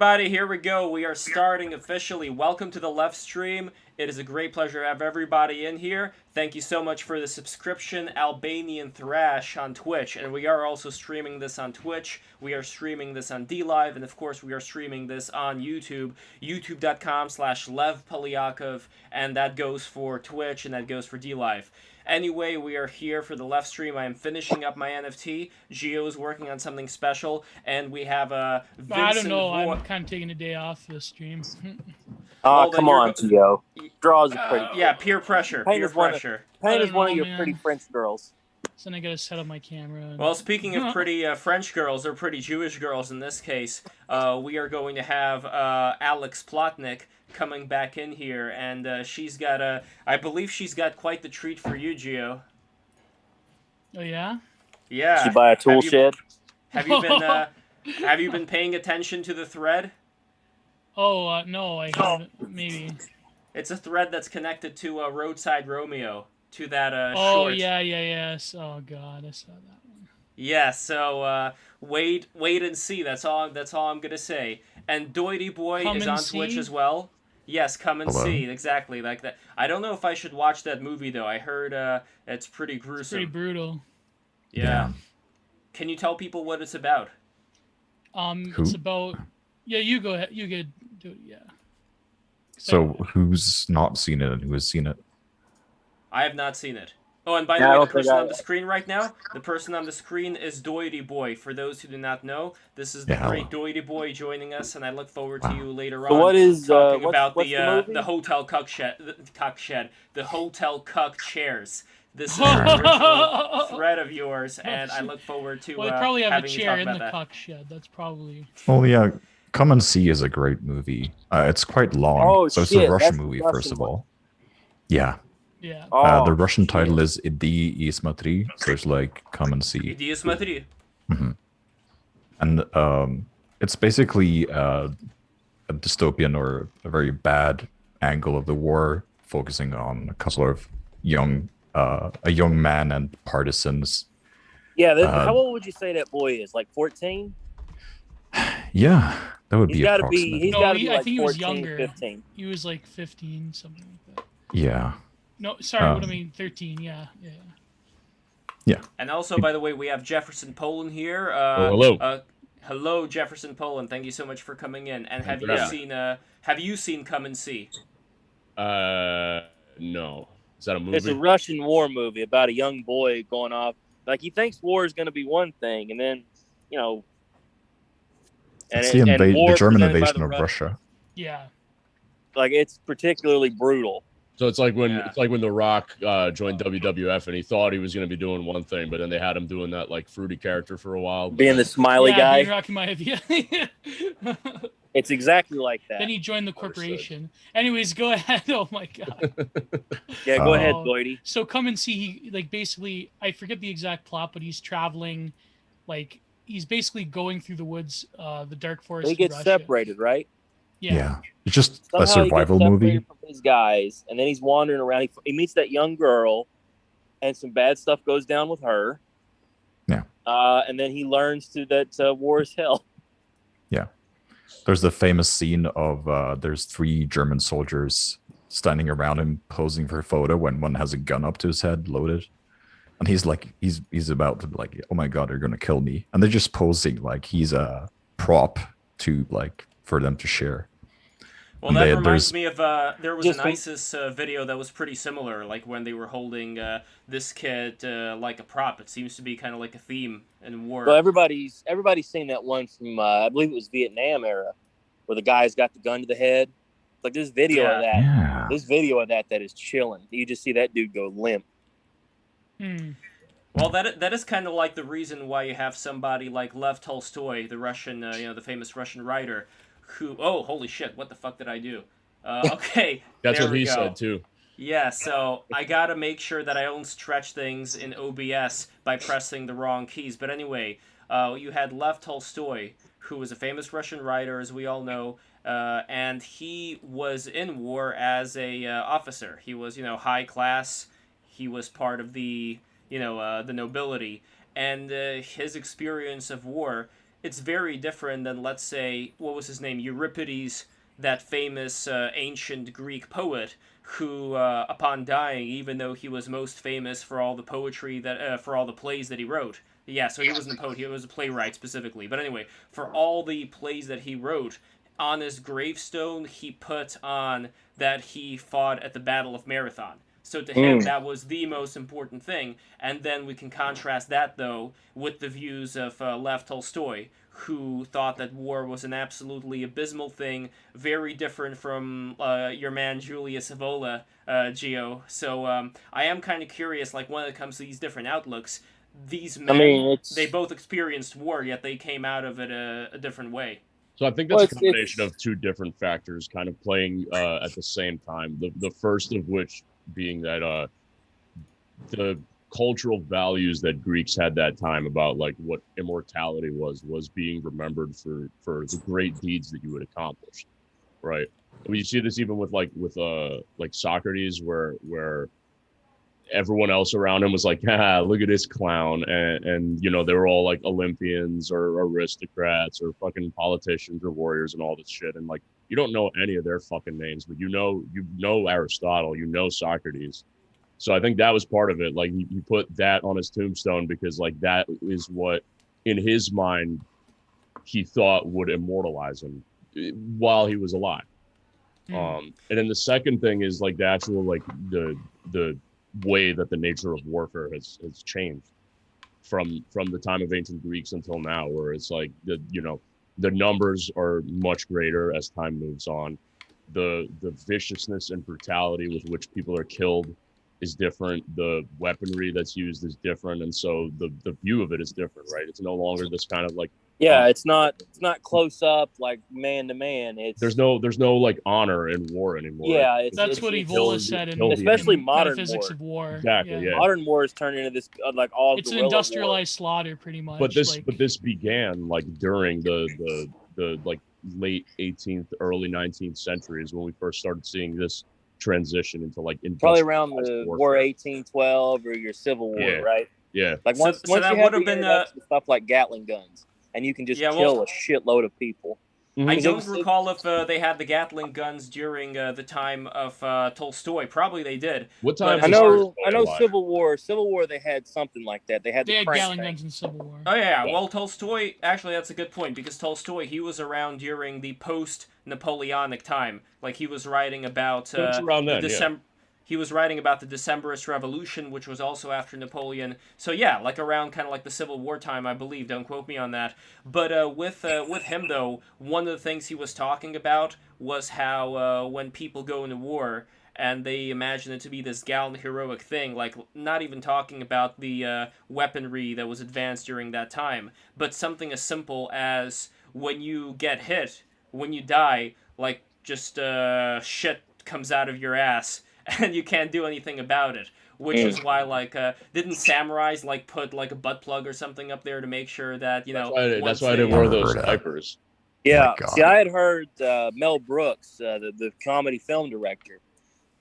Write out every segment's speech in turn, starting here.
Everybody, here we go. We are starting officially. Welcome to the Left Stream. It is a great pleasure to have everybody in here. Thank you so much for the subscription, Albanian Thrash on Twitch. And we are also streaming this on Twitch. We are streaming this on DLive. And of course, we are streaming this on YouTube. YouTube.com/Lev And that goes for Twitch and that goes for DLive. Anyway, we are here for the Left Stream. I am finishing up my NFT. Gio is working on something special, and we have a Vincent. I don't know. I'm kind of taking a day off the stream. Oh, come on, Gio. Draws are pretty. Yeah, peer pressure. Paint peer pressure. Paint is one of your pretty French girls. So then I gotta set up my camera. And... Well, speaking of pretty French girls, or pretty Jewish girls in this case, we are going to have Alex Plotnick coming back in here, and she's got I believe she's got quite the treat for you, Gio. Oh yeah. Yeah. Did you buy a tool shed? Have you been paying attention to the thread? Oh no, I haven't. Maybe. It's a thread that's connected to Roadside Romeo. To that Oh short. yes. Oh god, I saw that one. Yeah. So wait and see. That's all I'm gonna say. And Doity Boy is on Twitch as well. Yes, come and see. Exactly like that. I don't know if I should watch that movie though. I heard it's pretty gruesome. It's pretty brutal. Yeah. Can you tell people what it's about? It's about. Yeah, you go ahead. You could do it. Yeah. So who's not seen it and who has seen it? I have not seen it. Oh, and by the way, the person on the screen right now, the person on the screen is Doity Boy. For those who do not know, this is the great Doity Boy joining us, and I look forward to you later on. So what is talking about the hotel cuck shed, the hotel cuck chairs. This is an original thread of yours, and I look forward to well, they probably have a chair in the that. cuck shed. That's probably. Oh yeah, Come and See is a great movie. It's quite long. Oh, so it's shit, a Russian that's movie, the first of Russian all. Yeah. Yeah. The Russian title is Иди и смотри, so it's like Come and See. Иди и смотри. And it's basically a dystopian or a very bad angle of the war, focusing on a couple of a young man and partisans. Yeah, how old would you say that boy is? Like 14? Yeah, that would be approximate. He's got to be like I think 14, he was younger. 15. He was like 15, something like that. Yeah. No, sorry, what I mean, 13. Yeah. And also, by the way, we have Jefferson Poland here. Hello. Hello, Jefferson Poland. Thank you so much for coming in. And have you seen Come and See? No. Is that a movie? It's a Russian war movie about a young boy going off. Like, he thinks war is going to be one thing, and then, and it's the German invasion of Russia. Yeah. Like, it's particularly brutal. So it's like when The Rock joined WWF and he thought he was going to be doing one thing, but then they had him doing that like fruity character for a while. Being the smiley guy. Being Rocky Maivia. It's exactly like that. Then he joined the corporation. Anyways, go ahead. Oh my god. Yeah, go ahead, Doity. So Come and See, he like basically, I forget the exact plot, but he's traveling, like he's basically going through the woods, the dark forest. He gets separated, right? Yeah. It's just somehow a survival movie. From his guys, and then he's wandering around. He meets that young girl, and some bad stuff goes down with her. Yeah. And then he learns that war is hell. Yeah. There's the famous scene of there's 3 German soldiers standing around him posing for a photo when one has a gun up to his head, loaded. And he's like, he's about to be like, oh my god, they're gonna kill me. And they're just posing like he's a prop to like for them to share. Well, that reminds me of there was an ISIS video that was pretty similar, like when they were holding this kid like a prop. It seems to be kind of like a theme in war. Well, everybody's seen that one from I believe it was Vietnam era, where the guy's got the gun to the head. Like this video of that. Yeah. This video of that is chilling. You just see that dude go limp. Well, that is kind of like the reason why you have somebody like Lev Tolstoy, the Russian, the famous Russian writer. Who? Oh, holy shit! What the fuck did I do? Okay, that's what he said too. Yeah, so I gotta make sure that I don't stretch things in OBS by pressing the wrong keys. But anyway, you had Lev Tolstoy, who was a famous Russian writer, as we all know, and he was in war as a officer. He was, high class. He was part of the, the nobility, and his experience of war it's very different than, let's say, what was his name, Euripides, that famous ancient Greek poet who, upon dying, even though he was most famous for all the poetry that for all the plays that he wrote. Yeah, so he wasn't a poet; he was a playwright specifically. But anyway, for all the plays that he wrote, on his gravestone he put on that he fought at the Battle of Marathon. So to him, that was the most important thing. And then we can contrast that, though, with the views of Lev Tolstoy, who thought that war was an absolutely abysmal thing, very different from your man Julius Evola, Geo. So I am kind of curious, like, when it comes to these different outlooks, these men, they both experienced war, yet they came out of it a different way. So I think that's a combination of two different factors kind of playing at the same time. The first of which being that the cultural values that Greeks had that time about like what immortality was being remembered for the great deeds that you would accomplish, right? I mean, you see this even with Socrates, where everyone else around him was like, look at this clown, and you know, they were all like Olympians or aristocrats or fucking politicians or warriors and all this shit, and like you don't know any of their fucking names, but you know Aristotle, you know Socrates. So I think that was part of it. Like he put that on his tombstone because like that is what in his mind he thought would immortalize him while he was alive. And then the second thing is like the actual like the way that the nature of warfare has changed from the time of ancient Greeks until now, where it's like the numbers are much greater as time moves on. The viciousness and brutality with which people are killed is different. The weaponry that's used is different, and so the view of it is different, right? It's no longer this kind of like it's not close up like man to man. There's no like honor in war anymore. Yeah, that's what Evola said, especially modern metaphysics war. of war. Exactly. Yeah. Modern war is turning into this like all. It's an industrialized slaughter, pretty much. But this began like during the like late 18th, early 19th centuries when we first started seeing this transition into like probably around the War 1812 or your Civil War, right? Yeah. Like once that would have been stuff like Gatling guns, and you can just kill a shitload of people. I don't recall if they had the Gatling guns during the time of Tolstoy. Probably they did. What time? I know. Civil War. They had something like that. They had Gatling guns in Civil War. Oh yeah. Well, Tolstoy. Actually, that's a good point because Tolstoy he was around during the post-Napoleonic time. Like he was writing about around then, December. He was writing about the Decembrist Revolution, which was also after Napoleon. So yeah, like around kind of like the Civil War time, I believe. Don't quote me on that. But with him though, one of the things he was talking about was how when people go into war and they imagine it to be this gallant, heroic thing, like not even talking about the weaponry that was advanced during that time, but something as simple as when you get hit, when you die, like just shit comes out of your ass. And you can't do anything about it, which is why, like, didn't samurais like put like a butt plug or something up there to make sure that That's why I didn't wear those diapers. Yeah, see, I had heard Mel Brooks, the comedy film director,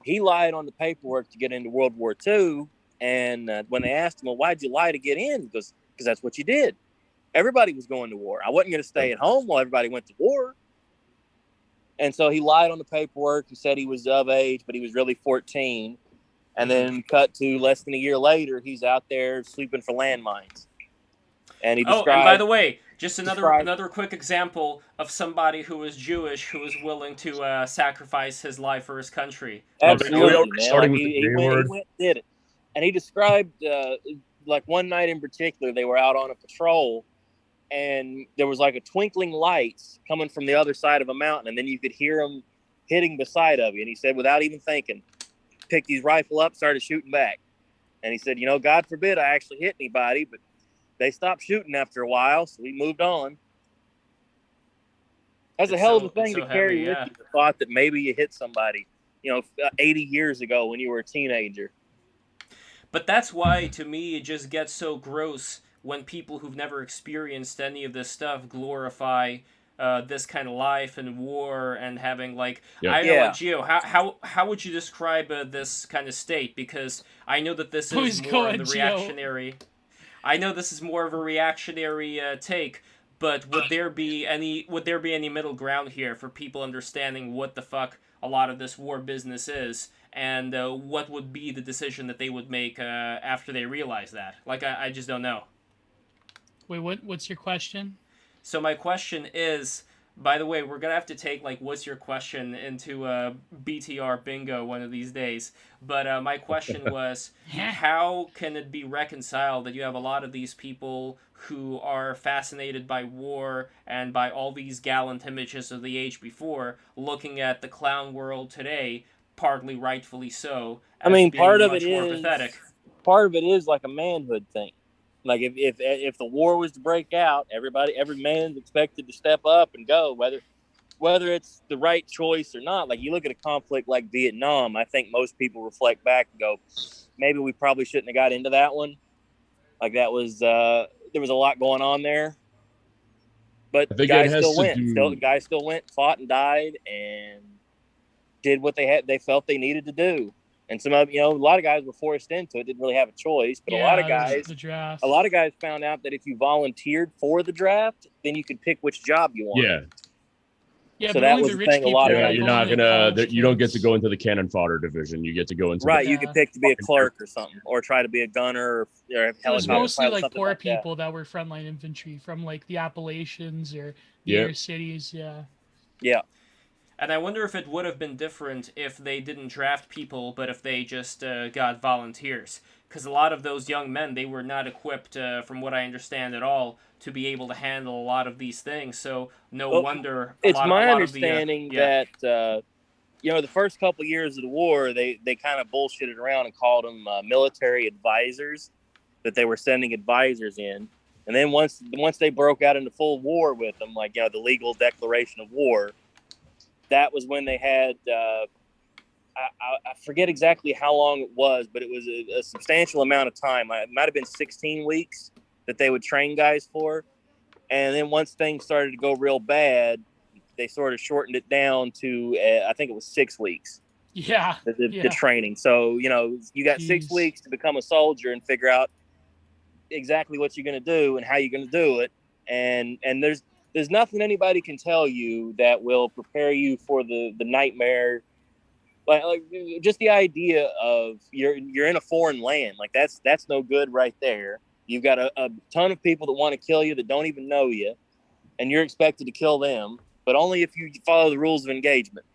he lied on the paperwork to get into World War II, and when they asked him, "Well, why'd you lie to get in?" Because that's what you did. Everybody was going to war. I wasn't going to stay at home while everybody went to war. And so he lied on the paperwork and said he was of age, but he was really 14. And then cut to less than a year later, he's out there sleeping for landmines. And he described... Oh, and by the way, just another quick example of somebody who was Jewish who was willing to sacrifice his life for his country. Absolutely, man. He went and did it. And he described, like one night in particular, they were out on a patrol, and there was like a twinkling lights coming from the other side of a mountain, and then you could hear them hitting the side of you. And he said, without even thinking, picked his rifle up, started shooting back. And he said, God forbid I actually hit anybody, but they stopped shooting after a while, so we moved on. That's a hell of a thing to carry with you, the thought that maybe you hit somebody, 80 years ago when you were a teenager. But that's why, to me, it just gets so gross when people who've never experienced any of this stuff glorify this kind of life and war and having like I don't know, like, Gio, how would you describe this kind of state? Because I know that this is more of the reactionary. I know this is more of a reactionary take, But would there be any middle ground here for people understanding what the fuck a lot of this war business is, and what would be the decision that they would make after they realize that? Like, I just don't know. Wait, what's your question? So my question is, by the way, we're gonna have to take like what's your question into BTR bingo one of these days. But my question was, how can it be reconciled that you have a lot of these people who are fascinated by war and by all these gallant images of the age before, looking at the clown world today, partly rightfully so, I mean, being part of much it more is pathetic. part of it is like a manhood thing. Like if the war was to break out, every man's expected to step up and go, whether it's the right choice or not. Like you look at a conflict like Vietnam, I think most people reflect back and go, maybe we probably shouldn't have got into that one. Like that was there was a lot going on there, but I think guys it has still to went. do. Guys still went, fought and died, and did what they felt they needed to do. And some of a lot of guys were forced into it, didn't really have a choice. But Yeah, a lot of the draft. guys found out that if you volunteered for the draft, then you could pick which job you wanted. Yeah, Yeah, So but that only was the the rich thing, a people. lot of yeah. guys- You're like, not only the gonna. college You don't get to kids. go into the cannon fodder division. You get to go into Right, The, you could pick to be a fucking clerk or something, or try to be a gunner or a It was helicopter mostly pilot, like something poor like that. people that were frontline infantry from like the Appalachians or the Yep. inner cities. Yeah. Yeah, And I wonder if it would have been different if they didn't draft people, but if they just got volunteers. Because a lot of those young men, they were not equipped, from what I understand at all, to be able to handle a lot of these things. So no Well, wonder it's my a lot understanding of the, yeah. that the first couple of years of the war, they kind of bullshitted around and called them military advisors, that they were sending advisors in. And then once they broke out into full war with them, like the legal declaration of war, that was when they had I forget exactly how long it was, but it was a substantial amount of time. It might have been 16 weeks that they would train guys for. And then once things started to go real bad, they sort of shortened it down to I think it was 6 weeks. Yeah. The training. So you got 6 weeks to become a soldier and figure out exactly what you're going to do and how you're going to do it. And there's nothing anybody can tell you that will prepare you for the nightmare. Like just the idea of you're in a foreign land, like that's no good right there. You've got a ton of people that want to kill you that don't even know you, and you're expected to kill them, but only if you follow the rules of engagement.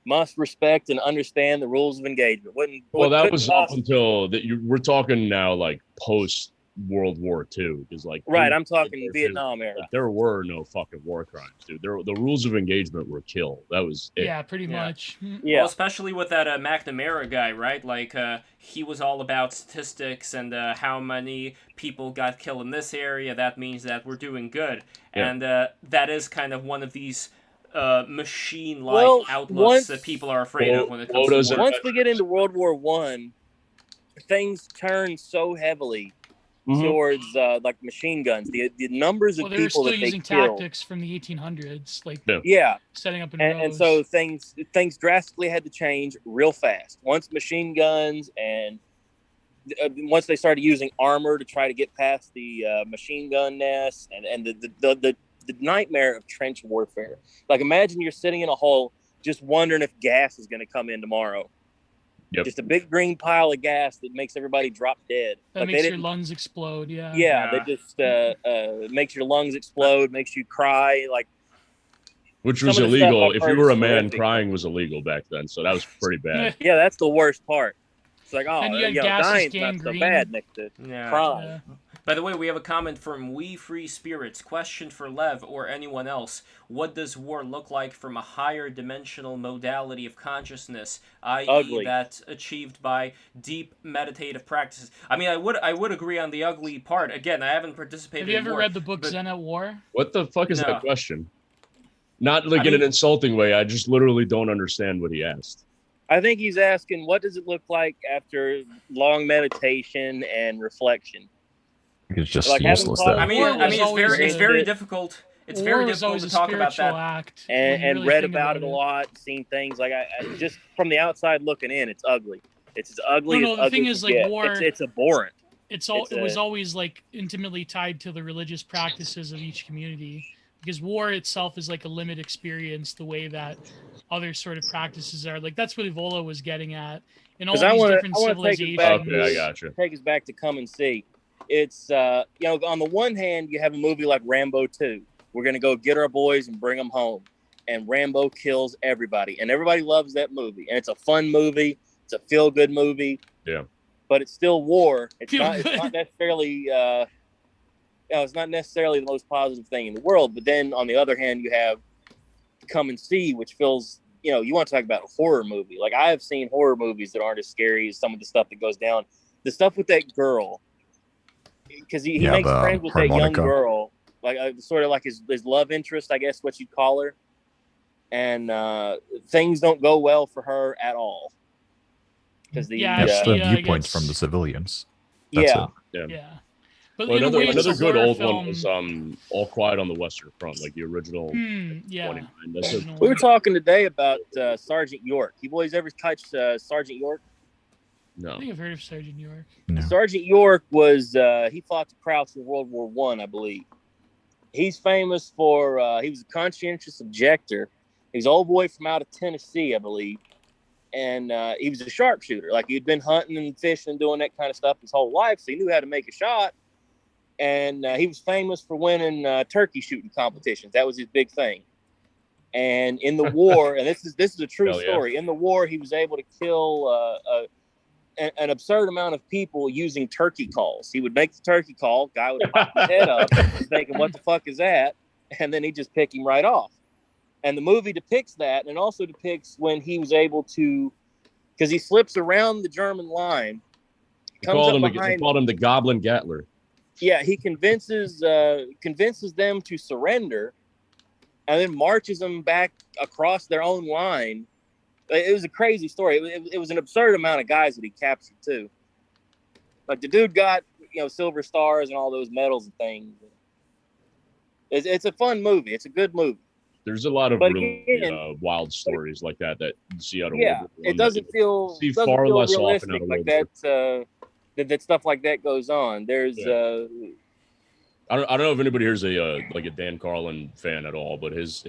Must respect and understand the rules of engagement. Well, that was up until that. We're talking now like post World War II, because right. I'm talking Vietnam era. Like, there were no fucking war crimes, dude. The rules of engagement were killed. That was it. Yeah, pretty much. Yeah, well, especially with that McNamara guy, right? Like he was all about statistics and how many people got killed in this area. That means that we're doing good, and that is kind of one of these machine-like outlooks that people are afraid of when it comes to war. Once we get into World War I, things turn so heavily towards like machine guns. The numbers of people that they using killed. tactics from the 1800s, like setting up in rows. And so things drastically had to change real fast. Once machine guns and once they started using armor to try to get past the machine gun nests and the nightmare of trench warfare. Like imagine you're sitting in a hole just wondering if gas is going to come in tomorrow. Yep. Just a big green pile of gas that makes everybody drop dead. That makes your lungs explode. Yeah, they just makes your lungs explode, makes you cry. Like, which was illegal. If you were a man, crying was illegal back then, so that was pretty bad. Yeah, that's the worst part. It's like, oh, dying's not so gangrene. bad next to crying. Yeah. By the way, we have a comment from We Free Spirits. Question for Lev or anyone else. What does war look like from a higher dimensional modality of consciousness, i.e. that's achieved by deep meditative practices? I mean, I would agree on the ugly part. Again, I haven't participated in Have you ever war, read the book Zen at War? What the fuck is that question? Not like in an insulting way. I just literally don't understand what he asked. I think he's asking, what does it look like after long meditation and reflection? It's just Like useless. I mean, it's very difficult. It's very difficult to talk about that. Act and really read about it a lot, seen things like I just from the outside looking in, it's ugly. It's as ugly as the ugly thing is, like, get. war. It's abhorrent. it It's was always like intimately tied to the religious practices of each community, because war itself is like a limited experience the way that other sort of practices are. Like that's what Evola was getting at in because all these different I want to take us back Okay, I to civilizations. gotcha. Come and see. It's you know, on the one hand, you have a movie like Rambo 2. We're gonna go get our boys and bring them home, and Rambo kills everybody, and everybody loves that movie, and it's a fun movie. It's a feel good movie. Yeah. But it's still war. Feel It's good. not necessarily it's not necessarily the most positive thing in the world. But then on the other hand, you have Come and See, which feels, you know, you want to talk about a horror movie. Like I have seen horror movies that aren't as scary as some of the stuff that goes down. The stuff with that girl, because he Yeah, makes the friends with that young harmonica. girl, like sort of like his love interest, I guess what you'd call her. And things don't go well for her at all. Because Yeah, It's the she viewpoints gets, from the civilians. That's yeah, it. yeah. But Well, in a way, it's another a good horror old film. one was All Quiet on the Western Front, like the original Yeah. 29. That's a, Original we were one. talking today about Sergeant York. You boys ever catch Sergeant York? I no. think I've heard of Sergeant York. Yeah. Sergeant York was he fought the Krauts in World War I believe. He's famous for he was a conscientious objector. He was an old boy from out of Tennessee, I believe, and he was a sharpshooter. Like he'd been hunting and fishing and doing that kind of stuff his whole life, so he knew how to make a shot. And he was famous for winning turkey shooting competitions. That was his big thing. And in the war, and this is a true Hell yeah. story. In the war, he was able to kill an absurd amount of people using turkey calls. He would make the turkey call, guy would pop his head up, thinking, "What the fuck is that?" And then he'd just pick him right off. And the movie depicts that, and it also depicts when he was able to, because he slips around the German line, They comes called up him behind. the Goblin Gatler. Yeah, he convinces them to surrender, and then marches them back across their own line. It was a crazy story. It was an absurd amount of guys that he captured too. Like the dude got, you know, silver stars and all those medals and things. It's a fun movie. It's a good movie. There's a lot of But really again, wild stories like that you see out of yeah, World War I it doesn't feel see far less often realistic out of like World that. That stuff like that goes on. There's Yeah. I don't know if anybody here's a like a Dan Carlin fan at all, but his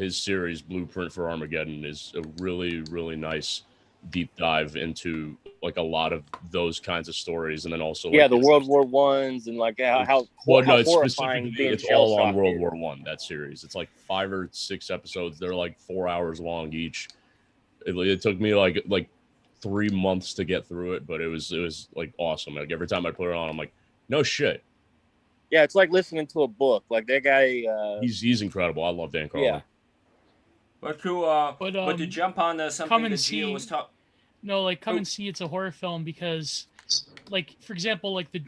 series Blueprint for Armageddon is a really nice deep dive into like a lot of those kinds of stories, and then also like the World War Ones and like how it's horrifying specifically being it's shell all on shocked World is. War One. That series, it's like 5 or 6 episodes. They're like 4 hours long each. It took me like 3 months to get through it, but it was like awesome. Like every time I put it on, I'm like, no shit. Yeah, it's like listening to a book. Like that guy. He's incredible. I love Dan Carlin. Yeah. But to jump on Come something and that Gio See. was talking. No, like Come Oh. and See. It's a horror film because, like, for example, like the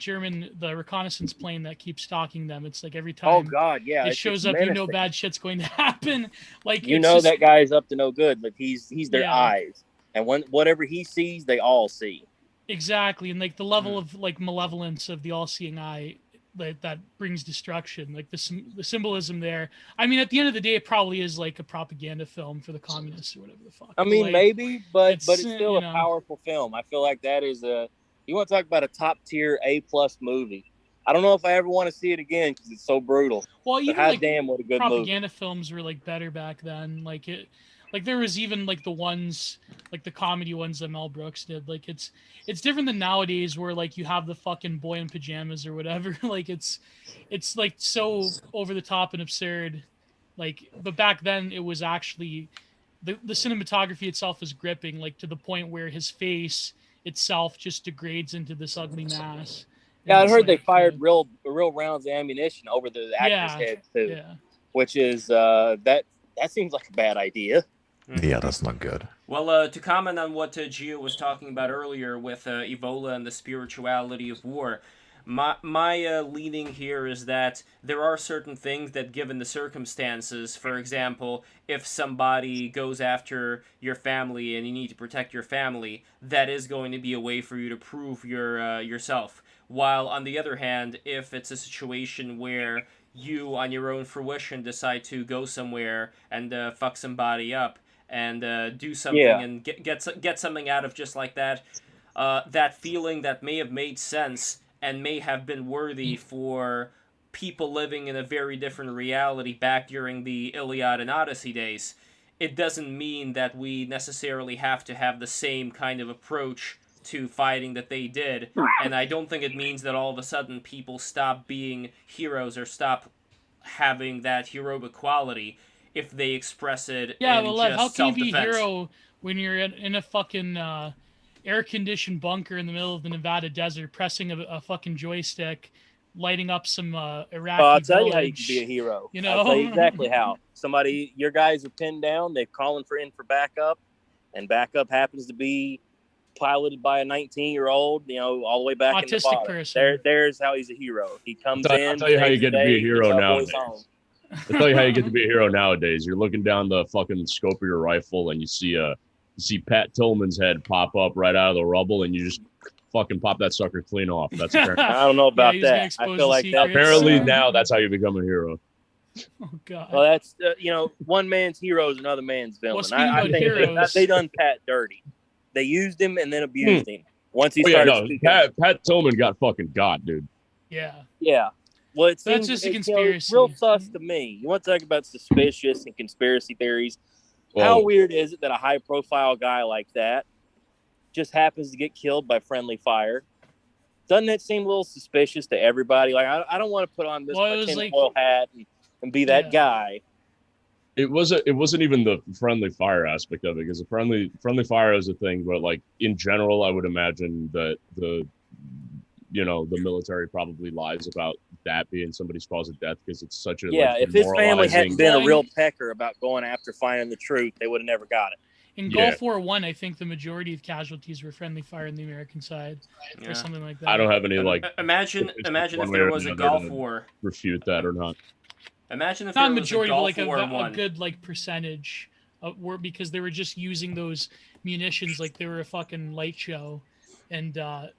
reconnaissance plane that keeps stalking them. It's like every time. Oh God, yeah. It shows up, you know, bad shit's going to happen. Like You it's know just, that guy's up to no good. Like he's their Yeah. eyes, and whatever he sees, they all see. exactly, and like the level of like malevolence of the all-seeing eye that brings destruction. Like the symbolism there. I mean, at the end of the day, it probably is like a propaganda film for the communists or whatever the fuck. I mean, like, maybe, but it's, it's still you a know. powerful film. I feel like that is a. You want to talk about a top tier A+ movie? I don't know if I ever want to see it again because it's so brutal. Well, But even hot like damn, what a good movie! propaganda films were like better back then. Like there was even like the ones, like the comedy ones that Mel Brooks did. Like it's different than nowadays where like you have the fucking boy in pajamas or whatever. Like it's like so over the top and absurd. Like, but back then it was actually the cinematography itself is gripping, like to the point where his face itself just degrades into this ugly mass. Yeah, I it's heard they like, fired real rounds of ammunition over the actors' heads too, Yeah. which is that seems like a bad idea. Yeah, that's not good. Well, to comment on what Gio was talking about earlier with Ebola and the spirituality of war, my leaning here is that there are certain things that, given the circumstances, for example, if somebody goes after your family and you need to protect your family, that is going to be a way for you to prove yourself. While on the other hand, if it's a situation where you, on your own fruition, decide to go somewhere and fuck somebody up and do something and get something out of just like that, that feeling that may have made sense and may have been worthy for people living in a very different reality back during the Iliad and Odyssey days, it doesn't mean that we necessarily have to have the same kind of approach to fighting that they did. And I don't think it means that all of a sudden people stop being heroes or stop having that heroic quality if they express it Yeah, in but Lev, how just can you be a self-defense. hero when you're in a fucking air-conditioned bunker in the middle of the Nevada desert, pressing a fucking joystick, lighting up some Iraqi I'll tell you how you village? can be a hero. You I'll tell you know? exactly how. Your guys are pinned down. They're calling for backup, and backup happens to be piloted by a 19-year-old. All the way back in Autistic Nevada. person. There's how he's a hero. He comes I'll in. tell you how you saves the get to be a day, hero gets our nowadays. boys home. I'll tell you how you get to be a hero nowadays. You're looking down the fucking scope of your rifle and you see Pat Tillman's head pop up right out of the rubble, and you just fucking pop that sucker clean off. That's apparently, I don't know about he's gonna that. expose I the feel like that. secrets. apparently now that's how you become a hero. Oh god. Well, that's one man's hero is another man's villain. Well, speaking I about think heroes- they done Pat dirty. They used him and then abused him. Once he Oh, yeah, started no, speaking. Pat Tillman got fucking got, dude. Yeah. Yeah. Well, it That's seems just a it's conspiracy. real sus to me. You want to talk about suspicious and conspiracy theories? Well, How weird is it that a high-profile guy like that just happens to get killed by friendly fire? Doesn't that seem a little suspicious to everybody? Like, I don't want to put on this Well, it was tinfoil hat and be that guy. it wasn't even the friendly fire aspect of it, because the friendly fire is a thing, but like in general, I would imagine that the military probably lies about that being somebody's cause of death, because it's such a If his family hadn't been a Well, real pecker about going after finding the truth, they would have never got it. In Yeah. Gulf War I think the majority of casualties were friendly fire on the American side, Yeah. or something like that. I don't have any like Imagine one if way there or was the a other Gulf to War. refute that or not. Imagine if Not there was a majority, but Gulf like War a one. good like percentage were, because they were just using those munitions like they were a fucking light show, and by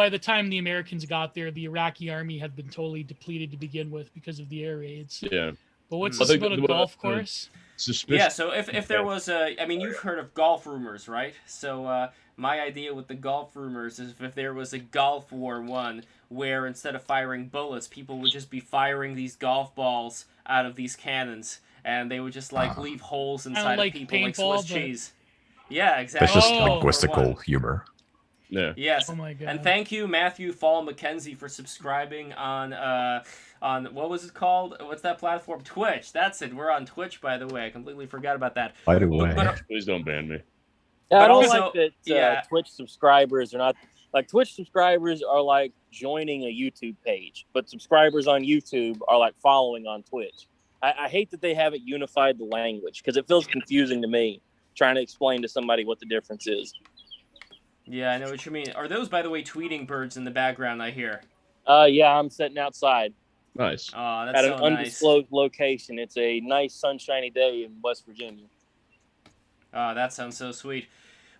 the time the Americans got there, the Iraqi army had been totally depleted to begin with because of the air raids. Yeah. But what's I this think about a the- golf the- course? Suspicious. Yeah, so if there was you've heard of golf rumors, right? So my idea with the golf rumors is if there was a Gulf War one where instead of firing bullets, people would just be firing these golf balls out of these cannons, and they would just leave holes inside like of people like paintball, Swiss but- cheese. Yeah, exactly. Vicious Oh. linguistical humor. Yeah. Yes. Oh my god! And thank you, Matthew Fall McKenzie, for subscribing on what was it called? What's that platform? Twitch. That's it. We're on Twitch, by the way. I completely forgot about that. By the way, But, Please don't ban me. Yeah, But I don't also- like that yeah. Twitch subscribers are not like Twitch subscribers are like joining a YouTube page, but subscribers on YouTube are like following on Twitch. I hate that they haven't unified the language because it feels confusing to me trying to explain to somebody what the difference is. Yeah, I know what you mean. Are those, by the way, tweeting birds in the background? I hear. Yeah, I'm sitting outside Nice. Oh, that's at so an nice. undisclosed location. It's a nice sunshiny day in West Virginia. Oh, that sounds so sweet.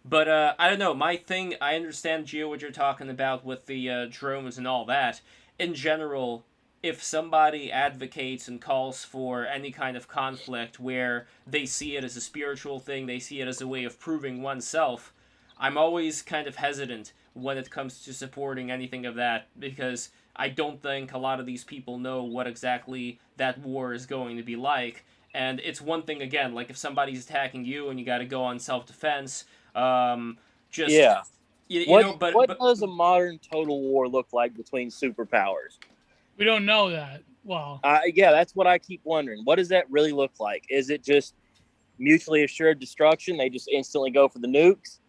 But I don't know. My thing, I understand, Gio, what you're talking about with the drones and all that. In general, if somebody advocates and calls for any kind of conflict where they see it as a spiritual thing, they see it as a way of proving oneself, I'm always kind of hesitant when it comes to supporting anything of that, because I don't think a lot of these people know what exactly that war is going to be like. And it's one thing, again, like if somebody's attacking you and you got to go on self-defense, just... Yeah. What What does a modern total war look like between superpowers? We don't know that. Well, Yeah, that's what I keep wondering. What does that really look like? Is it just mutually assured destruction? They just instantly go for the nukes?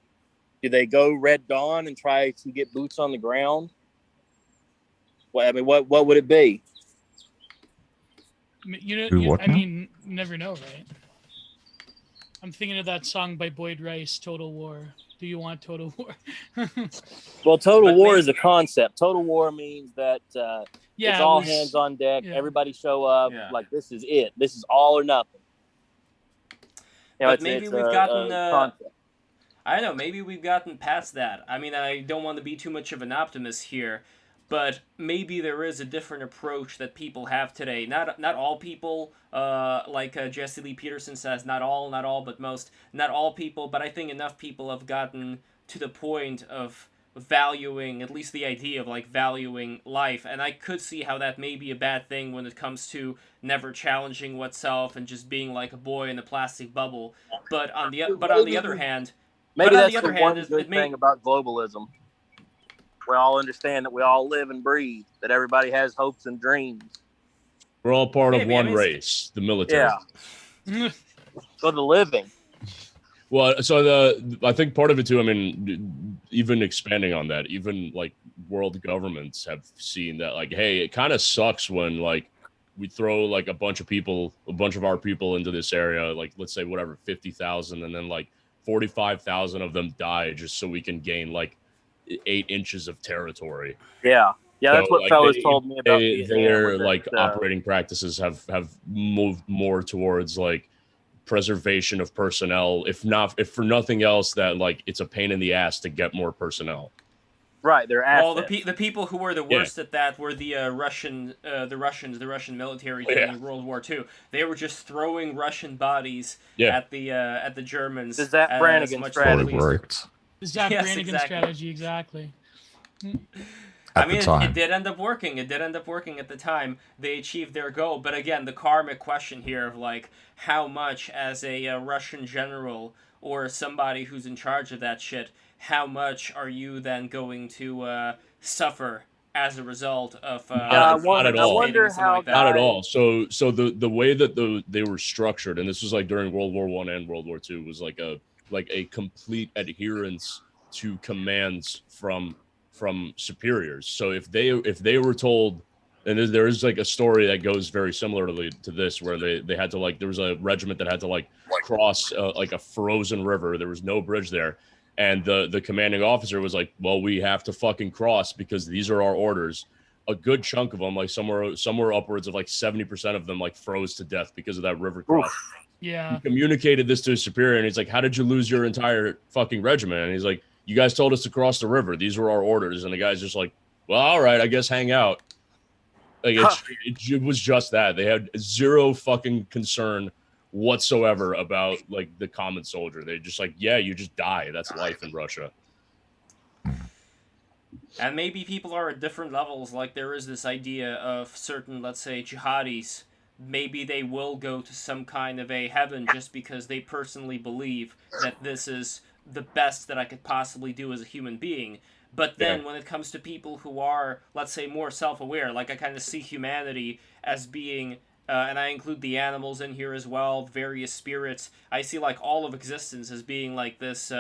Do they go Red Dawn and try to get boots on the ground? Well, I mean, what would it be? What now? You never know, right? I'm thinking of that song by Boyd Rice, Total War. Do you want Total War? Well, total But war maybe- is a concept. Total war means that Yeah, it's it all was- hands on deck. yeah. Everybody show up. Yeah. Like, this is it. This is all or nothing. But maybe we've gotten, concept. I don't know, maybe we've gotten past that. I mean, I don't want to be too much of an optimist here, but maybe there is a different approach that people have today. Not all people, like Jesse Lee Peterson says, not all, but most. Not all people, but I think enough people have gotten to the point of valuing, at least the idea of like valuing life, and I could see how that may be a bad thing when it comes to never challenging oneself and just being like a boy in a plastic bubble. But on the other hand, Maybe but on that's the other the hand, one it good may thing about globalism. We all understand that we all live and breathe, that everybody has hopes and dreams. We're all part of Maybe, I one mean, race, the military. Yeah. For the living. Well, I think part of it too, I mean, even expanding on that, even like world governments have seen that, like, hey, it kind of sucks when like we throw like a bunch of our people into this area, like let's say whatever, 50,000, and then like 45,000 of them die just so we can gain like 8 inches of territory. Yeah. Yeah, that's So, what like, fellas told me about Vietnam. their like operating practices have moved more towards like preservation of personnel, if for nothing else, that like it's a pain in the ass to get more personnel. Right, they're assets. well, the people who were the worst at that were the Russian military during World War II. They were just throwing Russian bodies at the Germans. The Zap Brannigan strategy worked. The Zap Brannigan exactly. strategy, exactly. I mean, it did end up working. It did end up working at the time. They achieved their goal. But again, the karmic question here of like how much, as a Russian general or somebody who's in charge of that shit, how much are you then going to suffer as a result of not at all. I wonder how like that? Not at all. So the way that they were structured, and this was like during World War I and World War II, was like a complete adherence to commands from superiors. So if they were told, and there is like a story that goes very similarly to this, where they had to like, there was a regiment that had to like cross like a frozen river. There was no bridge there, and the commanding officer was like, well, we have to fucking cross because these are our orders. A good chunk of them, like somewhere upwards of like 70% of them, like froze to death because of that river cross. Yeah. He communicated this to his superior, and he's like, how did you lose your entire fucking regiment? And he's like, you guys told us to cross the river. These were our orders. And the guy's just like, well, all right, I guess hang out. Like it was just that. They had zero fucking concern whatsoever about like the common soldier. They just like, yeah, you just die. That's life in Russia. And maybe people are at different levels. Like there is this idea of certain, let's say, jihadis. Maybe they will go to some kind of a heaven just because they personally believe that this is the best that I could possibly do as a human being. But then when it comes to people who are, let's say, more self-aware, like I kind of see humanity as being, and I include the animals in here as well, various spirits, I see like all of existence as being like this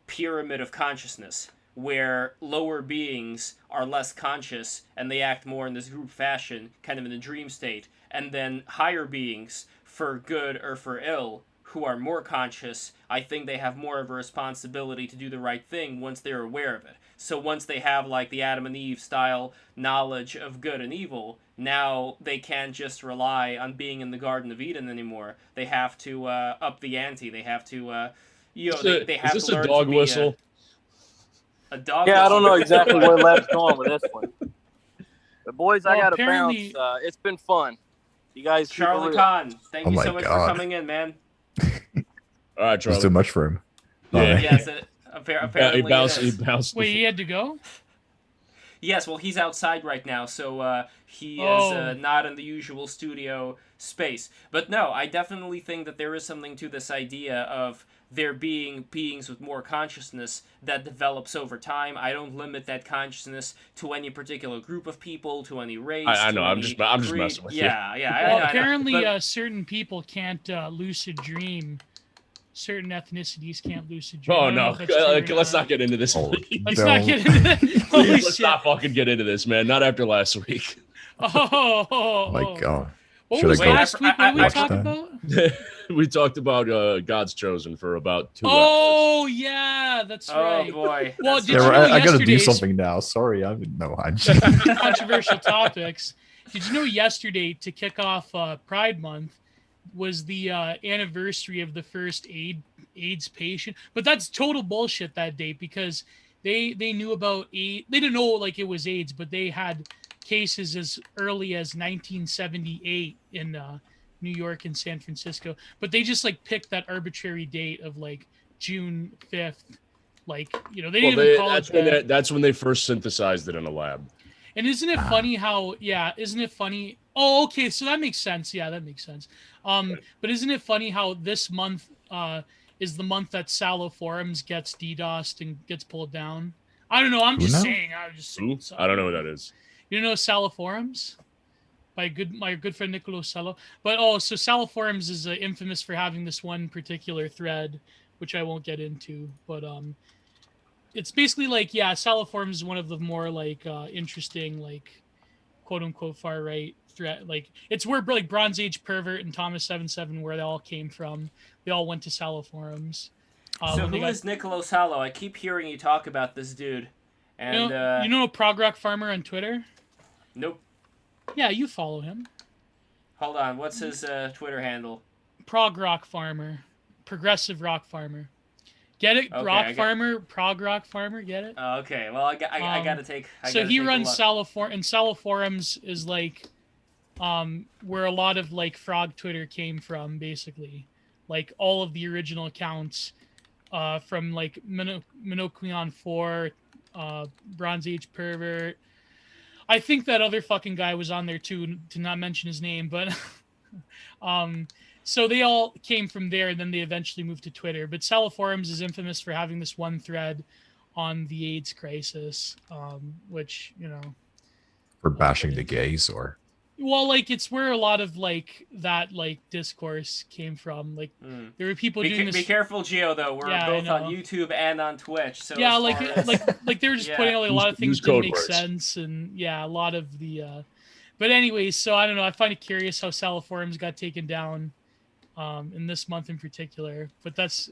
pyramid of consciousness, where lower beings are less conscious and they act more in this group fashion, kind of in a dream state, and then higher beings, for good or for ill, who are more conscious, I think they have more of a responsibility to do the right thing once they're aware of it. So once they have like the Adam and Eve style knowledge of good and evil, now they can't just rely on being in the Garden of Eden anymore. They have to up the ante. They have to, they have is this to learn a dog to be whistle? A dog Yeah, whistle. I don't know exactly where Lev's going with this one. But boys, I gotta bounce. It's been fun. You guys, Charlie Kahn, thank you so much for coming in, man. All right, Charlie. It's too much for him. Yeah. Yes, apparently he bounced. Wait, he had to go? Yes, well, he's outside right now, so he is not in the usual studio space. But no, I definitely think that there is something to this idea of there being beings with more consciousness that develops over time. I don't limit that consciousness to any particular group of people, to any race. I know. I'm just messing with you. Yeah. Well, apparently, certain people can't lucid dream. Certain ethnicities can't lucid dream. Oh no! Let's not get into this. Let's not get into that. Let's not fucking get into this, man. Not after last week. Oh my god! What was last week? What did we talk about? We talked about God's Chosen for about 2 hours. Oh yeah, that's right. Oh boy. Well, did you Yeah, know I gotta do yesterday's something now. Sorry, I didn't know. controversial topics. Did you know yesterday, to kick off Pride Month, was the anniversary of the first AIDS patient? But that's total bullshit that date, because they knew about AIDS. They didn't know like it was AIDS, but they had cases as early as 1978 in New York and San Francisco. But they just like picked that arbitrary date of like June 5th Like, you know, they didn't even call it that. That's when they first synthesized it in a lab. And isn't it funny how, isn't it funny? Oh, okay, so that makes sense. Yeah, that makes sense. But isn't it funny how this month is the month that Sallow Forums gets DDoSed and gets pulled down? I don't know. I'm just saying. I don't know what that is. You know Sallow Forums? My good friend Nicolo Sallow. But so Sallow Forums is infamous for having this one particular thread, which I won't get into. But it's basically like, Sallow Forums is one of the more like interesting, like, quote unquote far right threat. Like, it's where like Bronze Age Pervert and Thomas77, where they all came from. They all went to Sallow Forums. So who is Nicolo Sallow? I keep hearing you talk about this dude. And you know Prog Rock Farmer on Twitter? Nope. Yeah, you follow him. Hold on, what's his Twitter handle? Prog Rock Farmer, Progressive Rock Farmer. Get it? Okay, Farmer, Prog Rock Farmer. Get it? Okay, well I gotta take. So he runs Sallow Forums, and Sallow Forums is like, where a lot of like Frog Twitter came from, basically. Like all of the original accounts, from like Minoquion 4, Bronze Age Pervert. I think that other fucking guy was on there too, to not mention his name, but so they all came from there, and then they eventually moved to Twitter. But Sallow Forums is infamous for having this one thread on the AIDS crisis, which, you know, for bashing the gays, or well, like, it's where a lot of like that like discourse came from. Like, there were people doing this. Be careful, Gio. Though we're both on YouTube and on Twitch. So like they were just pointing out like, a lot of things didn't make sense, and a lot of the. But anyways, so I don't know. I find it curious how Sallow Forums got taken down, in this month in particular. But that's,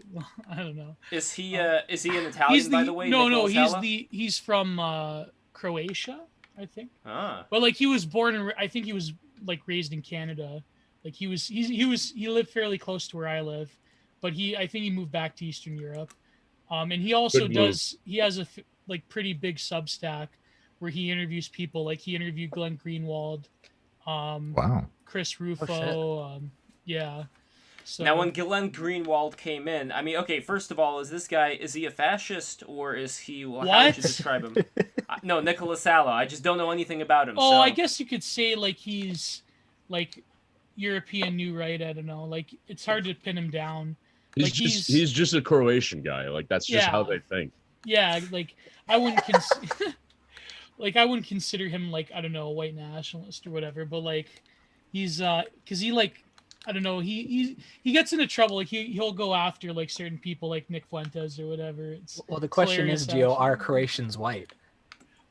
I don't know. Is he an Italian, by the way? No, he's from Croatia, I think. But like, he was born in, I think he was like raised in Canada. Like he lived fairly close to where I live, but I think he moved back to Eastern Europe. And he also he has a like pretty big Substack where he interviews people. Like, he interviewed Glenn Greenwald, wow, Chris Rufo, So now, when Glenn Greenwald came in, I mean, okay, first of all, is he a fascist, or is he? Well, how would you describe him? No, Nicola Sallow. I just don't know anything about him. Oh, so. I guess you could say like he's like European New Right. I don't know. Like, it's hard to pin him down. He's just a Croatian guy. Like, that's just how they think. Yeah, like I wouldn't I wouldn't consider him like, I don't know, a white nationalist or whatever. But like, he's because he like, I don't know, he gets into trouble. Like, he'll go after like certain people like Nick Fuentes or whatever. Well, the question is, Gio, are Croatians white?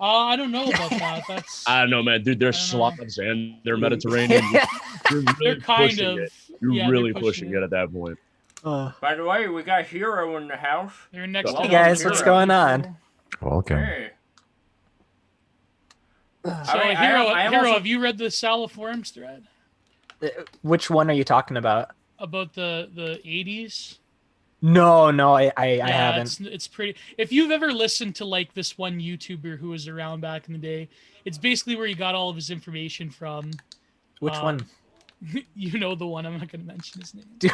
I don't know about that. That's I don't know, man, dude. They're Slavs and they're Mediterranean. They're kind of. You're really pushing it at that point. By the way, we got Hero in the house. They're next. Hey guys, what's going on? Welcome. Hey. So, Hero, have you read the Sallow Forums thread? Which one are you talking about? About the 80s? No, I haven't. It's pretty. If you've ever listened to like this one YouTuber who was around back in the day, it's basically where he got all of his information from. Which one? You know the one. I'm not going to mention his name. Do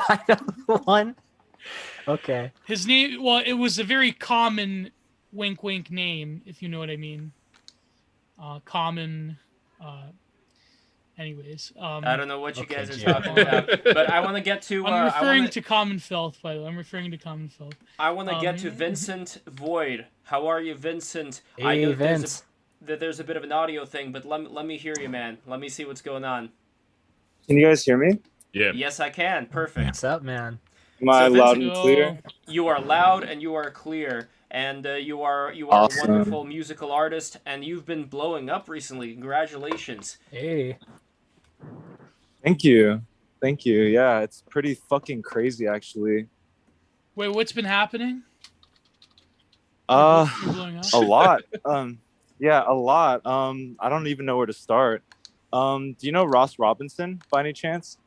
I know the one? Okay. His name. Well, it was a very common wink wink name, if you know what I mean. Common. Anyways, I don't know what you guys are talking about, but I want to get to. I'm referring to Common Filth, by the way. I'm referring to Common Filth. I want to get to Vincent Void. How are you, Vincent? Hey, I know Vince. there's a bit of an audio thing, but let me hear you, man. Let me see what's going on. Can you guys hear me? Yeah. Yes, I can. Perfect. What's up, man? Am I loud and clear? You are loud and you are clear, and you are Awesome. a wonderful musical artist, and you've been blowing up recently. Congratulations. Hey. Thank you. Yeah, it's pretty fucking crazy, actually. Wait, what's been happening? A You're blowing up? lot. Yeah, a lot. I don't even know where to start. Do you know Ross Robinson by any chance?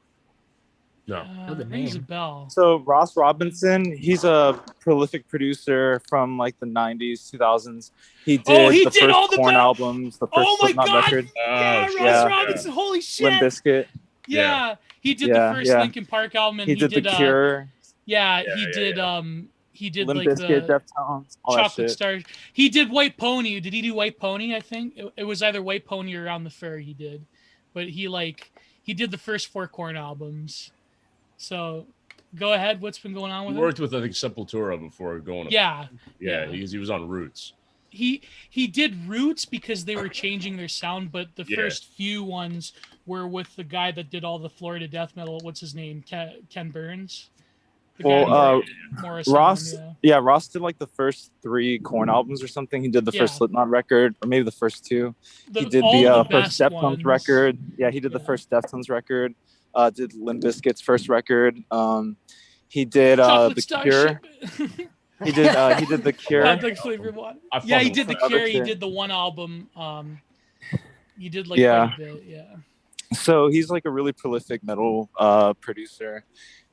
No. the Rings a name. bell. So Ross Robinson, he's a prolific producer from like the 90s, 2000s. He did the did all first the Korn bell- albums, the first Oh my Slipknot God! record, Yeah, Ross yeah. Robinson. Holy shit! Limp Bizkit. Yeah, he did Yeah, the first yeah. Linkin Park album, and He did The Cure. he did yeah. he did Limp like Bizkit, the Deftones, all that Chocolate shit. Star. He did White Pony. Did he do White Pony? I think it was either White Pony or Around the Fair. He did, but he did the first 4 Korn albums. So go ahead. What's been going on He with him? worked with I think Sepultura before going. Yeah, yeah. yeah. He was on Roots. He did Roots because they were changing their sound, but the Yeah. first few ones were with the guy that did all the Florida death metal. What's his name? Ken Burns. The guy Well, who did Morrison, Ross, yeah. yeah, Ross did like the first 3 Korn albums or something. He did the first Yeah. Slipknot record, or maybe the first 2. He did all the the first best Deftones ones. record. Yeah, he did the Yeah. first Deftones record. Did Limp Bizkit's first record. He did Chocolate the Starship. Cure. He did the Cure. Hot dog flavored water. I Yeah, he fucking did the love that Cure. He shit. did the one album. He did like Yeah. quite a bit. Yeah. So he's like a really prolific metal producer,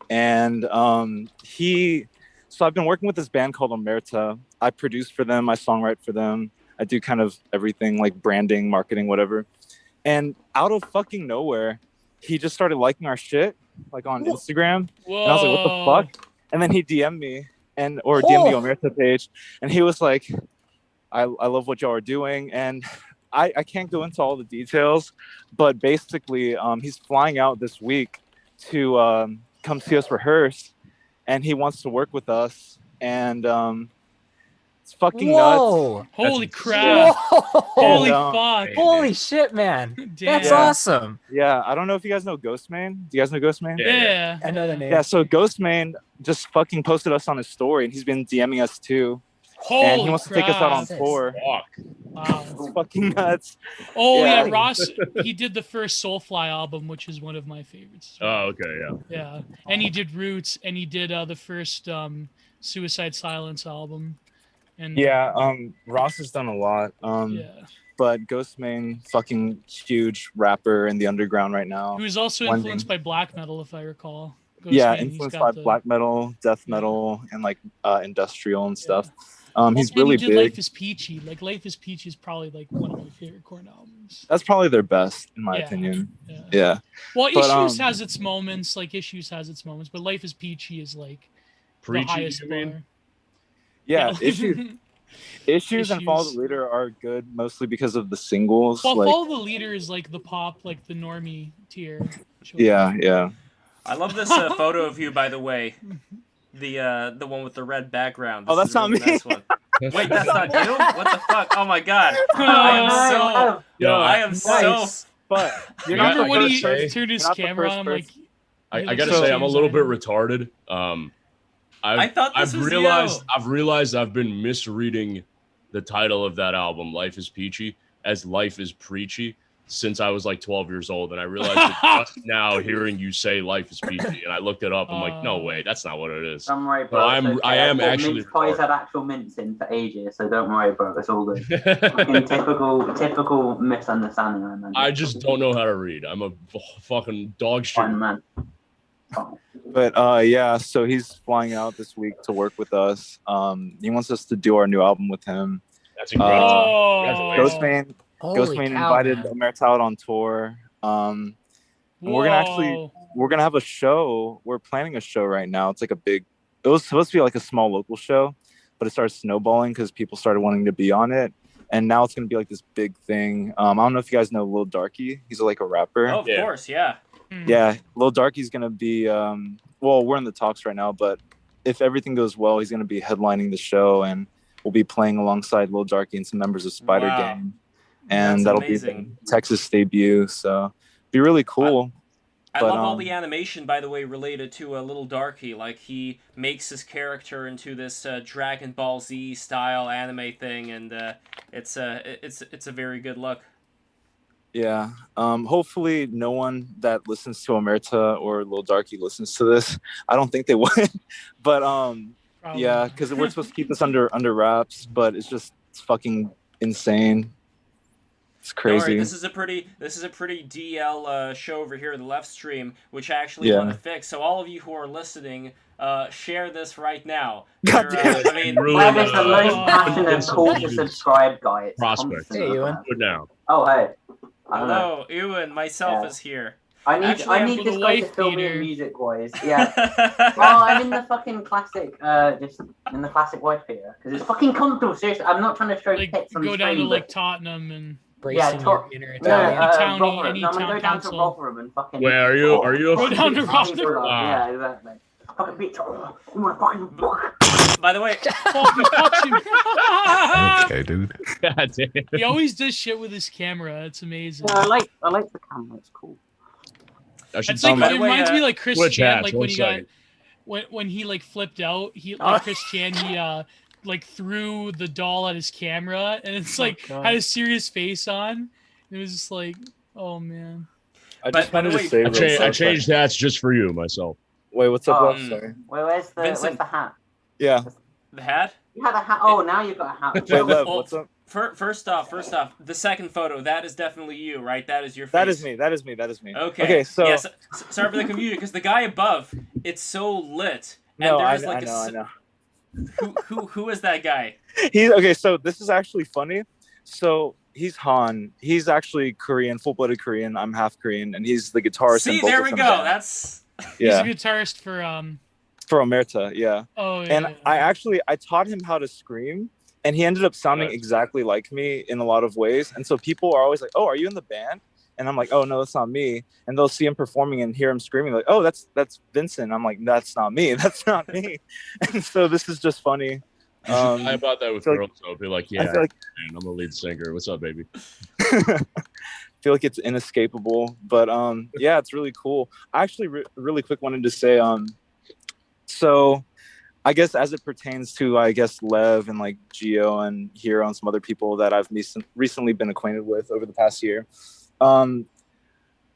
and so I've been working with this band called Omerta. I produce for them, I songwrite for them, I do kind of everything like branding, marketing, whatever. And out of fucking nowhere, he just started liking our shit like on Instagram. Whoa. And I was like, what the fuck? And then he DM'd me or DM'd the Omerta page, and he was like, I love what y'all are doing. And I can't go into all the details, but basically he's flying out this week to come see us rehearse, and he wants to work with us, and it's fucking nuts. Whoa! Holy That's crap. Whoa! Holy And, fuck. Holy shit, man! Damn. That's Yeah. awesome. Yeah, I don't know if you guys know Ghostman. Do you guys know Ghostman? Yeah. I know the name. Yeah, so Ghostman just fucking posted us on his story, and he's been DMing us too, Holy and he wants to take us out on crap. tour. Fuck. Wow. It's fucking nuts. Oh yeah. Yeah. Ross. He did the first Soulfly album, which is one of my favorites. Oh, okay, yeah. Yeah, and he did Roots, and he did the first Suicide Silence album. And Yeah, Ross has done a lot. yeah. But Ghostman, fucking huge rapper in the underground right now. He was also One influenced thing. by black metal, if I recall. Yeah, Ghostman, he's influenced got by black metal, death metal, and like industrial and stuff. He's and really he did big. Life is Peachy. Like Life is Peachy is probably like one of my favorite Korn albums. That's probably their best, in my Yeah. opinion. Yeah. Yeah. Well, But, Issues um, has its moments. Like Issues has its moments, but Life is Peachy is like Preachy, the highest you mean? bar. Yeah, issues and Follow Issues. the Leader are good mostly because of the singles. Well, like, Follow the Leader is like the pop, like the normie tier. yeah. I love this photo of you, by the way. The one with the red background. Oh, This that's is a not really me. nice one. Wait, that's not you? What the fuck? Oh my god. I am so. Yo, I am so. Nice. But you're Yeah, not Remember the when first he person. turned his You're not the camera first on? Like, person. I he gotta looks say, so I'm a little bit James retarded. I thought this was realized you. I've realized I've been misreading the title of that album, Life is Peachy, as Life is Preachy since I was like 12 years old, and I realized it just now hearing you say Life is Peachy, and I looked it up. I'm like, no way, that's not what it is. Don't worry, No, bro. I am actually Mince pies retarded. had actual mints in for ages, so don't worry, bro. It's all good. Fucking typical misunderstanding, man. I just don't know how to read. I'm a fucking dog shit. Fine, man. But yeah, so he's flying out this week to work with us. He wants us to do our new album with him. That's incredible. Oh, Congratulations. Holy Ghostman cow, invited man. Omerta out on tour. We're gonna have a show. We're planning a show right now. It's like it was supposed to be like a small local show, but it started snowballing because people started wanting to be on it. And now it's gonna be like this big thing. I don't know if you guys know Lil Darky. He's like a rapper. Oh, of Yeah. course, yeah. Yeah, Lil Darky's gonna be. Well, we're in the talks right now, but if everything goes well, he's gonna be headlining the show, and we'll be playing alongside Lil Darky and some members of Spider Wow. Gang, and That's that'll amazing. be the Texas debut. So be really cool. I But, love all the animation, by the way, related to Little Darky. Like, he makes his character into this Dragon Ball Z style anime thing, and it's a very good look. Yeah. Hopefully, no one that listens to Omerta or Lil Darky listens to this. I don't think they would, but Probably yeah, not. because we're supposed to keep this under wraps, but it's fucking insane. It's Don't worry, crazy. this is a pretty DL show over here, the left stream, which I actually want to fix. So all of you who are listening, share this right now. God You're, damn it. I mean, Really, Web is the most uh, passionate call to subscribe guy. It's Hey, constant. Ewan. Good now. Oh, hey. I don't know. hello, Ewan, myself Yeah. is here. Actually, I for need the this guy to wife fill me beater. in music wise. Yeah. Oh, I'm in the fucking classic, just in the classic wife beater because it's fucking comfortable. Seriously, I'm not trying to show Like tits on go down to stream, like but Tottenham and Bracing your inner no, Italian. Townie, Rotherham. any No, I'm gonna town go down to council. Rotherham and fucking. Wait, are you Go a down to fucking Rotherham. Ah. Yeah, exactly. Fucking bitch. Oh, you wanna fucking. By the way, Fucking touch him. Okay, dude. God damn. He always does shit with his camera. It's amazing. Yeah, I like the camera. It's cool. I should It's like by it the way, reminds me like Chris switch Chan, hats, like one when he got second. when he like flipped out. He Oh. like Chris Chan, he like threw the doll at his camera, and it's like God. had a serious face on. It was just like, oh man. I But just by the wanted to way, say, Vincent- real I quick- changed hats just for you, myself. Wait, what's up, Oh, Lev? Sorry. Wait, where's Vincent. the hat? Yeah. the hat. You had a hat. Oh, now you've got a hat. Wait, Lev, Well, what's up? First off, the second photo, that is definitely you, right? That is your face. That is me. That is me. That is me. Okay. Okay, so yes. Sorry for the confusion, because the guy above, it's so lit, and no, I there's like know. who is that guy? He's okay. So this is actually funny. So he's Han. He's actually Korean, full-blooded Korean. I'm half Korean, and he's the guitarist. See, and there we vocalist go. in the band. That's Yeah, He's a guitarist for for Omerta. Yeah, Oh yeah. and yeah. I taught him how to scream, and he ended up sounding Nice. exactly like me in a lot of ways. And so people are always like, "Oh, are you in the band?" And I'm like, "Oh no, that's not me." And they'll see him performing and hear him screaming, like, "Oh, that's Vincent." I'm like, "That's not me. That's not me." And so this is just funny. You should lie about that with feel like- girls, though. Be like, I yeah, feel like man, I'm a lead singer. What's up, baby? feel like it's inescapable, but yeah, it's really cool. I actually really quick wanted to say so I guess as it pertains to Lev and like Gio and Hero and some other people that I've recently been acquainted with over the past year,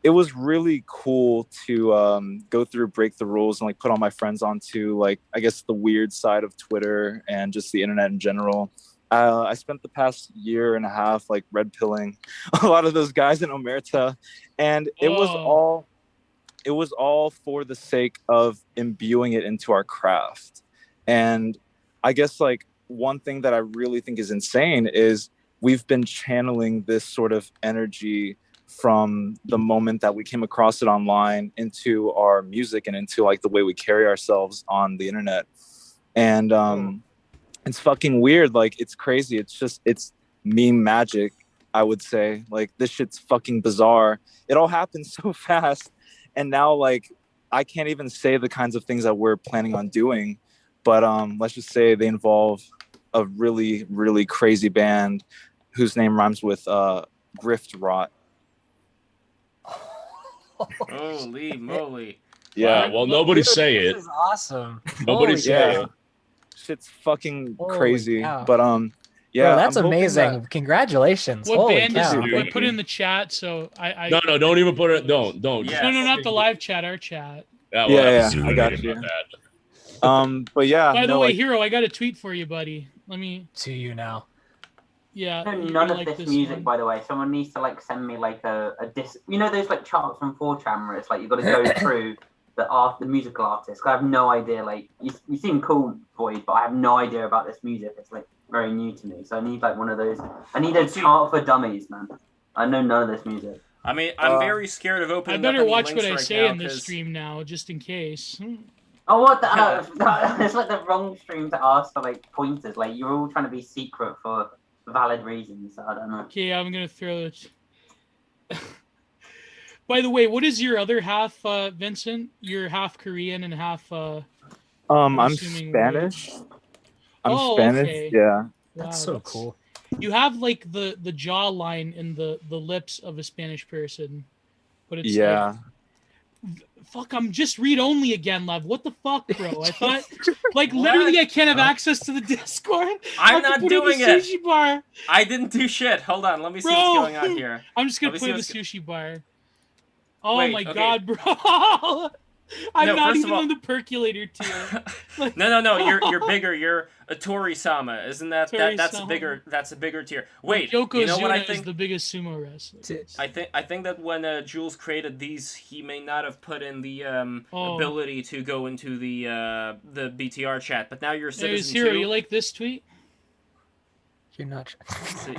it was really cool to go through Break the Rules and like put all my friends onto like I guess the weird side of Twitter and just the internet in general. I spent the past year and a half like red pilling a lot of those guys in Omerta, and it was all for the sake of imbuing it into our craft. And I guess like one thing that I really think is insane is we've been channeling this sort of energy from the moment that we came across it online into our music and into like the way we carry ourselves on the internet. And it's fucking weird. Like it's crazy. It's meme magic, I would say. Like this shit's fucking bizarre. It all happened so fast. And now like I can't even say the kinds of things that we're planning on doing. But let's just say they involve a really, really crazy band whose name rhymes with Grift Rot. holy moly. Yeah. Well, nobody Dude, say this it. is awesome. Nobody Holy say cow. it. Shit's fucking Holy crazy. cow. But yeah, Bro, that's I'm hoping amazing. that- Congratulations. What Holy band is cow. it? I put it in the chat, so I No, don't even put it. Don't. Yeah. No, not the live chat, our chat. Yeah, Yeah, I'm I got about you. that. But yeah. By the no, way, like, Hero, I got a tweet for you, buddy. Let me. To you now. Yeah. I know you none of like this music, one. by the way. Someone needs to like send me like a disc. You know those like charts from 4chan where it's like you got to go through the musical artists. I have no idea. Like you seem cool, Void, but I have no idea about this music. It's like very new to me. So I need like one of those. I need a chart for dummies, man. I know none of this music. I mean, I'm very scared of I opening better up any watch links what I right say now, in this 'cause- stream now, just in case. Oh, what the? It's like the wrong stream to ask for like pointers. Like you're all trying to be secret for valid reasons. So I don't know. Okay, I'm gonna throw it. By the way, what is your other half, Vincent? You're half Korean and half. I'm assuming Spanish. I'm Oh, Spanish. okay. Yeah. That's Wow, so cool. You have like the jawline and the lips of a Spanish person, but it's Yeah. fuck. I'm just read only again, Lev. What the fuck, bro? I thought like literally I can't have access to the Discord. I I'm have to not put in the doing it. sushi bar. I didn't do shit. Hold on, let me see Bro. what's going on here. I'm just gonna Let me put in the see sushi bar. Oh Wait, my okay. god, bro! I'm No, not first of even all- on the percolator tier. No. You're bigger. You're a Tori-sama. Isn't that's Tori-sama. bigger? That's a bigger tier. Wait, Yokozuna you know what I is think? the biggest sumo wrestler. I think that when Jules created these, he may not have put in the Oh. ability to go into the BTR chat. But now you're a There's citizen Hero. too. You like this tweet? You're not. See.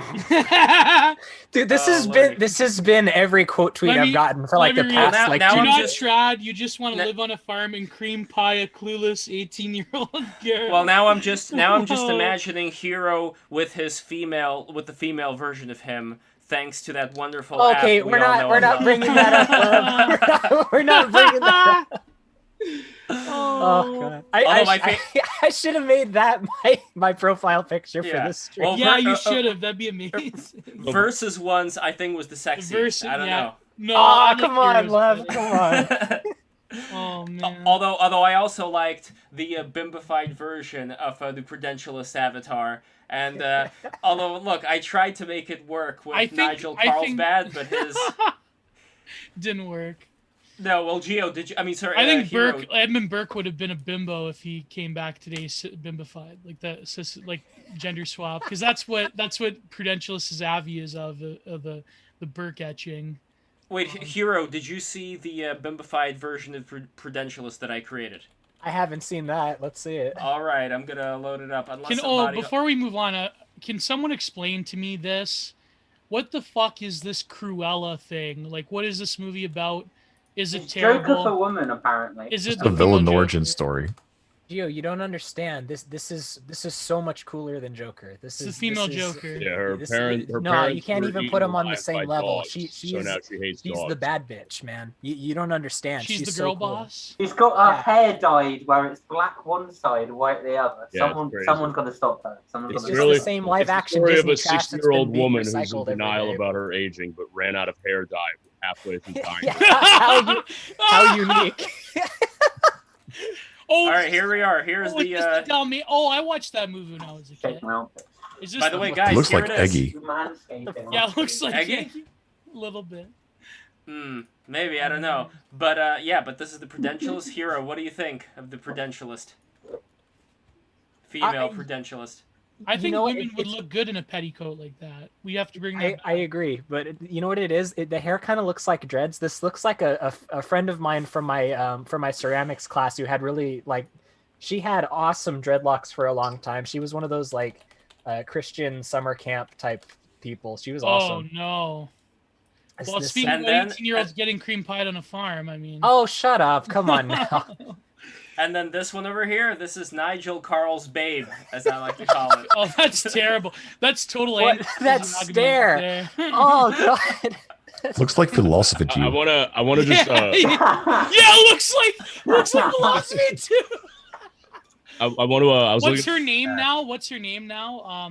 Dude, this Lordy. has been every quote tweet I've gotten for like the let me past read. like Now You're I'm not just- trad. You just want to Now- live on a farm and cream pie a clueless 18-year-old girl. Well, now I'm just Whoa. imagining Hero with the female version of him, thanks to that wonderful Okay, app we we're all not know we're and not love. bringing that up. We're not bringing that up. Oh god. Although my I should have made that my profile picture for Yeah. this stream. Well, Yeah, you should have. That'd be amazing. Versus ones I think was the sexiest. I don't know. No. Aw, I like come on, Heroes Lev, better. come on. Oh man. Although I also liked the bimbified version of the Prudentialist avatar. And although, look, I tried to make it work with Nigel Carlsbad, but his... didn't work. No, well, Gio, did you... I mean, sorry, I think Hero... Edmund Burke would have been a bimbo if he came back today bimbified, like that, like gender swap, because that's what Prudentialist Avi is of the Burke etching. Wait, Hero, did you see the bimbified version of Prudentialist that I created? I haven't seen that. Let's see it. All right, I'm gonna load it up. Before we move on, can someone explain to me this? What the fuck is this Cruella thing? Like, what is this movie about? Is it terrible? Joker for women, apparently. Is it The villain female origin Joker? story. Gio, you don't understand. This is so much cooler than Joker. It's the female Joker. Yeah, her This- parents. Her no, parents you can't were even eaten put them on the alive same by level. dogs, so now she hates She's dogs. the bad bitch, man. You don't understand. She's the so girl cool. boss. She's got her Yeah. hair dyed where it's black one side, white the other. Yeah, it's crazy. Someone's got to stop her. Someone's It's got It's to really- the same live It's the action story Disney of a trash that's been 60-year-old being woman who's recycled in every denial day. about her aging, but ran out of hair dye halfway through dying. Yeah, how unique. Oh, All right, here we are. Here's oh, is this Oh, I watched that movie when I was a kid. Take my outfit. Is this By the way, guys, It looks here like it is. Eggy. Manscaping. Yeah, it looks like Eggy? Eggy. A little bit. Maybe, I don't know. But yeah, but this is the Prudentialist. Hero, what do you think of the Prudentialist? Female Prudentialist. I think know what, women would it's- look good in a petticoat like that. We have to bring that I agree, but you know what it is? The hair kind of looks like dreads. This looks like a friend of mine from my ceramics class who had really like, she had awesome dreadlocks for a long time. She was one of those like Christian summer camp type people. She was awesome. Oh no. Is Well, this- speaking And of then- 18-year-olds getting cream pied on a farm, I mean. Oh, shut up! Come on now. And then this one over here, this is Nigel Carl's babe, as I like to call it. Oh, that's terrible. That's total What? That anti-monogamy stare. there. Oh god. Looks like philosophy. I wanna just Yeah, it looks like philosophy too. I want to I was What's looking, her name now? What's her name now?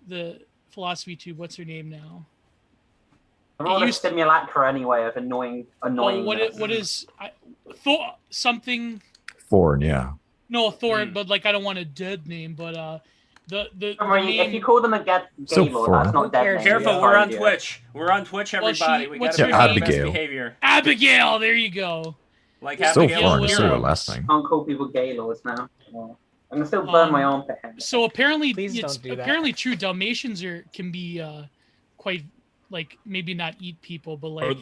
The philosophy tube. What's her name now? I'm all a used- simulacra anyway of annoying. Oh, what is Thor? Something. Thorn, yeah. No, Thor. But like, I don't want a dead name. But the Don't worry, name. if you call them a gay So lord, foreign. that's not Who dead. cares? name, Careful, it's we're on fine, Twitch. We're on Twitch, Well, everybody. she- We what's gotta her be name? best Abigail. behavior. Abigail. There you go. Like So Abigail foreign, Williams. so a Williams. last thing. Can't call people gay lords now. Yeah. I'm gonna still burn my armpit hair. So apparently, Please it's don't do that. apparently true. Dalmatians can be quite like maybe not eat people, but like.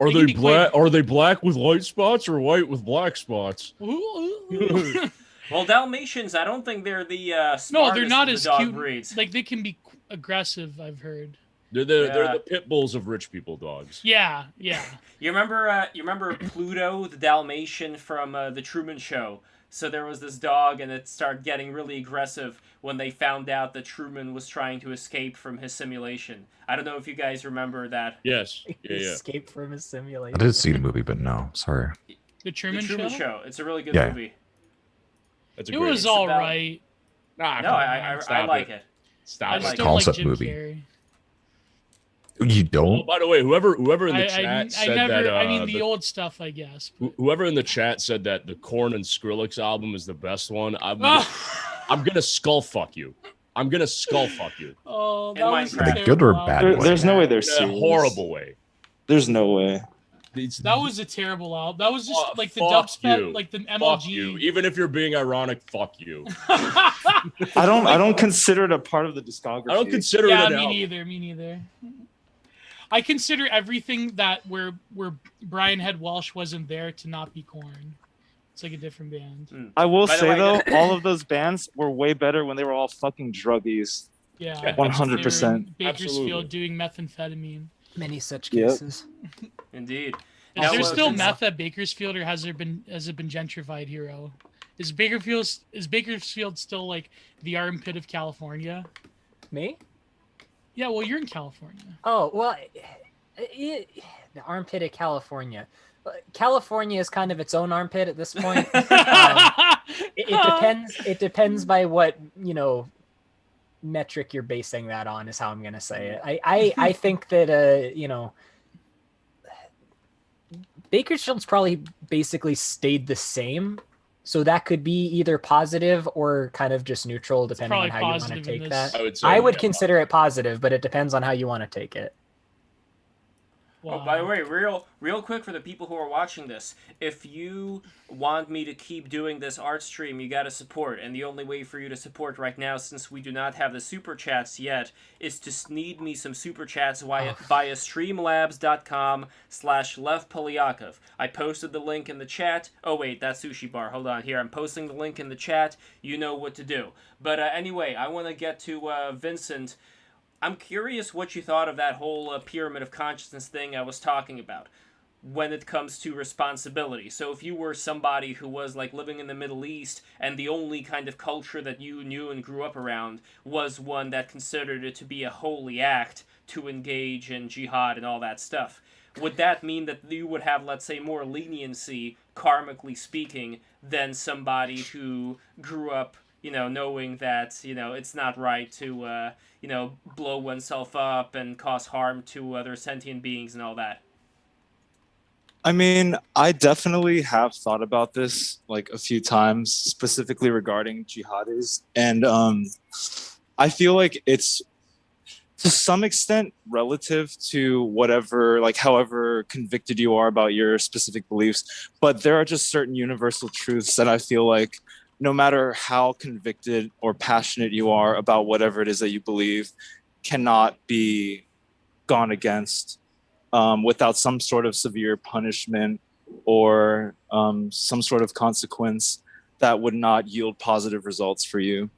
are They can they be black? quite- Are they black with white spots or white with black spots? Ooh. Well, Dalmatians, I don't think they're the No, smartest they're not of the as dog cute. breeds. Like they can be aggressive. I've heard. They're Yeah. the pit bulls of rich people dogs. Yeah, yeah. You remember Pluto, the Dalmatian from the Truman Show? So there was this dog, and it started getting really aggressive when they found out that Truman was trying to escape from his simulation. I don't know if you guys remember that. Yes. Yeah. Escape from his I simulation. did see the movie, but no, sorry. The Truman, The Truman Show. Show. It's a really good Yeah. movie. That's a It great. was It's all about- right. Nah, No, come I on, stop like it. I Stop just like don't like concept Jim movie. Carrey. You Oh, don't? by the way, whoever in the I chat said never. that I mean the old stuff, I guess. but- whoever in the chat said that the Korn and Skrillex album is the best one. I'm gonna skull fuck you. I'm gonna skull fuck you Oh, In that was Minecraft. a In a good or terrible bad album. way? There's no way they're in a serious. horrible way. There's no way. That was a terrible album. That was just like the fuck dubstep, you. like the Fuck you. MLG. Even if you're being ironic, fuck you. I don't consider it a part of the discography. I don't consider Yeah, it an me album. neither. Me neither. I consider everything that where Brian Head Walsh wasn't there to not be Korn. It's like a different band. I will By the say way, though, all of those bands were way better when they were all fucking druggies. Yeah, Yeah, 100%. they were in Bakersfield Absolutely. doing methamphetamine. Many such Yep. cases. Indeed. Is Now, there still Vincent- meth at Bakersfield, or has it been gentrified, Hero? Is Bakersfield still like the armpit of California? Me? Yeah, well, you're in California. Oh well, the armpit of California. California is kind of its own armpit at this point. It depends. It depends by what metric you're basing that on. Is how I'm gonna say it. I think that Bakersfield's probably basically stayed the same. So that could be either positive or kind of just neutral, depending on probably how you want to positive in take this. that. I would say I would yeah, consider it positive, but it depends on how you want to take it. Oh, by the way, real quick for the people who are watching this, if you want me to keep doing this art stream, you gotta support, and the only way for you to support right now, since we do not have the super chats yet, is to sneed me some super chats via streamlabs.com/LevPolyakov. I posted the link in the chat. Oh wait, that's Sushi Bar. Hold on, here I'm posting the link in the chat. You know what to do. But anyway, I want to get to Vincent. I'm curious what you thought of that whole pyramid of consciousness thing I was talking about when it comes to responsibility. So if you were somebody who was like living in the Middle East and the only kind of culture that you knew and grew up around was one that considered it to be a holy act to engage in jihad and all that stuff, would that mean that you would have, let's say, more leniency, karmically speaking, than somebody who grew up, knowing that, it's not right to, blow oneself up and cause harm to other sentient beings and all that? I mean, I definitely have thought about this like a few times, specifically regarding jihadis, and I feel like it's to some extent relative to whatever, like however convicted you are about your specific beliefs, but there are just certain universal truths that I feel like no matter how convicted or passionate you are about whatever it is that you believe, cannot be gone against without some sort of severe punishment or some sort of consequence that would not yield positive results for you.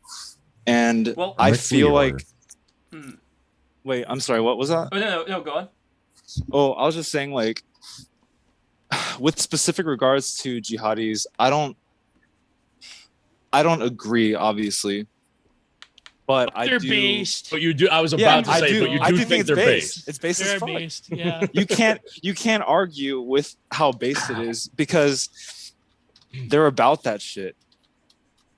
And Well, I Rick feel Lee or- like, wait, I'm sorry, what was that? Oh, no, go on. Oh, I was just saying, like, with specific regards to jihadis, I don't agree, obviously, but I They're do. based. But you do. I was Yeah, about to I say, do. but you I do do think it's they're based. based. It's based as They're fuck. based. Yeah. You can't argue with how based it is because they're about that shit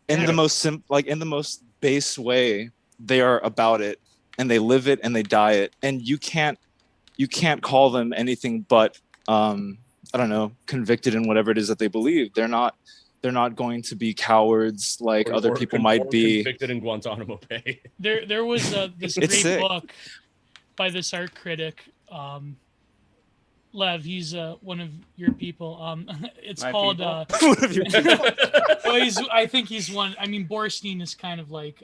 in Yeah. the most in the most base way. They are about it, and they live it, and they die it, and you can't call them anything but I don't know, convicted in whatever it is that they believe. They're not going to be cowards like other people might be. Convicted in Guantanamo Bay. There was this It's great sick. book by this art critic, Lev. He's one of your people. It's My called. people? One of your people. Well, I think he's one. I mean, Borstein is kind of like.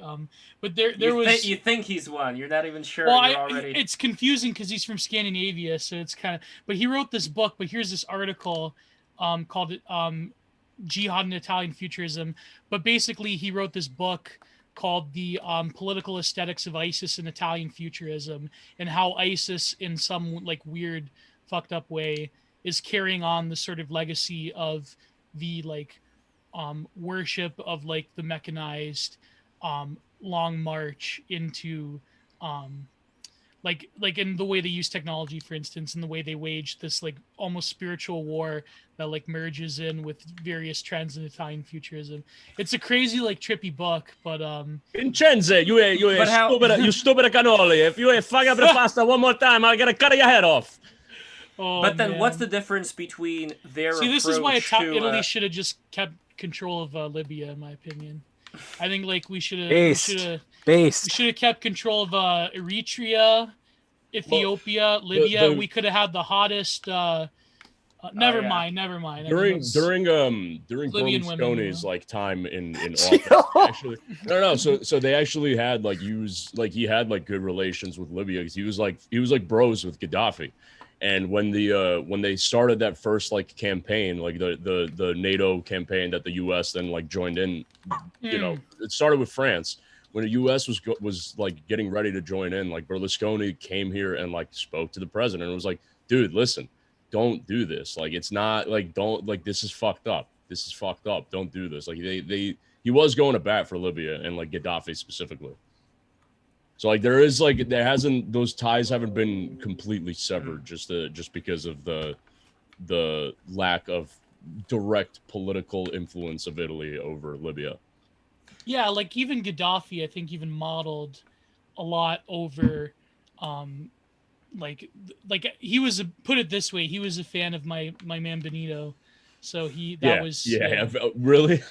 But there was. You think he's one. You're not even sure. Well, You're already. it's confusing because he's from Scandinavia, so it's kind of. But he wrote this book. But here's this article, called Jihad and Italian Futurism. But basically, he wrote this book called The Political Aesthetics of ISIS and Italian Futurism, and how ISIS, in some like weird, fucked up way, is carrying on the sort of legacy of the like worship of like the mechanized long march into like in the way they use technology, for instance, and the way they wage this like almost spiritual war that like merges in with various trends in Italian futurism. It's a crazy like trippy book, but Vincenzo, you But how- stupid cannoli. If you fuck up the pasta one more time, I'm gonna cut your head off. oh, But then, what's man. the difference between their See, this approach is why to Italy should have just kept control of Libya, in my opinion. I think like we should have Based. kept control of Eritrea, Ethiopia, Libya. We could have had the hottest. Never yeah. mind. I mean, During it's- Libyan Berlusconi's like time in office, actually, no. So they actually had like he had like good relations with Libya because he was like bros with Gaddafi. And when they started that first like campaign, like the NATO campaign that the U.S. then like joined in, it started with France. when the U.S. was like getting ready to join in, like Berlusconi came here and like spoke to the president and was like, dude, listen, don't do this. Like, it's not like, don't, like, this is fucked up. This is fucked up. Don't do this. Like he was going to bat for Libya and like Gaddafi specifically. So like those ties haven't been completely severed just because of the lack of direct political influence of Italy over Libya. Yeah, like even Gaddafi, I think even modeled a lot over, like he was put it this way, he was a fan of my man Benito, so really.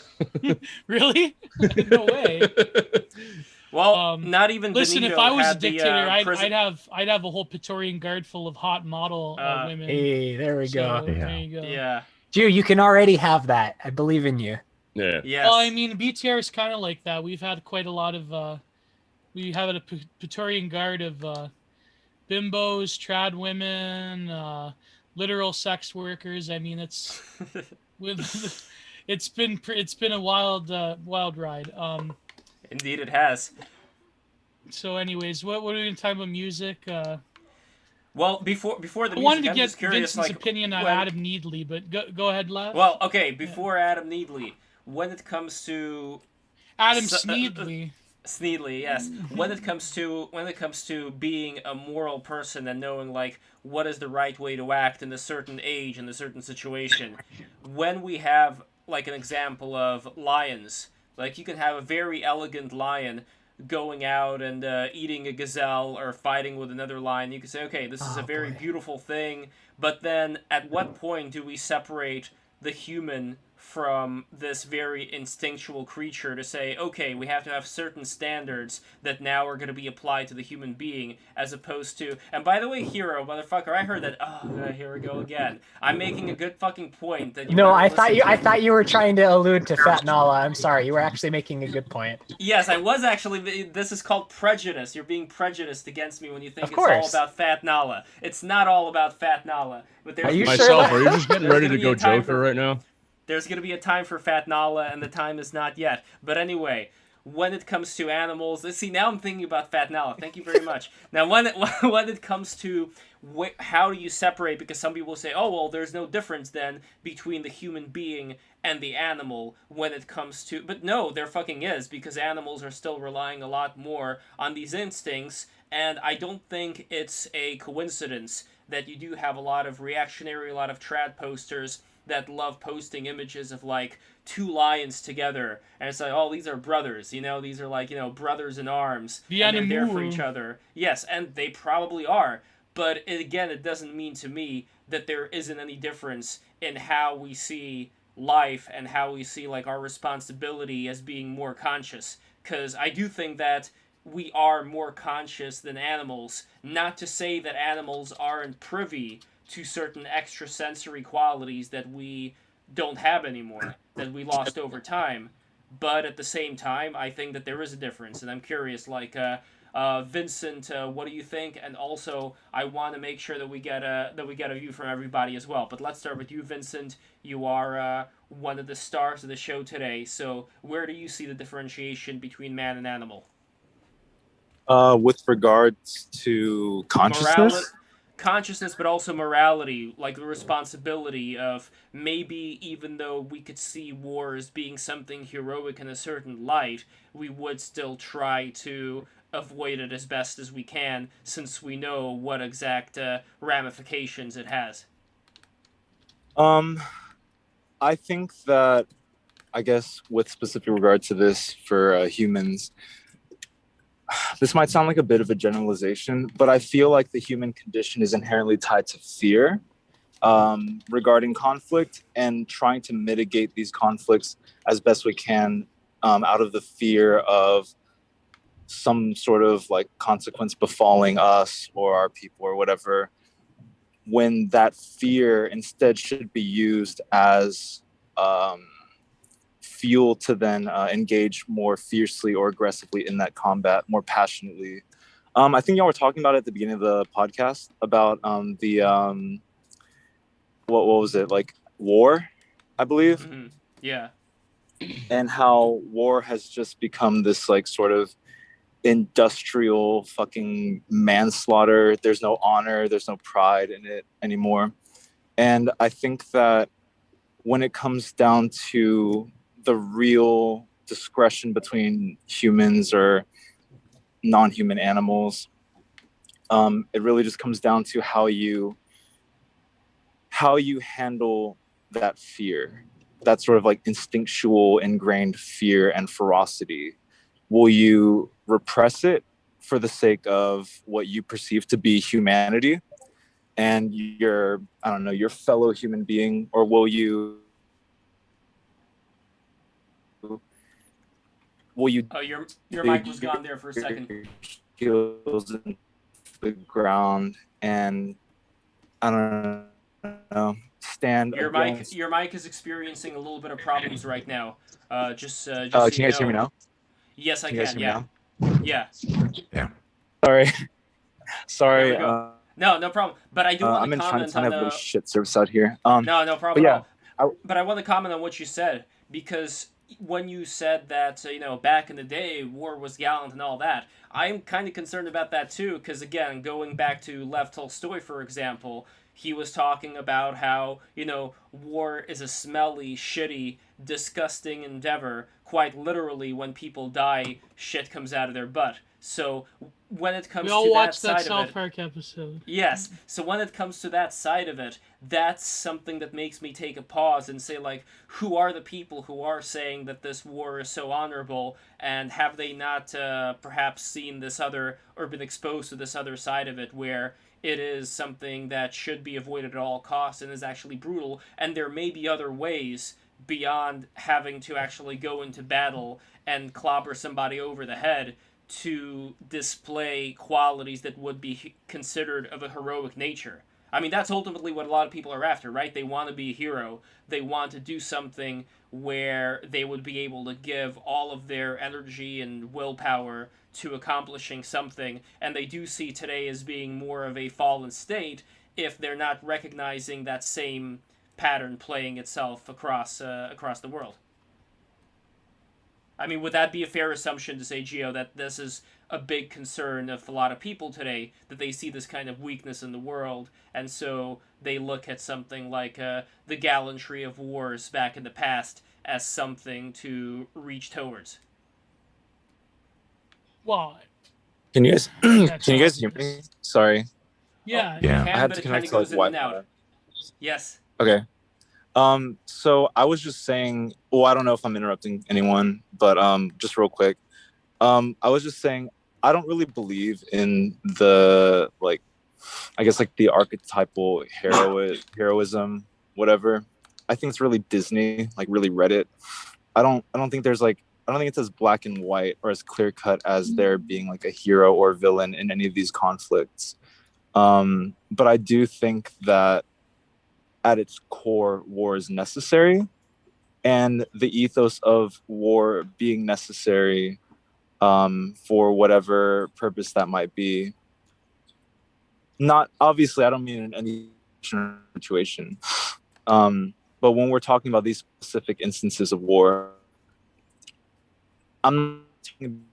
Really no way. Well, not even listen. Benito If I was a had the, dictator, prison- I'd have a whole Praetorian Guard full of hot model women. Hey, there we go. So, there you go. Yeah. Jew, you can already have that. I believe in you. Yeah. Yes. Well, I mean, BTR is kind of like that. We've had quite a lot of, we have a Praetorian Guard of bimbos, trad women, literal sex workers. I mean, it's it's been a wild ride. Indeed, it has. So, anyways, what are we gonna talk about music? Well, before the I music, wanted to I'm get just curious, Vincent's like, opinion on when- Adam Needley, but go ahead, Lev. Well, okay, before Adam Needley, when it comes to Adam S- Sneedley. Sneedley, yes. When it comes to being a moral person and knowing like what is the right way to act in a certain age in a certain situation, when we have like an example of lions, like you can have a very elegant lion going out and eating a gazelle or fighting with another lion. You can say, okay, this is a very beautiful thing, but then at what point do we separate the human from this very instinctual creature to say, okay, we have to have certain standards that now are going to be applied to the human being, as opposed to, and by the way, hero, motherfucker, I heard that, here we go again. I'm making a good fucking point that you No, better listen to. I thought you were trying to allude to Fat Nala. I'm sorry, you were actually making a good point. Yes, I was actually, this is called prejudice. You're being prejudiced against me when you think Of it's all course. about Fat Nala. It's not all about Fat Nala. But there's Are you Myself, sure that- are you just getting There's ready gonna to be go a time Joker for- right now? There's going to be a time for Fat Nala, and the time is not yet. But anyway, when it comes to animals, see, now I'm thinking about Fat Nala. Thank you very much. Now, when it comes to how do you separate, because some people say, oh, well, there's no difference then between the human being and the animal when it comes to... But no, there fucking is, because animals are still relying a lot more on these instincts, and I don't think it's a coincidence that you do have a lot of reactionary, a lot of trad posters that love posting images of like two lions together, and it's like, oh, these are brothers, these are like, brothers in arms, and they're there for each other. Yes, and they probably are, but again, it doesn't mean to me that there isn't any difference in how we see life and how we see like our responsibility as being more conscious, because I do think that we are more conscious than animals. Not to say that animals aren't privy to certain extrasensory qualities that we don't have anymore, that we lost over time. But at the same time, I think that there is a difference, and I'm curious, like, Vincent, what do you think? And also, I want to make sure that we get a view from everybody as well. But let's start with you, Vincent. You are one of the stars of the show today. So, where do you see the differentiation between man and animal? With regards to consciousness? Consciousness, but also morality, like the responsibility of maybe even though we could see war as being something heroic in a certain light, we would still try to avoid it as best as we can, since we know what exact ramifications it has. I think that, I guess, with specific regard to this for humans, this might sound like a bit of a generalization, but I feel like the human condition is inherently tied to fear regarding conflict, and trying to mitigate these conflicts as best we can out of the fear of some sort of like consequence befalling us or our people or whatever, when that fear instead should be used as fuel to then engage more fiercely or aggressively in that combat, more passionately. I think y'all were talking about it at the beginning of the podcast about what was it, like war, I believe. Mm-hmm. Yeah. And how war has just become this like sort of industrial fucking manslaughter. There's no honor, there's no pride in it anymore. And I think that when it comes down to the real discretion between humans or non-human animals, it really just comes down to how you handle that fear, that sort of like instinctual ingrained fear and ferocity. Will you repress it for the sake of what you perceive to be humanity and your, I don't know, your fellow human being, or will you Oh, your mic was gone there for a second. heels into the ground and, I don't know, stand against... Your mic is experiencing a little bit of problems right now. Just Can so you guys hear me now? Yes, I Can you guys can. hear me Yeah. now? Yeah. Sorry. There Sorry. we go. No problem. But I do want to comment on have a little shit service out here. No problem at all. I- But I want to comment on what you said, because when you said that back in the day war was gallant and all that, I'm kind of concerned about that too, because again, going back to Lev Tolstoy, for example, he was talking about how war is a smelly, shitty, disgusting endeavor. Quite literally, when people die, shit comes out of their butt. So when it comes We all to that watched that side of it, South Park episode. yes. So when it comes to that side of it, that's something that makes me take a pause and say, like, who are the people who are saying that this war is so honorable, and have they not perhaps seen this other, or been exposed to this other side of it, where it is something that should be avoided at all costs and is actually brutal, and there may be other ways beyond having to actually go into battle and clobber somebody over the head to display qualities that would be considered of a heroic nature. I mean, that's ultimately what a lot of people are after, right? They want to be a hero. They want to do something where they would be able to give all of their energy and willpower to accomplishing something, and they do see today as being more of a fallen state if they're not recognizing that same pattern playing itself across the world. I mean, would that be a fair assumption to say, Gio, that this is a big concern of a lot of people today, that they see this kind of weakness in the world, and so they look at something like the gallantry of wars back in the past as something to reach towards? Well, Can you guys that's can you guys hear obvious. me? Sorry. Yeah. You Yeah. can, I had but to it kind connect of to like goes in and Wi-Fi. out. Yes. Okay. So I was just saying, well, I don't know if I'm interrupting anyone, but just real quick. I was just saying I don't really believe in the, like, I guess like the archetypal heroism, whatever. I think it's really Disney, like really Reddit. I don't think there's like, I don't think it's as black and white or as clear cut as there being like a hero or villain in any of these conflicts. But I do think that at its core, war is necessary, and the ethos of war being necessary, for whatever purpose that might be. Not obviously, I don't mean in any situation, but when we're talking about these specific instances of war, I'm not talking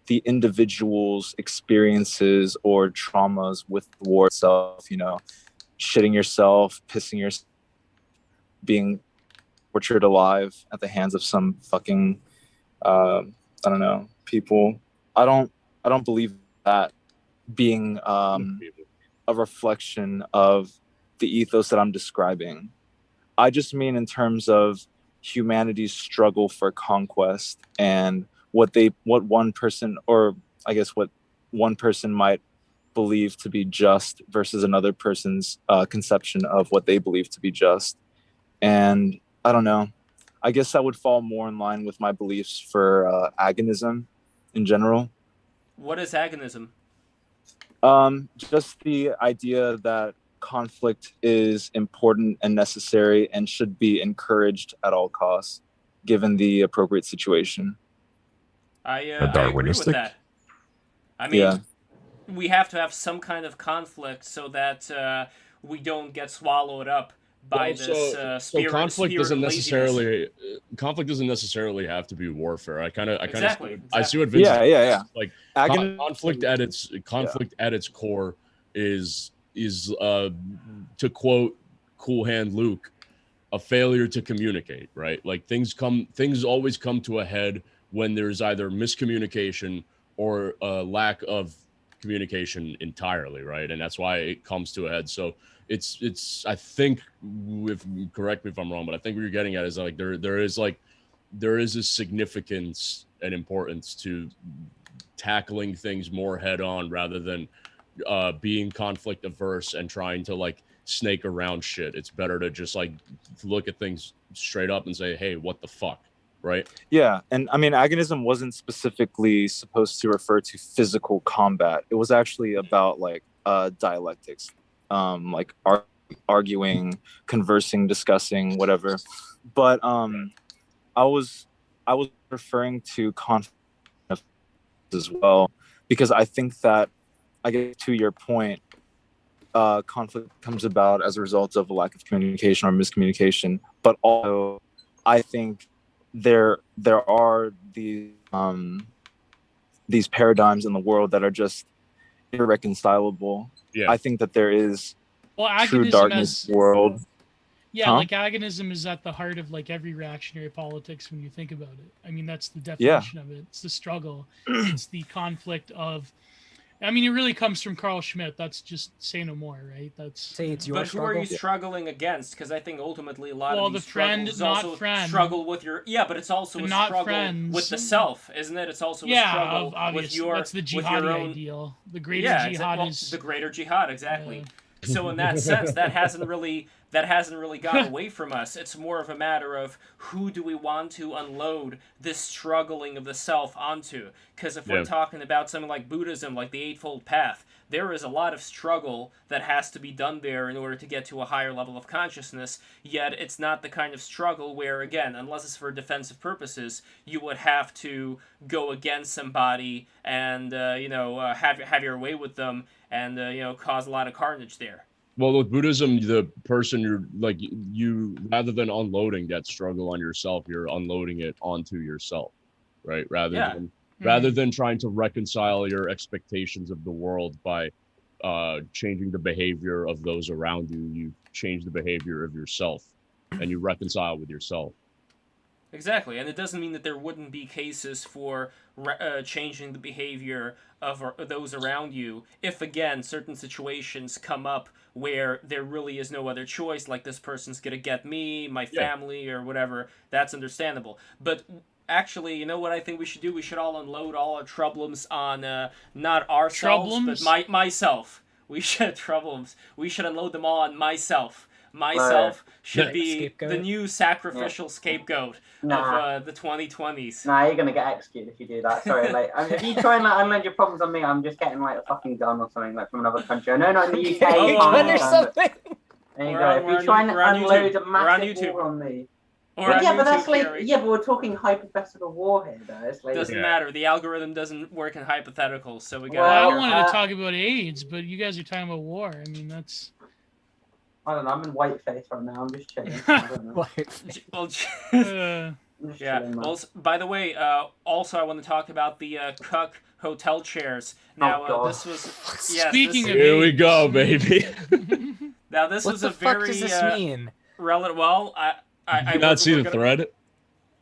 the individual's experiences or traumas with the war itself. Shitting yourself, pissing yourself, being tortured alive at the hands of some fucking I don't know, people. I don't believe that being a reflection of the ethos that I'm describing. I just mean in terms of humanity's struggle for conquest and what one person, or I guess what one person might believe to be just versus another person's conception of what they believe to be just. And I don't know. I guess that would fall more in line with my beliefs for agonism in general. What is agonism? Just the idea that conflict is important and necessary and should be encouraged at all costs, given the appropriate situation. I agree with Darwinistic? that. I mean, Yeah. we have to have some kind of conflict so that we don't get swallowed up by Well, this so spirit conflict spirit doesn't of laziness. necessarily have to be warfare. I kind of Exactly, I see exactly. what Vince is Yeah, yeah, yeah. like. Agonism, Conflict at its core is to quote Cool Hand Luke, a failure to communicate, right? Like things always come to a head when there's either miscommunication or a lack of communication entirely, right? And that's why it comes to a head. So it's I think, if correct me if I'm wrong, but I think what you're getting at is like there is a significance and importance to tackling things more head on rather than being conflict averse and trying to like snake around shit. It's better to just like look at things straight up and say, hey, what the fuck, right? Yeah, and I mean, agonism wasn't specifically supposed to refer to physical combat. It was actually about like dialectics, like arguing, conversing, discussing, whatever. But I was referring to conflict as well because I think that, I guess to your point, conflict comes about as a result of a lack of communication or miscommunication. But also, I think there are these paradigms in the world that are just irreconcilable. Yeah. I think that there is Well, true agonism darkness in the world. yeah, Huh? like agonism is at the heart of like every reactionary politics when you think about it. I mean, that's the definition of it. It's the struggle. It's the conflict of. I mean, it really comes from Carl Schmitt. That's just say no more, right? That's Say it's your But who are struggle. you struggling against? Because I think ultimately a lot Well, of the these friend, struggles is not also friend. struggle with your but it's also The a not struggle friends. with the self, isn't it? It's also a yeah, struggle with obviously your that's the with jihadi your own ideal. The greater yeah jihad well, is the greater jihad exactly. So in that sense, that hasn't really gone away from us. It's more of a matter of who do we want to unload this struggling of the self onto. Because if we're talking about something like Buddhism, like the Eightfold Path, there is a lot of struggle that has to be done there in order to get to a higher level of consciousness. Yet it's not the kind of struggle where, again, unless it's for defensive purposes, you would have to go against somebody and have your way with them and cause a lot of carnage there. Well, with Buddhism, the person you're like, you rather than unloading that struggle on yourself, you're unloading it onto yourself, right? Rather than trying to reconcile your expectations of the world by changing the behavior of those around you, you change the behavior of yourself and you reconcile with yourself. Exactly, and it doesn't mean that there wouldn't be cases for changing the behavior of those around you if, again, certain situations come up where there really is no other choice, like this person's gonna get me, my family, or whatever. That's understandable. But actually, you know what I think we should do? We should all unload all our troubles on not ourselves, but myself. We should We should unload them all on myself. Myself should be the new sacrificial scapegoat of the 2020s. Nah, you're gonna get executed if you do that. Sorry, like, I mean, if you try and like unload your problems on me, I'm just getting like a fucking gun or something like from another country. No, not in the UK. Gun or something. There you go. If you try and unload a massive war on me. But yeah, but that's like but we're talking hypothetical war here, though. It's like doesn't matter. The algorithm doesn't work in hypotheticals, so we got. Well, I wanted to talk about AIDS, but you guys are talking about war. I mean, that's. I don't know. I'm in whiteface right now. I'm just chilling. Well, by the way, also I want to talk about the Cuck hotel chairs. Now, this was speaking of. Here we go, baby. Now, this was a very. What the fuck does this mean? Well, I did not see the thread.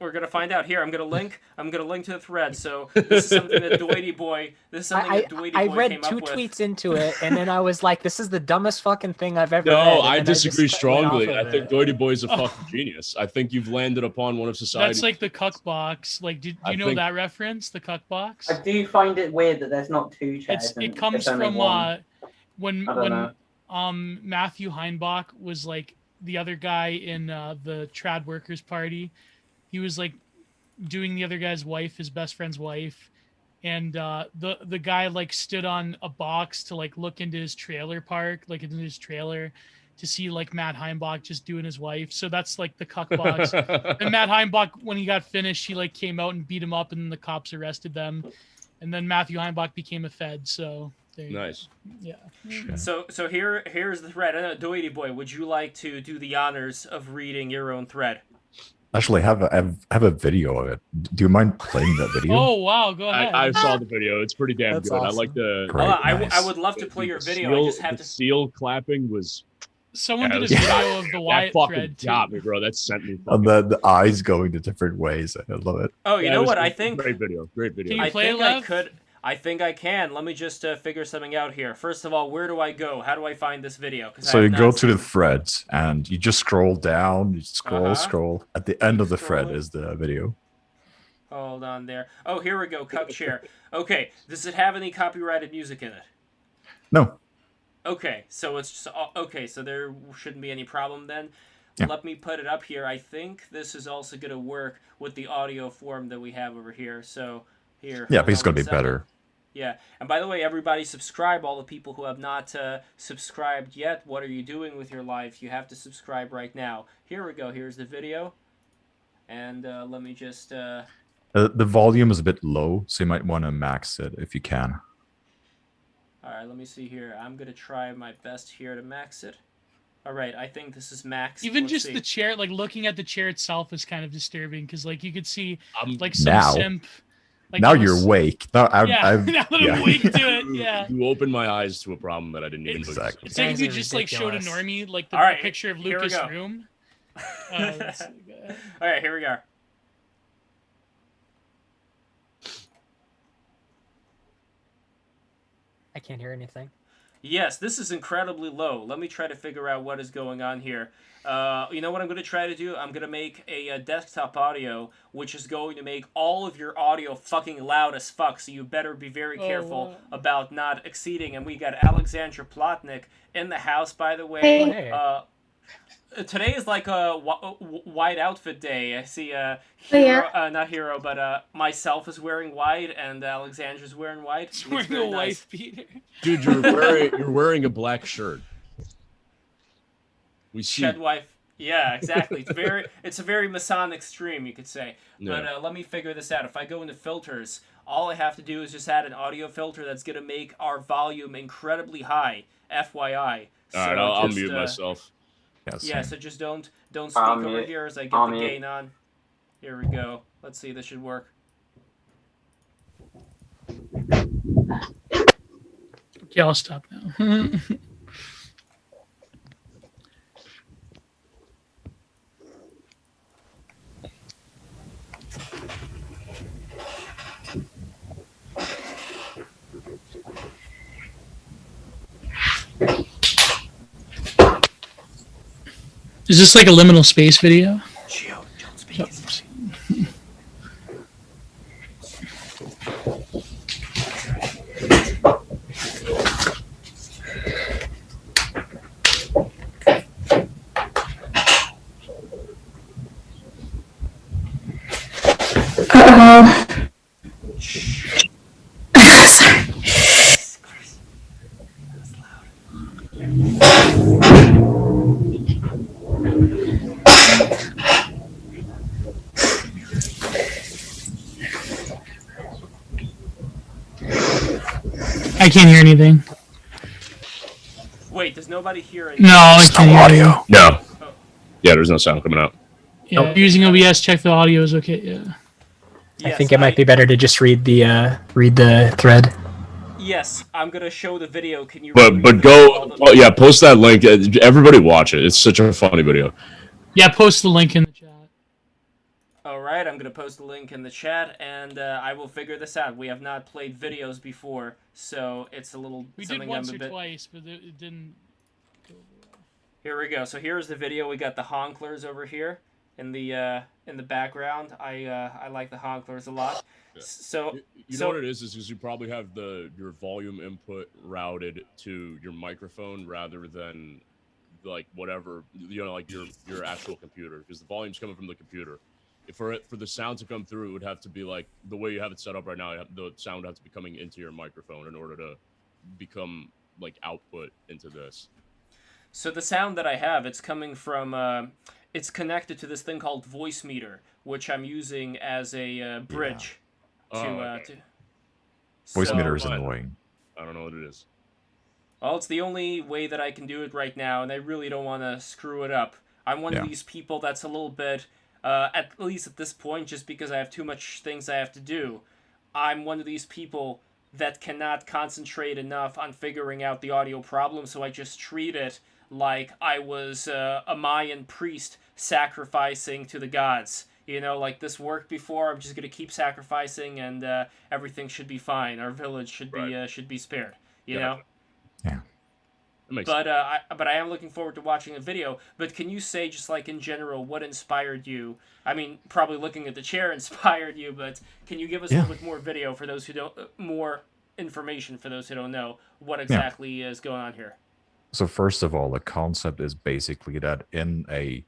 We're gonna find out here. I'm gonna link to the thread. So this is something that Dwighty Boy. I read two tweets into it, and then I was like, "This is the dumbest fucking thing I've ever." No, I disagree strongly. I think Dwighty Boy is a fucking genius. I think you've landed upon one of society's. That's like the cuck box. Like, do you know that reference? The cuck box. I do find it weird that there's not two chairs. It comes from when Matthew Heinbach was like the other guy in the trad workers party. He was like doing the other guy's wife, his best friend's wife, and the guy like stood on a box to like look into his trailer park, like into his trailer, to see like Matt Heimbach just doing his wife. So that's like the cuck box. And Matt Heimbach, when he got finished, he like came out and beat him up, and then the cops arrested them, and then Matthew Heimbach became a Fed. So There you Nice. go. Yeah. So here's the thread. I know, Doity Boy, would you like to do the honors of reading your own thread? Actually, I have a video of it. Do you mind playing that video? Oh wow, go ahead. I saw the video. It's pretty damn That's good. I awesome. like the Great, Hold on, nice. I would love to play your video. I just have the to. seal clapping was Someone Yeah, did a it was- video of the that Wyatt fucking thread too. got me, bro. That sent me. And Fucking, the eyes going to different ways. I love it. Oh, you Yeah, it know was what? a I think great video. Great video. Can you I play it, think I Lev? could. I think I can. Let me just figure something out here. First of all, where do I go? How do I find this video? 'Cause I So have you not go to seen- the thread and you just scroll down. You scroll, Uh-huh. scroll. At the end of the thread Scrolling. is the video. Hold on there. Oh, here we go. Cup share. Okay. Does it have any copyrighted music in it? No. Okay. So it's just okay. So there shouldn't be any problem then. Yeah. Let me put it up here. I think this is also going to work with the audio form that we have over here. So here. Yeah, hold but it's on gonna be 1 second. better. Yeah, and by the way, everybody subscribe. All the people who have not subscribed yet, what are you doing with your life? You have to subscribe right now. Here we go. Here's the video. And let me just... The volume is a bit low, so you might want to max it if you can. All right, let me see here. I'm going to try my best here to max it. All right, I think this is max. Even Let's just see. the chair, like looking at the chair itself is kind of disturbing because like you could see like some Now. simp. Like Now it you're was- awake. Now Yeah, I'm now that yeah. I'm awake to it, yeah. You opened my eyes to a problem that I didn't even It's- know Exactly. It's like if Guys you are just like showed a ridiculous. normie like the All right, picture of here we Lucas' go. room. Let's see, go ahead. All right, here we are. I can't hear anything. Yes, this is incredibly low. Let me try to figure out what is going on here. You know what I'm going to try to do? I'm going to make a desktop audio, which is going to make all of your audio fucking loud as fuck, so you better be very Oh, careful wow. about not exceeding. And we got Alexandra Plotnik in the house, by the way. Hey. Today is like a white outfit day. I see yeah. not Hero, but myself is wearing white, and Alexandra's wearing white. He's It's wearing very a nice. wife beater. Dude, you're wearing a black shirt. We see. Shed wife. Yeah, exactly. It's a very Masonic stream, you could say. Yeah. But let me figure this out. If I go into filters, all I have to do is just add an audio filter that's gonna make our volume incredibly high. FYI. All right, I'll just, mute myself. Yeah, so just don't speak I'll over mute. here as I get I'll the mute. gain on. Here we go. Let's see. This should work. Okay, I'll stop now. Is this like a liminal space video? Gio, don't speak. Oops. Uh-oh. Sorry. I can't hear anything. Wait, does nobody hear it? No, I can't hear anything. No. Yeah, there's no sound coming out. Yeah, if you're using OBS, check the audio is okay. Yeah. I Yes, think it might be better to just read the thread. Yes, I'm gonna show the video. Can you? But read all go, the- oh, yeah, post that link. Everybody watch it. It's such a funny video. Yeah, post the link in the chat. All right, I'm gonna post the link in the chat, and I will figure this out. We have not played videos before, so it's a little We did something once I'm or a bit. twice, but it didn't. Here we go. So here's the video. We got the honklers over here in the background. I like the honklers a lot. Yeah. So You So- know what it is because you probably have your volume input routed to your microphone rather than like whatever like your actual computer, because the volume's coming from the computer. If for the sound to come through, it would have to be like the way you have it set up right now. The sound would have to be coming into your microphone in order to become like output into this. So the sound that I have, it's coming from, it's connected to this thing called Voice Meter, which I'm using as a bridge Oh, okay. to. Voice so- meter is fine. annoying. I don't know what it is. Well, it's the only way that I can do it right now, and I really don't want to screw it up. I'm one of these people that's a little bit, at least at this point, just because I have too much things I have to do. I'm one of these people that cannot concentrate enough on figuring out the audio problem, so I just treat it like I was a Mayan priest sacrificing to the gods. You know, like this worked before. I'm just gonna keep sacrificing, and everything should be fine. Our village should be spared. You know. Yeah. But I am looking forward to watching a video. But can you say, just like in general, what inspired you? I mean, probably looking at the chair inspired you, but can you give us a little bit more video for those who don't, more information for those who don't know what exactly is going on here? So first of all, the concept is basically that in a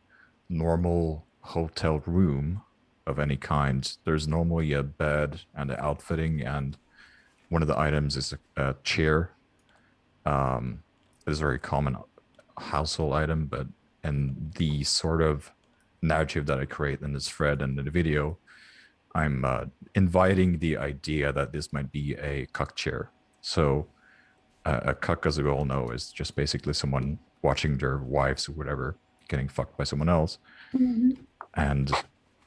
normal hotel room of any kind, there's normally a bed and the outfitting, and one of the items is a chair. It's a very common household item, but in the sort of narrative that I create in this thread and in the video, I'm inviting the idea that this might be a cuck chair. So a cuck, as we all know, is just basically someone watching their wives or whatever getting fucked by someone else. Mm-hmm. And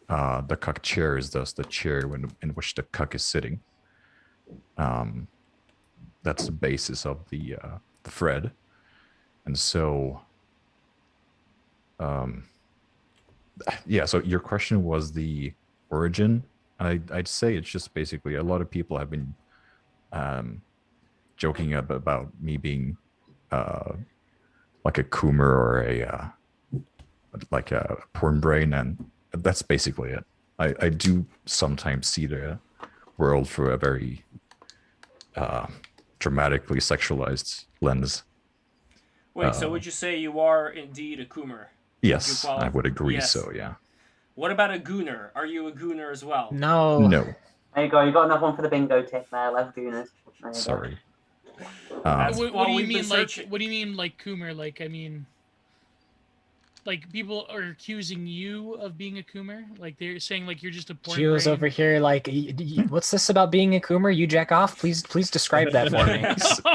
the cuck chair is thus the chair in which the cuck is sitting. That's the basis of the thread. And so, yeah, so your question was the origin. I'd say it's just basically a lot of people have been joking about me being like a Coomer or like a porn brain, and that's basically it. I do sometimes see the world through a very dramatically sexualized lens. Wait, so would you say you are indeed a Coomer? Yes, I would agree. Yes. So, yeah. What about a Gooner? Are you a Gooner as well? No. No. There you go. You got another one for the bingo tip there. Love Gooners. Sorry. What do you mean, like? What do you mean, like Coomer? Like, I mean, like people are accusing you of being a Coomer. Like they're saying, like you're just a porn Gio's brain. over here, like, what's this about being a Coomer? You jack off? Please describe that for me.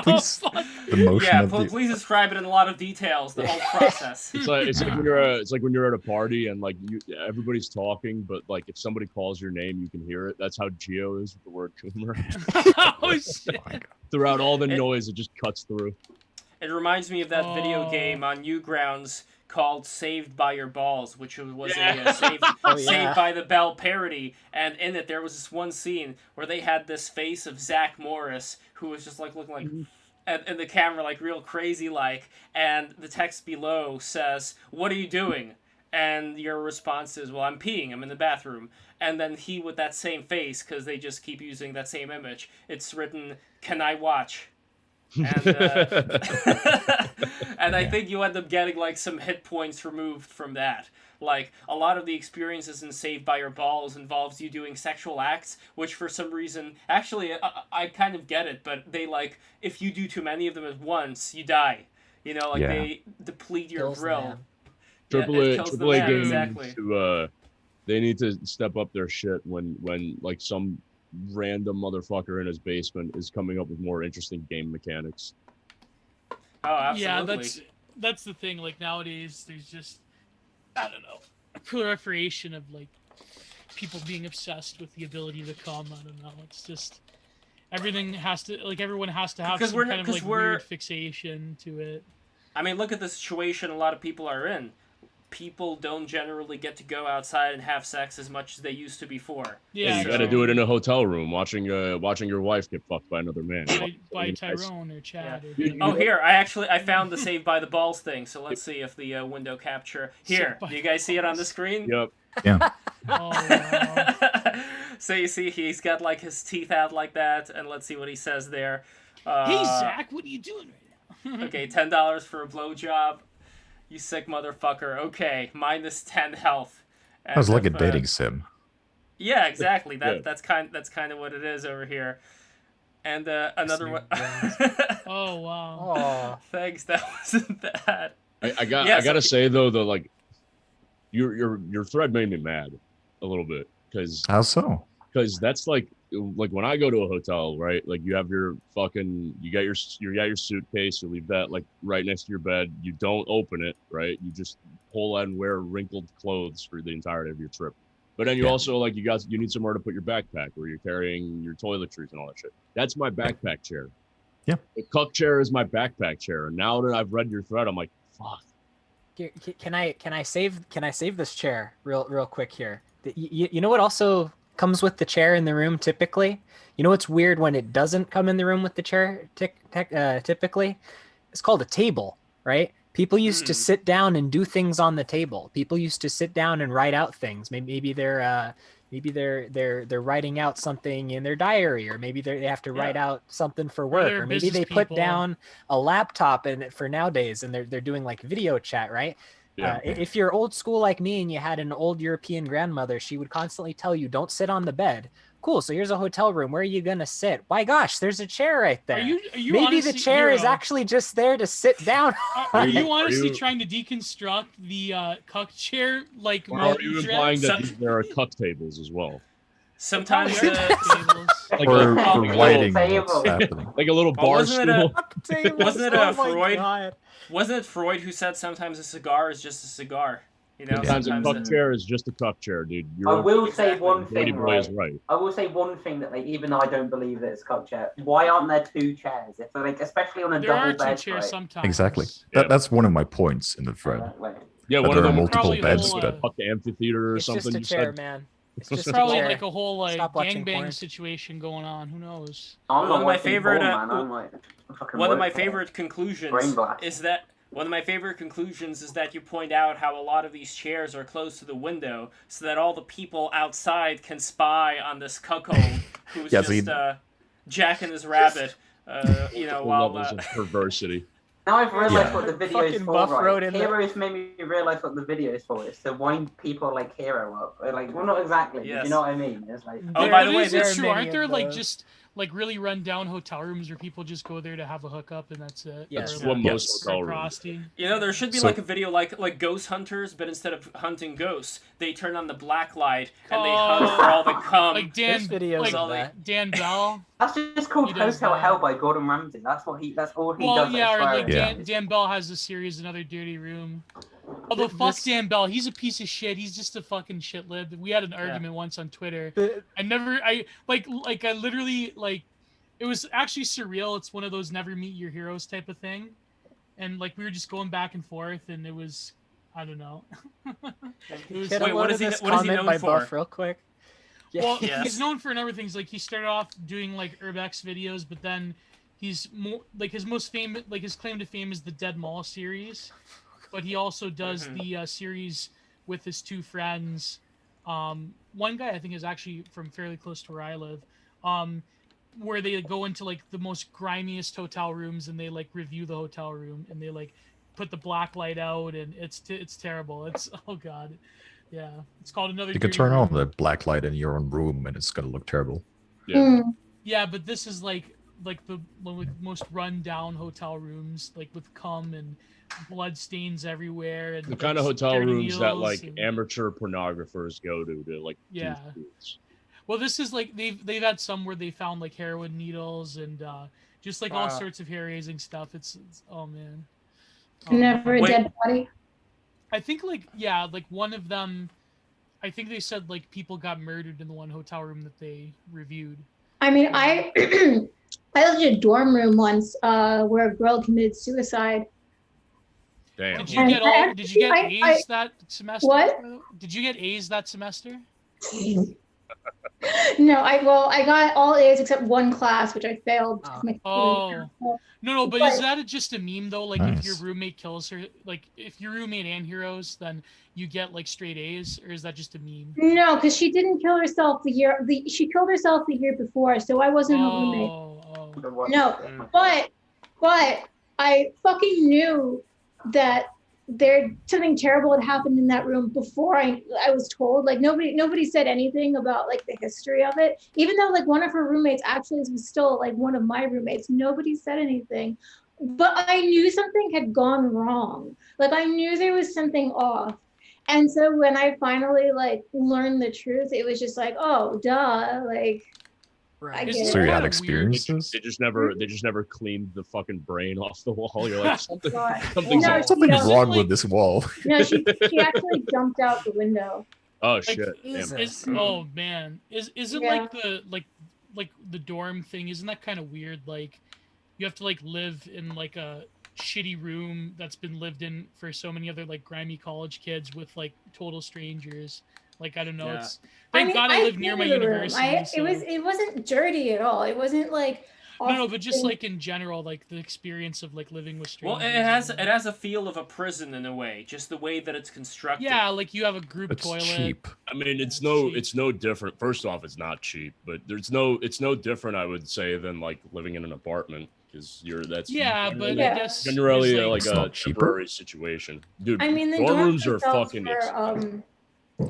Please. The motion yeah, of the... please describe it in a lot of details. The whole process. It's like when you're at a party and like everybody's talking, but like if somebody calls your name, you can hear it. That's how Gio is with the word Coomer. Oh shit! Throughout all the noise, it just cuts through. It reminds me of that video game on Newgrounds called Saved by Your Balls, which was a Saved by the Bell parody, and in it there was this one scene where they had this face of Zach Morris, who was just like looking like in the camera like real crazy like, and the text below says, "What are you doing?" And your response is, "Well, I'm peeing, I'm in the bathroom." And then he, with that same face, because they just keep using that same image, it's written, "Can I watch?" And, and I think you end up getting like some hit points removed from that. Like a lot of the experiences in Saved by Your Balls involves you doing sexual acts, which for some reason, actually, I kind of get it, but they like, if you do too many of them at once, you die. You know, like they deplete your grill. AAA games exactly. They need to step up their shit when like some random motherfucker in his basement is coming up with more interesting game mechanics. Oh, absolutely. Yeah, that's the thing. Like nowadays, there's just, I don't know, a proliferation of like people being obsessed with the ability to come. I don't know. It's just everything has to, like, everyone has to have some kind of like weird fixation to it. I mean, look at the situation a lot of people are in. People don't generally get to go outside and have sex as much as they used to before. Yeah, you got to do it in a hotel room, watching your wife get fucked by another man. By Tyrone or Chad. Yeah. Oh, here, I found the Saved by the Balls thing. So let's see if the window capture. Here, do you guys see it on the screen? Yep. Yeah. Oh, wow. So you see, he's got like his teeth out like that, and let's see what he says there. Hey Zach, what are you doing right now? Okay, $10 for a blowjob. You sick motherfucker. Okay, -10 health. And that was like a dating sim. Yeah, exactly. That's kind of what it is over here. And another one. Oh wow. Oh, thanks. That wasn't bad. I gotta say though, like your thread made me mad a little bit because how so? Because that's like like when I go to a hotel, right? Like you have your fucking, you got your suitcase. You leave that like right next to your bed. You don't open it, right? You just pull out and wear wrinkled clothes for the entirety of your trip. But then you Yeah. also like you need somewhere to put your backpack where you're carrying your toiletries and all that shit. That's my backpack chair. Yeah. The cuck chair is my backpack chair. And now that I've read your thread, I'm like, fuck. Can I save this chair real quick here? You know what also comes with the chair in the room typically? You know what's weird when it doesn't come in the room with the chair typically? It's called a table, right? People used to sit down and do things on the table. People used to sit down and write out things. Maybe they're writing out something in their diary, or maybe they have to write out something for work, they're or maybe they business put people. down a laptop and for nowadays and they're doing like video chat, right? Yeah. If you're old school like me and you had an old European grandmother, she would constantly tell you, don't sit on the bed. Cool. So here's a hotel room. Where are you going to sit? My gosh, there's a chair right there. Are you Maybe the honestly, chair is Hero, actually just there to sit down. Are you honestly you- trying to deconstruct the cuck chair? Like, Or are you implying that Some- there are cuck tables as well? Sometimes Probably are tables. Like For a, Oh, writing table. what's happening. like a little Oh, bar wasn't it a- stool. Wasn't it Oh a my Freud? God. Wasn't it Freud who said sometimes a cigar is just a cigar? You know, Sometimes a sometimes cuck chair is just a cuck chair, dude. I will say Exactly. one Brady thing, boy is right? right. I will say one thing that, like, even though I don't believe that it's cup chair, why aren't there two chairs? If like, especially on a There are double two bed, chairs right? sometimes. Exactly. Yeah. That's one of my points in the thread. Like, Yeah, But one of there are them multiple probably beds, whole, but cuck amphitheater or It's something. just a You chair, said. man. It's just Probably a chair. like a whole like Stop watching gangbang porn. situation going on. Who knows? I'm One not of my watching favorite, porn, man. I'm like, fucking one of work my for it. favorite conclusions Brain blast. is that you point out how a lot of these chairs are close to the window so that all the people outside can spy on this cuckold who's Yeah, just see- jacking his rabbit. You know, while levels of perversity. Now I've realized Yeah. what the video is Fucking for, Buff right? wrote in Heroes made me realize what the video is for. It's to wind people like Hero up. Like, well, not exactly. But Yes. you know what I mean? It's like, Oh, by the way, is there it are true? many Aren't there of like those. just like really run down hotel rooms where people just go there to have a hookup and that's it? Yes. That's Or, what like, most for hotel rooms. prosty. You know, there should be So- like a video like Ghost Hunters, but instead of hunting ghosts, they turn on the black light and they hunt for all the cum. Like Dan, There's videos like of that. Dan Bell. that's just called He does Hotel that. Hell by Gordon Ramsay. That's all he Well, does. yeah, or like Yeah. Dan Bell has a series, Another Dirty Room. Although fuck This- Dan Bell, he's a piece of shit. He's just a fucking shit lib. We had an argument once on Twitter. The- I literally like, it was actually surreal. It's one of those never meet your heroes type of thing, and like we were just going back and forth, and it was, I don't know. It was, Get Wait, a what load is of he- this what is he comment known by for? Buff real quick. Yeah. well, Yes. he's known for a number of things. Like he started off doing like Urbex videos, but then he's more like his most famous, like his claim to fame is the Dead Mall series, but he also does the series with his two friends. One guy I think is actually from fairly close to where I live, where they go into like the most grimiest hotel rooms and they like review the hotel room and they like put the black light out and it's terrible. It's oh god, yeah. It's called Another. You can Dirty turn on Room. the black light in your own room and it's gonna look terrible. Yeah. Yeah, but this is like the one with most run down hotel rooms, like with cum and blood stains everywhere, and The kind of like, hotel dirty rooms that needles like and- amateur pornographers go to like do Yeah. shoots. Well, this is like they've had some where they found like heroin needles and just like all Wow. sorts of hair raising stuff. It's oh man. Never a Wait. dead body. I think like yeah, like one of them. I think they said like people got murdered in the one hotel room that they reviewed. I mean, I I lived in a dorm room once where a girl committed suicide. Damn. Did you And get all? Did you get actually, I- A's that semester? What? Did you get A's that semester? No, I got all A's except one class, which I failed. because my Oh. No, but is that just a meme though? Like if your Nice. roommate kills her, like if your roommate and heroes, then you get like straight A's, or is that just a meme? No, because she didn't kill herself she killed herself the year before, so I wasn't her roommate. Oh, No, but I fucking knew that something terrible had happened in that room before I was told. Like nobody said anything about like the history of it, even though like one of her roommates actually was still like one of my roommates. Nobody said anything, but I knew something had gone wrong. Like I knew there was something off. And so when I finally like learned the truth, it was just like, oh duh, like I get It's So you it. had kinda experiences? They just never cleaned the fucking brain off the wall. You're like something, God. something's No, off. Something's no. wrong like- with this wall. No, she actually jumped out the window. Oh Like, shit! Damn. Jesus. oh man, isn't Yeah. like the dorm thing? Isn't that kind of weird? Like, you have to like live in like a shitty room that's been lived in for so many other like grimy college kids with like total strangers. Like, I don't know. Yeah. It's thank God I live near my hated the room. university. So. It wasn't dirty at all. It wasn't like No, but just often- like in general, like the experience of like living with Well, strangers. it has a feel of a prison in a way, just the way that it's constructed. Yeah, like you have a group It's toilet. cheap. I mean, Cheap. it's no different. First off, it's not cheap, but it's no different. I would say than like living in an apartment because that's Yeah, but Yeah. I guess generally there's, like It's a not cheaper. temporary situation, dude. I mean, the dorm dorms rooms are themselves fucking. were,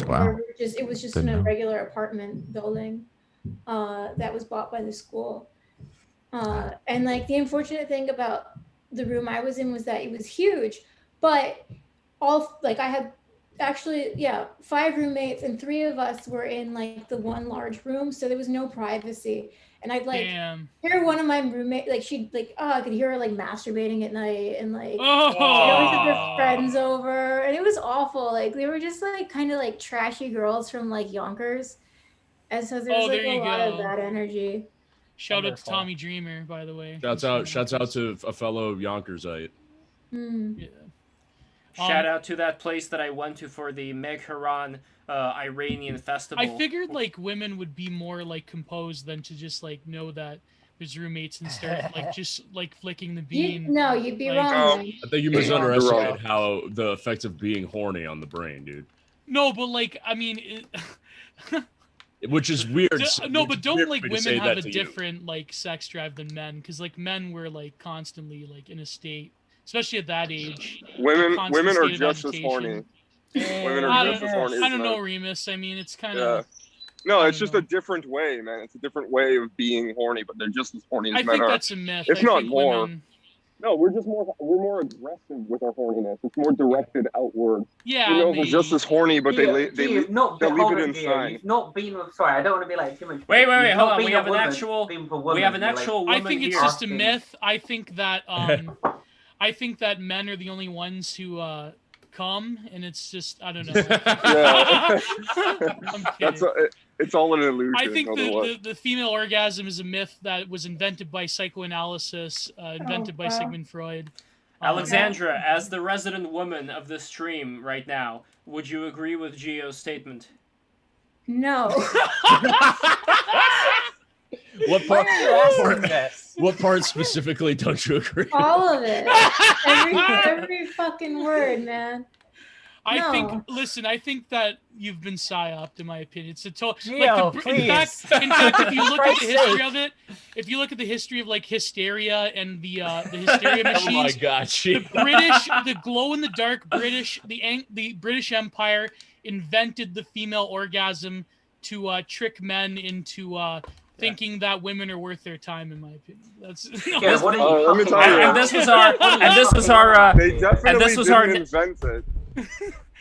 Wow. were it was just in Didn't a know. regular apartment building that was bought by the school. And like the unfortunate thing about the room I was in was that it was huge, but I had actually 5 roommates and 3 of us were in like the one large room, so there was no privacy. And I'd like damn. hear one of my roommates like she'd like I could hear her like masturbating at night and like Oh, they always had their friends over, and it was awful. Like they were just like kind of like trashy girls from like Yonkers, and so there was Oh, like there a you lot of go. bad energy. Shout out to Wonderful. Tommy Dreamer, by the way. Shouts out to a fellow Yonkersite. Hmm. Yeah. Shout out to that place that I went to for the Megharan Iranian festival. I figured like women would be more like composed than to just like know that there's roommates and start like just like flicking the bean. No, you'd be like- wrong. Oh. man. I think you You're misunderestimated how the effects of being horny on the brain, dude. No, but like I mean, Which is weird. no, which but is don't weird like for me to say women have that a to you. different like sex drive than men? Because like men were like constantly like in a state, especially at that age. Women constant women are state of just as agitation. horny. Women are I just as horny. I as don't know, men. Remus. I mean, it's kind Yeah. of. No, I it's don't just know. a different way, man. It's a different way of being horny, but they're just as horny as I men think are. that's a myth. If I not think more. women- No, we're more aggressive with our horniness. It's more directed outward. Yeah, Females maybe. are just as horny, but Gio, they Gio, not they'll leave hold it on, Gio, inside. You've not been with. Sorry, I don't want to be like too much. Wait, You've hold not on. been We a have an woman, actual. been with a We woman, have an you're like, actual I woman think it's here. just a asking- myth. I think that I think that men are the only ones who come, and it's just I don't know. Yeah. I'm That's kidding. it's all an illusion. I think otherwise. the female orgasm is a myth that was invented by psychoanalysis, invented by wow. Sigmund Freud. Alexandra, as the resident woman of the stream right now, would you agree with Gio's statement? No. What Why part? are you asking this? What part specifically don't you agree? All of it. Every fucking word, man. I think. No. Listen, I think that you've been psyoped, in my opinion. It's a total. Gio, in please. fact, if you look at the Christ's history sake. of it, if you look at the history of like hysteria and the hysteria Oh my machines, god, the she. British, the glow in the dark British, the British Empire invented the female orgasm to trick men into thinking that women are worth their time. In my opinion, that's. Yeah, what are you let me fucking tell you. And this was our. They definitely this was didn't our- invent it.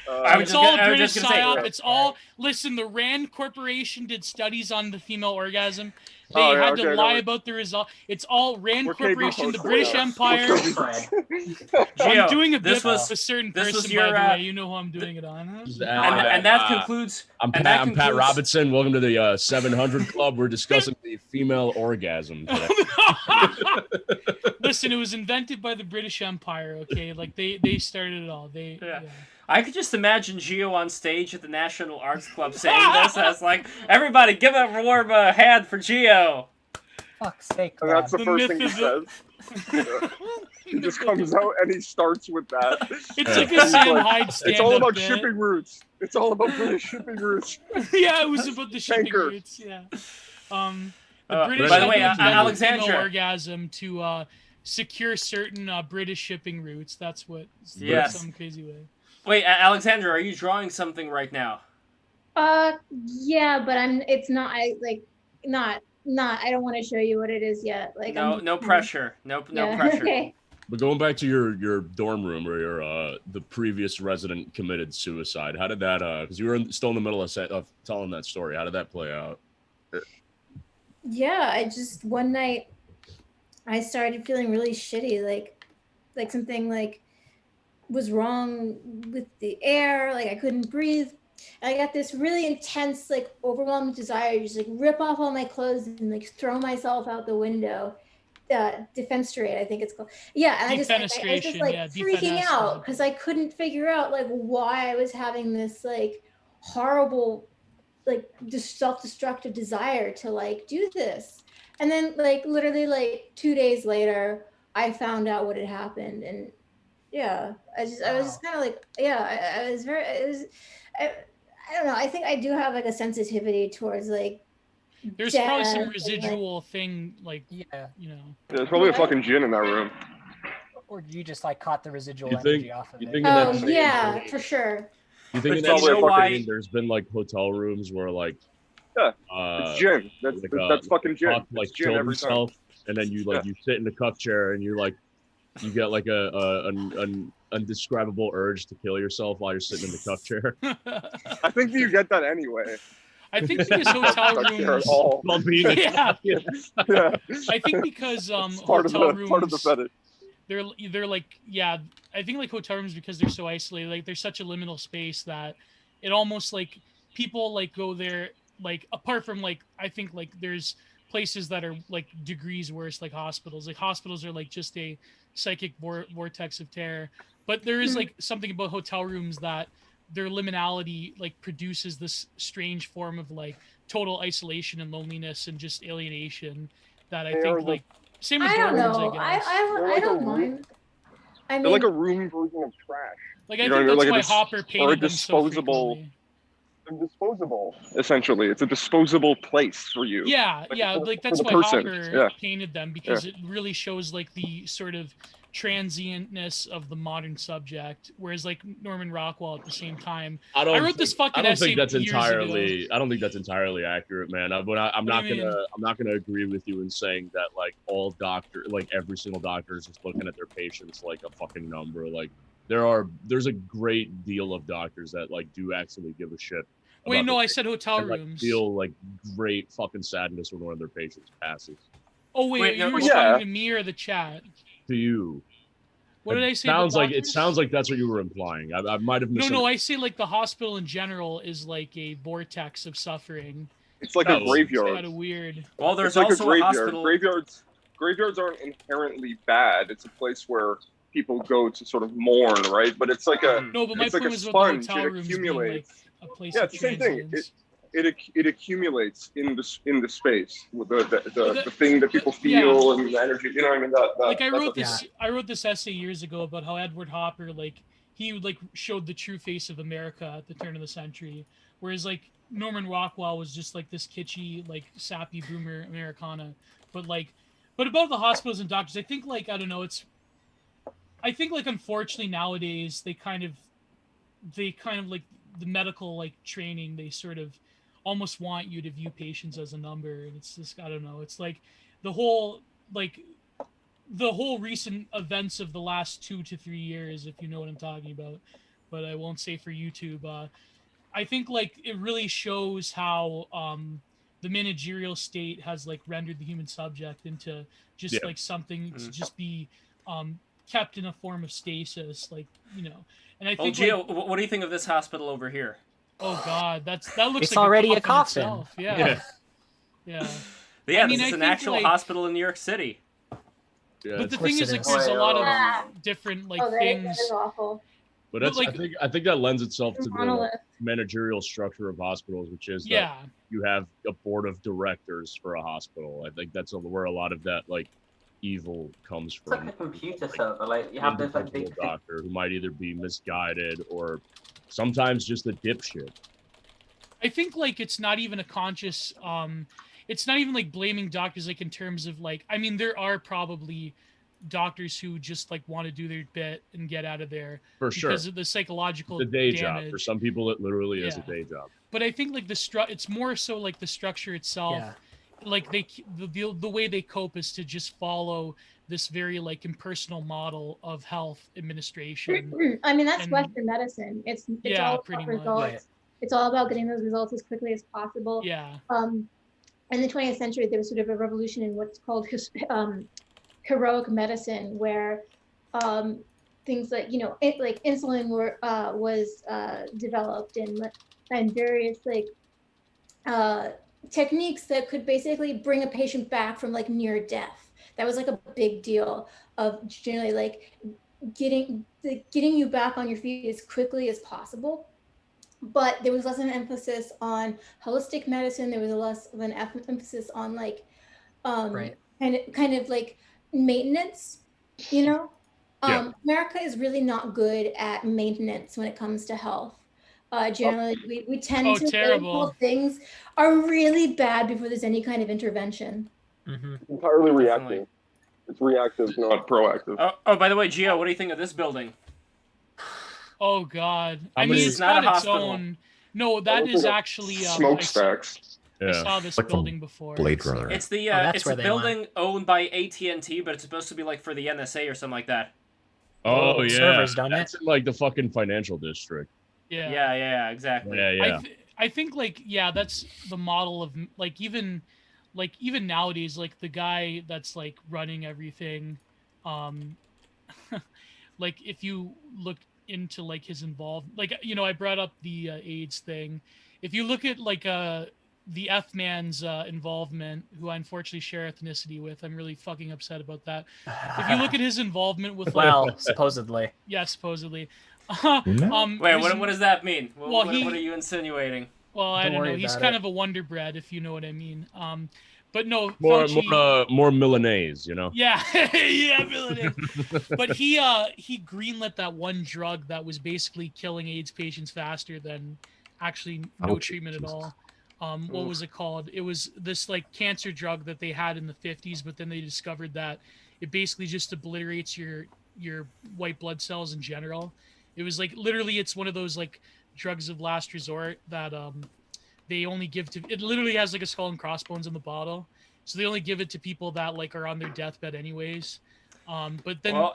I was It's just all gonna- I was British just gonna say- psyop. It's all listen. The Rand Corporation did studies on the female orgasm. They Oh, yeah, had okay, to no, lie we- about the result. It's all Rand We're KB Corporation, the post British now. Empire. Fred. Gio, I'm doing a bit this was with a certain this was person, your, by the uh, way. You know who I'm doing it on. Huh? and that concludes. I'm and Pat, that I'm Pat concludes- Robinson. Welcome to the 700 Club. We're discussing the female orgasm today. Listen, it was invented by the British Empire. Okay, like they started it all. They Yeah. I could just imagine Gio on stage at the National Arts Club saying this as like, "Everybody, give a warm hand for Gio." Fuck's sake, And man. that's the The first myth thing he is says. He just comes out and he starts with that. It's like a He's Sam like, Hyde stand-up It's all about bit. shipping routes. It's all about British shipping routes. Yeah, it was about the shipping Tanker. routes. Yeah. The By British the had way, to invent the Alexandra- female orgasm to secure certain British shipping routes. That's what. Yes. Some crazy way. Wait, Alexandra, are you drawing something right now? Yeah, but it's not. I don't want to show you what it is yet. Like No pressure. No Yeah, pressure. Okay. But going back to your dorm room where your the previous resident committed suicide, how did that? Because you were still in the middle of telling that story. How did that play out? Yeah, I just one night I started feeling really shitty, like something like was wrong with the air, like I couldn't breathe. And I got this really intense, like overwhelming desire to just like rip off all my clothes and like throw myself out the window. Defenestrate, I think it's called. Yeah, and I was just Defenestration, like yeah, freaking defenest is out a because I couldn't figure out like why I was having this like horrible, like just self-destructive desire to like do this. And then like literally like 2 days later, I found out what had happened, and yeah, I was just Wow. kind of like, yeah, I was very, it was, I, I don't know. I think I do have like a sensitivity towards like There's death probably some and like, residual thing, like, Yeah. you know. Yeah, there's probably a what? fucking gin in that room. Or you just like caught the residual You think energy off of you it. think in that Oh same yeah, vein, for sure. you think in It's that probably You know a same fucking vein, why? there's been like hotel rooms where like yeah. It's uh gin. like That's fucking gin. cop like It's gin killed every time. himself, and then you Yeah. you sit in the cup chair and you're like you get like an undescribable urge to kill yourself while you're sitting in the cup chair. I think you get that anyway. I think because hotel Not sure at rooms, all. While being a yeah, Yeah. I think because It's part of hotel the part of the rooms, fetish. they're like, yeah, I think like hotel rooms, because they're so isolated, like there's such a liminal space that it almost like people like go there, like apart from like I think like there's places that are like degrees worse, like hospitals are like just a psychic vortex of terror, but there is like something about hotel rooms that their liminality like produces this strange form of like total isolation and loneliness and just alienation that I They think are the- like same with I don't dorm rooms, I know. guess. They're I like a don't room. mind. I They're like mean, a room version of trash. Like I You know, think they're that's like a why dis- Hopper or a painted them so disposable- frequently. They're disposable. Essentially, it's a disposable place for you. Yeah, Like, yeah, for- like for that's the why person. Hopper Yeah. painted them, because it really shows like the sort of transientness of the modern subject, whereas like Norman Rockwell at the same time. I wrote this fucking I don't essay think that's years entirely. ago. I don't think that's entirely accurate, man. I'm What not do you mean? I'm not gonna agree with you in saying that like like every single doctor is just looking at their patients like a fucking number. Like there's a great deal of doctors that like do actually give a shit. Wait, about no, their I said hotel and, like, rooms. feel like great fucking sadness when one of their patients passes. Oh wait, Wait, are no, you well, responding yeah. to me or the chat? To you, What did I say? sounds about like it doctors? sounds like that's what you were implying. I might have No, I say like the hospital in general is like a vortex of suffering. It's like No. a graveyard. Kind of weird. Well, there's It's like also a graveyard. hospital. Graveyards aren't inherently bad. It's a place where people go to sort of mourn, right? But it's like a No, but my it's like point a was about the sponge. hotel It rooms being like accumulates. a place Yeah, of it's the same thing. transience. It accumulates in the space with the Well, thing that people feel and the energy. You know what I mean? Like I that's wrote a- this I wrote this essay years ago about how Edward Hopper like he like showed the true face of America at the turn of the century, whereas like Norman Rockwell was just like this kitschy like sappy boomer Americana. But about the hospitals and doctors, I think like I don't know, I think like unfortunately nowadays they kind of like the medical like training, they sort of almost want you to view patients as a number, and it's just I don't know, it's like the whole recent events of the last 2 to 3 years, if you know what I'm talking about, but I won't say for YouTube. I think like it really shows how the managerial state has like rendered the human subject into just Yeah. like something to just be kept in a form of stasis, like And I Oh, think Gio, like, what do you think of this hospital over here? oh god, that looks It's like already a a coffin. itself. Yeah. Yeah. Yeah. Yeah, I mean, this I is an think, actual like- hospital in New York City. Yeah, But the Of course thing it is, like, is. there's a lot Yeah. of different like oh, that things. is awful. but but, that's like- I think that lends itself to the Monolith. managerial structure of hospitals, which is that Yeah. you have a board of directors for a hospital. I think that's where a lot of that like evil comes It's like from. a computer server. Like you have those like Individual big doctor who might either be misguided or sometimes just a dipshit. I think like it's not even a conscious it's not even like blaming doctors like in terms of like I mean there are probably doctors who just like want to do their bit and get out of there For sure. because of the psychological The day damage. job. For some people it literally is a Yeah. day job. But I think like it's more so like the structure itself. Yeah. Like the way they cope is to just follow this very like impersonal model of health administration. I mean, that's And- Western medicine. It's Yeah, all pretty about much. results. Right. It's all about getting those results as quickly as possible. Yeah. in the 20th century, there was sort of a revolution in what's called heroic medicine, where things like, like insulin was developed, and various like techniques that could basically bring a patient back from like near death. That was like a big deal of generally like getting you back on your feet as quickly as possible. But there was less of an emphasis on holistic medicine. There was less of an emphasis on like Right. kind of like maintenance, America is really not good at maintenance when it comes to health. Generally, we tend to wait terrible. until things are really bad before there's any kind of intervention. Entirely reactive. Definitely. It's reactive, not proactive. Oh, by the way, Gio, what do you think of this building? Oh God! How I mean, many- it's It's not got a its hospital. own. No, that It is looks like actually smokestacks. I Yeah. saw this Like from building before. Blade Runner. It's the that's it's where a they building owned by AT&T, but it's supposed to be like for the NSA or something like that. Oh yeah, servers done that's in like the fucking financial district. Yeah. Yeah, exactly. Yeah. I think like that's the model of like even nowadays, like the guy that's like running everything, like if you look into like his like I brought up the AIDS thing. If you look at like the F man's involvement, who I unfortunately share ethnicity with, I'm really fucking upset about that. If you look at his involvement with like, Well, supposedly. yeah, supposedly. Wait, what does that mean? What he- are you insinuating? Well, I Don't don't know. worry He's about kind it. of a wonder bread, if you know what I mean. But no, More Fauci, more Milanese, you know. yeah, yeah, Milanese. But he greenlit that one drug that was basically killing AIDS patients faster than actually no Ouch. treatment at all. What was it called? It was this like cancer drug that they had in the 50s, but then they discovered that it basically just obliterates your white blood cells in general. It was like literally, it's one of those like drugs of last resort that they only give to. It literally has like a skull and crossbones in the bottle, so they only give it to people that like are on their deathbed anyways. But then, Well,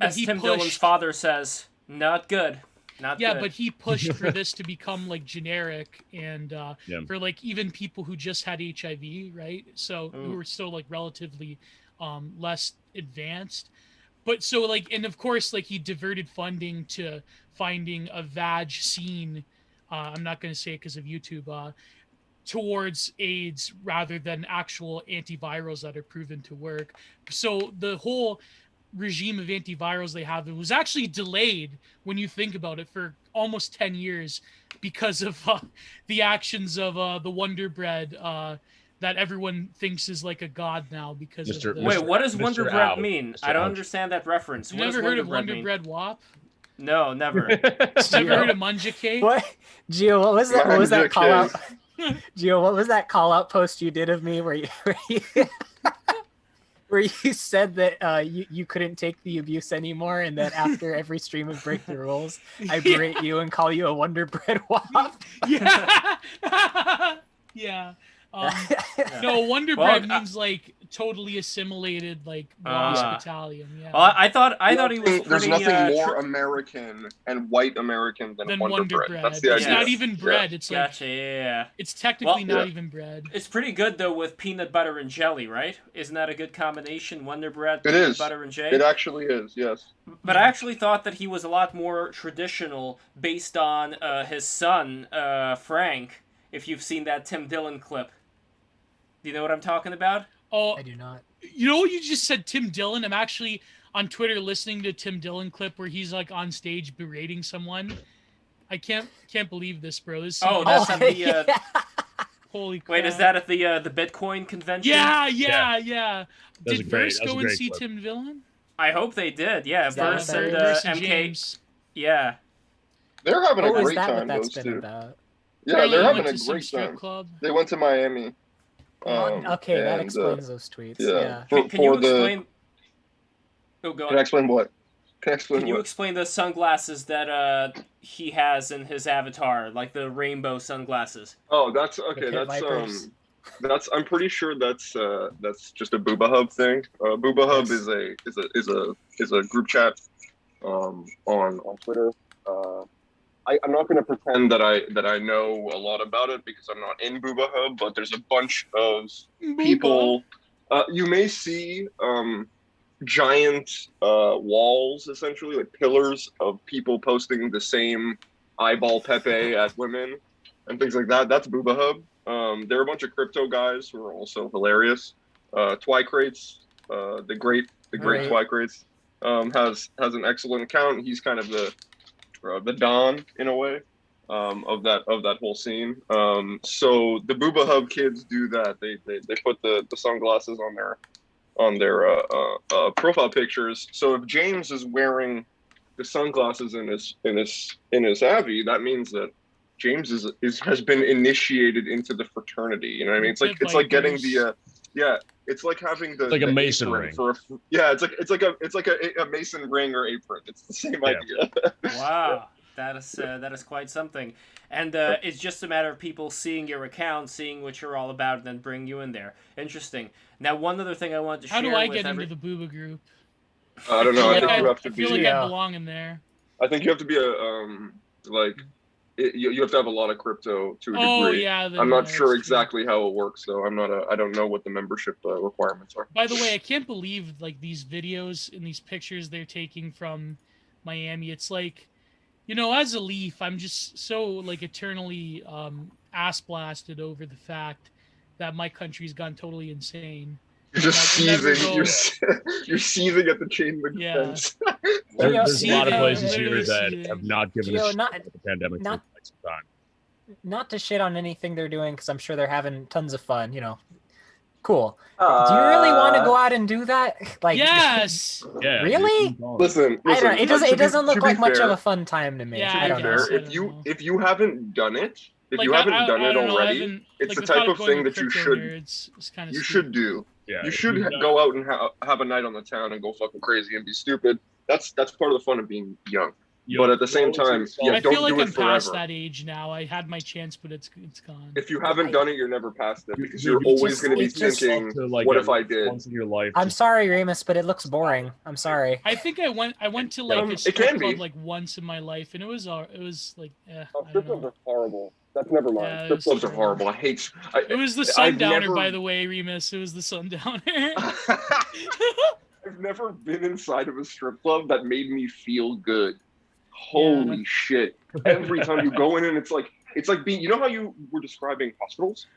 as he Tim Dillon's pushed- father says, not good. Not yeah, good. but he pushed for this to become like generic and Yeah. for like even people who just had HIV, right? So who Ooh. were still like relatively less advanced. But so like, and of course, like he diverted funding to finding a vaccine. I'm not going to say it because of YouTube. Towards AIDS rather than actual antivirals that are proven to work. So the whole regime of antivirals they have, it was actually delayed when you think about it for almost 10 years because of the actions of the Wonder Bread that everyone thinks is like a god now because Mr. of the... Wait, what does Mr. Wonder Bread Ouch. mean? Mr. I don't Ouch. understand that reference. You What never does heard of Bread Wonder mean? Bread WAP? No, never. Never heard of Munja Cake? What? Gio, what was that? What was that Manja call out? cake. Gio, what was that call out post you did of me where where you said that you couldn't take the abuse anymore, and that after every stream of Break the Rules, I berate you and call you a Wonder Bread wop? Yeah. Yeah. No, Wonder Well, Bread means like totally assimilated, like Ah. wasp Italian. Yeah. Well, I thought he was There's pretty. nothing more American and white American than Then Wonder Bread. That's the It's idea. not even bread. Yeah. It's like Gotcha. Yeah. it's technically Well, not yeah. even bread. It's pretty good though with peanut butter and jelly, right? Isn't that a good combination? Wonder Bread, It peanut is. butter, and jelly. It actually is, yes. But I actually thought that he was a lot more traditional based on his son, Frank, if you've seen that Tim Dillon clip. Do you know what I'm talking about? Oh, I do not. you know what you just said, Tim Dillon? I'm actually on Twitter listening to Tim Dillon clip where he's like on stage berating someone. I can't believe this, bro. This is Oh, that's at the... yeah. holy crap. Wait, is that at the Bitcoin convention? Yeah. That's Did a great- Verse that's a go and great see clip. Tim Dillon? I hope they did. Yeah, that Verse what and that Verse and MK. James. Yeah. They're having Oh, a is great that time, what that's those been two. about? Yeah, Apparently they're he having went a to some great strip time. club. They went to Miami. Okay, that and, explains those tweets. yeah. Yeah. For, Can you for the, explain... Oh, go Can I on. explain what? Can I explain Can you what? explain the sunglasses that he has in his avatar, like the rainbow sunglasses? Oh, that's okay. Pit That's Vipers. that's. I'm pretty sure that's just a Booba Hub thing. Booba Hub Yes. is a group chat on Twitter. I'm not going to pretend that I know a lot about it because I'm not in Booba Hub, but there's a bunch of people. You may see giant walls, essentially like pillars of people posting the same eyeball Pepe at women and things like that. That's Booba Hub. There are a bunch of crypto guys who are also hilarious. Twycrates, the great Right. Twycrates, has an excellent account. He's kind of the Don in a way of that whole scene. So the Booba Hub kids do that. They put the sunglasses on their profile pictures. So if James is wearing the sunglasses in his Avi, that means that James has been initiated into the fraternity. You know what I mean? It's like getting the it's like having the like a the Mason apron ring. for it's like a Mason ring or apron. It's the same idea. Wow, that is quite something. And it's just a matter of people seeing your account, seeing what you're all about, and then bring you in there. Interesting. Now, one other thing I wanted to share. How do I with get into the Booba group? I don't know. I think you have to I feel be. like I belong in there. I think you have to be you have to have a lot of crypto to a degree. Oh yeah. I'm not sure exactly how it works though. I don't know what the membership requirements are. By the way, I can't believe like these videos and these pictures they're taking from Miami. It's like, you know, as a Leaf, I'm just so like eternally ass blasted over the fact that my country's gone totally insane. You're just seething. You're seething at the chain link fence. There's a lot of places here that have not given us not the pandemic for quite some time. Not to shit on anything they're doing, because I'm sure they're having tons of fun. You know, cool. Do you really want to go out and do that? Like, yes. Yeah. Really? Listen. I don't know. It doesn't look like much fair, of a fun time to me. Yeah, I don't know. If you haven't done it, if Like, you haven't done it don't know, already, it's the type of thing that you should do. Yeah, you should go out and have a night on the town and go fucking crazy and be stupid. That's part of the fun of being young. But at the same time, I don't feel like do it I'm forever. past that age now. I had my chance, but it's gone. If you haven't done it, you're never past it because you're always going to be thinking, "What if I did?" Once in your life. I'm sorry, Remus, but it looks boring. I'm sorry. I think I went to like a it strip can club be. like once in my life, and it was like, Strip clubs are horrible. That's never mind. Yeah, Strip clubs are horrible. I hate. It was the Sundowner, by the way, Remus. It was the Sundowner. I've never been inside of a strip club that made me feel good. Holy shit. Every time you go in and it's like being, you know how you were describing hospitals?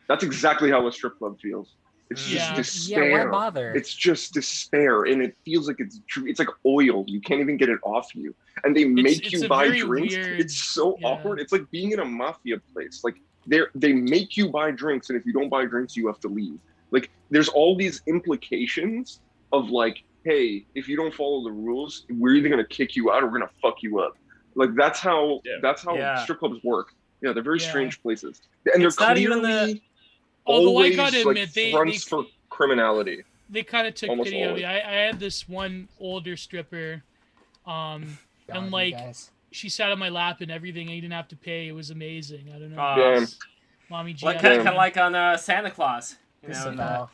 That's exactly how a strip club feels. It's just despair. Yeah, why bother? It's just despair, and it feels like it's like oil. You can't even get it off you, and they make you buy drinks. It's so awkward. It's like being in a mafia place. Like they make you buy drinks, and if you don't buy drinks, you have to leave. Like there's all these implications of like, hey, if you don't follow the rules, we're either gonna kick you out or we're gonna fuck you up. Like that's how strip clubs work. Yeah, they're very strange places, and It's they're not even clearly Although I always gotta admit, like they fronts for criminality. They kind of took Almost pity of always. me. I had this one older stripper, and like she sat on my lap and everything. I didn't have to pay. It was amazing. I don't know. Mommy G. Like kind of like on Santa Claus. You know.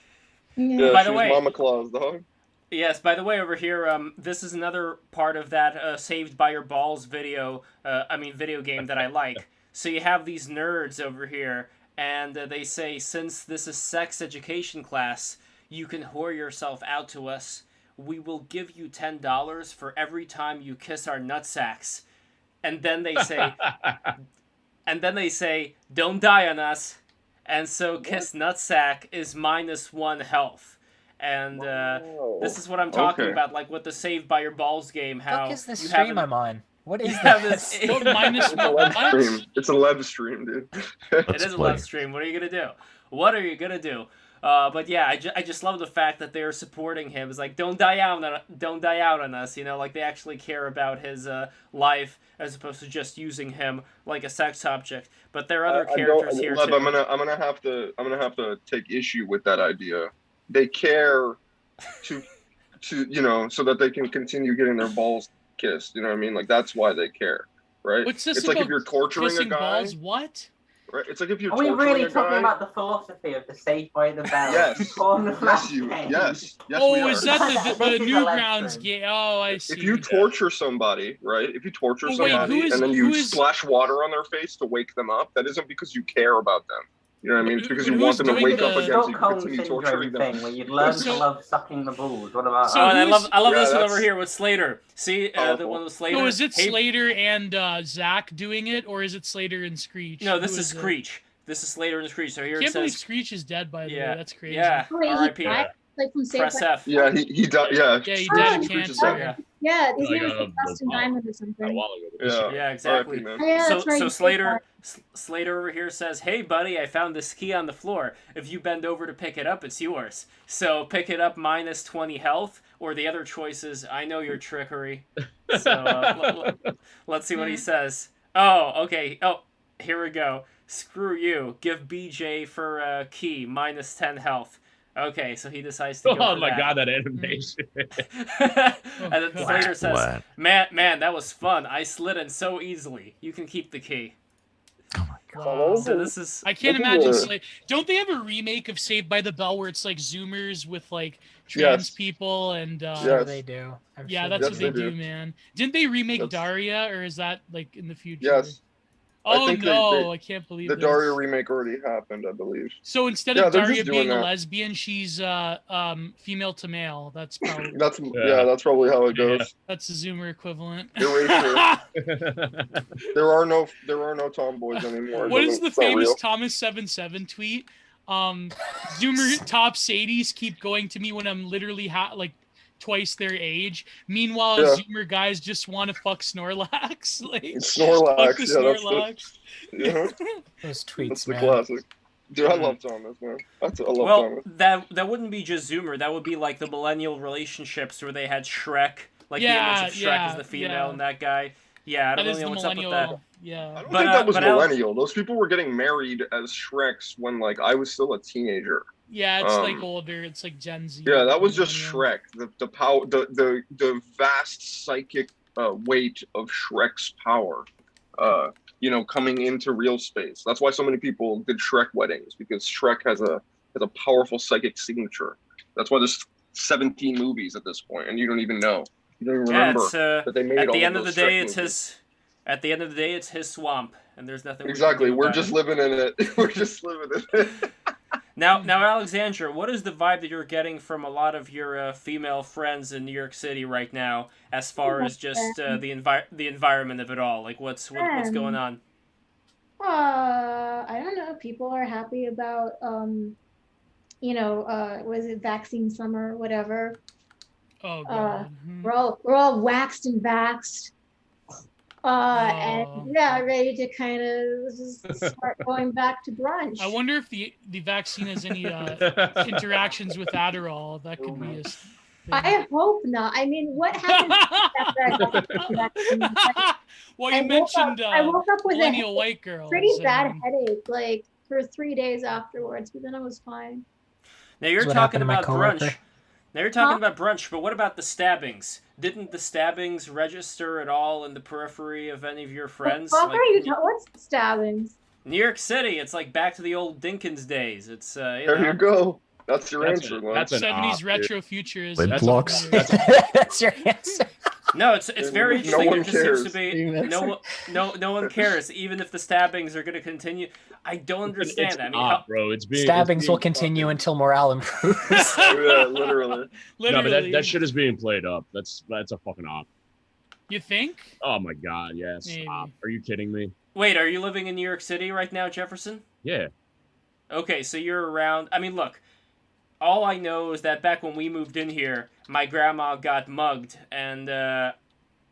Yeah, by she the was way, Mama Claus, dog. Yes, by the way, over here, this is another part of that Saved by Your Balls video game that I like. So you have these nerds over here, and they say, since this is sex education class, you can whore yourself out to us. We will give you $10 for every time you kiss our nutsacks. And then they say, don't die on us. And so Kiss Nutsack is -1 health. And this is what I'm talking about, like with the Saved by Your Balls game. How what is the stream I'm on? What is this? -1. It's a live stream, dude. It is a live stream. What are you gonna do? What are you gonna do? But yeah, I just love the fact that they're supporting him. It's like don't die out on us. You know, like they actually care about his life as opposed to just using him like a sex object. But there are other characters here Lev, too. I'm gonna have to take issue with that idea. They care to so that they can continue getting their balls kissed. You know what I mean? Like that's why they care, right? What's this it's about like if you're torturing a kissing guy. balls? What? Right? It's like if you're Are we torturing really a talking guy. about the philosophy of the Saved by the Bell? Yes. On the Yes, Flash you. game? Yes. Yes, Oh, we are. is that the This is Newgrounds LEVSTREAM. game? Oh, I see. If you torture somebody, right? If you torture Oh, wait, somebody who is- and then who you is- splash water on their face to wake them up, that isn't because you care about them. You know what I mean? It's because But you who's want them to doing wake the- up again so you can Stockholm continue syndrome torturing them. thing where you'd learn to So- love sucking the balls. What about? So Oh, and I who love is- I love Yeah, this one that's- over here with Slater. See the Powerful. one with Slater. So is it Hey- Slater and Zach doing it, or is it Slater and Screech? No, this Who is it? Screech. This is Slater and Screech. So here Can't it believe says, Screech is dead, by the Yeah, way. That's crazy. yeah, Wait, he R.I.P. died? Like from Saved Press by F. Yeah, he died. Yeah. Yeah, he Oh, died of Screech is cancer. dead. Yeah, Yeah, his Like name a was Dustin Diamond or a something. while ago. Yeah. Yeah, exactly. R.I.P., man. Oh, yeah, So, that's right. so he saved that. Slater over here says, "Hey, buddy, I found this key on the floor. If you bend over to pick it up, it's yours. So pick it up minus 20 health, or the other choice is, I know your trickery." So let's see what he says. Oh, okay. Oh, here we go. Screw you. Give BJ for key minus 10 health. Okay, so he decides to go Oh for my that. god, that animation. And then God. Slater says, What? man, that was fun. I slid in so easily. You can keep the key. Wow. So this is... I can't This is imagine. a- Slater. Don't they have a remake of Saved by the Bell where it's like Zoomers with like trans Yes. people and Yes. Sure they do. I'm yeah, sure that's Yes, what they they do, do. man. Didn't they remake That's- Daria, or is that like in the future? Yes. I Oh think no, I can't believe The this. Daria remake already happened, I believe. So instead Yeah, of they're Daria just doing being a that. lesbian, she's female to male. That's probably That's that's probably how it Yeah. goes. that's the Zoomer equivalent. Erasure. There are no tomboys anymore. It What is doesn't- the it's not famous real. Thomas77 tweet? Zoomer top Sadies keep going to me when I'm literally like twice their age. Meanwhile, Yeah. Zoomer guys just want to fuck Snorlax. Like Snorlax, fuck the yeah, that's Snorlax. Yeah, Those that's tweets, the man. classic. Dude, I love Thomas, man. I love Well, Thomas. that wouldn't be just Zoomer. That would be like the millennial relationships where they had Shrek, like the Yeah, image of Shrek yeah, as the female yeah. and that guy. Yeah, I That don't is really know the what's up with that. millennial. I Yeah. don't But, think that was but Alex- millennial. Those people were getting married as Shreks when like I was still a teenager. Yeah, it's like Um, older. It's like Gen Z. Yeah, that was just millennial. Shrek. The power, the vast psychic weight of Shrek's power. Coming into real space. That's why so many people did Shrek weddings, because Shrek has a powerful psychic signature. That's why there's 17 movies at this point, and you don't even know. You don't even Yeah, remember it's that they made at all the end of the those day, Shrek it's movies. his. At the end of the day, it's his swamp, and there's nothing. Exactly. We can do We're about just it. living in it. We're just living in it. Now, Alexandra, what is the vibe that you're getting from a lot of your female friends in New York City right now, as far as just the environment of it all? Like, what's going on? I don't know. People are happy about, was it vaccine summer or whatever? Oh god. We're all waxed and vaxxed. And Oh. yeah, ready to kind of just start going back to brunch. I wonder if the vaccine has any interactions with Adderall. That could be a thing. I hope not. I mean, what happened after I got the vaccine? Like, Well, you I woke mentioned up- I woke up with a millennial white girls. pretty bad and- headache, like for 3 days afterwards, but then I was fine. Now you're That's what talking happened to my about coworker. brunch. Now you're talking Huh? about brunch, but what about the stabbings? Didn't the stabbings register at all in the periphery of any of your friends? What the fuck Like, are you what's the stabbings? New York City, it's like back to the old Dinkins days. It's There you go. That's your That's answer, a- man. that's an 70s op, dude. retro futurism. Lid That's a- blocks. That's your answer. No, it's very No interesting. one There just seems to cares. be no one cares, even if the stabbings are going to continue. I don't understand It's that. I an mean, op, bro. It's being Stabbings it's will being continue fucking- until morale improves. Yeah, literally. No, Literally. but that shit is being played up. That's a fucking op. You think? Oh my god, yes. Maybe. Op. Are you kidding me? wait, are you living in New York City right now, Jefferson? Yeah. Okay, so you're around. I mean, look. All I know is that back when we moved in here, my grandma got mugged, and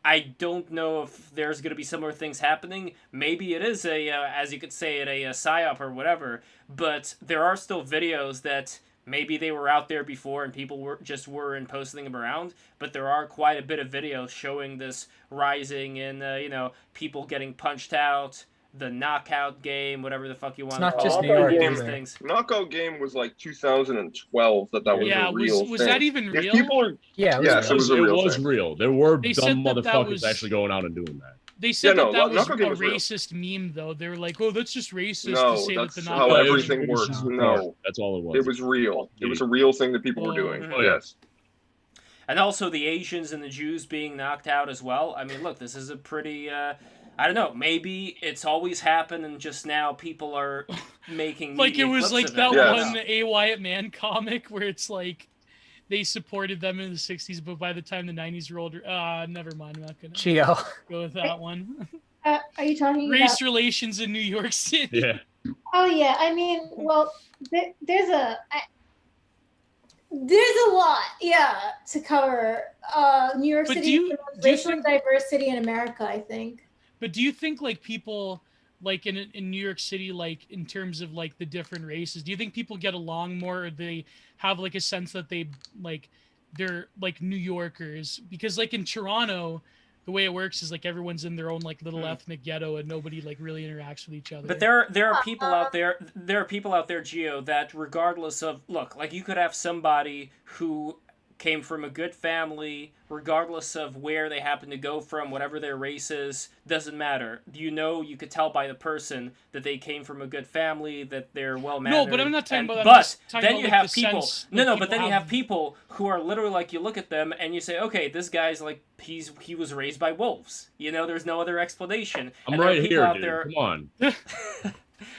I don't know if there's going to be similar things happening. Maybe it is as you could say it, a psyop or whatever. But there are still videos that maybe they were out there before and people weren't posting them around. But there are quite a bit of videos showing this rising in, people getting punched out, the knockout game, whatever the fuck you want not to just call New it, York these either. things. Knockout game was like 2012 that was Yeah, a real was thing. that even If real? people are Yeah, it was Yes, real. it was a real thing. real. There were They dumb said that motherfuckers was- actually going out and doing that. They said no, that was a Knuckle Game was real. racist meme, though. They were like, "Oh, that's just racist to No, say that's that the how knockout it was- everything it was works. just No, retarded. That's all it was. it was real. It was a real thing that people were doing. Oh, yeah. Yes. And also the Asians and the Jews being knocked out as well. I mean, look, this is a pretty. I don't know. Maybe it's always happened, and just now people are making like it media was clips like of that it. Yes. one A Wyatt Man comic where it's like they supported them in the '60s, but by the time the '90s rolled, never mind. I'm not gonna Geo. go with that one. Are you talking Race about? relations in New York City. Yeah. Oh yeah, I mean, well, there's a lot, yeah, to cover. New York But City do you- is the most do you racial think- diverse city in America, I think. But do you think like people like in New York City, like in terms of like the different races, do you think people get along more, or they have like a sense that they're like New Yorkers? Because like in Toronto, the way it works is like everyone's in their own like little ethnic ghetto, and nobody like really interacts with each other. But there are people out there. There are people out there, Gio, that regardless of look, like you could have somebody who came from a good family, regardless of where they happen to go from, whatever their race is, doesn't matter. You could tell by the person that they came from a good family, that they're well mannered. No, but I'm not talking about that. I'm But just talking then about, you like, have the people. sense No, that no, but people then you have- have people who are literally like, you look at them and you say, okay, this guy's like he was raised by wolves. There's no other explanation. I'm And there are right people here, out dude. there. Come on.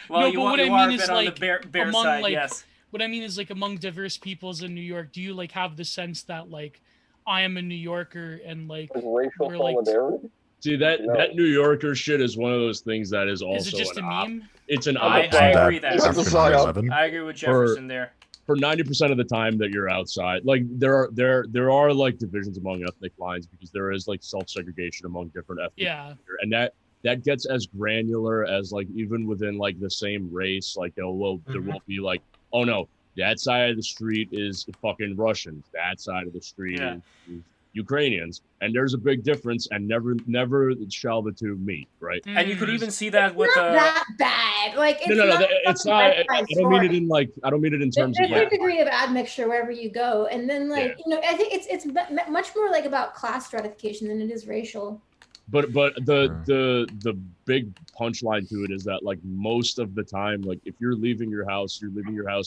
Well, No, you but want what I you mean are a is, bit on the like, bear among, side, like, yes. What I mean is like among diverse peoples in New York, do you like have the sense that like I am a New Yorker and like racial we're, like, solidarity. See that New Yorker shit is one of those things that is also is it just a meme? It's an I option. agree that. It's a After psyop. 9/11. I agree with Jefferson there. For 90% of the time that you're outside, like there are like divisions among ethnic lines because there is like self-segregation among different ethnic Yeah. and that gets as granular as like even within like the same race, like there will be like, oh no, that side of the street is fucking Russians, that side of the street Yeah. is Ukrainians, and there's a big difference, and never shall the two meet, right? And you could Mm. even see that with Not that bad. Like it's No, not it's fucking not. West I Side don't mean it Story. in terms of There's a like, degree of admixture wherever you go, and then like I think it's much more like about class stratification than it is racial. but the big punchline to it is that like most of the time, like if you're leaving your house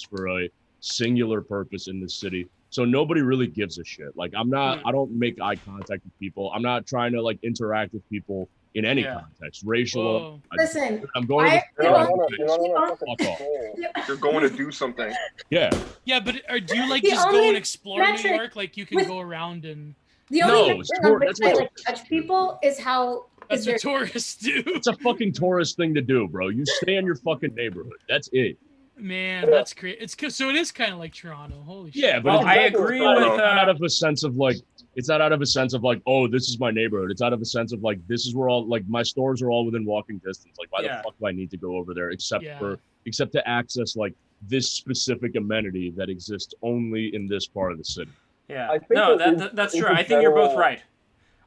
for a singular purpose in this city. So nobody really gives a shit. Like I don't make eye contact with people. I'm not trying to like interact with people in any context, racial. Whoa. Listen, I'm going to You're not the on a fucking Fuck off. stroll. You're going to do something. Yeah. Yeah, but do you like The just go only and explore New metric York? Like you can with- go around and the No, only it's metric tour- on which that's I what- like touch people is how that's is what their tourists do. It's a fucking tourist thing to do, bro. You stay in your fucking neighborhood. That's it. Man, that's great. So it is kind of like Toronto. Holy shit. Yeah, but Well, it's I not- agree it's not with, out of a sense of like it's not out of a sense of like, oh, this is my neighborhood. It's out of a sense of like this is where all like my stores are all within walking distance. Like why the fuck do I need to go over there except to access like this specific amenity that exists only in this part of the city. Yeah. I think No, that that's is true. a I think you're both general- right.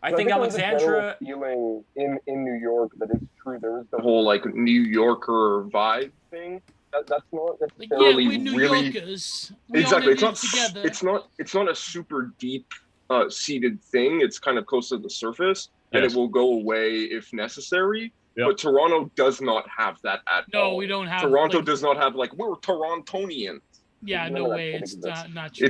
I think there's a general Alexandra. feeling in New York that is true. There is the whole like New Yorker vibe thing. That's not Like, yeah, necessarily we're New really Yorkers. We exactly. all live together. It's not a super deep seated thing. It's kind of close to the surface, and Yes. it will go away if necessary. Yep. But Toronto does not have that at all. No, we don't have. Toronto like, does not have like we're Torontonians. Yeah, None no of that way. shit It's exists. not true.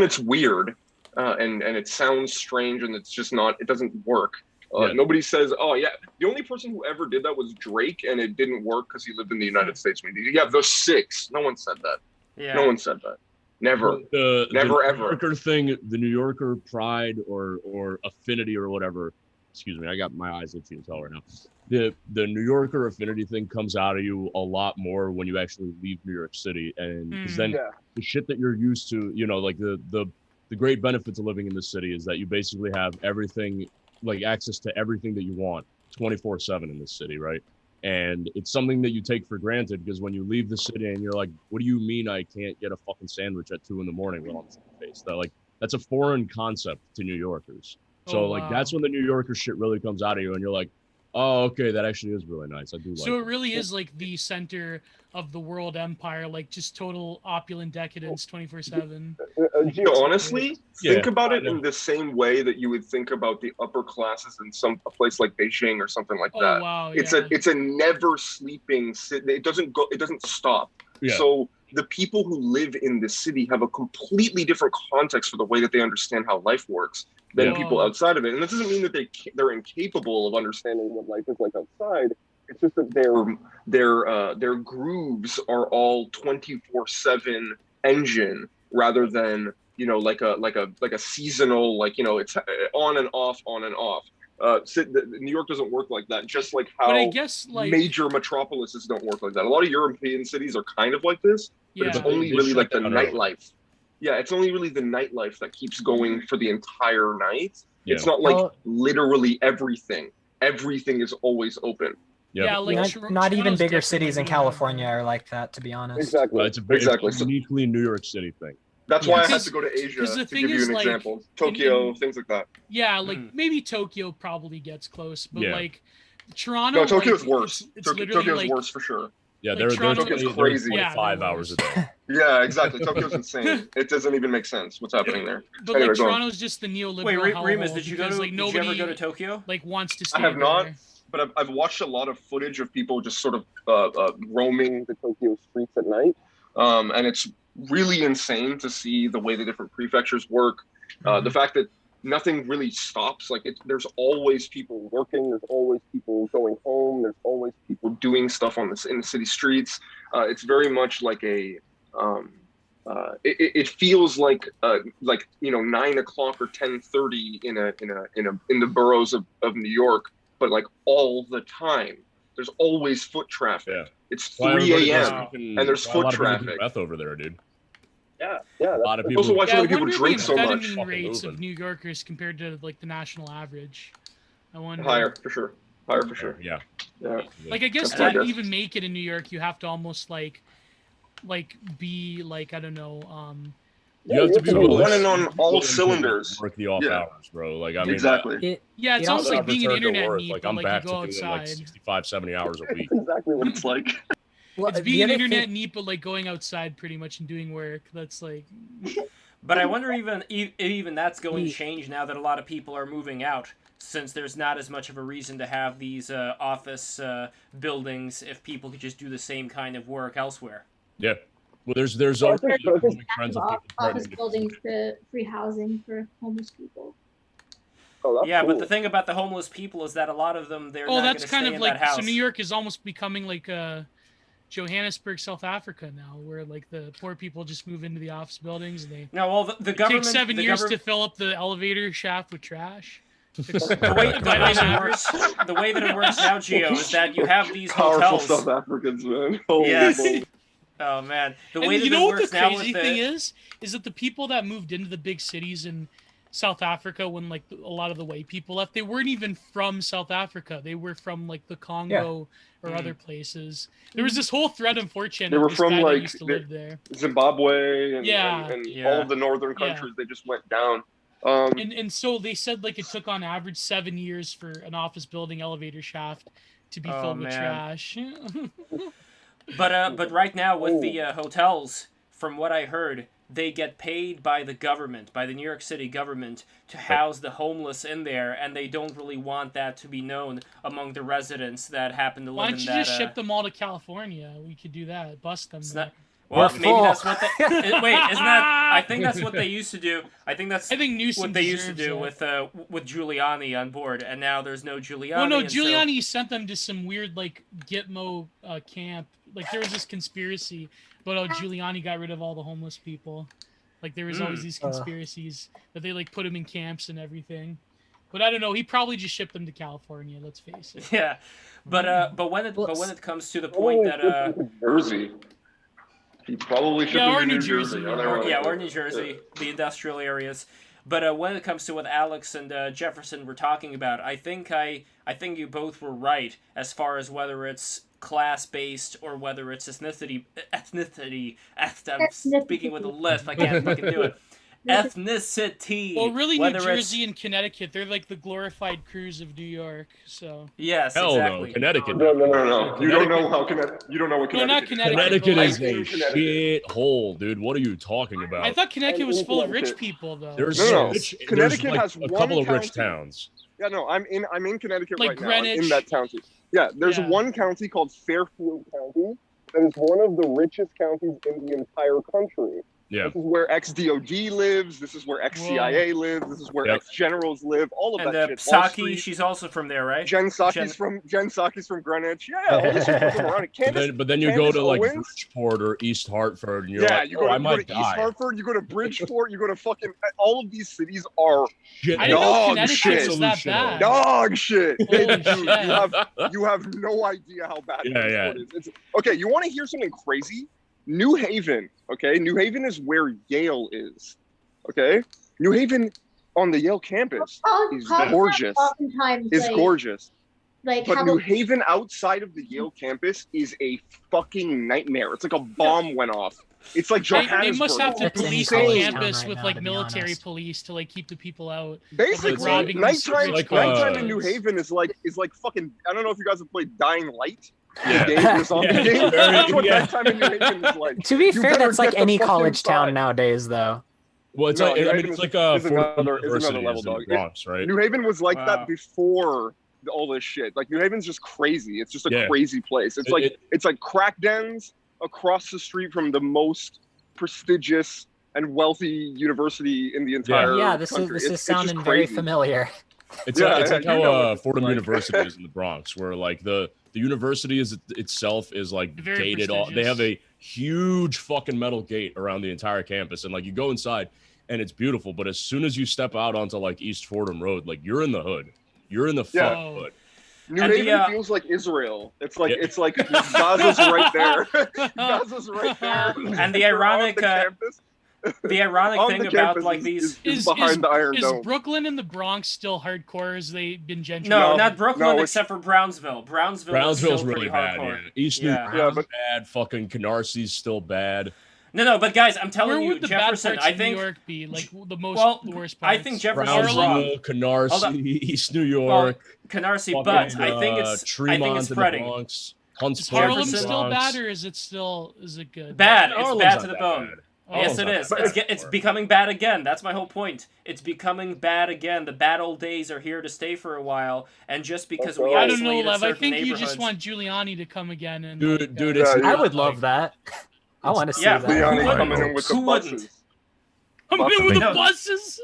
It's weird, and it sounds strange, and it's just not. It doesn't work. Yeah. Nobody says, "Oh yeah." The only person who ever did that was Drake, and it didn't work because he lived in the United States. Yeah, the six. No one said that. Yeah. No one said that. Never. The Never, New ever. Yorker thing, the New Yorker pride or affinity or whatever. Excuse me, I got my eyes itchy as hell right now. The New Yorker affinity thing comes out of you a lot more when you actually leave New York City, and because then Yeah. the shit that you're used to, like the great benefits of living in the city is that you basically have everything, like access to everything that you want 24/7 in this city, right? And it's something that you take for granted because when you leave the city and you're like, what do you mean I can't get a fucking sandwich at 2 a.m. when I'm face? That's a foreign concept to New Yorkers. So Oh, like wow. that's when the New Yorker shit really comes out of you and you're like, Oh, okay, that actually is really nice. I do like. So it really is like the center of the world empire, like just total opulent decadence, 24/7. Honestly, think about it in the same way that you would think about the upper classes in a place like Beijing or something like that. Oh wow, It's yeah. a never sleeping city. It doesn't stop. Yeah. So the people who live in the city have a completely different context for the way that they understand how life works than people outside of it. And this doesn't mean that they're incapable of understanding what life is like outside. It's just that their grooves are all 24/7 engine rather than like a seasonal, like it's on and off, on and off. New York doesn't work like that, just like how But I guess, like, major metropolises don't work like that. A lot of European cities are kind of like this, but it's Yeah. only They really shut like the down early. nightlife. Yeah, it's only really the nightlife that keeps going for the entire night. Yeah. It's not like Well- literally everything. Everything is always open. Yeah, like Not even Toronto's bigger definitely cities in doing that. California are like that, to be honest. Exactly. It's a very Exactly. it's a uniquely New York City thing. That's why I had Because- to go to Asia 'cause the to thing give you is, an like, example. Tokyo, things like that. Yeah, like maybe Tokyo probably gets close, but Yeah. like Toronto. No, Tokyo's like, worse. It's literally Tokyo's like, worse for sure. Yeah, Like, they're Toronto- they're Tokyo's 20 crazy. Yeah, 25 they're hours a worse. day. Yeah, exactly. Tokyo's insane. It doesn't even make sense what's happening there. but Anyway, like go on. Toronto's just the neoliberal Wait, Remus, hellhole did you go because, to? like, Did nobody you ever go to Tokyo? like wants to stay I have not, there. but I've watched a lot of footage of people just sort of roaming the Tokyo streets at night, and it's really insane to see the way the different prefectures work. The fact that nothing really stops. Like there's always people working. There's always people going home. There's always people doing stuff in the city streets. It's very much like a. It feels like 9 o'clock or 10:30 in the boroughs of New York, but like all the time. There's always foot traffic. Yeah. It's Why 3 everybody goes a.m. fucking- and there's why a foot lot of people do traffic. meth over there, dude. Yeah. A lot of Also, people. why Yeah, so I many people wonder drink the so much. amphetamine Fucking rates moving. of New Yorkers compared to like the national average. I wonder. Higher for sure. Higher for sure. Yeah. Yeah. Like I guess That's my to guess. even make it in New York, you have to almost like be like, I don't know. You have to be to be willing running to- on all willing to cylinders. Work the off Yeah. hours, bro. Like I mean, Exactly. Yeah, it's It almost also- like being an returned to internet work, neat, like but I'm like back you to go doing like outside. 65, 70 hours a week. Exactly what it's like. Well, It's the being an other internet thing- neat, but like going outside pretty much and doing work. That's like. But I wonder even that's going to The- change now that a lot of people are moving out, since there's not as much of a reason to have these office buildings if people could just do the same kind of work elsewhere. Yeah. Well, there's already trends of people Office starting to buildings to free housing for homeless people. Oh, that's Yeah, cool. but the thing about the homeless people is that a lot of them they're Oh, not going that's to kind stay of in like that house. so. New York is almost becoming like Johannesburg, South Africa now, where like the poor people just move into the office buildings and they No, well, the government take 7 the years government- to fill up the elevator shaft with trash. the way that it works now, Gio, is that you have these Powerful hotels. South Africans, man. Holy Yes. moly. Oh man, the And way that you know it what the works now with crazy the thing is that the people that moved into the big cities in South Africa when like a lot of the white people left, they weren't even from South Africa. They were from like the Congo or Mm. other places. There was this whole thread on 4chan. They of were this from, guy that like, used to they- live there. Zimbabwe and, Yeah. and Yeah. all of the northern Yeah. countries, they just went down. And so they said like it took on average 7 years for an office building elevator shaft to be Oh, filled with man. trash. But right now with the hotels, from what I heard, they get paid by the government, by the New York City government, to house the homeless in there, and they don't really want that to be known among the residents that happen to live Why in don't you that. just ship them all to California? We could do that. Bust them. It's there. not, well, We're maybe full. that's what they. Wait, isn't that? I think that's what they used to do. I think that's I think Newsom what they used to deserves do that. with Giuliani on board, and now there's no Giuliani. Well, no, and so- Giuliani sent them to some weird like Gitmo camp. Like there was this conspiracy, but Giuliani got rid of all the homeless people. Like there was always these conspiracies that they like put him in camps and everything. But I don't know. He probably just shipped them to California. Let's face it. Yeah, but when it comes to the point that Jersey. He probably should Yeah, be or in New New Jersey, Jersey. or New Jersey, the industrial areas. But when it comes to what Alex and Jefferson were talking about, I think you both were right as far as whether it's class based or whether it's ethnicity. I'm speaking with a lisp. I can't fucking do it. ethnicity. Well, really, New whether Jersey it's... and Connecticut, they're like the glorified crews of New York. So Yes, Hell exactly. no, Connecticut. No. You don't know how Connecticut. You don't know what No, not Connecticut is. Connecticut I've is been a in Connecticut. shit hole, dude. What are you talking about? I thought Connecticut I'm was in full of rich Connecticut. people, though. There's No. there's Connecticut like has a one couple of rich county. towns. Yeah, no, I'm in Connecticut Like right now. I'm in Greenwich. that county. Yeah, there's Yeah. one county called Fairfield County that is one of the richest counties in the entire country. Yeah. This is where ex-DOD lives. This is where ex-CIA lives. This is where ex-generals live. All of And that shit. Wall Psaki, Street. she's also from there, right? Jen Psaki's from Greenwich. Yeah, all these people from around it. But then you go to like Owens? Bridgeport or East Hartford, and you're Yeah, like, you go I to might East die. Hartford, you go to Bridgeport, you go to fucking all of these cities are Shit, I didn't know dog Connecticut shit. was that bad. Dog shit. Holy Dude, shit. you have no idea how bad Yeah. Bridgeport is. Okay, you want to hear something crazy? New Haven, okay? New Haven is where Yale is, okay? New Haven on the Yale campus is gorgeous. Oftentimes, It's gorgeous. Like, But New Haven outside of the Yale campus is a fucking nightmare. It's like a bomb went off. It's like They Johannesburg. must have to That's any police the college campus town right with now, like to be military honest. police to like keep the people out. Basically, Like, robbing nighttime, rich nighttime in New colleges. Haven is like fucking. I don't know if you guys have played Dying Light. Yeah. The game, the zombie Yeah. game. That's what Yeah. nighttime in New Haven is like. To be You fair, better that's like get the any fuck college town inside. nowadays, though. Well, it's No, like New I mean, Haven it's is- like is Fordham another University level, is in dog. the Bronx, right? New Haven was like Wow. that before all this shit. Like New Haven's just crazy. It's just a Yeah. crazy place. It's it's like crack dens across the street from the most prestigious and wealthy university in the entire Yeah, this country. is It's just sounding very crazy. familiar. It's Yeah, it's like you how know what it's Fordham like. University is in the Bronx, where like the university is itself is like Very gated. All they prestigious. have a huge fucking metal gate around the entire campus, and like you go inside, and it's beautiful. But as soon as you step out onto like East Fordham Road, like you're in the hood. You're in the Yeah. fucking hood. New And the, Haven feels like Israel. It's like Yeah. it's like Gaza's right there. Gaza's right there. And the They're on ironic, the campus. The ironic On thing the about campus like is- these... is behind the Iron is Dome. Brooklyn and the Bronx still hardcore? As they been gentrified? No, not Brooklyn, no, it's- except for Brownsville. Brownsville's is still really pretty bad. hardcore. Yeah. East New Yeah. Yeah, but bad. Fucking Canarsy's still bad. No, but guys, I'm Where telling you, would the Jefferson, bad parts I of think... New York be? Like the most, Well, the worst I parts. think Jefferson's Harlem? wrong. Brownsville, Hold up. Canarsie, East New Well, York. Canarsie, fucking, but I think it's Tremont in the spreading. Bronx, Is Huntsville in Harlem the Jefferson- still Bronx. bad, or is it good? Bad. It's Harlem's bad not to the that bone. bad. Yes, Harlem's it not is. that bad. It's becoming bad again. That's my whole point. It's becoming bad again. The bad old days are here to stay for a while, and just because we I don't know, isolated Lev. I certain think you neighborhoods... just want Giuliani to come again and Dude, Yeah, it's yeah. I would love that. I want to see Yeah, that. Leon Who coming in with the Who wouldn't? buses. I'm in with the No. buses.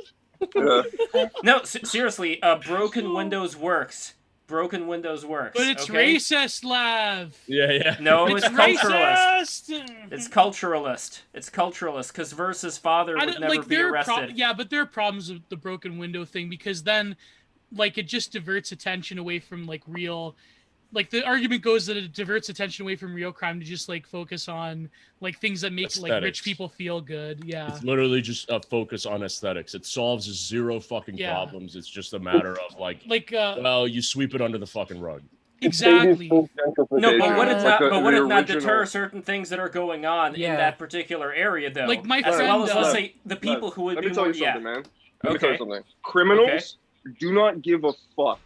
Yeah. No, seriously, broken windows works. Broken windows works. But it's okay? racist, Lev. Yeah. No, It's it's culturalist. racist. It's culturalist. It's culturalist because Versa's father I would don't, never like be there are arrested. yeah, but there are problems with the broken window thing because then, like, it just diverts attention away from like real. Like the argument goes that it diverts attention away from real crime to just like focus on like things that make like Aesthetics. rich people feel good. Yeah. It's literally just a focus on aesthetics. It solves zero fucking Yeah. problems. It's just a matter of like, Like well, you sweep it under the fucking rug. exactly. No, but would it It's not? like But would the it not original- deter certain things that are going on in Yeah. that particular area, though? Like, my as well friend, as let's uh, say the people who would Let be me tell more. you something, Yeah. man. Let me tell you Okay. something. Criminals do not give a fuck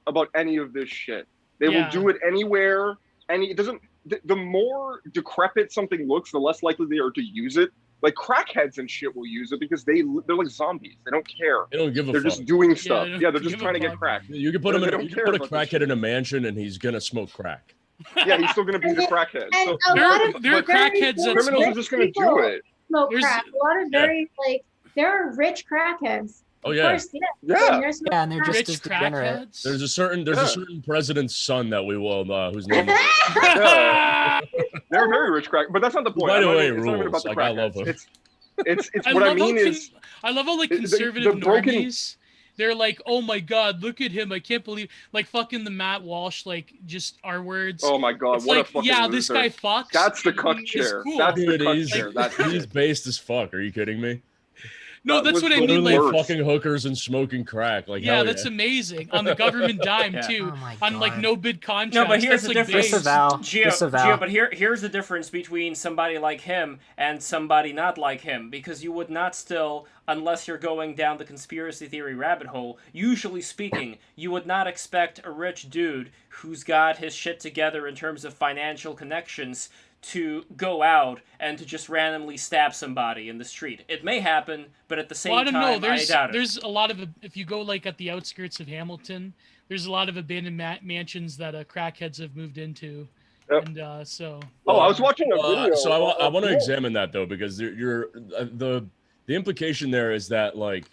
about any of this shit. They Yeah. will do it anywhere. It doesn't. The more decrepit something looks, the less likely they are to use it. Like crackheads and shit will use it because they're like zombies. They don't care. They don't give a They're fuck. just doing stuff. they don't Yeah, they're just give a trying to get fuck. crack. You can put They him in, don't you can care put a about this crackhead in a mansion and he's gonna smoke crack. Yeah, he's still gonna be the crackhead. And So, a lot of There are very crackheads that rich criminals are just gonna do people it. Smoke There's- crack. A lot of very like there are rich crackheads. Oh Of yeah. course, yeah. Yeah. And there's no Yeah, and they're just Rich as degenerate. crackheads. There's a certain Yeah. president's son that we will whose name is Yeah. They're very rich crack, but that's not the point. By the I'm not way, even- it's not even rules. about the Like, I love crackheads. them. It's I what I love how mean is I love how like the conservative broken- normies. They're like, oh my god, look at him! I can't believe like fucking the Matt Walsh like just R words. oh my god, It's what like, a fucking yeah, loser. this guy fucks. That's the cuck He's chair. cool. That's the Dude, cuck he's, chair. That's he's based as fuck. Are you kidding me? No, that's was what I the mean. Literally Like, worst. fucking hookers and smoking crack. Like, yeah, hell that's yeah. amazing on the government dime Yeah. too. Oh my On like God. no bid contracts. No, but here's that's the like difference. base. Disavow. Gio, Disavow. but here's the difference between somebody like him and somebody not like him, because you would not still, unless you're going down the conspiracy theory rabbit hole, usually speaking, you would not expect a rich dude who's got his shit together in terms of financial connections to go out and to just randomly stab somebody in the street. It may happen, but at the same Well, I don't time, know. I doubt it. There's a lot of, if you go like at the outskirts of Hamilton, there's a lot of abandoned mansions that crackheads have moved into, Yep. and so. Oh, I was watching a video. So I want to yeah. examine that though, because the implication there is that like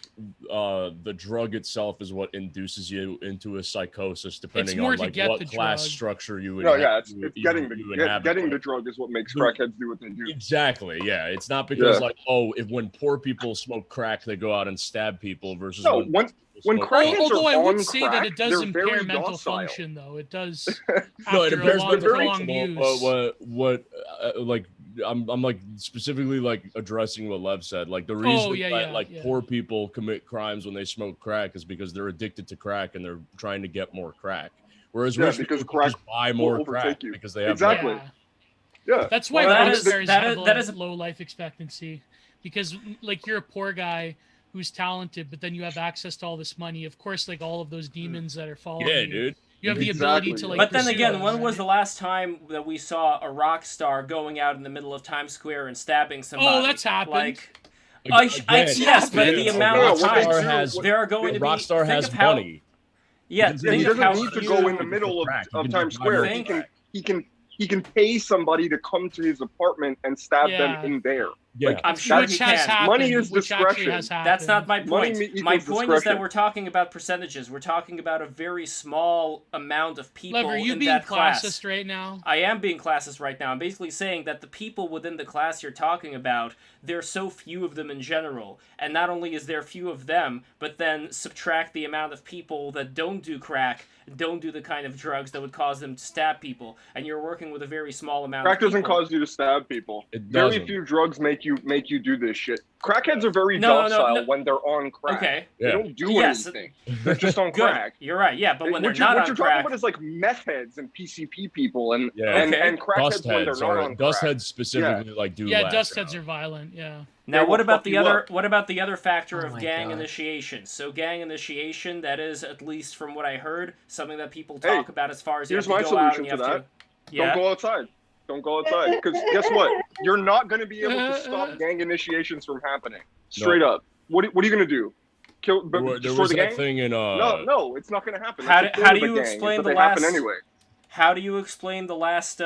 the drug itself is what induces you into a psychosis, depending more on to like get what the class drug. structure you would. No, yeah, it's you getting inhabit. the drug is what makes The- crackheads do what they do. Exactly. Yeah, it's not because Yeah. like, oh, if when poor people smoke crack, they go out and stab people versus No, when when smoke crackheads Although are I would on say crack, that it does they're very impair mental docile. function, though. It does No, it after a impairs long, mental prolonged function. use. Like I'm like specifically like addressing what Lev said. Like the reason that poor people commit crimes when they smoke crack is because they're addicted to crack and they're trying to get more crack. Whereas rich people can crack just buy will more overtake crack you. because they have Exactly. more. Yeah. That's why Well, rock stars have that is low life expectancy, because like you're a poor guy who's talented, but then you have access to all this money. Of course, like all of those demons that are following Yeah, you. dude. You have the ability to like. But then pursue again, them, when right? was the last time that we saw a rock star going out in the middle of Times Square and stabbing somebody? Oh, that's happened. Like, Again, yes, but the amount of times has there are going to be. Rockstar think has of how, money. Yeah, He think of doesn't how need to few- go in the middle of Times Square. He can pay somebody to come to his apartment and stab them in there. Yeah. Like, I'm sure that's- he can. Money is which actually discretion. has happened. That's not my Money point. equals My point is that discretion. we're talking about percentages. We're talking about a very small amount of people Lev, are you in being that class. classist right now? I am being classist right now. I'm basically saying that the people within the class you're talking about, there's so few of them in general. And not only is there few of them, but then subtract the amount of people that don't do crack, don't do the kind of drugs that would cause them to stab people, and you're working with a very small amount Crack of people. doesn't cause you to stab people. It Very doesn't. few drugs make you do this shit. Crackheads are very No, docile when they're on crack. Okay. They Yeah. don't do Yes. anything. They're just on Good. crack. You're right. Yeah, but when they're what not you're on talking crack, about is like meth heads and PCP people and Yeah. and, Okay. and crackheads Dust when they're heads not are on dust crack. heads specifically like do. Yeah, lash dust heads out. are violent. Yeah. now, They what will about fuck the you other? up. What about the other factor Oh of my gang God. initiation? So, gang initiation, that is, at least from what I heard, something that people Hey, talk about as far as you here's have to my go out solution and you to have that. to. Yeah. Don't go outside. Don't go outside. Because guess what? You're not going to be able to stop gang initiations from happening. Straight up. What are you going to do? Kill? There Destroy was the that gang? thing in No, it's not going to happen. How That's do- the how point do of a you gang, explain is the that they happen last- anyway? How do you explain the last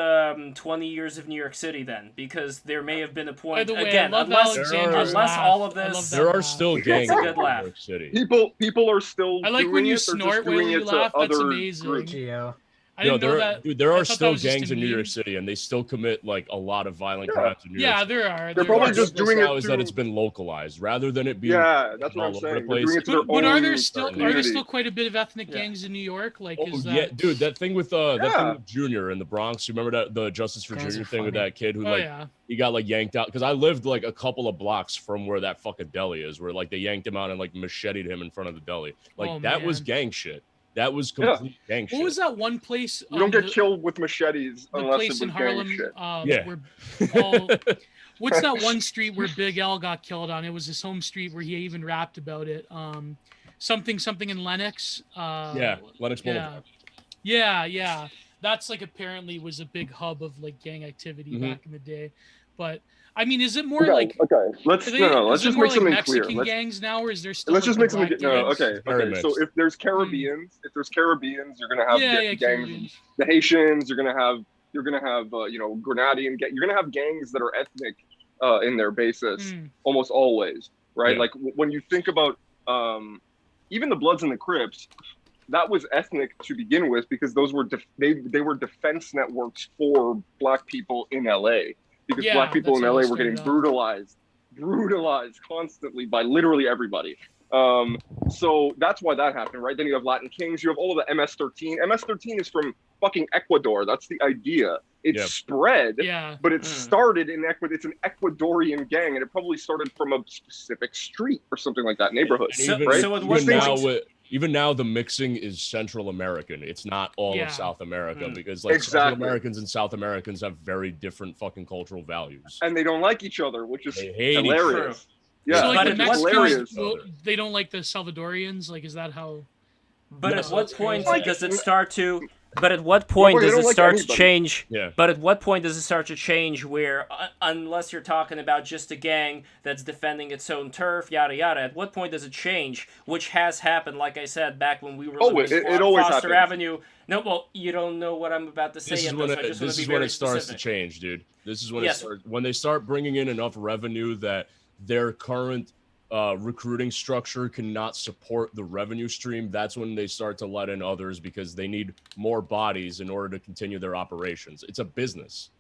20 years of New York City then? Because there may have been a point By the way, again, I love unless Alexander's all laugh. of I this. love that There are laugh. still It's gangs a in good New laugh. York City. People are still I like doing when you it. They're snort just doing while you it laugh. to That's other amazing. groups. Geo. I didn't know there, that. dude, there I are thought that still was just gangs a in New York meme. City, and they still commit like a lot of violent Yeah. crimes in New York Yeah, City. there are. They're There probably are. just Difference doing it now is that to- it's been localized rather than it being Yeah, that's what all I'm over the saying. They're place. doing it to their But are own there still community. quite a bit of ethnic Yeah. gangs in New York? Like, Oh is that? yeah, dude, that thing with that thing Yeah. with Junior in the Bronx. You remember that the Justice for Guys Junior are thing with funny. that kid who Oh like yeah. he got like yanked out because I lived like a couple of blocks from where that fucking deli is, where like they yanked him out and like macheted him in front of the deli. Like Oh, that was man. gang shit. That was complete gang shit. What was that one place? You don't get the, killed with machetes the unless it place was in gang Harlem? shit. Yeah. Where all, what's that one street where Big L got killed on? It was his home street where he even rapped about it. Something in Lenox. Yeah, Lenox Boulevard. Yeah. That's like apparently was a big hub of like gang activity Mhm. back in the day. But I mean, is it more Okay, like okay. Let's are they- let's is it just more make like something Mexican clear. gangs now, or is there still Let's like just the make something. black No, gangs? okay, Very okay. So mixed. if there's Caribbeans, you're gonna have Yeah, gangs. Caribbeans. The Haitians, you're gonna have Grenadian. You're gonna have gangs that are ethnic in their basis Mm. almost always, right? Yeah. Like when you think about even the Bloods and the Crips, that was ethnic to begin with because those were they were defense networks for black people in LA because Yeah, black people that's in how LA it were getting started off. brutalized brutalized constantly by literally everybody. So that's why that happened, right? Then you have Latin Kings. You have all of the MS-13. MS-13 is from fucking Ecuador. That's the idea. It's spread, but it started in Ecuador. It's an Ecuadorian gang, and it probably started from a specific street or something like that, neighborhood. Even now, the mixing is Central American. It's not all of South America because Central Americans and South Americans have very different fucking cultural values, and they don't like each other, which is hilarious. Yeah, so like but the Mexicans, they don't like the Salvadorians. Like, is that how? But at what point does it start to? But at what point does it start to change? Yeah. But at what point does it start to change where, unless you're talking about just a gang that's defending its own turf, yada yada, at what point does it change? Which has happened, like I said, back when we were living in Foster Avenue. No, well, you don't know what I'm about to say. This is when it starts to change, dude. This is when it starts. When they start bringing in enough revenue that their current recruiting structure cannot support the revenue stream, that's when they start to let in others because they need more bodies in order to continue their operations. It's a business.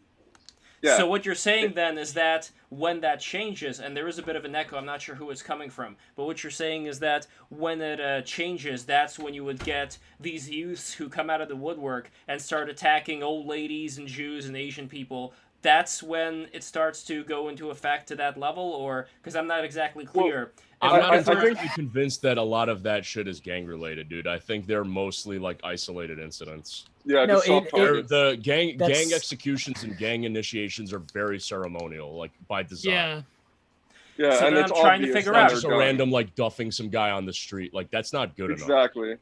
Yeah. So what you're saying then is that when that changes, and there is a bit of an echo, I'm not sure who it's coming from, but what you're saying is that when it changes, that's when you would get these youths who come out of the woodwork and start attacking old ladies and Jews and Asian people. That's when it starts to go into effect to that level, or because I'm not exactly clear. I'm not entirely convinced that a lot of that shit is gang related, dude. I think they're mostly like isolated incidents. Yeah, no, the gang executions and gang initiations are very ceremonial, like by design. Yeah, so and then it's I'm trying to figure out just a random like duffing some guy on the street. Like that's not good enough. Exactly.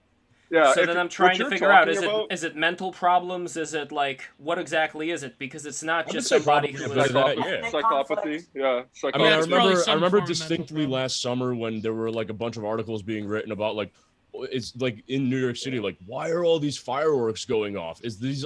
Yeah. So then I'm trying to figure out, is it mental problems? Is it like, what exactly is it? Because it's not just somebody who is... Psychopathy, yeah. I mean, I remember distinctly last summer when there were like a bunch of articles being written about like, it's like in New York City, like why are all these fireworks going off?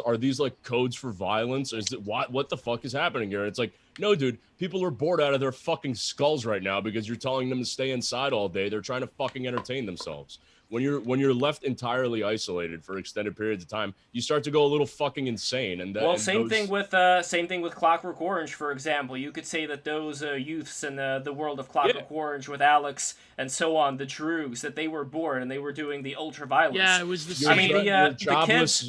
Are these like codes for violence? Is it what the fuck is happening here? And it's like, no, dude, people are bored out of their fucking skulls right now because you're telling them to stay inside all day. They're trying to fucking entertain themselves. When you're left entirely isolated for extended periods of time, you start to go a little fucking insane. And same thing with Clockwork Orange, for example. You could say that those youths in the world of Clockwork Orange with Alex and so on, the Droogs, that they were bored and they were doing the ultra violence. Yeah, it was the same.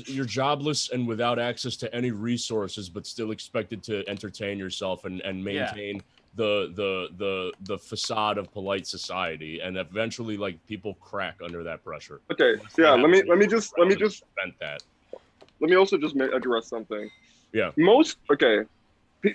You're jobless and without access to any resources, but still expected to entertain yourself and maintain. The facade of polite society, and eventually like people crack under that pressure. Okay, let me just prevent that. Let me also just address something. Yeah.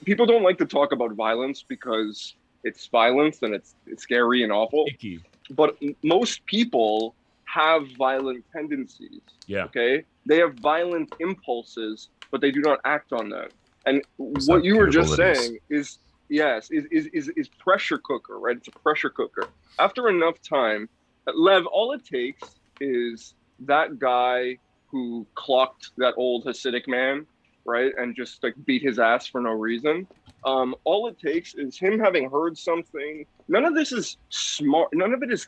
People don't like to talk about violence because it's violence and it's scary and awful. Icky. But most people have violent tendencies. Yeah. Okay, they have violent impulses, but they do not act on them. And what you were just saying is. Yes, is pressure cooker, right? It's a pressure cooker. After enough time, Lev, all it takes is that guy who clocked that old Hasidic man, right, and just like beat his ass for no reason. All it takes is him having heard something. None of this is smart. None of it is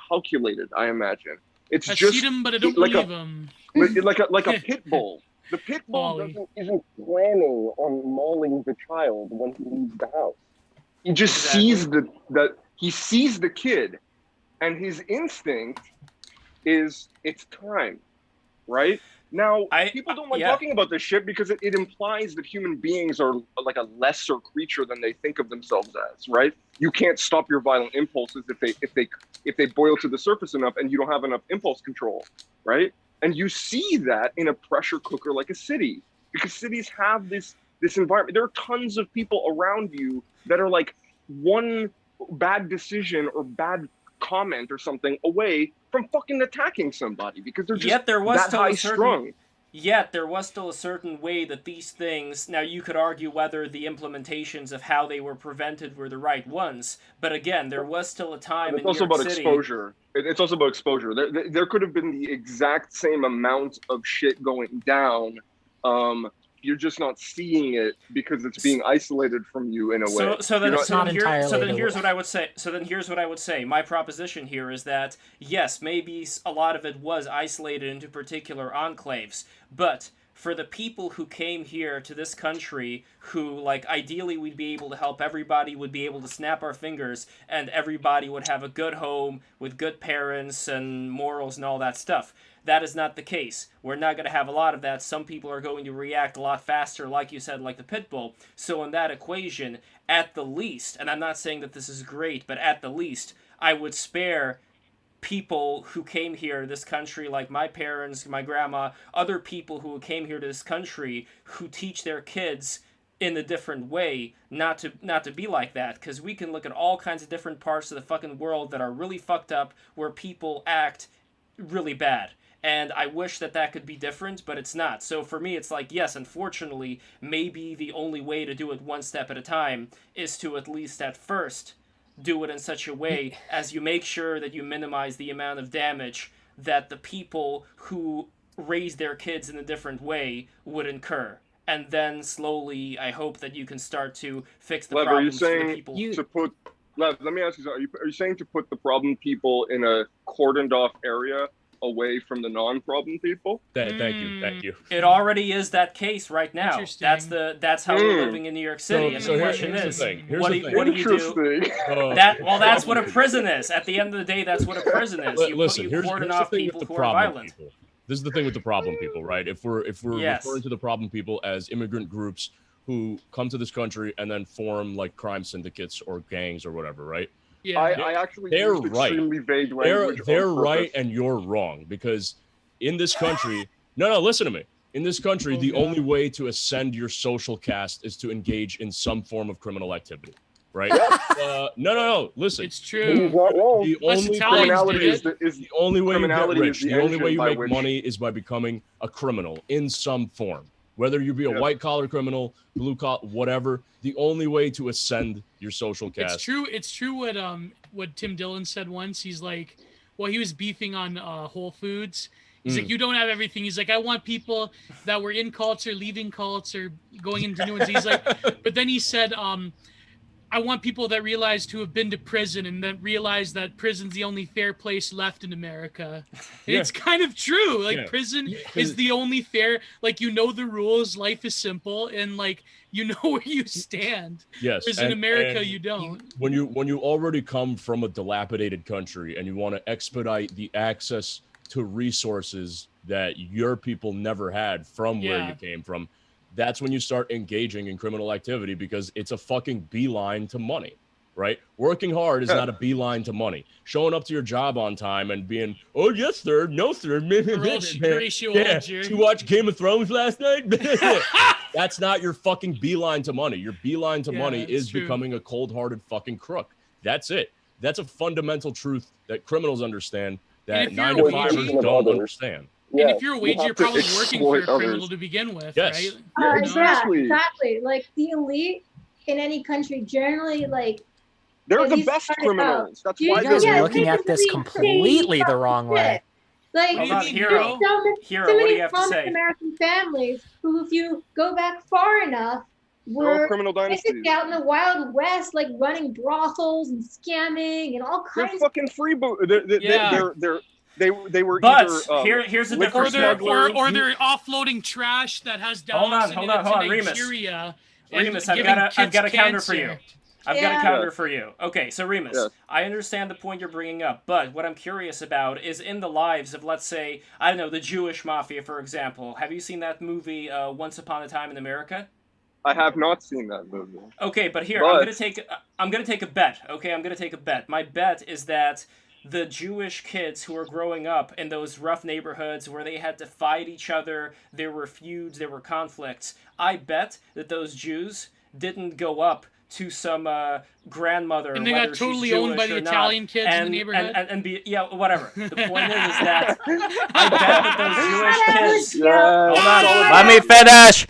calculated, I imagine. It's I just see him, but I don't believe him. Like a pit bull. The pit bull isn't planning on mauling the child when he leaves the house. He just sees he sees the kid, and his instinct is it's time, right? Now, people don't like talking about this shit because it implies that human beings are like a lesser creature than they think of themselves as, right? You can't stop your violent impulses if they boil to the surface enough, and you don't have enough impulse control, right? And you see that in a pressure cooker like a city, because cities have this environment. There are tons of people around you that are like one bad decision or bad comment or something away from fucking attacking somebody because they're just that high-strung. Yet there was still a certain way that these things, now you could argue whether the implementations of how they were prevented were the right ones, but again, there was still a time in New York City. It's also about exposure. It's also about exposure. There could have been the exact same amount of shit going down. You're just not seeing it because it's being isolated from you in a way. So then here's what I would say. So then here's what I would say. My proposition here is that yes, maybe a lot of it was isolated into particular enclaves, but for the people who came here to this country, who, like, ideally we'd be able to help everybody, would be able to snap our fingers, and everybody would have a good home with good parents and morals and all that stuff. That is not the case. We're not going to have a lot of that. Some people are going to react a lot faster, like you said, like the pit bull. So in that equation, at the least, and I'm not saying that this is great, but at the least, I would spare people who came here to this country, like my parents, my grandma, other people who came here to this country who teach their kids in a different way not to be like that, because we can look at all kinds of different parts of the fucking world that are really fucked up, where people act really bad. And I wish that could be different, but it's not. So for me, it's like, yes, unfortunately, maybe the only way to do it one step at a time is to, at least at first, do it in such a way as you make sure that you minimize the amount of damage that the people who raise their kids in a different way would incur. And then slowly, I hope that you can start to fix the Lev, are you problems for the saying people. to put? Lev, let me ask you something. Are you saying to put the problem people in a cordoned off area away from the non-problem people? Thank you. It already is that case right now. Interesting. that's how we're living in New York City. And the question is, what do you do? That's what a prison is. At the end of the day, that's what a prison is. You cordon off people who are violent. This is the thing with the problem people, right? If we're referring to the problem people as immigrant groups who come to this country and then form like crime syndicates or gangs or whatever, right? Yeah. I actually used extremely vague language. They're right and you're wrong, because in this country, no, listen to me. In this country, the only way to ascend your social caste is to engage in some form of criminal activity, right? No, listen. It's true. The Unless only Italians did it. the only way you get criminality rich, is the the only way you engine by make which- money is by becoming a criminal in some form. Whether you be a white collar criminal, blue collar, whatever, the only way to ascend your social caste. It's true what Tim Dillon said once. He's like, well, he was beefing on Whole Foods. He's like, you don't have everything. He's like, I want people that were in cults or leaving cults or going into new ones. He's like, but then he said, I want people that realize to have been to prison and that realize that prison's the only fair place left in America. And it's kind of true. Like prison is the only fair, like, you know, the rules, life is simple, and like, you know where you stand. Yes. Whereas in America, you don't. When you already come from a dilapidated country and you want to expedite the access to resources that your people never had from where you came from, that's when you start engaging in criminal activity, because it's a fucking beeline to money, right? Working hard is not a beeline to money. Showing up to your job on time and being, oh, yes, sir, no, sir. Did you watch Game of Thrones last night? That's not your fucking beeline to money. Your beeline to money is becoming a cold-hearted fucking crook. That's it. That's a fundamental truth that criminals understand that 9-to-5ers don't understand. And if you're a wage, you're probably working for a criminal to begin with, right? Exactly. Like the elite in any country generally, like, they're the best criminals. That's why you guys are looking at this completely the wrong way. Like, Hold on, there's Hero. so What do many you have to prominent say? American families who, if you go back far enough, were criminal dynasties. basically out in the Wild West, like running brothels and scamming and all kinds. They're fucking freeboot. They were but either here's the liquor difference. Or they're offloading trash that has dogs Hold on, Remus. Nigeria. Remus, I've got a counter for you. I've got a counter for you. Okay, so Remus, I understand the point you're bringing up, but what I'm curious about is in the lives of, let's say, I don't know, the Jewish mafia, for example. Have you seen that movie, Once Upon a Time in America? I have not seen that movie. Okay, but here, I'm gonna take a bet. Okay, I'm gonna take a bet. My bet is that the Jewish kids who are growing up in those rough neighborhoods where they had to fight each other, there were feuds, there were conflicts, I bet that those Jews didn't go up to some grandmother, and they got totally owned by the Italian kids in the neighborhood, and be whatever. The point is that I bet that those Jewish kids. Hold on, let me finish.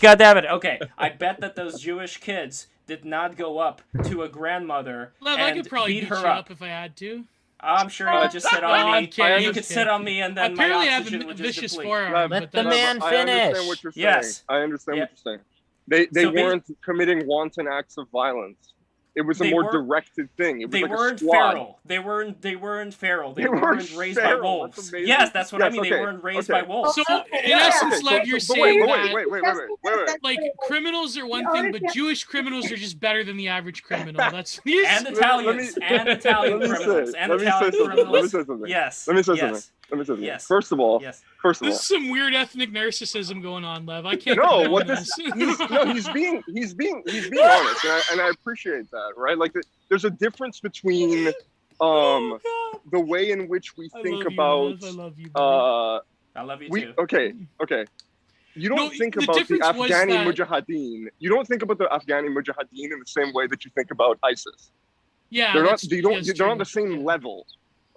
Goddammit. Okay, I bet that those Jewish kids did not go up to a grandmother I and could probably beat beat her you up. up if I had to. I'm sure you could just sit on me. You could sit on me, and then apparently my I have oxygen a would just vicious deplete. forearm. Let the man I finish. understand what you're saying. Yes. I understand what you're saying. They weren't committing wanton acts of violence. It was a They more weren't- directed thing. It was They like weren't a squad. feral. They weren't feral. They They weren't weren't raised by feral. That's wolves. amazing. Yes, that's what I Yes, mean. They okay, weren't raised okay. by wolves. So in Yeah, essence, okay, Lev, so- you're so saying wait, that wait. like criminals are one The thing, only but thing- Jewish criminals are just better than the average criminal. That's And Italians. And Italian let me criminals. say- And let me say Italian something. criminals. Let me say something. Yes. Let me say yes. something. Let me say something. Yes. First of all, Yes. this is some weird ethnic narcissism going on, Lev. I can't. no, condone what this? He's being honest, and I appreciate that, right? Like, there's a difference between Oh, God. the way in which we I think love you, about Lev. I love you. buddy. I love you we too. okay. You don't No, think the about the difference was Afghani that- Mujahideen. You don't think about the Afghani Mujahideen in the same way that you think about ISIS. Yeah, They're not. that's- They don't. that's They're not on true. the same level.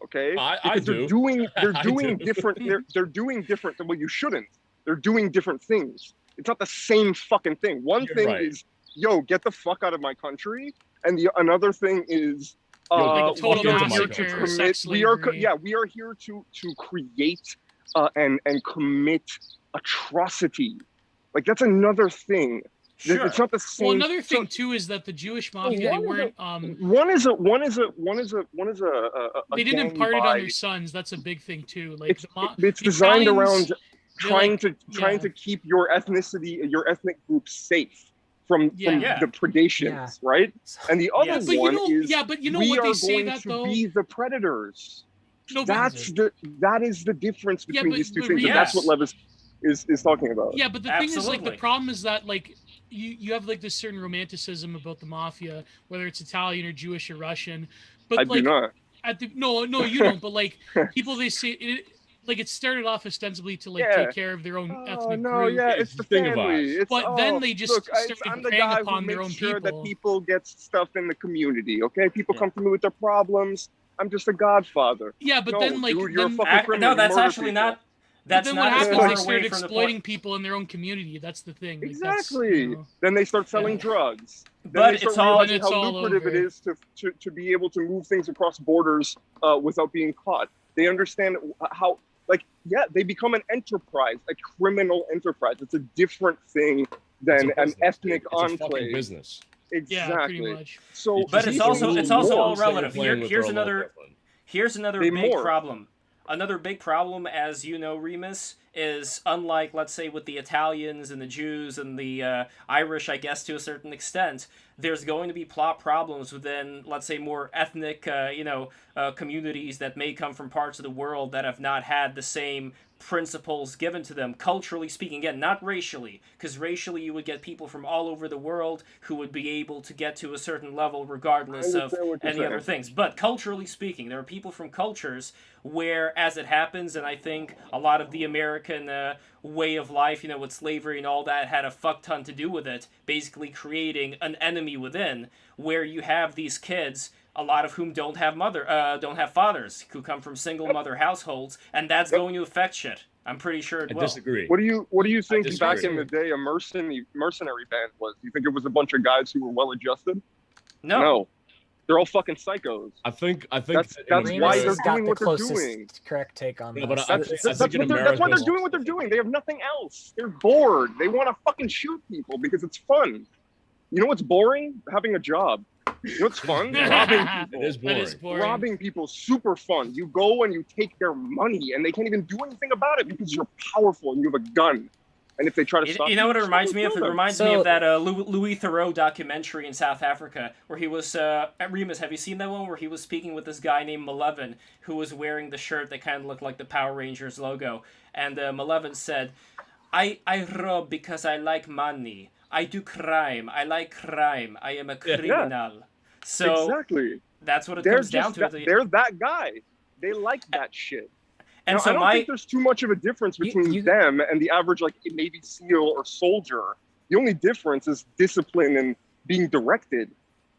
Okay. I Because do. they're doing. They're I doing do. different. They're doing different. Well, you shouldn't. They're doing different things. It's not the same fucking thing. One You're thing right. is, yo, get the fuck out of my country, and the another thing is. Yo, Like a total we are here massacre, to massacre, commit. sex We are. slavery. We are here to create and commit atrocity. Like, that's another thing. Sure. It's not the same. Well, another thing so, too is that the Jewish mafia they one is weren't one is a they didn't gang impart it on by- their sons. That's a big thing too. Like it's, the it's the designed Italians, around they're trying like- trying yeah. to keep your ethnicity, your ethnic group safe from Yeah. the predations, Yeah. right? And the other Yes. But you one know, is yeah, but you know we what are they say going that to though. be the predators. No, but That is the difference Yeah, between but- these two but things, and yes. that's what Lev is talking about. yeah, but the thing is, like, Absolutely. the problem is that like you have like this certain romanticism about the mafia, whether it's Italian or Jewish or Russian. But I like do not. at the no, you don't. But like people, they say it. Like it started off ostensibly to like Yeah. take care of their own Oh ethnic no, group. yeah, It's it's the the thing of family. us. It's, But then they just look, started I'm the preying guy upon who their makes own sure people. that people get stuff in the community. Okay, people Yeah. come to me with their problems. I'm just a godfather. Yeah, but No, then like dude, you're a then, fucking criminal. No, You that's murder actually people. not. but That's then not what as happens? far They away start from the exploiting point. people in their own community. That's the thing. Like, that's, Exactly. you know. Then they start selling Yeah. drugs. Then But they start it's all- realizing Then it's how all lucrative it over. is to be able to move things across borders without being caught. They understand how, like, yeah, they become an enterprise, a criminal enterprise. It's a different thing It's than a an business, ethnic dude. It's a fucking enclave. business. Yeah, pretty Exactly. much. So, But these it's also all rules- relative. Playing with Here's are a little another different. Here's another They big morph. problem. Another big problem, as you know, Remus, is unlike, let's say, with the Italians and the Jews and the Irish, I guess, to a certain extent, there's going to be plot problems within, let's say, more ethnic, communities that may come from parts of the world that have not had the same principles given to them, culturally speaking. Again, not racially, because racially you would get people from all over the world who would be able to get to a certain level regardless of understand what you're any other saying. things. But culturally speaking, there are people from cultures where, as it happens, and I think a lot of the American way of life, with slavery and all that, had a fuck ton to do with it, basically creating an enemy within, where you have these kids, a lot of whom don't have fathers, who come from single mother households, and that's going to affect shit. I'm pretty sure it I will. disagree. What do you think disagree. back in the day a mercenary band was? Do you think it was a bunch of guys who were well adjusted? No. They're all fucking psychos. I think That's that in why Remus they're has got doing the what they're closest doing. correct take on Yeah, this. but I That's, think- that's, think in what that's why they're America- doing what they're doing. They have nothing else. They're bored. They want to fucking shoot people because it's fun. You know what's boring? Having a job. You know what's fun? Robbing people. It is That boring. is boring. Robbing people, super fun. You go and you take their money, and they can't even do anything about it because you're powerful and you have a gun. And if they try to stop You know what it just reminds me of? kill It them. reminds me So- of that Louis Theroux documentary in South Africa, where he was, Remus, have you seen that one? Where he was speaking with this guy named Maleven, who was wearing the shirt that kind of looked like the Power Rangers logo. And Maleven said, I rob because I like money. I do crime. I like crime. I am a criminal. So exactly. that's what it They're comes down just to. they're that guy. They like that shit. And Now, so I don't think there's too much of a difference between you- them and the average like Navy SEAL or soldier. The only difference is discipline and being directed.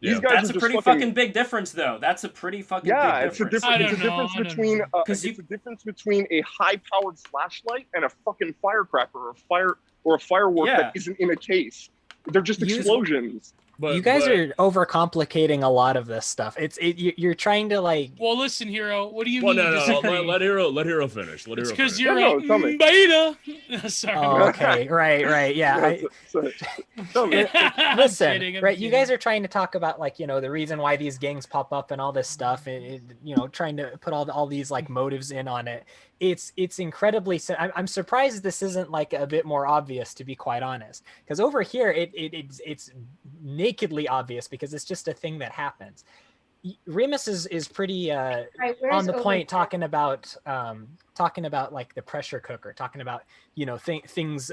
Yeah. These guys that's are a just pretty fucking big difference, though. That's a pretty fucking yeah. big It's a difference. I difference. It's a don't know, difference I don't between know. 'Cause it's a difference between a high-powered flashlight and a fucking firecracker or a firework Yeah. that isn't in a case. They're just Use- explosions. You guys are overcomplicating a lot of this stuff. You're trying to like. Well, listen, Hero. What do you Well, mean? no. Let Hero finish. Let It's Hero because finish. you're No, a tell me. beta. Sorry. Oh, okay. Right. Yeah. Tell me. Listen, kidding, I'm right? You kidding. guys are trying to talk about like the reason why these gangs pop up and all this stuff, and trying to put all these like motives in on it. It's incredibly. I'm surprised this isn't like a bit more obvious, to be quite honest. Because over here, it's nakedly obvious because it's just a thing that happens. Remus is pretty Right, on the point, over talking about like the pressure cooker, talking about things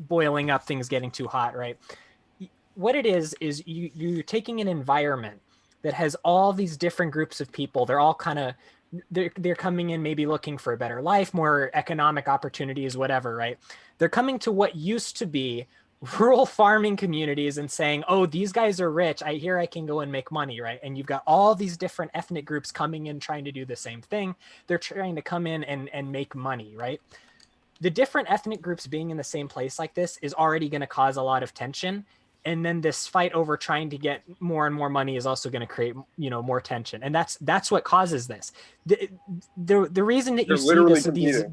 boiling up, things getting too hot, right? What it is you're taking an environment that has all these different groups of people. They're all kind of they're coming in maybe looking for a better life, more economic opportunities, whatever, right? They're coming to what used to be rural farming communities and saying, oh, these guys are rich, I hear I can go and make money, right? And you've got all these different ethnic groups coming in trying to do the same thing. They're trying to come in and make money, right? The different ethnic groups being in the same place like this is already going to cause a lot of tension. And then this fight over trying to get more and more money is also going to create, more tension. And that's what causes this. The reason that you They're see these.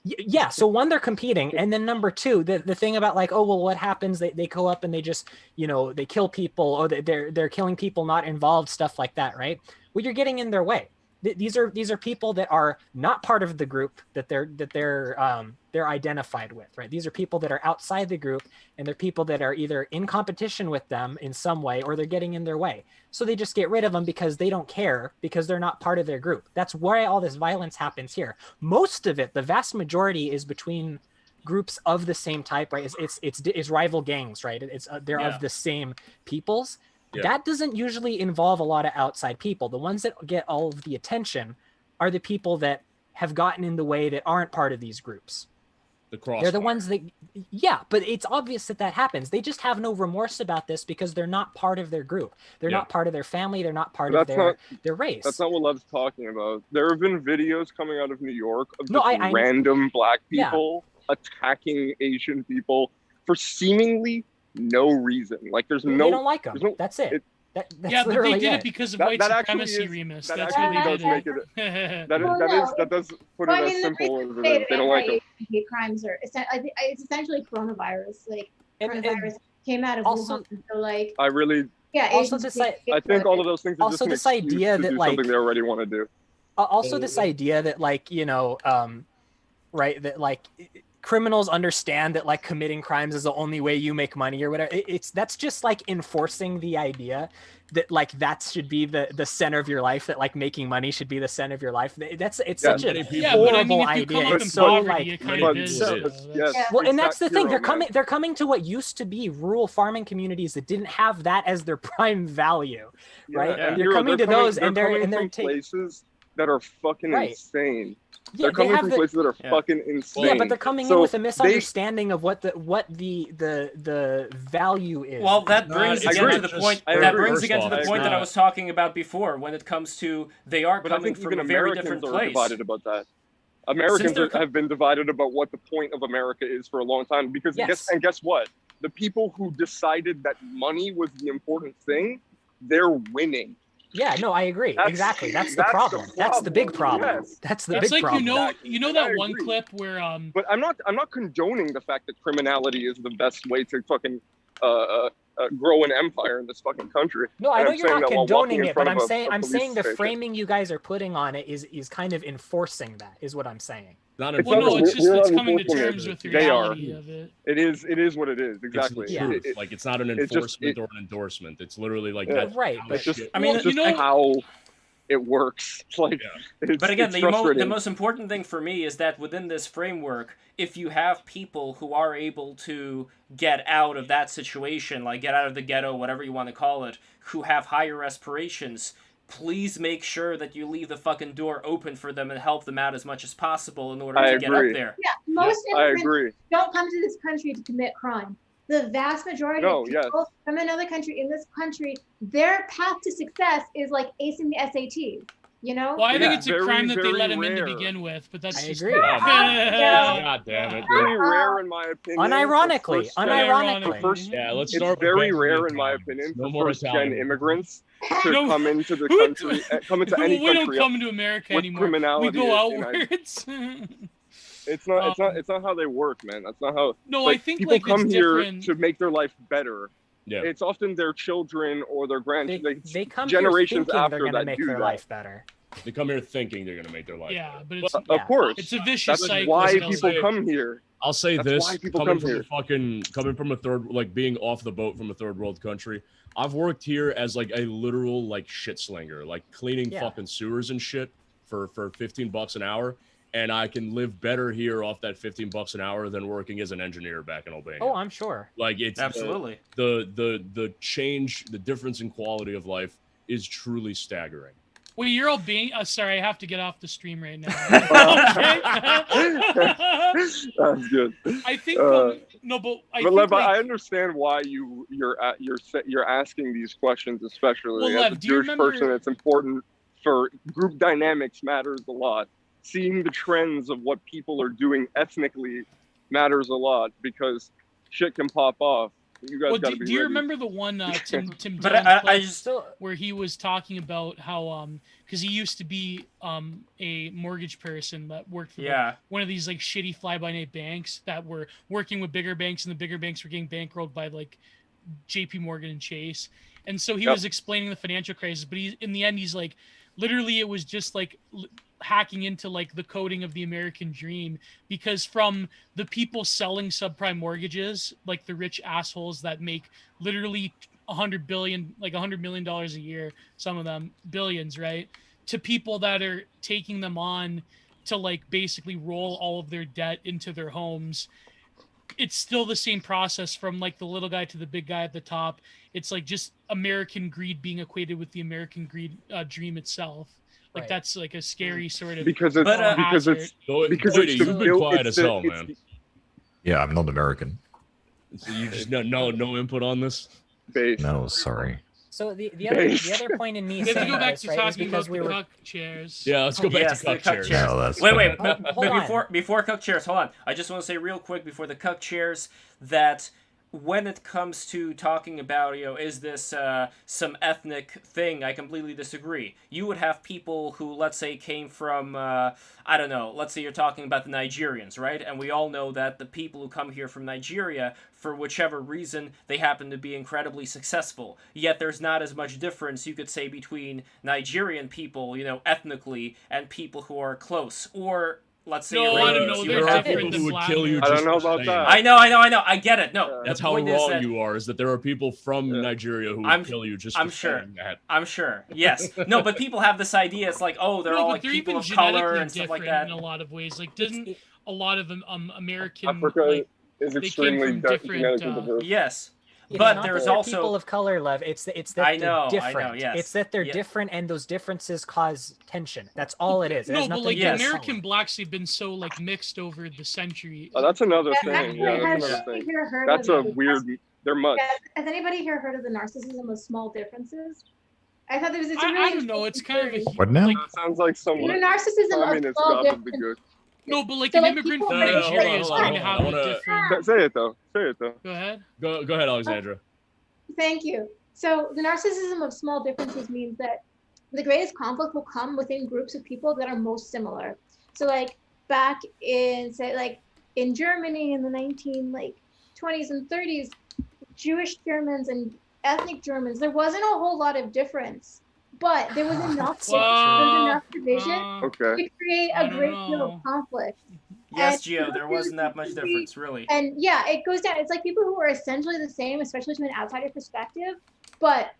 Yeah. So one, they're competing. And then number two, the thing about like, oh, well, what happens? They go up and they just, they kill people, or they're killing people not involved, stuff like that. Right. Well, you're getting in their way. These are people that are not part of the group that they're identified with, right? These are people that are outside the group, and they're people that are either in competition with them in some way, or they're getting in their way. So they just get rid of them because they don't care, because they're not part of their group. That's why all this violence happens here. Most of it, the vast majority, is between groups of the same type, right? It's rival gangs, right? They're of the same peoples. Yeah. That doesn't usually involve a lot of outside people. The ones that get all of the attention are the people that have gotten in the way, that aren't part of these groups. They're the ones that, but it's obvious that happens. They just have no remorse about this because they're not part of their group. They're not part of their family. They're not part of their race. That's not what Lev's talking about. There have been videos coming out of New York of random black people attacking Asian people for seemingly no reason. Like they don't like them. That's it. But they did it because of white supremacy, Remus. That's what they did it. That does put it as simple as it is. They don't like them. Hate crimes are it's essentially coronavirus. Like coronavirus came out of Wuhan, so like I really also I think all of those things are also just this idea that like something they already want to do. Also this idea that like right, that like criminals understand that like committing crimes is the only way you make money or whatever. That's just like enforcing the idea that like that should be the center of your life, that like making money should be the center of your life. It's such a horrible idea. It's so like well, and that's the thing. They're coming to what used to be rural farming communities that didn't have that as their prime value, right? They're coming to those, and they're places that are fucking insane. They're coming from places that are fucking insane. Yeah, but they're coming in with a misunderstanding of what the value is. Well, that brings again to the point. That brings again to the point that I was talking about before. When it comes to, they are coming from a very different place. Divided about that. Americans have been divided about what the point of America is for a long time. Because guess what? The people who decided that money was the important thing, they're winning. Yeah, no, I agree. Exactly. That's the problem. That's the big problem. Yes. That's the big problem. You know that one clip where But I'm not condoning the fact that criminality is the best way to fucking grow an empire in this fucking country. No, I know you're not condoning it, but I'm saying the framing you guys are putting on it is kind of enforcing that, is what I'm saying. It's coming to terms with the reality of it. It is what it is. Exactly. It's not an enforcement or an endorsement. It's literally like that. Right. It's just how it works. Like, but again, the most important thing for me is that within this framework, if you have people who are able to get out of that situation, like get out of the ghetto, whatever you want to call it, who have higher aspirations, please make sure that you leave the fucking door open for them and help them out as much as possible in order to get up there. Yeah, most immigrants don't come to this country to commit crime. The vast majority of people from another country in this country, their path to success is like acing the SATs. You know? Well, I think Yeah. it's a Very, crime that they very let him in to rare. begin with, but that's I just agree. God damn it. Very rare in my opinion. Unironically, for unironically. first- Yeah, let's It's start with very banning rare the in my Italians. opinion No for more first-gen Italian. immigrants to No, come into the who- country, come into any we don't country. come to America with anymore. We criminality go in- outwards. It's not how they work, man. That's not how. No, like, I think people like come it's here different. to make their life better. Yeah. It's often their children or their They, grandchildren. they come generations here thinking after they're gonna that make do their that. life better. They come here thinking they're gonna make their life. Yeah, better. but it's Of course, it's a vicious that's cycle. why as people well. come here. I'll say That's this: why people coming come here. coming from a third, like being off the boat from a third world country. I've worked here as like a literal like shit slinger, like cleaning Yeah. fucking sewers and shit for $15 an hour, and I can live better here off that $15 an hour than working as an engineer back in Albania. Oh, I'm sure. Like it's Absolutely. the change, the difference in quality of life is truly staggering. Well, you're all being. Sorry, I have to get off the stream right now. That's good. I think no, but I But think Lev, like, I understand why you're asking these questions, especially Well, as Lev, a do you Jewish remember- person. It's important for group dynamics matters a lot. Seeing the trends of what people are doing ethnically matters a lot because shit can pop off. You guys well, got to be do you ready. remember the one Tim But Dillon I clip just where he was talking about how because he used to be a mortgage person that worked for yeah. one of these like shitty fly-by-night banks that were working with bigger banks, and the bigger banks were getting bankrolled by like J.P. Morgan and Chase. And so he Yep. was explaining the financial crisis, but in the end, he's like, literally, it was just like hacking into like the coding of the American dream, because from the people selling subprime mortgages, like the rich assholes that make literally $100 million a year, some of them billions, right? To people that are taking them on to like basically roll all of their debt into their homes. It's still the same process from like the little guy to the big guy at the top. It's like just American greed being equated with the American greed dream itself. Like Right. that's like a scary sort of because it's But, because it's because Brady, it's you've the been build- quiet it's as the- hell, it's man. the Yeah, I'm not American. So you just no input on this. base. No, sorry. So the Base. other point in me We have to saying go back this, to right, is talking because about we the were cuck chairs. Yeah, let's go back Yes, to the cuck cuck chairs. chairs. No, that's Wait, Hold but on. before cuck chairs, hold on. I just want to say real quick before the cuck chairs that when it comes to talking about, is this some ethnic thing, I completely disagree. You would have people who, let's say, came from, I don't know, let's say you're talking about the Nigerians, right? And we all know that the people who come here from Nigeria, for whichever reason, they happen to be incredibly successful. Yet there's not as much difference, you could say, between Nigerian people, ethnically, and people who are close. Or let's say No, I don't know. you They're would have different people than who would black kill you. people. I just don't know for about saying that. it. I know. I get it. No, That's the how point is wrong that you are. Is that there are people from Yeah. Nigeria who I'm- would kill you just I'm for sure. saying that. I'm sure. Yes. No, but people have this idea. It's like, oh, they're No, all but like they're people even of color genetically and stuff like different that. in a lot of ways. Like, didn't a lot of them American Africa like is came extremely from different, genetically diverse. Yes. It's But not there's that they're also people of color, Lev. It's that I they're know, different. yes. It's that they're Yeah. different, and those differences cause tension. That's all it is. It no, has but nothing like to do Yes. with American color. blacks have been so like mixed over the century. Oh, that's another Yeah, thing. actually, Yeah, has that's another anybody thing. here heard That's of a the- weird. They're much. Yeah, has anybody here heard of the narcissism of small differences? I thought it's a I really don't know. It's interesting kind of a theory. What now? like That sounds like The someone. narcissism of Communist small God of the differences. good. no, but like So, an like, immigrant people from from Nigeria Nigeria- is hold on, going to hold on. have I a wanna- different. Say it though. Say it though. Go ahead. Go ahead, Alexandra. Thank you. So the narcissism of small differences means that the greatest conflict will come within groups of people that are most similar. So like back in say like in Germany in the 20s and 30s, Jewish Germans and ethnic Germans, there wasn't a whole lot of difference, but there was enough there was enough division Okay. to create I a don't great deal know. of conflict. Yes, And Gio, there wasn't that much difference, really. And yeah, it goes down. It's like people who are essentially the same, especially from an outsider perspective, but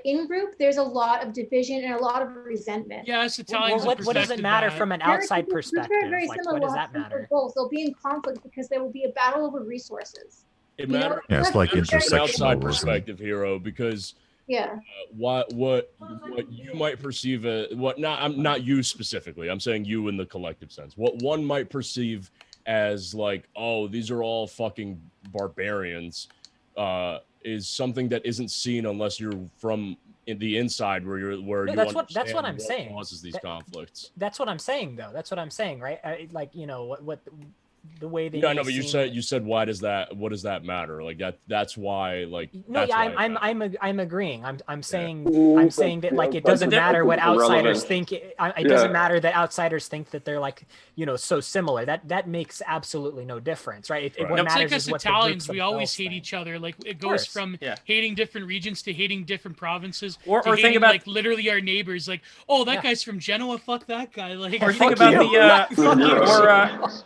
in group, there's a lot of division and a lot of resentment. Yes, Italians. What does it matter from an outside Groups perspective? are very Like, similar. what does We'll have that similar matter? goals. They'll be in conflict because there will be a battle over resources. It You know, matters Yeah, it's like That's very from an outside intersectionalism. perspective, hero, because Yeah. what you might perceive I'm not you specifically. I'm saying you in the collective sense. What one might perceive as like, oh, these are all fucking barbarians, is something that isn't seen unless you're from in the inside where you're No, you that's what I'm understand saying. causes these conflicts. That's what I'm saying, though. That's what I'm saying, right? Like, you know, what the way they Yeah, no, may but seem- you said what does that matter? Like that's why like No, that's yeah, why I'm agreeing. I'm saying that like it That's doesn't matter what outsiders irrelevant. think. It doesn't matter that outsiders think that they're like, you know, so similar. That makes absolutely no difference, right? Right. What No, it's matters like is us what Italians, the we groups always themselves hate think. each other. Like it Of goes course. from Yeah. hating different regions to hating different provinces Or to think hating about- like literally our neighbors. Like, oh, that Yeah. guy's from Genoa. Fuck that guy. Like, Or think Fuck about you.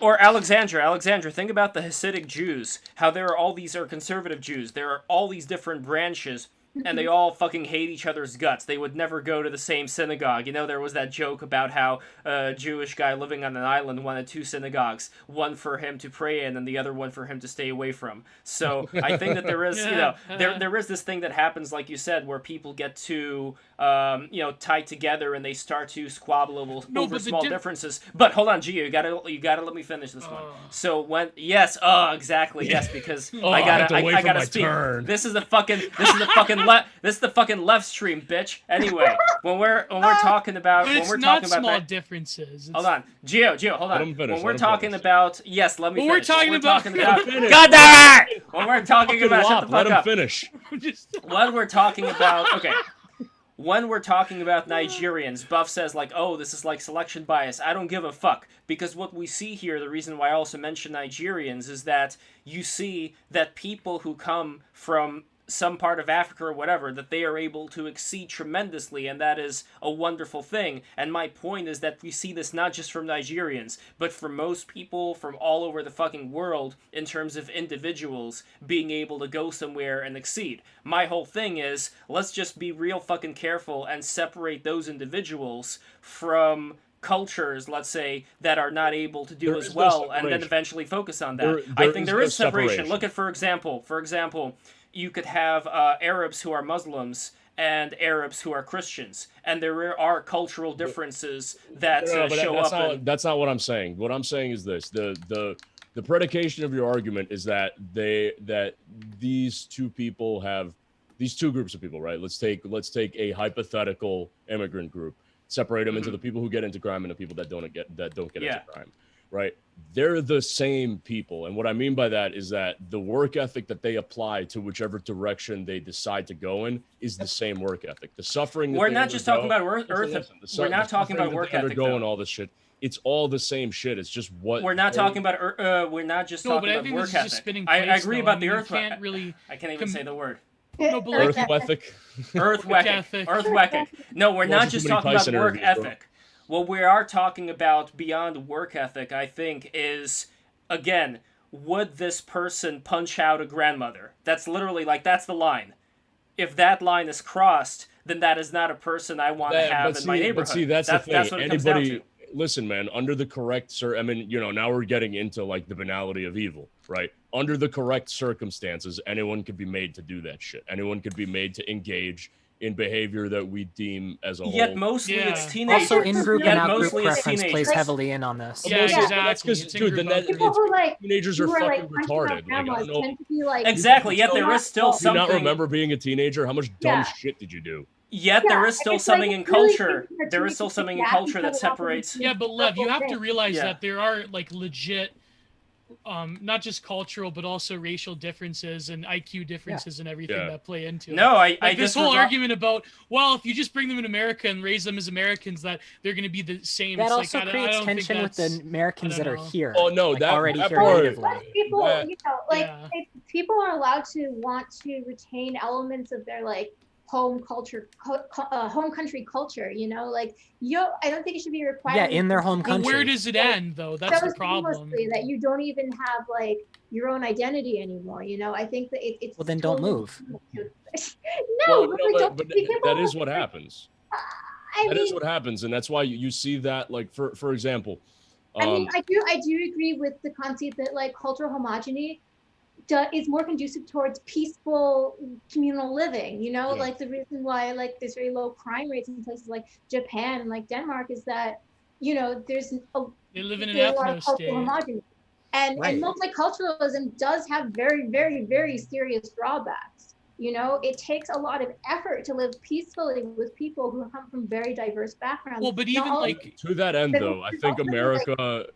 or Alexandra. Alexandra, think about the Hasidic Jews. How there are all these conservative Jews. There are all these different branches, and they all fucking hate each other's guts. They would never go to the same synagogue. You know, there was that joke about how a Jewish guy living on an island wanted 2 synagogues, one for him to pray in and the other one for him to stay away from. So I think that there is, you know, there is this thing that happens, like you said, where people get too, you know, tied together and they start to squabble over small differences. But hold on, Gio, you gotta let me finish this one. So exactly, yes, because I gotta speak. Turn. This is the fucking left stream, bitch. Anyway, when we're talking about but it's not small differences. Hold on, Gio, hold on. Let him finish, When we're let him talking finish. about let me When we're finish. talking about- God damn it! When we're talking about shut the fuck Let him up. finish. When we're talking about when we're talking about Nigerians, Buff says like, oh, this is like selection bias. I don't give a fuck. Because what we see here, the reason why I also mention Nigerians, is that you see that people who come from some part of Africa or whatever, that they are able to exceed tremendously, and that is a wonderful thing. And my point is that we see this not just from Nigerians, but from most people from all over the fucking world in terms of individuals being able to go somewhere and exceed. My whole thing is, let's just be real fucking careful and separate those individuals from cultures, let's say, that are not able to do There as is no well, and then separation. eventually focus on that. There I think there no is separation. separation. Look at, for example, you could have Arabs who are Muslims and Arabs who are Christians, and there are cultural differences that show up. That's not what I'm saying. What I'm saying is this: the predication of your argument is that these two groups of people, right? Let's take a hypothetical immigrant group, separate them into the people who get into crime and the people that don't get into crime, right? They're the same people, and what I mean by that is that the work ethic that they apply to whichever direction they decide to go in is the same work ethic. The suffering. We're not just talking about Earth. We're not talking about work ethic. Undergoing all this shit. It's all the same shit. It's just what we're not talking about. We're not just talking about work ethic. I agree about the Earth. I can't even say the word. No, but like, Earth ethic. No, we're not just talking about work ethic. What we are talking about beyond work ethic, I think, is, again, would this person punch out a grandmother? That's literally, like, that's the line. If that line is crossed, then that is not a person I want to have in my neighborhood. But see, that's the thing. That's what it comes down to. Listen, man, under the correct I mean, you know, now we're getting into, like, the banality of evil, right? Under the correct circumstances, anyone could be made to do that shit. Anyone could be made to engage in behavior that we deem as a whole. Yet mostly it's teenagers. Also, in-group and out-group preference plays heavily in on this. Yeah, exactly. That's because, dude, teenagers are fucking retarded. Like, I don't know. Exactly. Yet there is still something. Do you not remember being a teenager? How much dumb shit did you do? Yet there is still something in culture. There is still something in culture that separates. Yeah, but Lev, you have to realize that there are like legit, not just cultural, but also racial differences and IQ differences and everything that play into it. No, like this whole argument about, well, if you just bring them in America and raise them as Americans, that they're going to be the same. That it's also like, creates tension with the Americans that are here. Oh no, like, that already that here part, natively. People, you know, like if people are allowed to want to retain elements of their like home culture, home country culture, you know, like I don't think it should be required. Yeah, in their home country. But where does it end, though? That's the problem. That you don't even have like your own identity anymore. You know, I think that it's. Well, then don't move. but that is what happens. That is what happens, and that's why you see that, like, for example. I mean, I do agree with the concept that like cultural homogeny is more conducive towards peaceful communal living, you know, like the reason why like there's very low crime rates in places like Japan and like Denmark is that, you know, they live in an ethno state. And multiculturalism does have very, very, very serious drawbacks, You know, it takes a lot of effort to live peacefully with people who come from very diverse backgrounds. Well, but even like to that end, though, I think America,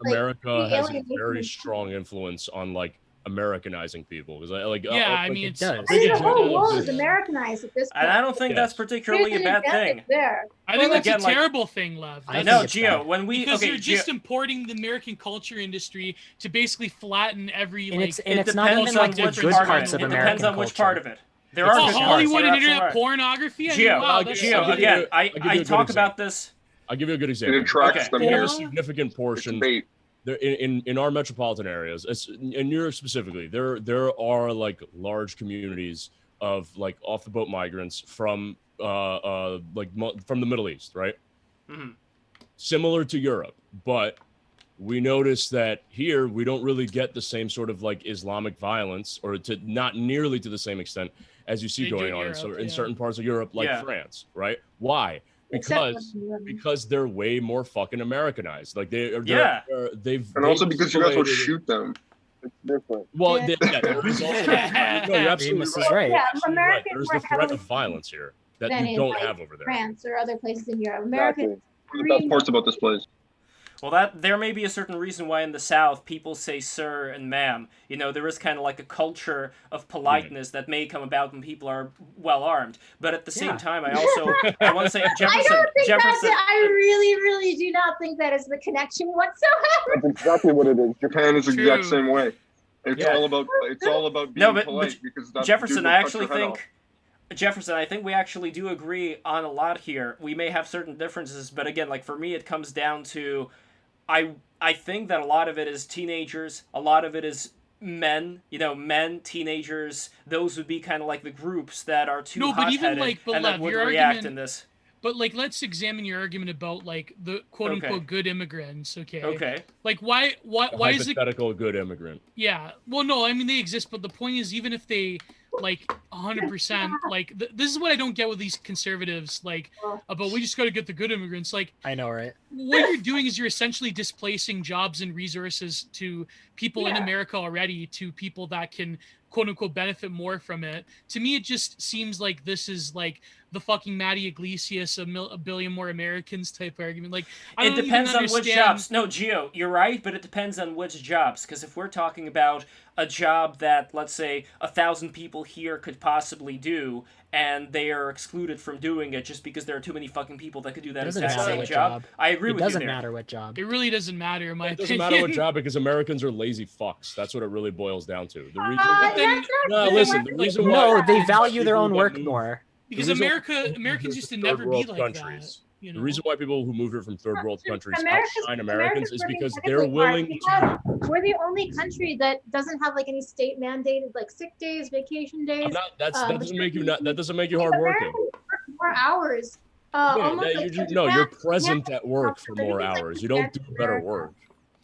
America has a very alienation. strong influence on like Americanizing people because I mean, it it's does. I mean, the big whole world example. is Americanized at this point. And I don't think that's particularly a There's an bad advantage thing. there. I think that's Again, a like- terrible thing, Lev. I No, think it's Gio, bad. when we Because okay, you're just Gio, importing the American culture industry to basically flatten every And like. it's and it it's not depends even on like the which good part parts of of it. It American depends on which culture. part of it. There are Oh, good parts. Hollywood You're and absolutely internet right. pornography. I mean, Gio, wow, that's Gio, so again, I I'll give you a good talk example. about this. I'll give you a good It example. attracts Okay. them There here. are Yeah. significant It's portions bait. there in our metropolitan areas, in Europe specifically. There are like large communities of like off the boat migrants from from the Middle East, right? Mhm. Similar to Europe, but we notice that here we don't really get the same sort of like Islamic violence, or to not nearly to the same extent as you see They do going in on Europe, in yeah. certain parts of Europe, like Yeah. France, right? Why? Except Because they're way more fucking Americanized. Like Yeah. they've And also they've because you guys will assimilated- shoot them. It's different. Well, Yeah. there is also no, you're absolutely Remus right. is right. Yeah, Absolutely right. Americans There's were the threat heavily of violence here that than you in, don't like, have over there. France or other places in Europe. Exactly. Americans One of the best parts about this place. Well, that there may be a certain reason why in the South people say sir and ma'am. You know, there is kind of like a culture of politeness that may come about when people are well armed. But at the same Yeah. time, I want to say I Jefferson. don't think Jefferson. that's it. I really, really do not think that is the connection whatsoever. That's exactly what it is. Japan is the exact True. same way. It's Yeah. all about being No, but polite because that's Jefferson, dude will I cut actually your head think. off. Jefferson, I think we actually do agree on a lot here. We may have certain differences, but again, like for me, it comes down to, I think that a lot of it is teenagers. A lot of it is men. You know, men, teenagers. Those would be kind of like the groups that are too No, but even, hot-headed like, but and that Lev, would your react argument- in this. But like, let's examine your argument about like the quote unquote Okay. good immigrants. Okay. Okay. Like, why A is it? hypothetical good immigrant. Yeah. Well, no, I mean they exist, but the point is, even if they like 100%, like this is what I don't get with these conservatives, like about we just got to get the good immigrants. Like, I know, right? what you're doing is you're essentially displacing jobs and resources to people in Yeah. America already, to people that can quote unquote benefit more from it. To me, it just seems like this is like the fucking Matty Iglesias, a billion more Americans type argument. Like, I It don't depends even on which understand- jobs. No, Gio, you're right, but it depends on which jobs. Because if we're talking about a job that, let's say, 1,000 people here could possibly do, and they are excluded from doing it just because there are too many fucking people that could do that Doesn't exact matter same what job, job. I agree It with you doesn't there. matter what job. It really doesn't matter, in my It doesn't opinion. matter what job because Americans are lazy fucks. That's what it really boils down to. The reason. But then- That's not No, true. listen. The reason why No, they value their people own that work move- more. because the reason why Americans used to third never be world like countries. that. You The know? reason why people who move here from third world countries outshine Americans America's is pretty because medically they're smart. willing to. We're the only country that doesn't have like any state mandated like sick days, vacation days. I'm not. That doesn't make you maternity not. That doesn't make you leave. hardworking. Americans work more hours. Yeah, Almost that like you just, Japan- no, you're Japan present at work for more like hours. You don't do better America. work.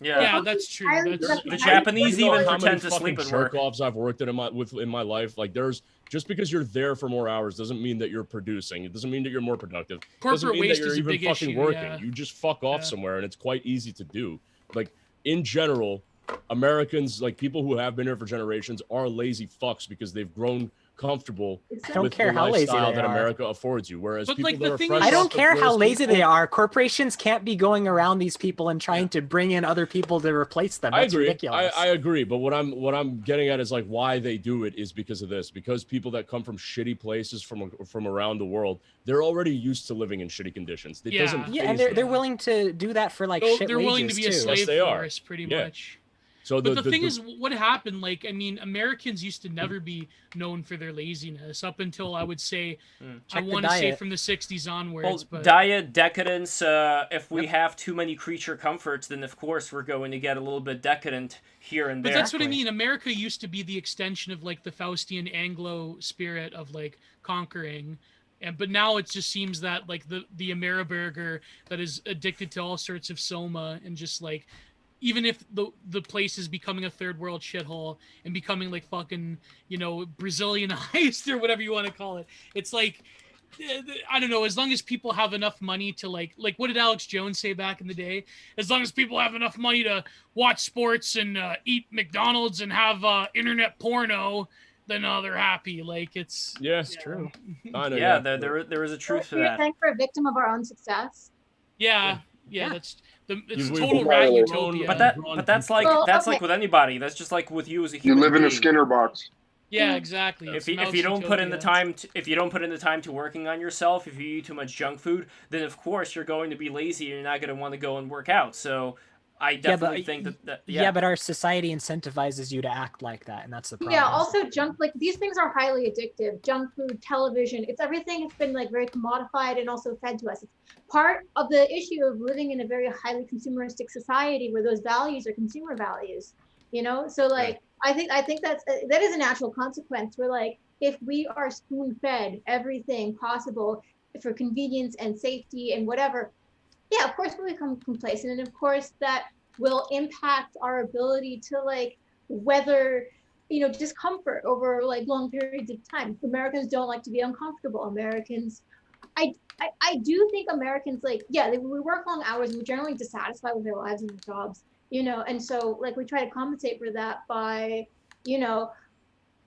Yeah. Yeah, that's true. Highly That's productive. The Japanese You know even how many pretend to fucking sleep at work. jerk-offs I've worked in my life. Like there's just because you're there for more hours doesn't mean that you're producing. It doesn't mean that you're more productive. It doesn't corporate mean waste that you're is a even big fucking issue. working. Yeah. You just fuck off Yeah. somewhere, and it's quite easy to do. Like in general, Americans, like people who have been here for generations, are lazy fucks because they've grown comfortable I don't with care the how lazy lifestyle they that are. America affords you. Whereas But, people like, that the are thing fresh is- I don't off the- care how whereas lazy people- they are. Corporations can't be going around these people and trying to bring in other people to replace them. I That's agree. ridiculous. I agree, but what I'm getting at is like why they do it is because of this. Because people that come from shitty places from around the world, they're already used to living in shitty conditions. It Yeah. doesn't. Yeah, faze and they're them. they're willing to do that for like So shit they're willing to wages be a too. slave Yes, they are. force, pretty Yeah. much. So But the thing is, what happened? Like, I mean, Americans used to never be known for their laziness up until I would say, I Check the want to say diet. from the '60s Well, onwards. But diet, decadence, if we have too many creature comforts, then of course we're going to get a little bit decadent here and But there. that's what I mean. America used to be the extension of like the Faustian Anglo spirit of like conquering. But now it just seems that like the Ameriburger that is addicted to all sorts of soma and just like, even if the place is becoming a third world shithole and becoming like fucking, you know, Brazilianized or whatever you want to call it, it's like, I don't know, as long as people have enough money to like what did Alex Jones say back in the day? As long as people have enough money to watch sports and eat McDonald's and have internet porno, then they're happy. Like it's true. Yeah, there is a truth to that. Thank for a victim of our own success. Yeah, that's it's We've total grown- rat we've utopia. But that's like Well, like with anybody. That's just like with you as a You human live in a being. Skinner box. Yeah, exactly. If It's you don't put in the utopia. time if you don't put in the time to working on yourself, if you eat too much junk food, then of course you're going to be lazy and you're not going to want to go and work out. So I definitely think that yeah, but our society incentivizes you to act like that, and that's the problem. Yeah, also junk, like these things are highly addictive. Junk food, television, it's everything has been like very commodified and also fed to us. It's part of the issue of living in a very highly consumeristic society where those values are consumer values, you know? So like, I think that is a natural consequence where like, if we are spoon fed everything possible for convenience and safety and whatever, yeah, of course we'll become complacent, and of course that will impact our ability to like weather, you know, discomfort over like long periods of time. Americans don't like to be uncomfortable. Americans, I do think Americans like, yeah, we work long hours and we're generally dissatisfied with our lives and our jobs, you know, and so like we try to compensate for that by, you know,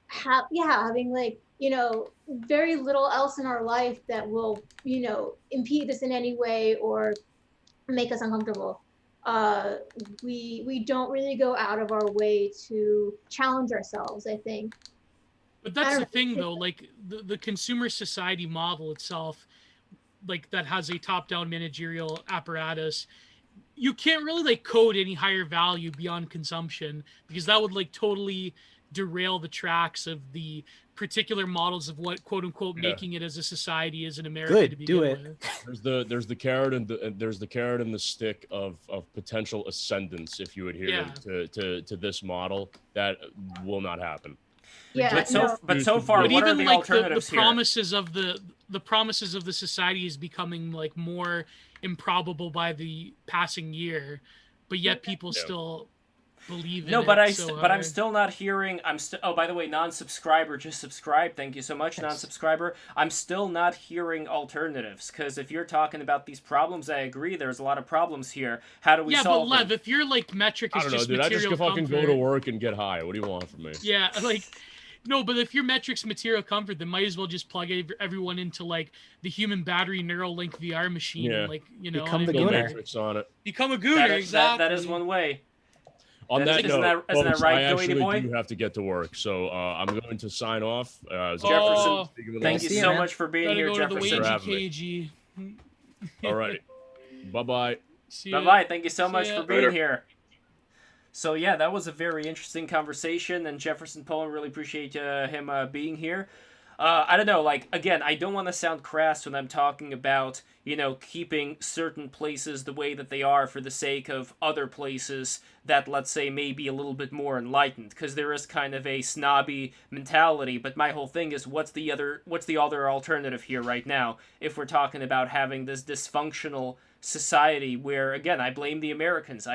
having like, you know, very little else in our life that will, you know, impede us in any way or make us uncomfortable. We don't really go out of our way to challenge ourselves, I think. But that's the thing, though. Like the consumer society model itself, like that has a top-down managerial apparatus. You can't really like code any higher value beyond consumption because that would like totally derail the tracks of the particular models of what quote unquote making it as a society is in America to begin with. There's the carrot and there's the carrot and the stick of potential ascendance if you adhere to this model. That will not happen. Yeah, but so far, what are the alternatives the promises of the promises of the society is becoming like more improbable by the passing year, but yet people still believe in but it. I'm still not hearing. Oh, by the way, non-subscriber just subscribed. Thank you so much, non-subscriber. I'm still not hearing alternatives because if you're talking about these problems, I agree. There's a lot of problems here. How do we solve but Lev, them? if your like metric is just material I just fucking comfort, go to work and get high. What do you want from me? Yeah, like. No, but if your metric's material comfort, then might as well just plug everyone into like the human battery Neuralink VR machine, and like become the gooner. On it. Become a gooner, exactly. That is one way. On that note, isn't that right, I actually boy? do have to get to work, so I'm going to sign off. Jefferson, thank you so much for being here, Jefferson. All right, bye bye. Bye bye. Thank you so much for being here. So yeah, that was a very interesting conversation, and Jefferson Poland, really appreciate him being here. I don't know, like, again, I don't want to sound crass when I'm talking about, you know, keeping certain places the way that they are for the sake of other places that, let's say, may be a little bit more enlightened, because there is kind of a snobby mentality, but my whole thing is, what's the other alternative here right now, if we're talking about having this dysfunctional society where, again, I blame the Americans.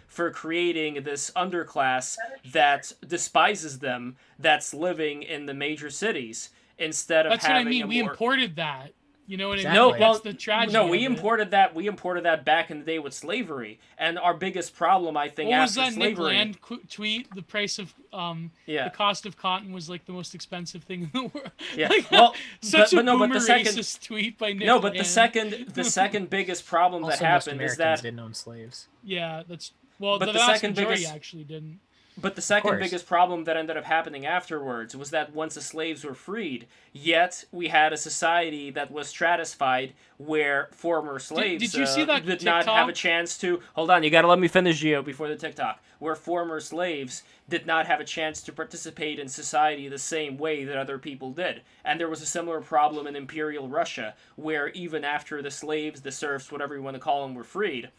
For creating this underclass that despises them, that's living in the major cities instead of having. That's what I mean. We imported that. You know what I mean? No, that's the tragedy. No, we imported that. We imported that back in the day with slavery, and our biggest problem, I think, after slavery. What was that Nick Land tweet? The price of the cost of cotton was like the most expensive thing in the world. Yeah, like, well, such a boomer racist tweet by Nick. No, but Land. the second biggest problem that happened is that didn't own slaves. Yeah, that's well. But the second majority actually didn't. But the second biggest problem that ended up happening afterwards was that once the slaves were freed, yet we had a society that was stratified where former slaves did you see that did not have a chance to... Hold on, you gotta let me finish, Gio, before the TikTok. Where former slaves did not have a chance to participate in society the same way that other people did. And there was a similar problem in Imperial Russia, where even after the slaves, the serfs, whatever you want to call them, were freed,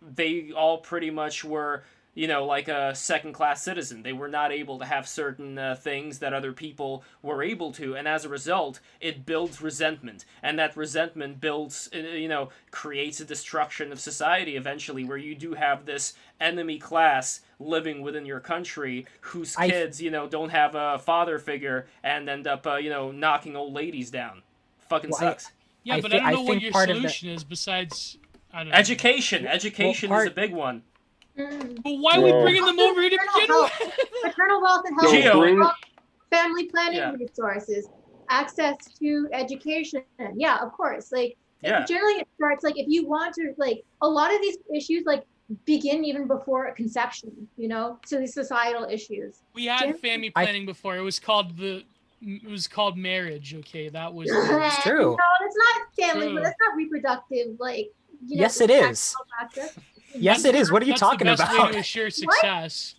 they all pretty much were... you know, like a second-class citizen. They were not able to have certain things that other people were able to, and as a result, it builds resentment. And that resentment builds, creates a destruction of society eventually, where you do have this enemy class living within your country whose kids, don't have a father figure and end up, knocking old ladies down. Fucking sucks. I don't know what your solution is besides, I don't know. Education. Education is a big one. But why are we bringing them over here to begin with? Maternal wealth and health, Gio. family planning resources, access to education. Yeah, of course. Like generally it starts like if you want to like a lot of these issues like begin even before a conception, you know, so these societal issues. We had family planning before. It was called marriage. Okay, that was it's true. No, it's not family, but it's not reproductive. Like yes, it is. Yes, it is. What are you talking about? That's the best way to assure success.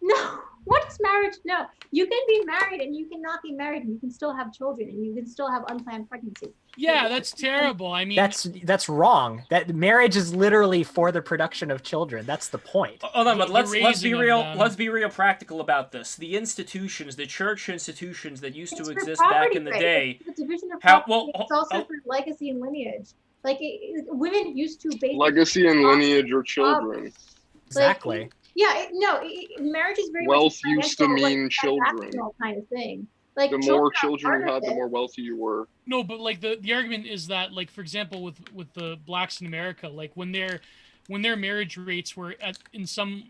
No, what is marriage? No, you can be married and you cannot be married and you can still have children and you can still have unplanned pregnancies. Yeah, that's terrible. I mean, that's wrong. That marriage is literally for the production of children. That's the point. Hold on, but let's be real. Let's be real practical about this. The institutions, the church institutions that used to exist back in the day. It's the division of property. It's also for legacy and lineage. Like women used to basically legacy and lineage or children. Exactly. Like, yeah, marriage is very wealth used to mean children. Kind of thing. Like the more children you had, the more wealthy you were. No, but like the argument is that like for example with the blacks in America, like when their marriage rates were in some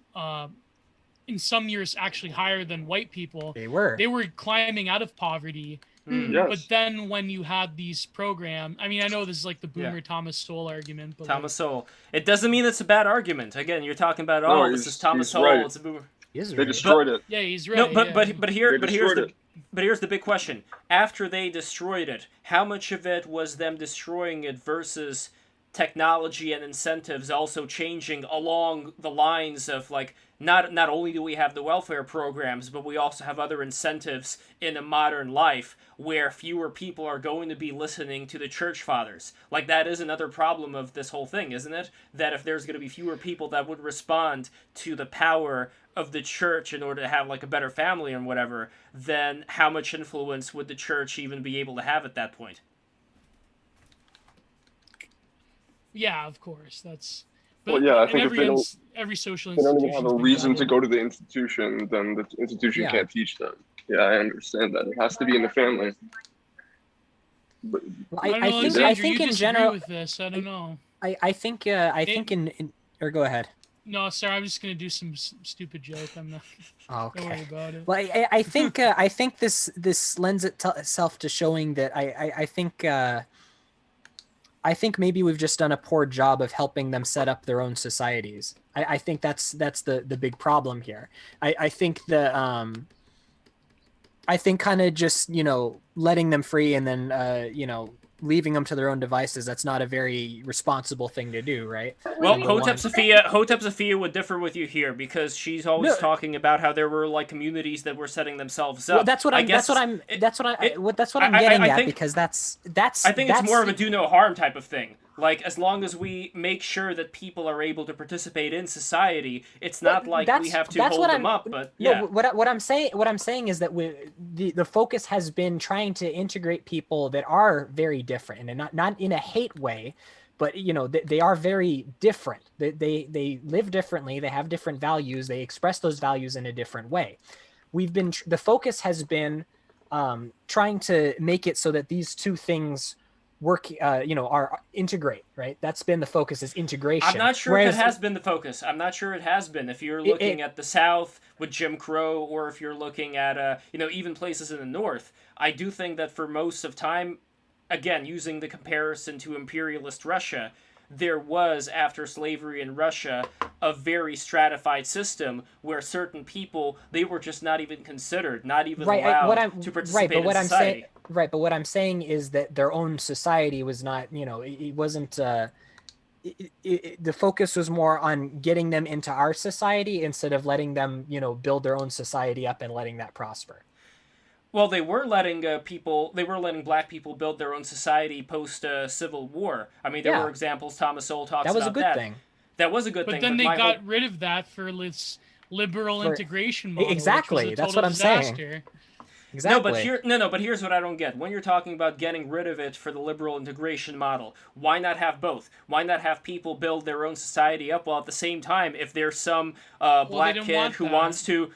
years actually higher than white people, they were climbing out of poverty. Yes. But then when you had these programs, I mean, I know this is like the boomer Thomas Sowell argument, but Thomas Sowell. It doesn't mean it's a bad argument. Again, you're talking about this is Thomas Sowell. Right. It's a boomer. They destroyed it. Yeah, he's right. No, but here's the big question. After they destroyed it, how much of it was them destroying it versus technology and incentives also changing along the lines of like not only do we have the welfare programs, but we also have other incentives in a modern life where fewer people are going to be listening to the church fathers. Like that is another problem of this whole thing, isn't it? That if there's going to be fewer people that would respond to the power of the church in order to have like a better family and whatever, then how much influence would the church even be able to have at that point? Yeah, of course. That's. Well, yeah, I think if every social they don't institution even have a reason to go to the institution, then the institution can't teach them. Yeah, I understand that. It has to be in the family. But, I think in general. With this, I don't know. I think in or go ahead. No, sorry, I'm just gonna do some stupid joke. I'm not. Okay. Don't worry about it. Well, I think this lends itself to showing that I think maybe we've just done a poor job of helping them set up their own societies. I think that's the big problem here. I think kind of just letting them free and then leaving them to their own devices, that's not a very responsible thing to do, right? Well, Hotep Sophia would differ with you here because she's always talking about how there were like communities that were setting themselves up. Well, that's what I'm getting at, because that's I think it's more of a do no harm type of thing. Like, as long as we make sure that people are able to participate in society, it's not like we have to hold them up. But yeah, no, what I'm saying is that the focus has been trying to integrate people that are very different, and not in a hate way, but they are very different. They live differently. They have different values. They express those values in a different way. The focus has been trying to make it so that these two things work, are integrate, right? That's been the focus, is integration. I'm not sure if it has been the focus. I'm not sure it has been. If you're looking at the South with Jim Crow, or if you're looking at, even places in the North, I do think that for most of time, again, using the comparison to imperialist Russia, there was, after slavery in Russia, a very stratified system where certain people, they were just not even considered, not even allowed to participate in society. But what I'm saying is that their own society was not, it wasn't, the focus was more on getting them into our society instead of letting them, build their own society up and letting that prosper. Well, they were letting black people build their own society post Civil War. I mean, there were examples. Thomas Sowell talks about that. That was a good thing. That was a good thing. But then they got rid of that for this liberal integration model. Exactly. That's what I'm saying. Exactly. But here's what I don't get. When you're talking about getting rid of it for the liberal integration model, why not have both? Why not have people build their own society up while at the same time, if there's some black kid who wants to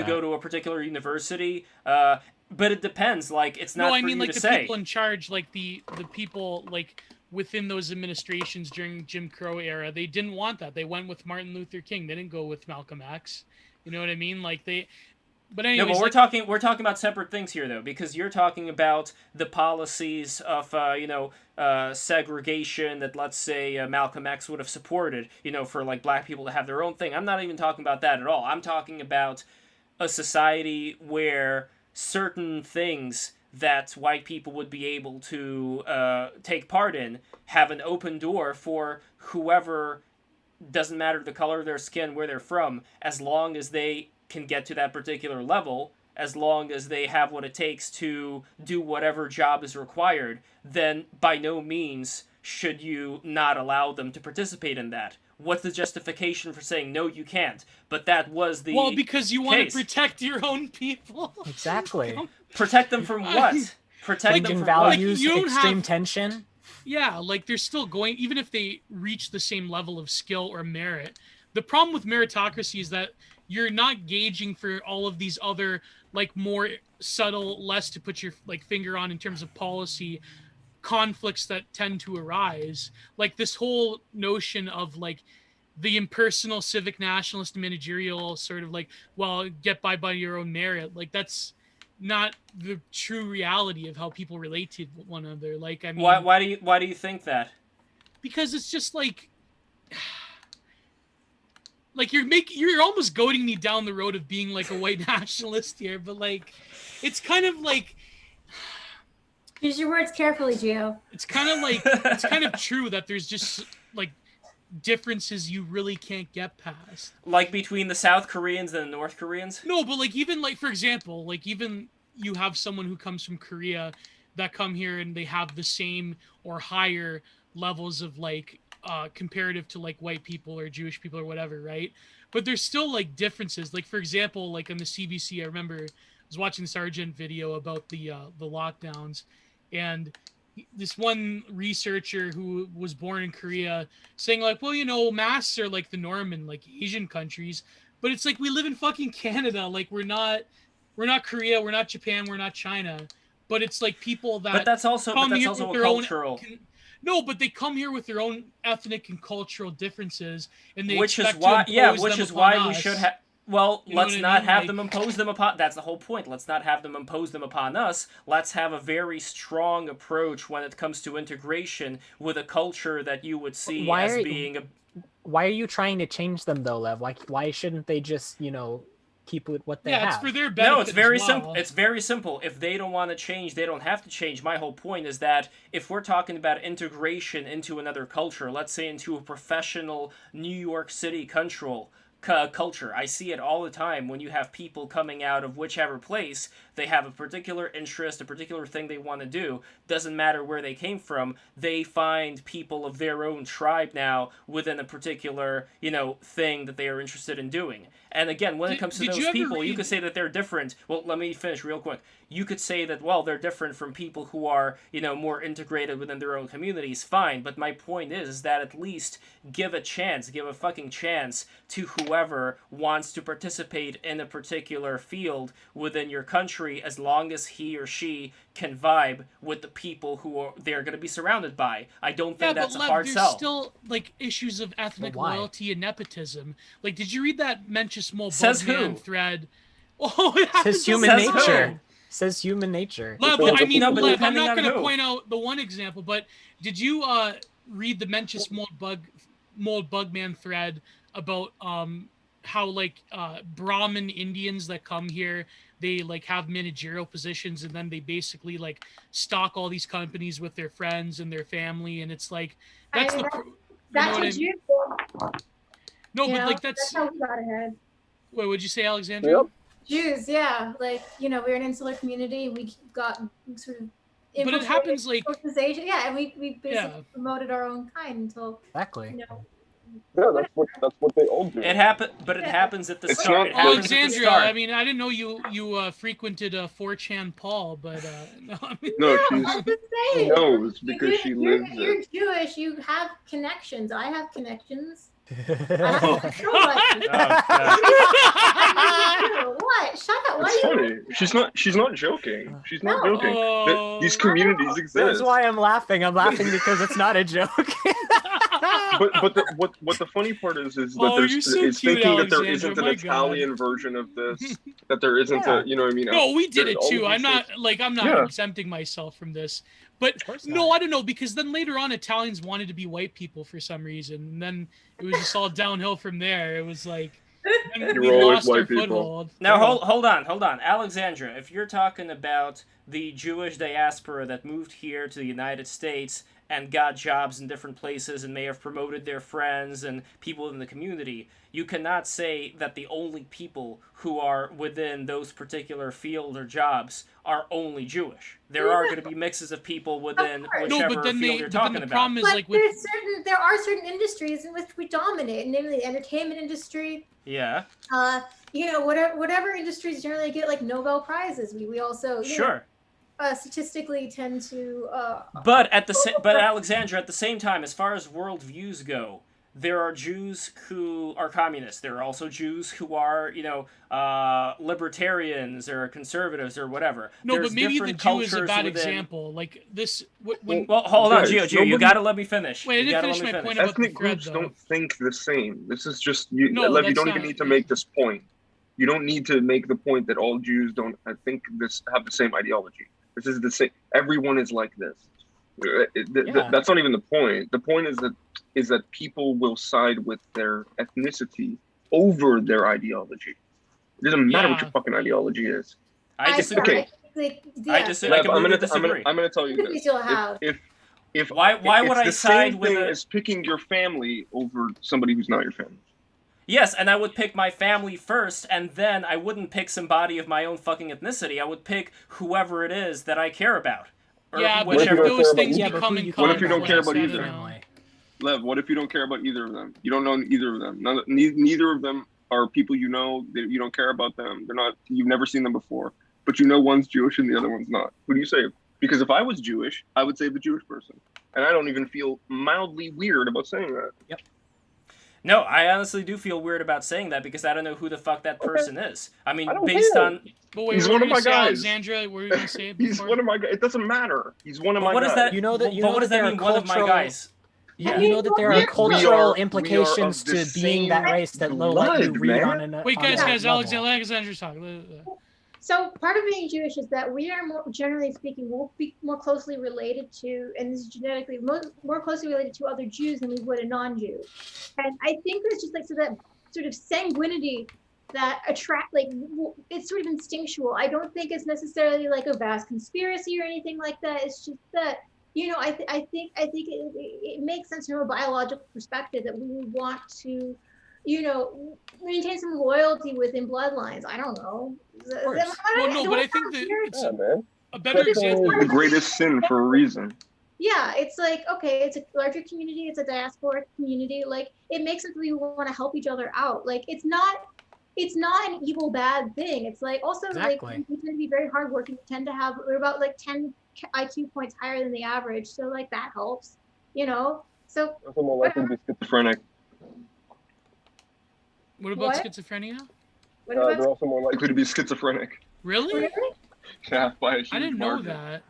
go to a particular university, but it depends. Like, it's not for you to say. The people in charge, like the people, like within those administrations during Jim Crow era, they didn't want that. They went with Martin Luther King. They didn't go with Malcolm X. You know what I mean? Like they. But anyways, no, but we're talking about separate things here though, because you're talking about the policies of segregation that, let's say, Malcolm X would have supported, for like black people to have their own thing. I'm not even talking about that at all. I'm talking about a society where certain things that white people would be able to take part in have an open door for whoever, doesn't matter the color of their skin, where they're from, as long as they can get to that particular level, as long as they have what it takes to do whatever job is required, then by no means should you not allow them to participate in that. What's the justification for saying no, you can't? But that was the because you want to protect your own people. Exactly. Protect them from what? Protect them from values, what? Like, extreme tension. Yeah, like they're still going, even if they reach the same level of skill or merit. The problem with meritocracy is that you're not gauging for all of these other, like, more subtle, less to put your finger on in terms of policy conflicts that tend to arise. Like this whole notion of like the impersonal civic nationalist managerial sort of like, well, get by your own merit. Like that's not the true reality of how people relate to one another. Like, I mean, why do you think that? Because it's just like you're almost goading me down the road of being like a white nationalist here, but like it's kind of like, use your words carefully, Gio. It's kind of like it's kind of true that there's just like differences you really can't get past. Like between the South Koreans and the North Koreans? No, but like even like for example, like even you have someone who comes from Korea that come here and they have the same or higher levels of like comparative to like white people or Jewish people or whatever, right? But there's still like differences. Like for example, like on the CBC, I remember I was watching the Sargent video about the lockdowns, and this one researcher who was born in Korea saying like, well, you know, masks are like the norm in like Asian countries, but it's like we live in fucking Canada. Like we're not Korea, we're not Japan, we're not China. But it's like people that But that's also a cultural. No, but they come here with their own ethnic and cultural differences, and they which is expect why, to impose which them is upon why us. we should have. Well, You know let's what I not mean? have Like- them impose them upon. That's the whole point. Let's not have them impose them upon us. Let's have a very strong approach when it comes to integration with a culture that you would see as being a. Why are you trying to change them though, Lev? Like, why shouldn't they just, keep with what they have? Yeah, it's for their benefit. No, it's very as well. simple. It's very simple. If they don't want to change, they don't have to change. My whole point is that if we're talking about integration into another culture, let's say into a professional New York City culture, I see it all the time when you have people coming out of whichever place. They have a particular interest, a particular thing they want to do. Doesn't matter where they came from. They find people of their own tribe now within a particular, thing that they are interested in doing. And again, when it comes to those people, you could say that they're different. Well, let me finish real quick. You could say that, well, they're different from people who are, more integrated within their own communities. Fine. But my point is that at least give a fucking chance to whoever wants to participate in a particular field within your country, as long as he or she can vibe with the people who they're going to be surrounded by. I don't think that's a hard there's sell. Still like issues of ethnic loyalty and nepotism. Like, did you read that Mencius Mole Bugman thread? Oh, it Says human nature. Says human nature. Lev, But- I mean, no, but Lev, I'm depending not on going to who. point out the one example, but did you read the Mencius Mold Bugman thread about how like Brahmin Indians that come here, they like have managerial positions, and then they basically like stock all these companies with their friends and their family, and it's like that's that's what what I you no, you but know, like that's how we got ahead. Wait, would you say, Alexandra? Yep. Jews, yeah, like we're an insular community. We got sort of. But it happens like socialization. Yeah, and we basically Yeah. promoted our own kind until Exactly. Yeah, that's what they all do. It happens at the It's start. not- It happens at the Alexandria, start. I mean, I didn't know you frequented 4chan Paul, but no, I mean, No, I'm just she saying. knows because she lives You're it. Jewish. You have connections. I have connections. Oh, I feel like God. what? Shut up. What It's are you? funny. She's not joking. She's not No. joking. Oh. These communities That's exist. why I'm laughing. I'm laughing because it's not a joke. But what the funny part is that Oh, there's you're so is cute, thinking that there Alexandra, isn't an my God. Italian version of this, that there isn't Yeah. a, you know what I mean? No, we did There- it all of too. these I'm not things- like I'm not Yeah. exempting myself from this, but course no, not. I don't know because then later on Italians wanted to be white people for some reason, and then it was just all downhill from there. It was like then You we were always lost our white people. foothold. Now hold on, Alexandra. If you're talking about the Jewish diaspora that moved here to the United States and got jobs in different places and may have promoted their friends and people in the community, you cannot say that the only people who are within those particular field or jobs are only Jewish. There are going to be mixes of people within course. No, whichever but then field you're the talking about. problem is But like with there are certain industries in which we dominate, namely the entertainment industry. Yeah, Whatever industries generally get like Nobel prizes. We also sure. Statistically tend to. But Alexandra, at the same time, as far as worldviews go, there are Jews who are communists. There are also Jews who are, libertarians or conservatives or whatever. no, There's but maybe the different Jew is a cultures bad within- example. Like this, when Well, hold on, Guys, Gio. You nobody- gotta let me finish. Wait, I You didn't gotta finish let me my point finish. about the Ethnic thread, groups though. don't think the same. This is just you. No, Lev, you that's don't even not- need to make this point. You don't need to make the point that all Jews don't. I think this have the same ideology. This is the same. Everyone is like this. Yeah. That's not even the point. The point is that people will side with their ethnicity over their ideology. It doesn't matter what Yeah. your fucking ideology is. I disagree. Okay. I disagree. I Lev, completely disagree. I'm gonna tell you We this. still have. If Why would it's I the side same with thing a- as picking your family over somebody who's not your family. Yes, and I would pick my family first, and then I wouldn't pick somebody of my own fucking ethnicity. I would pick whoever it is that I care about. Or Yeah, but if whichever- those things Yeah, but become who you in care What if you don't about care is about your either? family. Lev, what if you don't care about either of them? You don't know either of them. Neither of them are people you know. You don't care about them. They're not. You've never seen them before, but you know one's Jewish and the other one's not. Who do you save? Because if I was Jewish, I would save the Jewish person, and I don't even feel mildly weird about saying that. No, I honestly do feel weird about saying that because I don't know who the fuck that person is. I mean, I don't based care. on But wait, He's what one were of you my gonna say, guys. Alexandra? What were you gonna say He's before? one of my guys. It doesn't matter. He's one of But my what guys. does that? You know that- but you know what does that that there mean? are One of my cultural- guys. You Yeah. know that there We are are- cultural we are implications of the to being that same race that they'll let you blood, read man. on an. Wait, on guys, that level. Alexandra's talking. So part of being Jewish is that we are more, generally speaking, will be more closely related to, and this is genetically more closely related to other Jews than we would a non-Jew. And I think there's just like so that sort of sanguinity that attract, like it's sort of instinctual. I don't think it's necessarily like a vast conspiracy or anything like that. It's just that I think it makes sense from a biological perspective that we would want to maintain some loyalty within bloodlines. I don't know. course. Well, no, but I think that it's Yeah, man. a better That's example. the greatest sin for a reason. Yeah, it's like, okay, it's a larger community, it's a diasporic community. Like, it makes sense that we want to help each other out. Like, it's not an evil bad thing. It's like also Exactly. like we tend to be very hardworking. We tend to have we're about like 10 IQ points higher than the average. So like that helps, So Also more likely to be schizophrenic. What about What? schizophrenia? what about They're also more likely to be schizophrenic. Really? really? Yeah, by a huge I didn't know margin. that.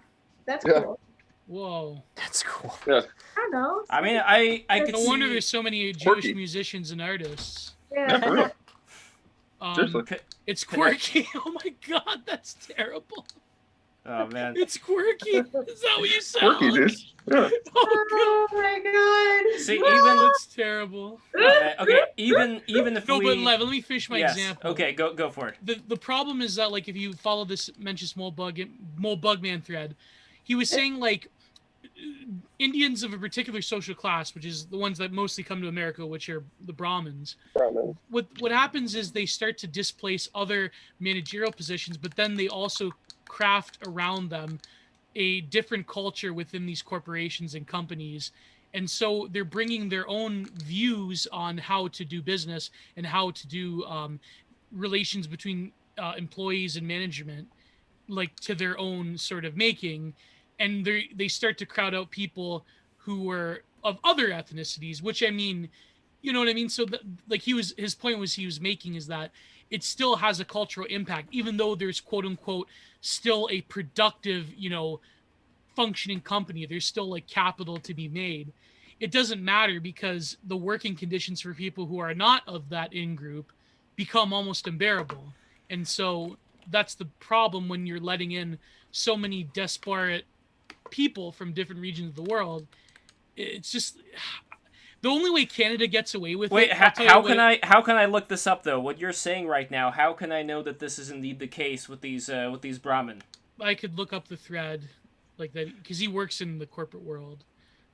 That's Yeah. cool. Whoa. That's cool. Yeah. I don't know. I mean, I could No wonder see. there's so many Jewish Quirky. musicians and artists. Yeah, for real. Seriously. It's quirky. Oh my god, that's terrible. Oh man. It's quirky. Is that what you said? Quirky, dude. Yeah. Oh Oh my god. See, god, even that's terrible. okay, even if No, we. but Lev, let me finish my yes. example. Okay, go for it. The problem is that like if you follow this Mencius Mole Bugman thread, he was saying like Indians of a particular social class, which is the ones that mostly come to America, which are the Brahmins. What happens is they start to displace other managerial positions, but then they also craft around them a different culture within these corporations and companies, And so they're bringing their own views on how to do business and how to do relations between employees and management, like to their own sort of making. And they start to crowd out people who were of other ethnicities, which I mean, you know what I mean? So like his point was he was making is that it still has a cultural impact, even though there's quote unquote still a productive, you know, functioning company. There's still like capital to be made. It doesn't matter because the working conditions for people who are not of that in group become almost unbearable. And so that's the problem when you're letting in so many disparate people from different regions of the world. It's just the only way Canada gets away with Wait, it. how can I look this up though? What you're saying right now, how can I know that this is indeed the case with these Brahmin? I could look up the thread like that because he works in the corporate world.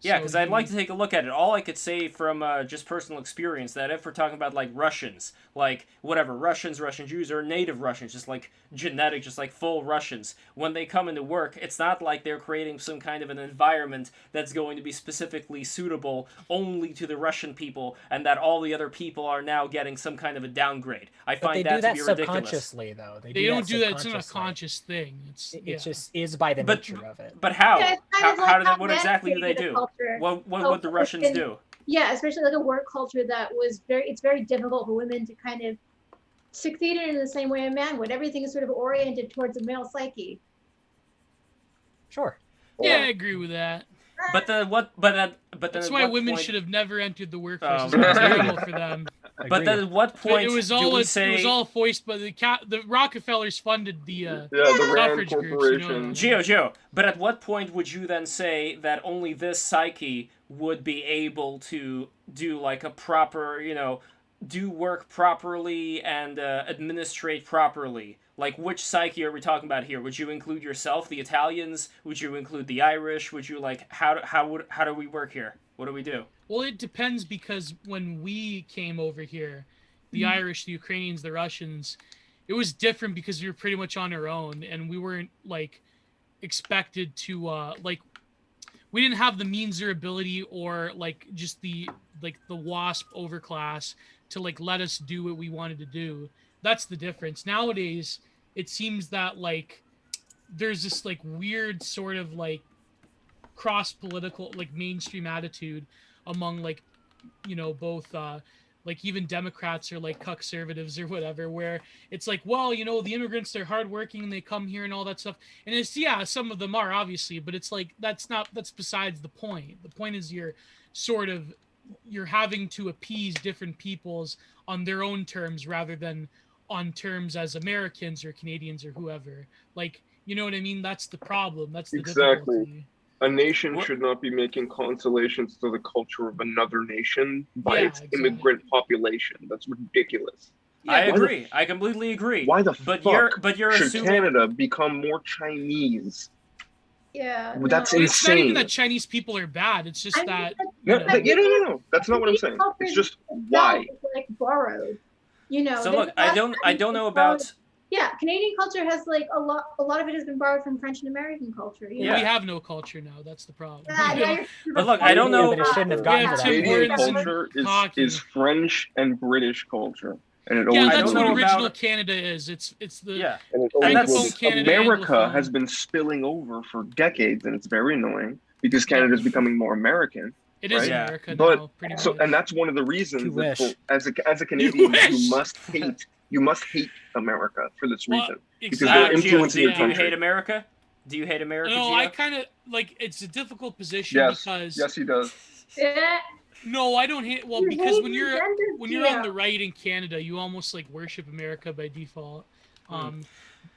Yeah, because I'd like to take a look at it. All I could say from just personal experience that if we're talking about like Russians, like whatever, Russian Jews, or native Russians, just like genetic, just like full Russians, when they come into work, it's not like they're creating some kind of an environment that's going to be specifically suitable only to the Russian people, and that all the other people are now getting some kind of a downgrade. I find that to be ridiculous. Subconsciously, though. They don't do that. It's not a conscious thing. It just is by the nature of it. But how? Yeah, What exactly do they do? What would the Russians do? Yeah, especially like a work culture that was it's very difficult for women to kind of succeed in the same way a man would. Everything is sort of oriented towards a male psyche. Sure. Yeah, I agree with that. But then that's why women should have never entered the workforce. It's terrible for them. But then at what point it was all do we say... it was all foisted by the Rockefellers funded the Rand suffrage Corporation. groups. You know? Gio. But at what point would you then say that only this psyche would be able to do like a proper, you know, do work properly and administrate properly? Like, which psyche are we talking about here? Would you include yourself, the Italians? Would you include the Irish? Would you like how do we work here? What do we do? Well, it depends because when we came over here, the Irish, the Ukrainians, the Russians, it was different because we were pretty much on our own and we weren't like expected to like we didn't have the means or ability or like just the WASP overclass to like let us do what we wanted to do. That's the difference. Nowadays, it seems that like there's this like weird sort of like cross-political like mainstream attitude among like, you know, both like even Democrats or like conservatives or whatever, where it's like, well, you know, the immigrants, they're hardworking and they come here and all that stuff. And it's, yeah, some of them are obviously, but it's like, that's besides the point. The point is you're having to appease different peoples on their own terms rather than on terms as Americans or Canadians or whoever. Like, you know what I mean? That's the problem. That's the difficulty. A nation should not be making consolations to the culture of another nation by its immigrant population. That's ridiculous. Yeah, I agree. I completely agree. Why the fuck should assuming... Canada become more Chinese? Yeah. That's insane. It's not even that Chinese people are bad. It's just that... No. That's not what I'm saying. It's just why. It's like borrowed. You know. So look, I don't know about... Yeah, Canadian culture has like a lot of it has been borrowed from French and American culture. You know? We have no culture now. That's the problem. But look, I don't know. Canadian culture is French and British culture, and it always that's what original Canada is. It's the and that's America has been spilling over for decades, and it's very annoying because Canada is becoming more American. It is America now, pretty much. And that's one of the reasons that as a Canadian you must hate America for this reason. Because they're influencing your country. Do you hate America? Do you hate America? No, Gio? I kind of like it's a difficult position because yes, he does. No, I don't hate. Well, because when you're on the right in Canada, you almost like worship America by default.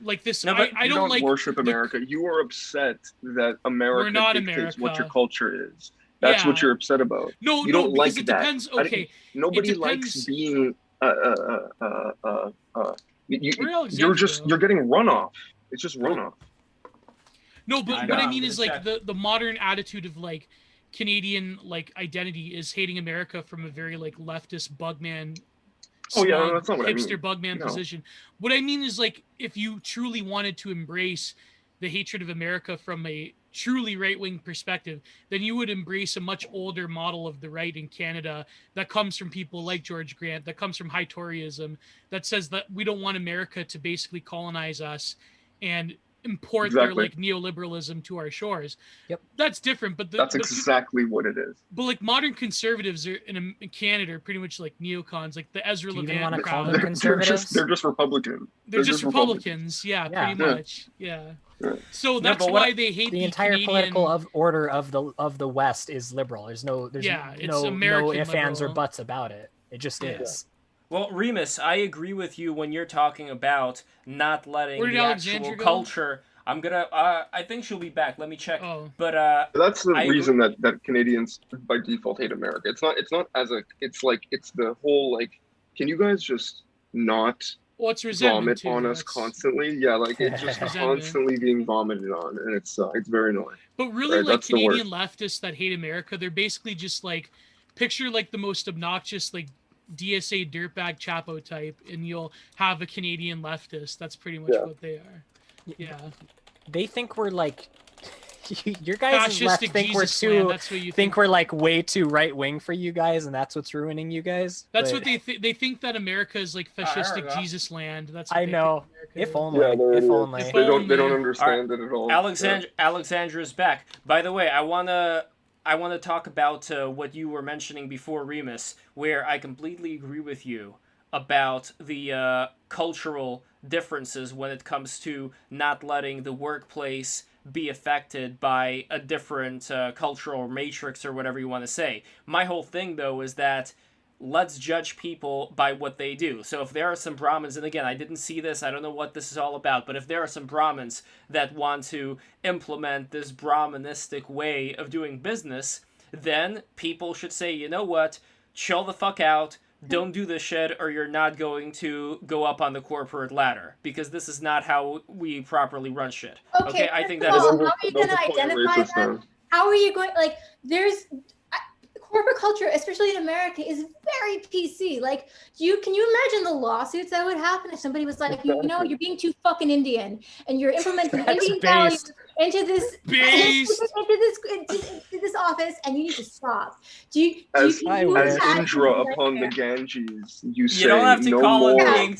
Like this, no, but I don't like worship America. You are upset that America dictates what your culture is. That's what you're upset about. No, you don't like it that. Depends. Okay, nobody likes being. You're getting runoff. It's just runoff. No, but what I mean is like the modern attitude of like Canadian like identity is hating America from a very like leftist bugman. That's not what I mean. Hipster bugman position. What I mean is like if you truly wanted to embrace the hatred of America from a truly right-wing perspective, then you would embrace a much older model of the right in Canada that comes from people like George Grant, that comes from high Toryism, that says that we don't want America to basically colonize us and import their like neoliberalism to our shores. Yep, that's different. But that's exactly what it is. But like modern conservatives are in Canada are pretty much like neocons, like the Ezra Levant crowd. They're just Republicans. They're just Republicans. Yeah, pretty much. Yeah. So that's why they hate the entire Canadian... political order of the West is liberal. There's no ifs, ands, or buts about it. It just is. Well, Remus, I agree with you when you're talking about not letting the actual culture. I'm gonna. I think she'll be back. Let me check. But that's the reason that Canadians by default hate America. It's not as a. It's like it's the whole like. Can you guys just not vomit on us constantly? Yeah, like it's just constantly being vomited on, and it's very annoying. But really, right? Like Canadian leftists that hate America, they're basically just like picture like the most obnoxious like DSA dirtbag Chapo type, and you'll have a Canadian leftist. That's pretty much what they are. Yeah, they think we're like your guys left think we're too think we're like way too right wing for you guys, and that's what's ruining you guys. That's what they they think that America is like fascistic Jesus land. That's what I know. If only. If only. They don't understand it at all. Alexandra's back. By the way, I wanna talk about what you were mentioning before, Remus, where I completely agree with you about the cultural differences when it comes to not letting the workplace be affected by a different cultural matrix or whatever you want to say. My whole thing, though, is that let's judge people by what they do. So if there are some Brahmins, and again, I didn't see this, I don't know what this is all about, but if there are some Brahmins that want to implement this Brahmanistic way of doing business, then people should say, you know what, chill the fuck out, don't do this shit, or you're not going to go up on the corporate ladder, because this is not how we properly run shit. Okay, I think that is... How are you going to identify them? How are you going... Like, there's... corporate culture, especially in America, is very PC. Like, can you imagine the lawsuits that would happen if somebody was like, you know, you're being too fucking Indian, and you're implementing Indian values into this office, and you need to stop. As Indra upon the Ganges, you say don't have to no call more. You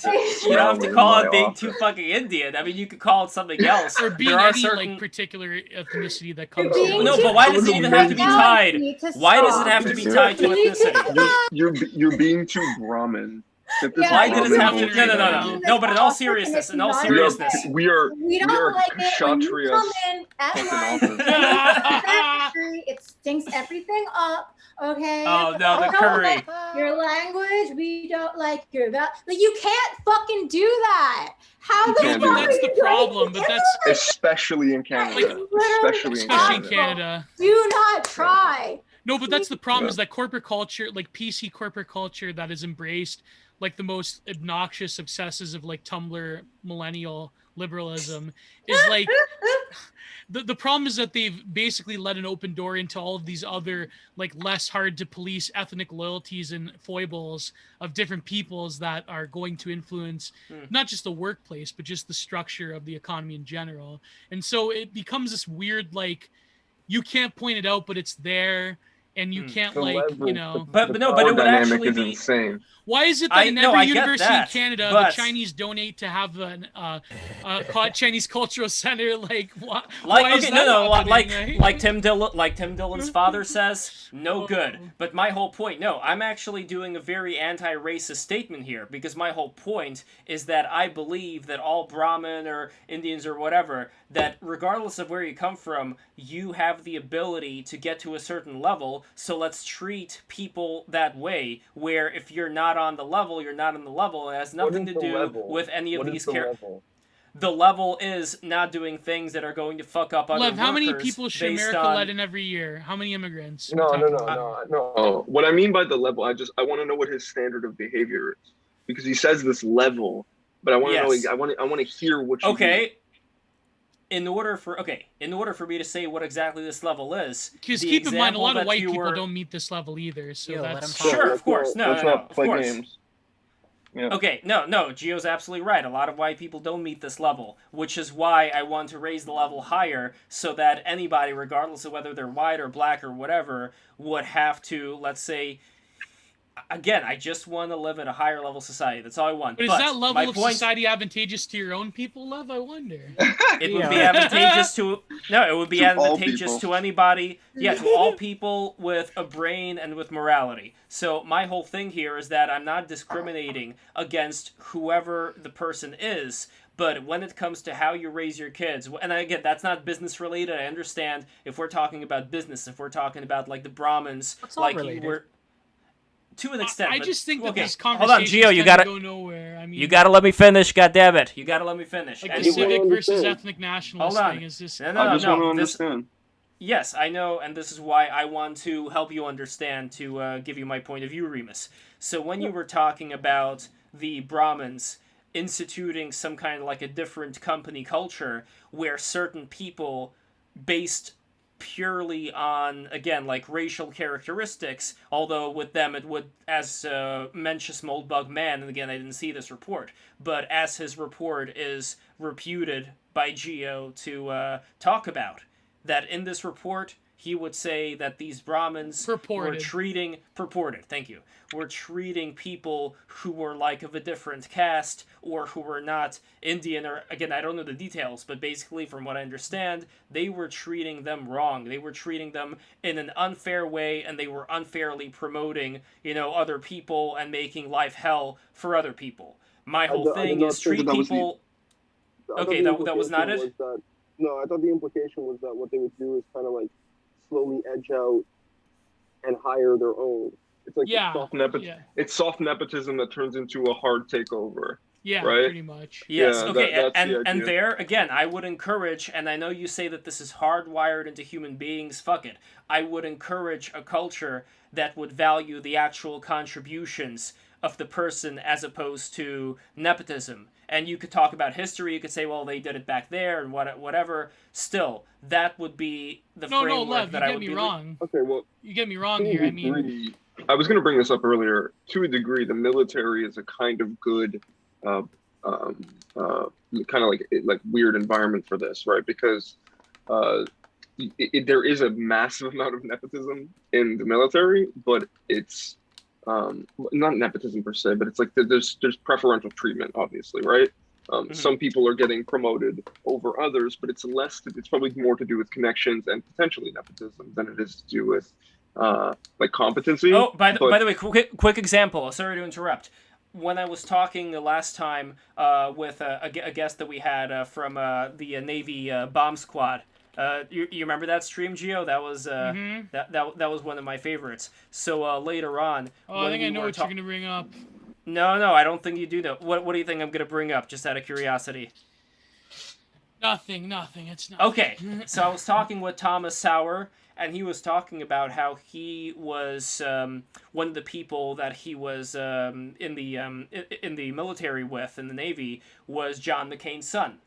don't have to call it being too fucking Indian. I mean, you could call it something else. Or being any like particular ethnicity that comes. No, but why does it even have to be tied? Why does it have to be tied to ethnicity? You're being too Brahmin. Why did it have to? No. But in all seriousness, we are like Kshatriyas. It stinks everything up. Okay. Oh no, the curry. Your language, we don't like your like. You can't fucking do that. How the fuck? That's the problem. But that's especially in Canada. Especially in Canada. Do not try. No, but that's the problem is that corporate culture, like PC corporate culture that is embraced, like the most obnoxious obsesses of like Tumblr millennial liberalism is like the problem is that they've basically let an open door into all of these other like less hard to police ethnic loyalties and foibles of different peoples that are going to influence not just the workplace, but just the structure of the economy in general. And so it becomes this weird, like, you can't point it out, but it's there. And you can't but it would actually be insane. Why is it that in every university in Canada, the Chinese donate to have an Chinese cultural center? Like Tim Dillon's father says, no good. But my whole point, I'm actually doing a very anti-racist statement here, because my whole point is that I believe that all Brahmin or Indians or whatever, that regardless of where you come from, you have the ability to get to a certain level. So let's treat people that way, where if you're not on the level, you're not on the level. It has nothing to do with any of these characters. The level is not doing things that are going to fuck up other Lev, workers. How many people should America let in every year? How many immigrants? No. What I mean by the level, I want to know what his standard of behavior is, because he says this level, but I want to know. I want to hear what you mean. In order for me to say what exactly this level is, because keep in mind, a lot of white people don't meet this level either. So that's sure, of course, no, let's not play games. Yeah. Okay, no, Gio's absolutely right. A lot of white people don't meet this level, which is why I want to raise the level higher so that anybody, regardless of whether they're white or black or whatever, would have to, let's say, again, I just want to live in a higher level society. That's all I want. But is that level of society advantageous to your own people, Lev? I wonder. It would be advantageous to it would be To all advantageous people. to anybody. Yeah, to all people with a brain and with morality. So my whole thing here is that I'm not discriminating against whoever the person is. But when it comes to how you raise your kids, and again, that's not business related. I understand if we're talking about business, if we're talking about like the Brahmins, It's all like related. you were. To an extent, I but, just think that okay. these Hold conversations on, Gio, you tend gotta to go nowhere. I mean, you gotta let me finish. God damn it, you gotta let me finish. like And the you- civic versus understand. ethnic nationalist Hold on. thing is just. No, I just want to this- understand. Yes, I know, and this is why I want to help you understand, to give you my point of view, Remus. So when you were talking about the Brahmins instituting some kind of like a different company culture where certain people based purely on, again, like racial characteristics, although with them it would, as Mencius Moldbug Man, and again I didn't see this report, but as his report is reputed by Geo to talk about, that in this report he would say that these Brahmins were treating people who were like of a different caste or who were not Indian, or again I don't know the details, but basically from what I understand they were treating them wrong. They were treating them in an unfair way, and they were unfairly promoting, other people and making life hell for other people. My whole thing is treat people. Okay, that was not it. No, I thought the implication was that what they would do is kind of like slowly edge out and hire their own. It's like it's soft nepotism that turns into a hard takeover. Yeah, right? pretty much. Yes, Yeah, okay, that's the and idea. there, again, I would encourage, and I know you say that this is hardwired into human beings, fuck it. I would encourage a culture that would value the actual contributions of the person as opposed to nepotism. And you could talk about history, you could say, well, they did it back there, and whatever. Still, that would be the framework Lev, that you I get would me be... wrong. Okay, well, you get me wrong here. I mean, I was going to bring this up earlier. To a degree, the military is a kind of good, kind of like weird environment for this, right? Because there is a massive amount of nepotism in the military, but it's not nepotism per se, but it's like there's preferential treatment, obviously, right? Some people are getting promoted over others, but it's probably more to do with connections and potentially nepotism than it is to do with like competency. Oh, by the way, quick example. Sorry to interrupt. When I was talking the last time with a guest that we had from the Navy bomb squad, you remember that stream, Geo? That was that was one of my favorites. So later on, I think I know what you're gonna bring up. No, I don't think you do know. What do you think I'm gonna bring up? Just out of curiosity. Nothing. It's not. Okay, so I was talking with Thomas Sauer, and he was talking about how he was one of the people that he was in the military with, in the Navy, was John McCain's son.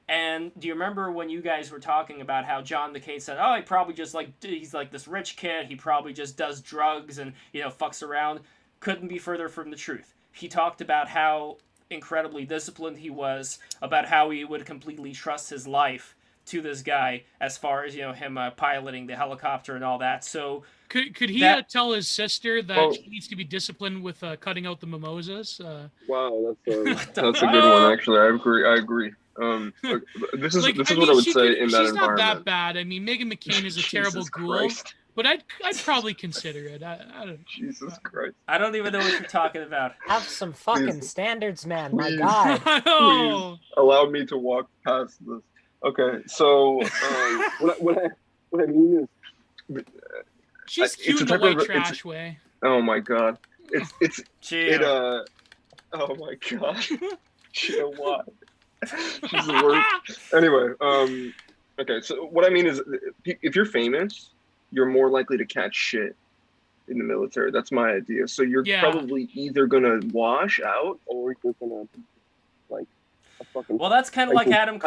And do you remember when you guys were talking about how John McCain said, oh, he probably just he's like this rich kid, he probably just does drugs and, fucks around? Couldn't be further from the truth. He talked about how incredibly disciplined he was, about how he would completely trust his life to this guy as far as, him piloting the helicopter and all that. So could he tell his sister that she needs to be disciplined with cutting out the mimosas? Wow, that's a good one, actually. I agree. This is what I would say in that environment. She's not that bad. I mean, Megan McCain is a terrible ghoul, but I'd probably consider it. I don't. Jesus Christ! I don't even know what you're talking about. Have some fucking standards, man. My Please. God. Please allow me to walk past this. Okay, so what I mean is, she's cute in the white trash way. Oh my God! It's Gio. Oh my God! Gio, why? She's the worst. Anyway, okay, so what I mean is, if you're famous, you're more likely to catch shit in the military. That's my idea. So you're probably either gonna wash out or you're gonna like a fucking. Well, that's kind of like Adam.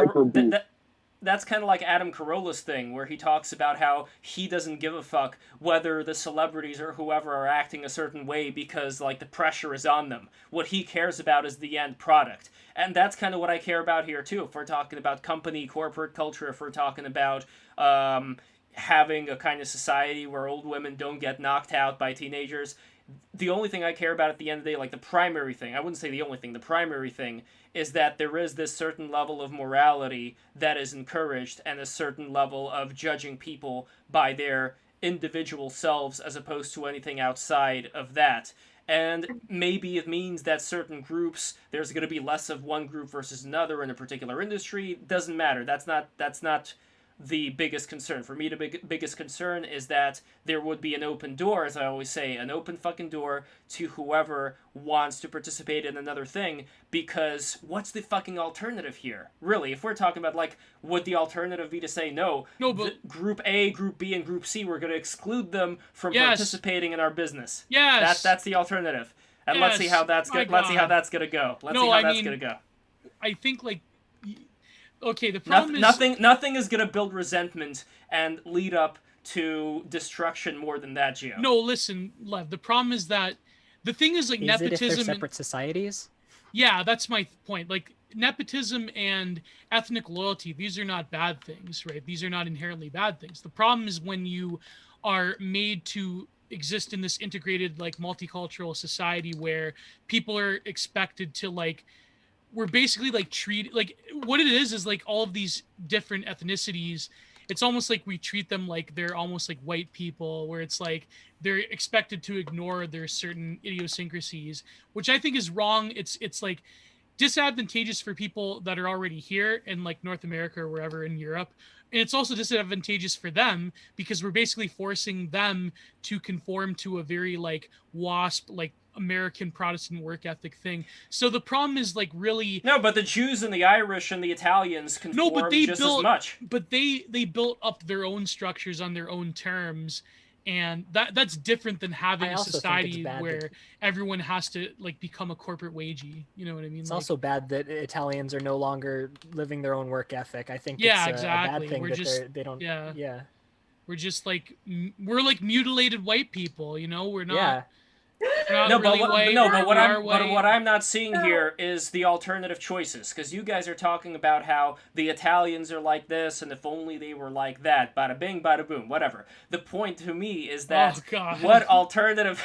that's kind of like Adam Carolla's thing, where he talks about how he doesn't give a fuck whether the celebrities or whoever are acting a certain way because like the pressure is on them. What he cares about is the end product. And that's kind of what I care about here too. If we're talking about company, corporate culture, if we're talking about having a kind of society where old women don't get knocked out by teenagers, the only thing I care about at the end of the day, like the primary thing, I wouldn't say the only thing, the primary thing is that there is this certain level of morality that is encouraged and a certain level of judging people by their individual selves as opposed to anything outside of that. And maybe it means that certain groups, there's going to be less of one group versus another in a particular industry. Doesn't matter. That's not the biggest concern. For me, the biggest concern is that there would be an open door, as I always say, an open fucking door to whoever wants to participate in another thing, because what's the fucking alternative here? Really, if we're talking about, like, would the alternative be to say, no, but Group A, Group B, and Group C, we're going to exclude them from participating in our business. Yes. That's the alternative. And let's see how that's going to go. Let's see how that's going to go. I think, like, okay, the problem is nothing is gonna build resentment and lead up to destruction more than that, Gio. No, listen, Lev. The problem is that the thing is like nepotism. It if they're separate societies? Yeah, that's my point. Like nepotism and ethnic loyalty; these are not bad things, right? These are not inherently bad things. The problem is when you are made to exist in this integrated, like, multicultural society where people are expected to, like, we're basically like treat like what it is like all of these different ethnicities, it's almost like we treat them like they're almost like white people, where it's like they're expected to ignore their certain idiosyncrasies, which I think is wrong. It's like disadvantageous for people that are already here in like North America or wherever in Europe. And it's also disadvantageous for them because we're basically forcing them to conform to a very like WASP, like American Protestant work ethic thing. So the problem is like really no, but the Jews and the Irish and the Italians conform just as much. But they built up their own structures on their own terms, and that's different than having a society where everyone has to like become a corporate wagey. You know what I mean? It's also bad that Italians are no longer living their own work ethic. I think yeah, it's exactly. a bad thing we're that just, they don't. Yeah. We're just like we're like mutilated white people. You know, we're not. Yeah. No, but what I'm not seeing here is the alternative choices, because you guys are talking about how the Italians are like this, and if only they were like that, bada bing, bada boom, whatever. The point to me is that what alternative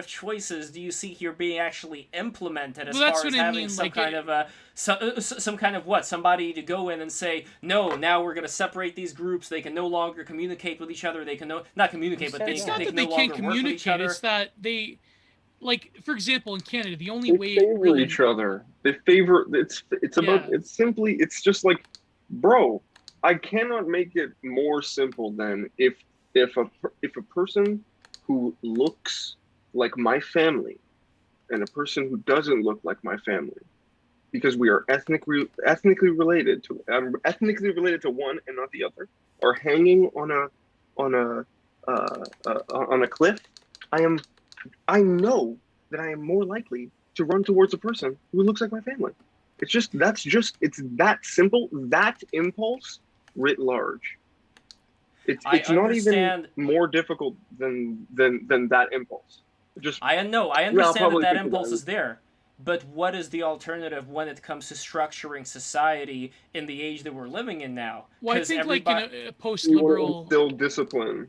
choices do you see here being actually implemented as far as having some kind of a some kind of what, somebody to go in and say, no, now we're going to separate these groups, they can no longer communicate with each other, they can not communicate, but they can no longer work with each other. It's that they, like, for example, in Canada, the only way they favor each other. They favor. It's about. It's simply. It's just like, bro. I cannot make it more simple than if a person who looks like my family and a person who doesn't look like my family, because we are ethnically related to one and not the other, are hanging on a cliff. I know that I am more likely to run towards a person who looks like my family. It's that simple. That impulse writ large. It's not even more difficult than that impulse. I understand that impulse is there, but what is the alternative when it comes to structuring society in the age that we're living in now? Well, I think like in a post-liberal, still discipline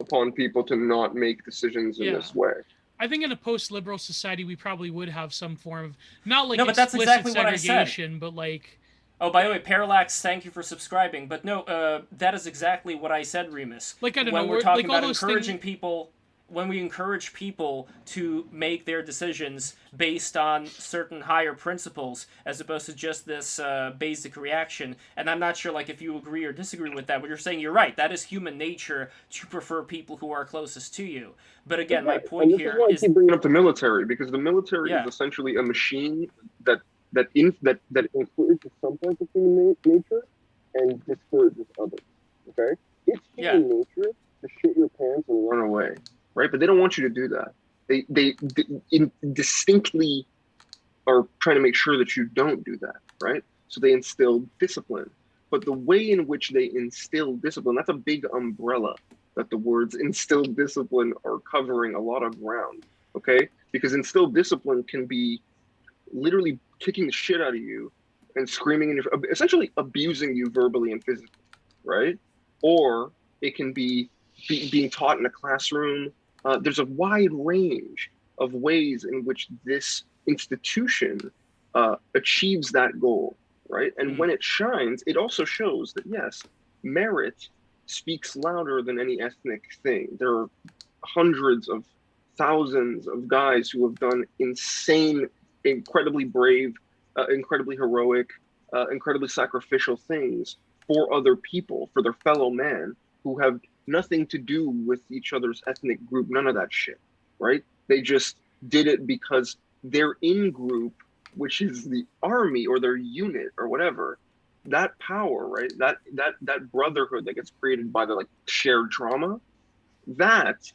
upon people to not make decisions in this way. I think in a post-liberal society, we probably would have some form of not like but that's exactly what I segregation, but like. Oh, by the way, Parallax, thank you for subscribing. But no, that is exactly what I said, Remus. Like I don't when know, we're talking like about encouraging people. When we encourage people to make their decisions based on certain higher principles, as opposed to just this basic reaction, and I'm not sure like if you agree or disagree with that, but you're saying you're right. That is human nature to prefer people who are closest to you. But again, my point here is I keep bringing up the military, because the military is essentially a machine that encourages some parts of human nature and discourages others. Okay, it's human nature to shit your pants and run away. Right, but they don't want you to do that. They distinctly are trying to make sure that you don't do that. Right, so they instill discipline. but the way in which they instill discipline, that's a big umbrella that the words instill discipline are covering a lot of ground, okay? Because instill discipline can be literally kicking the shit out of you and screaming in your, essentially abusing you verbally and physically, right? Or it can be being taught in a classroom. There's a wide range of ways in which this institution achieves that goal, right? And when it shines, it also shows that, yes, merit speaks louder than any ethnic thing. There are hundreds of thousands of guys who have done insane, incredibly brave, incredibly heroic, incredibly sacrificial things for other people, for their fellow man, who have nothing to do with each other's ethnic group, none of that shit, right? They just did it because their in-group, which is the army or their unit or whatever, that power, right? That brotherhood that gets created by the like shared trauma, that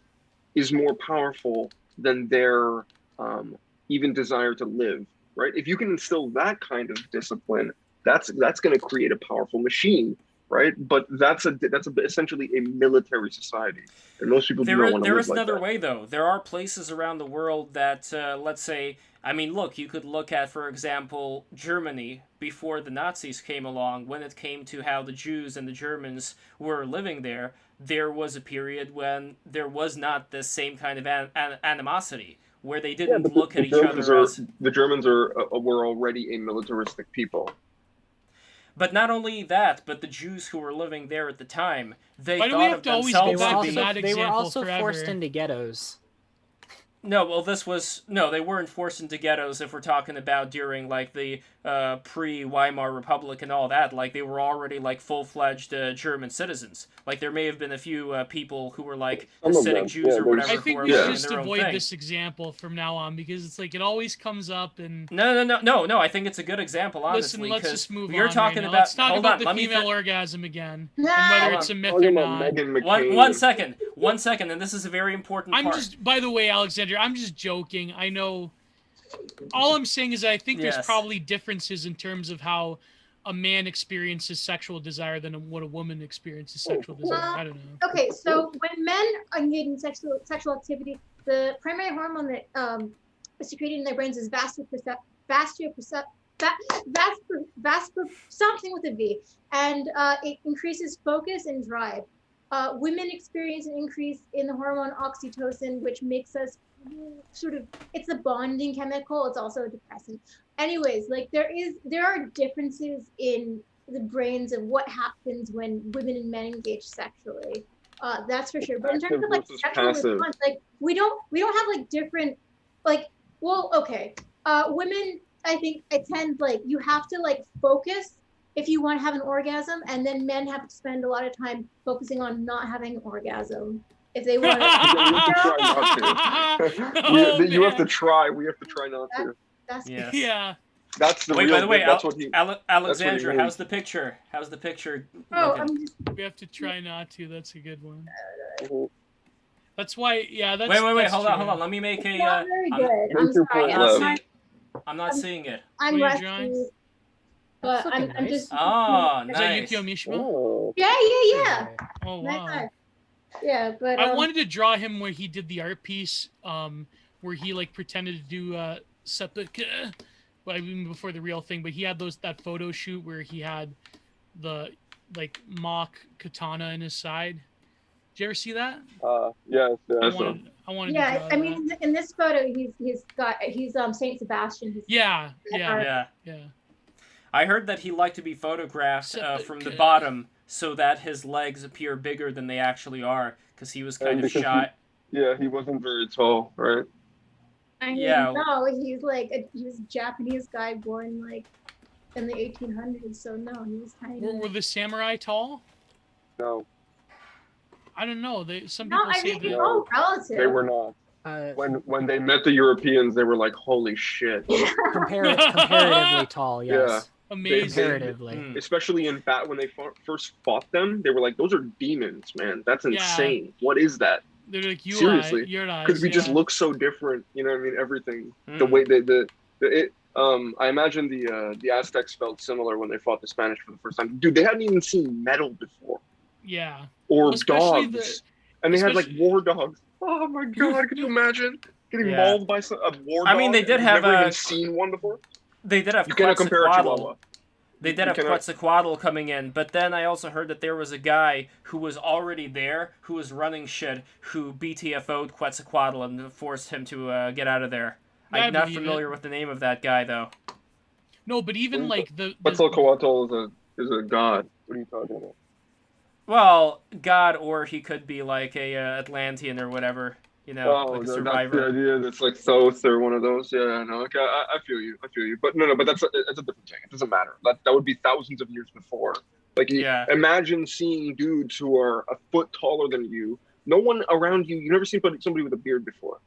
is more powerful than their even desire to live, right? If you can instill that kind of discipline, that's going to create a powerful machine, right? But that's essentially a military society, and most people do not want to live like that. There is another way, though. There are places around the world that, let's say, I mean, look, you could look at, for example, Germany before the Nazis came along. When it came to how the Jews and the Germans were living there, there was a period when there was not the same kind of animosity, where they didn't look at each other as... The Germans were already a militaristic people. But not only that, but the Jews who were living there at the time, they Why do thought we have of to always themselves go back to to that They were example also forever? forced into ghettos. No, well, they weren't forced into ghettos if we're talking about during, like, the pre-Weimar Republic and all that. Like, they were already, like, full-fledged German citizens. Like, there may have been a few people who were, like, Hasidic Jews or whatever. I think we should just avoid this example from now on, because it's like, it always comes up and... No, I think it's a good example, honestly. Listen, let's just move you're on talking right now. about... Let's talk hold about on, the female orgasm again, and whether it's a myth Talking or about not. Meghan McCain. One second, and this is a very important part. By the way, Alexander, I'm just joking. I know. All I'm saying is I think there's probably differences in terms of how a man experiences sexual desire than what a woman experiences sexual desire. I don't know. Okay, so when men engage in sexual activity, the primary hormone that is secreted in their brains is something with a V, and it increases focus and drive. Women experience an increase in the hormone oxytocin, which makes us sort of, it's a bonding chemical. It's also a depressant. Anyways, like there are differences in the brains of what happens when women and men engage sexually. That's for sure. But in terms of like sexual response, like we don't have like different, like, well, okay. Women, I think I tend, like, you have to like focus if you want to have an orgasm, and then men have to spend a lot of time focusing on not having an orgasm if they want to. You have to try. We have to try not to. Yeah. That's the Wait, real. by the way, that's what he. Alexandra, how's the picture? How's the picture? We have to try not to. That's a good one. That's why. Yeah. That's. Wait. Hold on. Let me make a. Not very good. I'm sorry. I'm not seeing it. I'm rusty. But I'm just. Oh, nice. Is that Yukio Mishima? Oh. Yeah. Oh, wow. Yeah, but I wanted to draw him where he did the art piece, where he like pretended to do septic, well, even before the real thing. But he had that photo shoot where he had the like mock katana in his side. Did you ever see that? Yes. I wanted. Yeah, I mean, in this photo, he's Saint Sebastian. Yeah. I heard that he liked to be photographed from the bottom so that his legs appear bigger than they actually are, because he was kind of shy. He wasn't very tall, right? I mean, no, he's like he was a Japanese guy born like in the 1800s, so no, he was tiny. Were the samurai tall? No. I don't know. Some people say it's all relative. They were not. When they met the Europeans, they were like, "Holy shit!" Comparatively tall, yes. Yeah. Amazing. Comparatively. Especially in when they first fought them, they were like, "Those are demons, man. That's insane. What is that?" They're like, seriously, your eyes. Because we just look so different. You know what I mean? Everything, the way the I imagine the Aztecs felt similar when they fought the Spanish for the first time. Dude, they hadn't even seen metal before, Yeah. or Well, especially dogs, and they had like war dogs. Oh my god, could you imagine getting mauled by a war dog? I mean, they did have never even seen one before. They did have You cannot compare a Chihuahua. They did have Quetzalcoatl coming in, but then I also heard that there was a guy who was already there, who was running shit, who BTFO'd Quetzalcoatl and forced him to get out of there. I'm not familiar with the name of that guy, though. No, but even like the Quetzalcoatl is a god. What are you talking about? Well, god, or he could be like a Atlantean or whatever. You know, like a survivor. That's the idea. That's like Thoth or one of those. Yeah, no, okay, I feel you. I feel you. But no, but that's a different thing. It doesn't matter. That would be thousands of years before. Like, imagine seeing dudes who are a foot taller than you. No one around you. You never seen somebody with a beard before.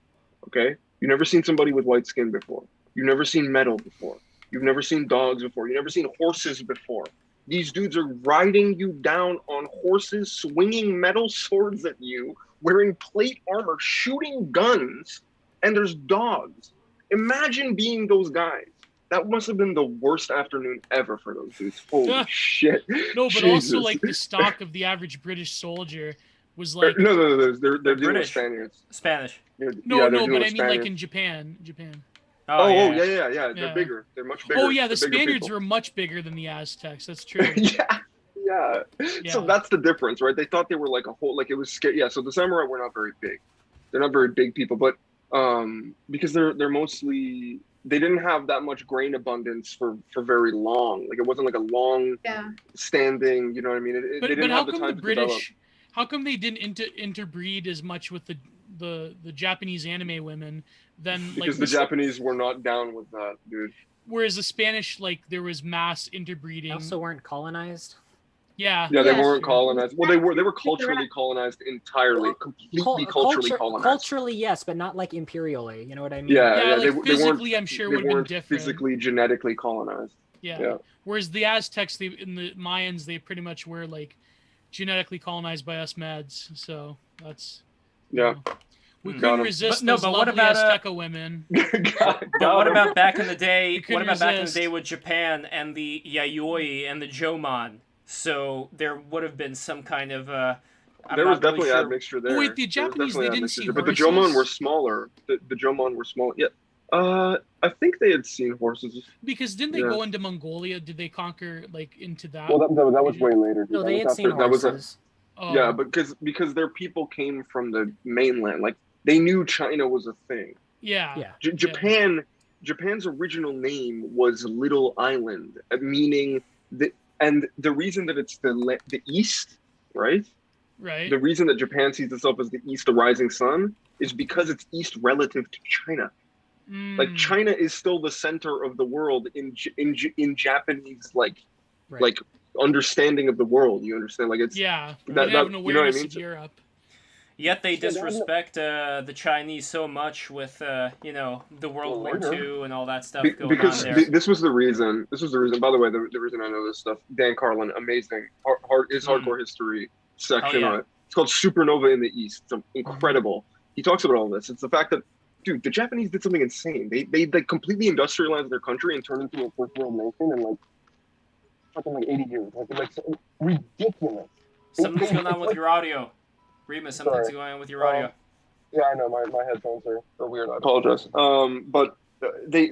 Okay, you never seen somebody with white skin before. You've never seen metal before. You've never seen dogs before. You've never seen horses before. These dudes are riding you down on horses, swinging metal swords at you, wearing plate armor, shooting guns, and there's dogs. Imagine being those guys. That must have been the worst afternoon ever for those dudes. Holy shit. No, but Jesus. also like the stock of the average British soldier was like no, they're British. Spaniards. Spanish. No, but I mean like in Japan. Oh, yeah. They're bigger. They're much bigger. Oh yeah, the Spaniards were much bigger than the Aztecs. That's true. Yeah. So that's the difference, right? They thought they were like a whole, like it was scary. Yeah. So the samurai were not very big. They're not very big people, but because they're mostly, they didn't have that much grain abundance for very long. Like it wasn't like a long standing. You know what I mean? They didn't have the time to develop. How come they didn't interbreed as much with the Japanese anime women? Then because the Japanese were not down with that, dude. Whereas the Spanish, like there was mass interbreeding. They also weren't colonized. Yeah, they weren't colonized. Well, they were culturally colonized entirely, completely culturally colonized. Culturally, yes, but not like imperially. You know what I mean? Yeah. Like physically, I'm sure would have been different. Physically, genetically colonized. Yeah. Whereas the Aztecs, in the Mayans, they pretty much were like genetically colonized by us Mads. So that's we couldn't resist those lovely Azteca women. But what about back in the day? What about back in the day with Japan and the Yayoi and the Jomon? So there would have been some kind of. There was definitely admixture there. Oh, wait, the Japanese they didn't see horses. But the Jomon were smaller. The Jomon were small. Yeah. I think they had seen horses. Because didn't they go into Mongolia? Did they conquer like into that? Well, that was way later. No, they had seen horses. Yeah, because their people came from the mainland. Like they knew China was a thing. Yeah. Japan's original name was Little Island, meaning that. And the reason that it's the East, right? Right. The reason that Japan sees itself as the East, the rising sun, is because it's East relative to China. Like China is still the center of the world in Japanese like understanding of the world. You understand? Like it's they have an awareness, you know what I mean? Of Europe. Yet they disrespect the Chinese so much with the World War II and all that stuff going on there. This was the reason. By the way, the reason I know this stuff. Dan Carlin, amazing. His hardcore history section on it. It's called Supernova in the East. It's incredible. He talks about all this. It's the fact that, dude, the Japanese did something insane. They like completely industrialized their country and turned into a first world nation in like fucking like 80 years. Like ridiculous. Something's going on with your audio. Remus, something's going on with your audio. Yeah, I know. My headphones are weird. I apologize. But they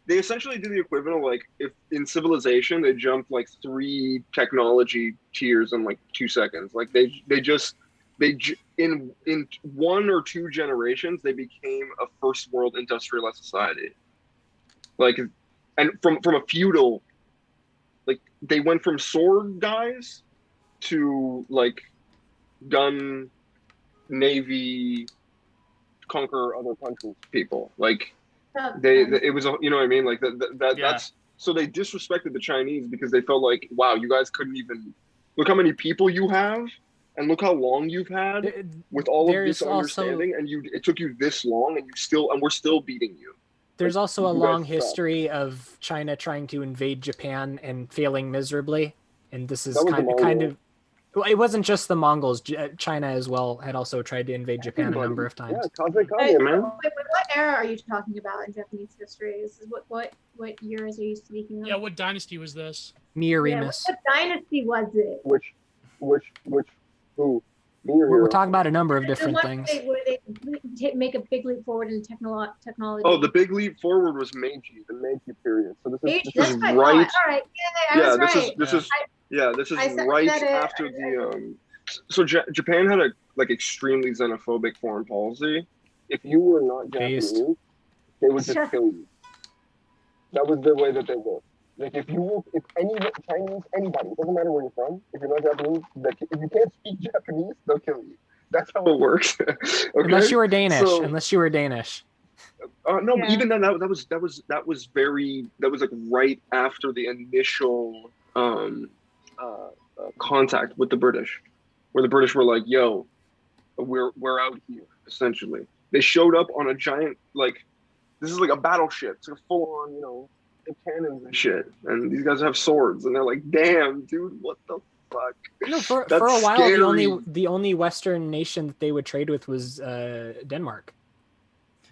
essentially did the equivalent of like if in civilization they jumped like 3 technology tiers in like 2 seconds. Like they in 1 or 2 generations they became a first world industrialized society. Like, and from a feudal, like they went from sword guys to like gun, navy, conquer other countries people. Like it was, you know what I mean? Like that's, so they disrespected the Chinese because they felt like, wow, you guys couldn't even, look how many people you have and look how long you've had with all of this understanding, and it took you this long and we're still beating you. There's also a long history of China trying to invade Japan and failing miserably. And this is kind of Well, it wasn't just the Mongols. China as well had also tried to invade Japan a number of times. Yeah, Kaze, man. Wait, what era are you talking about in Japanese history? This is what years are you speaking of? Yeah, what dynasty was this? Miyarimus. What dynasty was it? Which, who? Me or We're you? talking about a number of The different one things. where they make a big leap forward in technology. Oh, the big leap forward was Meiji, the Meiji period. So Meiji, this that's is what I right. thought. All right, yeah, I was right. this is right after the So Japan had a extremely xenophobic foreign policy. If you were not Based. Japanese, they would just kill you. That was the way that they were. Like if any Chinese, anybody, it doesn't matter where you're from, if you're not Japanese, if you can't speak Japanese, they'll kill you. That's how it works. Okay? Unless you were Danish. So, no, Yeah. even then that was like right after the initial contact with the British, where the British were like, "Yo, we're out here." Essentially, they showed up on a giant this is like a battleship. It's like a full on cannons and shit, and these guys have swords, and they're like, "Damn, dude, what the fuck?" For a while, the only Western nation that they would trade with was Denmark.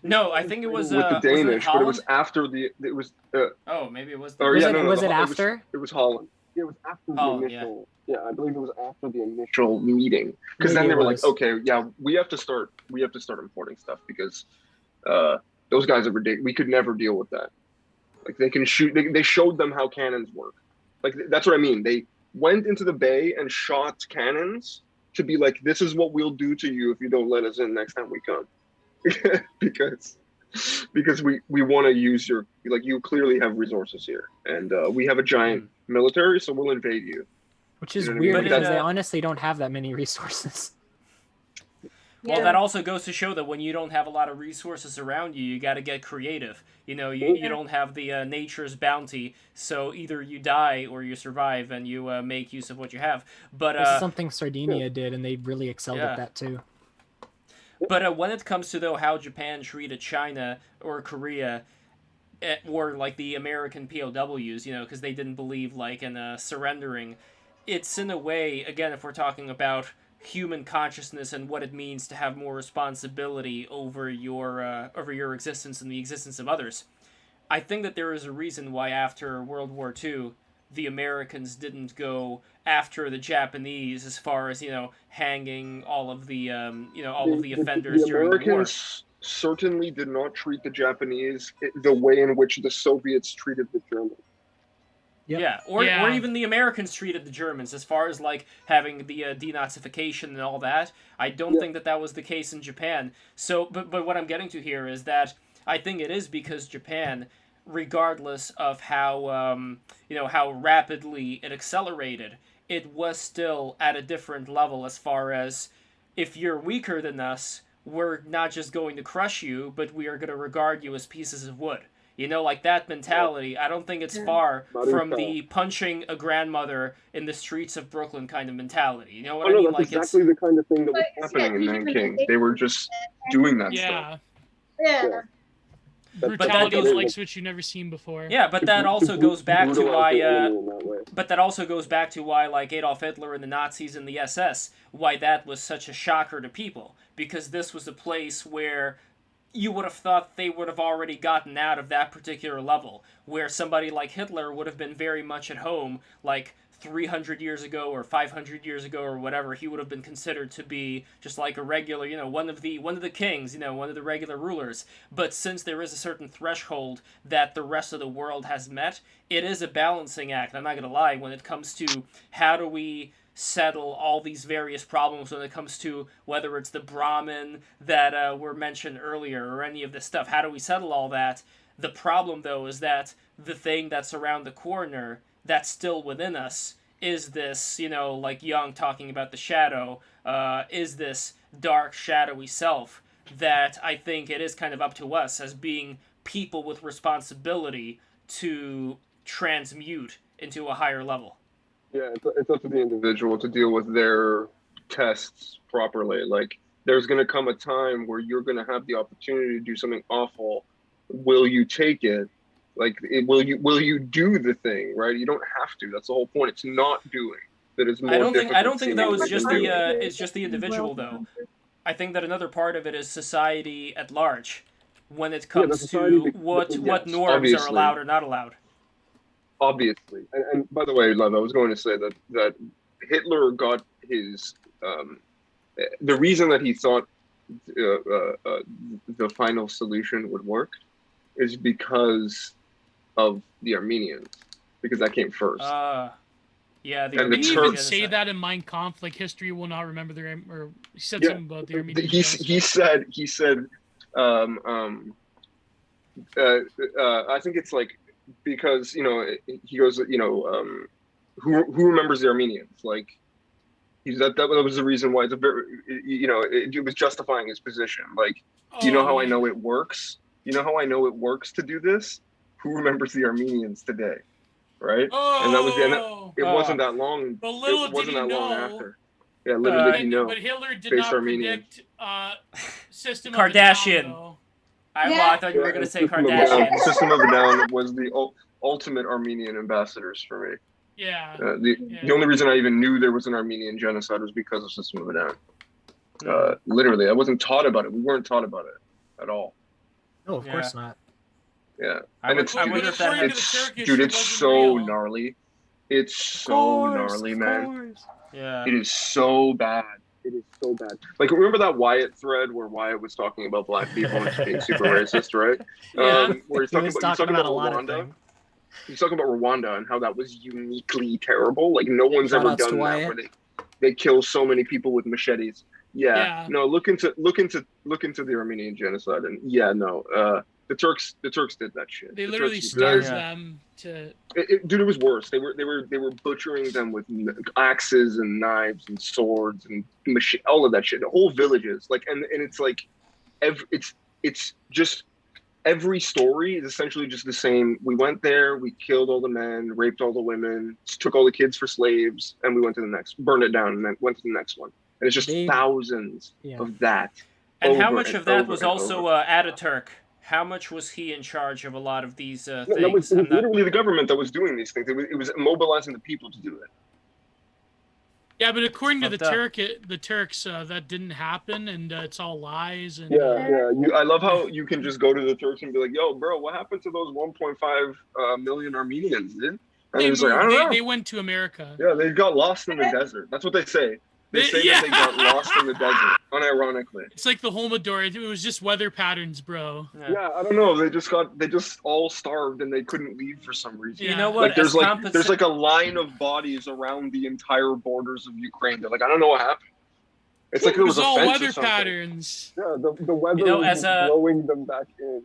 No, I think it was with the Danish, was but it was after the oh, maybe it was. Was it after? It was Holland. It was after the Holland, initial. Yeah, I believe it was after the initial meeting, because then they were like, "Okay, yeah, we have to start importing stuff because those guys are ridiculous. We could never deal with that. Like they can shoot. They showed them how cannons work. Like that's what I mean. They went into the bay and shot cannons to be like, this is what we'll do to you if you don't let us in next time we come, because we want to use your you clearly have resources here, and we have a giant military, so we'll invade you. Which is weird I mean? because they honestly don't have that many resources. Well, that also goes to show that when you don't have a lot of resources around you, you got to get creative. You don't have the nature's bounty, so either you die or you survive, and you make use of what you have. But this is something Sardinia did, and they really excelled at that too. But when it comes to how Japan treated China or Korea, or like the American POWs, because they didn't believe in surrendering, it's in a way, again, if we're talking about human consciousness and what it means to have more responsibility over your existence and the existence of others. I think that there is a reason why after World War II, the Americans didn't go after the Japanese as far as hanging all of the the offenders during the war. Americans certainly did not treat the Japanese the way in which the Soviets treated the Germans. Yep. Yeah, or even the Americans treated the Germans as far as having the denazification and all that. I don't think that was the case in Japan. So, but what I'm getting to here is that I think it is because Japan, regardless of how how rapidly it accelerated, it was still at a different level as far as if you're weaker than us, we're not just going to crush you, but we are going to regard you as pieces of wood. That mentality, I don't think it's far from the punching a grandmother in the streets of Brooklyn kind of mentality. You know what I mean? That's exactly the kind of thing that was happening in Nanking. They were just doing that stuff. Yeah. Brutality is like switch you've never seen before. Yeah, but that also goes back to why. But that also goes back to why, Adolf Hitler and the Nazis and the SS, why that was such a shocker to people, because this was a place where you would have thought they would have already gotten out of that particular level, where somebody like Hitler would have been very much at home, 300 years ago or 500 years ago or whatever. He would have been considered to be just a regular, one of the kings, one of the regular rulers. But since there is a certain threshold that the rest of the world has met, it is a balancing act. I'm not going to lie, when it comes to how do we settle all these various problems when it comes to whether it's the Brahmin that were mentioned earlier or any of this stuff. How do we settle all that? The problem, though, is that the thing that's around the corner that's still within us is this, like Young talking about the shadow, is this dark, shadowy self that I think it is kind of up to us as being people with responsibility to transmute into a higher level. Yeah, it's up to the individual to deal with their tests properly. There's going to come a time where you're going to have the opportunity to do something awful. Will you take it? Will you do the thing, right? You don't have to. That's the whole point. It's not doing. that is more. I don't think though seemingly than doing. it's just the individual though. I think that another part of it is society at large, when it comes to what norms obviously. are allowed or not allowed. Obviously, and by the way, Lev, I was going to say that Hitler got his the reason that he thought the final solution would work is because of the Armenians, because that came first. Yeah, And the didn't he even Turks say that in Mein Kampf, like history will not remember or he said Yeah. something about the Armenians. he said I think it's like, because he goes, who remembers the Armenians, like that was the reason why it's a very, it was justifying his position, like, you know how I know it works, to do this, who remembers the Armenians today, right? And that was it wasn't that long, But little it wasn't did he that long know. after. Yeah, little did he know. But Hitler did Face not Armenians. predict System Kardashian. of a Down, though. I thought you were going to say System of a Kardashian. Down. System of a Down was the ultimate Armenian ambassadors for me. Yeah. The only reason I even knew there was an Armenian genocide was because of System of a Down. Literally, I wasn't taught about it. We weren't taught about it at all. No, of course not. Yeah, I and wonder if that it's so gnarly. It's so gnarly, man. Yeah. It is so bad. It is so bad. Like, remember that Wyatt thread where Wyatt was talking about black people and just being super racist, right? Yeah. Where he's talking about a lot of things. He's talking about Rwanda and how that was uniquely terrible. Like, no one's ever done that, where they kill so many people with machetes. Yeah. No, look into the Armenian genocide, and the Turks did that shit. They literally starved them to. Dude, it was worse. They were butchering them with axes and knives and swords and all of that shit. The whole villages, like, and it's like, it's just every story is essentially just the same. We went there, we killed all the men, raped all the women, took all the kids for slaves, and we went to the next, burned it down, and then went to the next one. And it's just thousands of that. And how much of that was also Ataturk? How much was he in charge of a lot of these things? It was literally the government that was doing these things. It was mobilizing the people to do it. Yeah, but according to the Turks, that didn't happen, and it's all lies. And I love how you can just go to the Turks and be like, "Yo, bro, what happened to those 1.5 million Armenians, dude?" And they like, I don't know. They went to America. Yeah, they got lost in the desert. That's what they say. They say that they got lost in the desert, unironically. It's like the Homodor. It was just weather patterns, bro. Yeah, I don't know. They just all starved and they couldn't leave for some reason. You know what? Like there's like a line of bodies around the entire borders of Ukraine. They're like, I don't know what happened. It's like there was all a fence weather or something. patterns. Yeah, the weather was blowing them back in.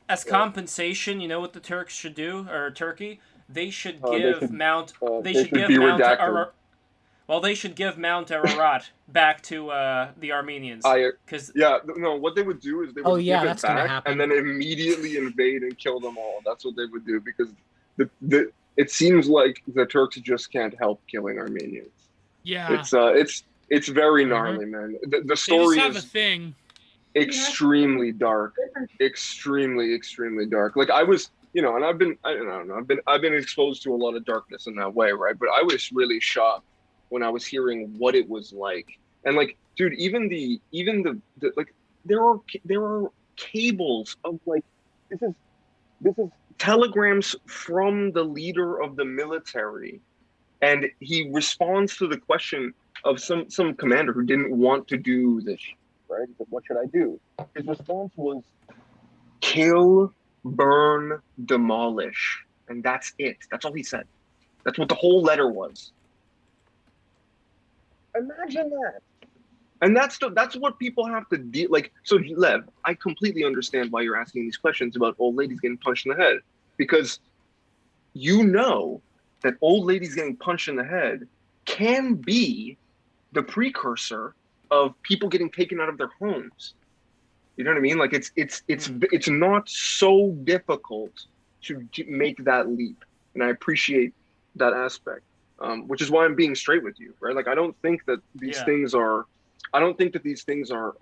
As compensation, you know what the Turks should do, or Turkey? They should give Mount Ararat back to the Armenians. What they would do is they would give it that's gonna back happen. and then immediately invade and kill them all. That's what they would do, because it seems like the Turks just can't help killing Armenians. Yeah, it's very gnarly, man. The story they just have is a thing. extremely dark, extremely dark. Like, I was, and I've been exposed to a lot of darkness in that way, right? But I was really shocked when I was hearing what it was like. And like, dude, even the like, there are cables of like, this is telegrams from the leader of the military, and he responds to the question of some commander who didn't want to do this, right? He said, what should I do? His response was, kill, burn, demolish. And that's it. That's all he said. That's what the whole letter was. Imagine that. And that's what people have to deal, like. So Lev, I completely understand why you're asking these questions about old ladies getting punched in the head, because you know that old ladies getting punched in the head can be the precursor of people getting taken out of their homes. You know what I mean? Like, it's not so difficult to make that leap, and I appreciate that aspect. Which is why I'm being straight with you, right? Like, I don't think that these things are. I don't think that these things are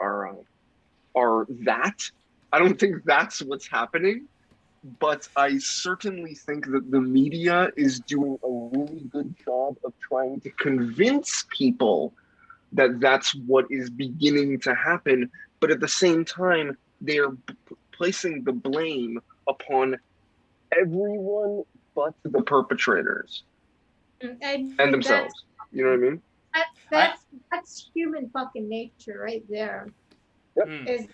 that. I don't think that's what's happening. but I certainly think that the media is doing a really good job of trying to convince people that that's what is beginning to happen. But at the same time, they are placing the blame upon everyone but the perpetrators and themselves. You know what I mean? That's human fucking nature right there. Yep. Is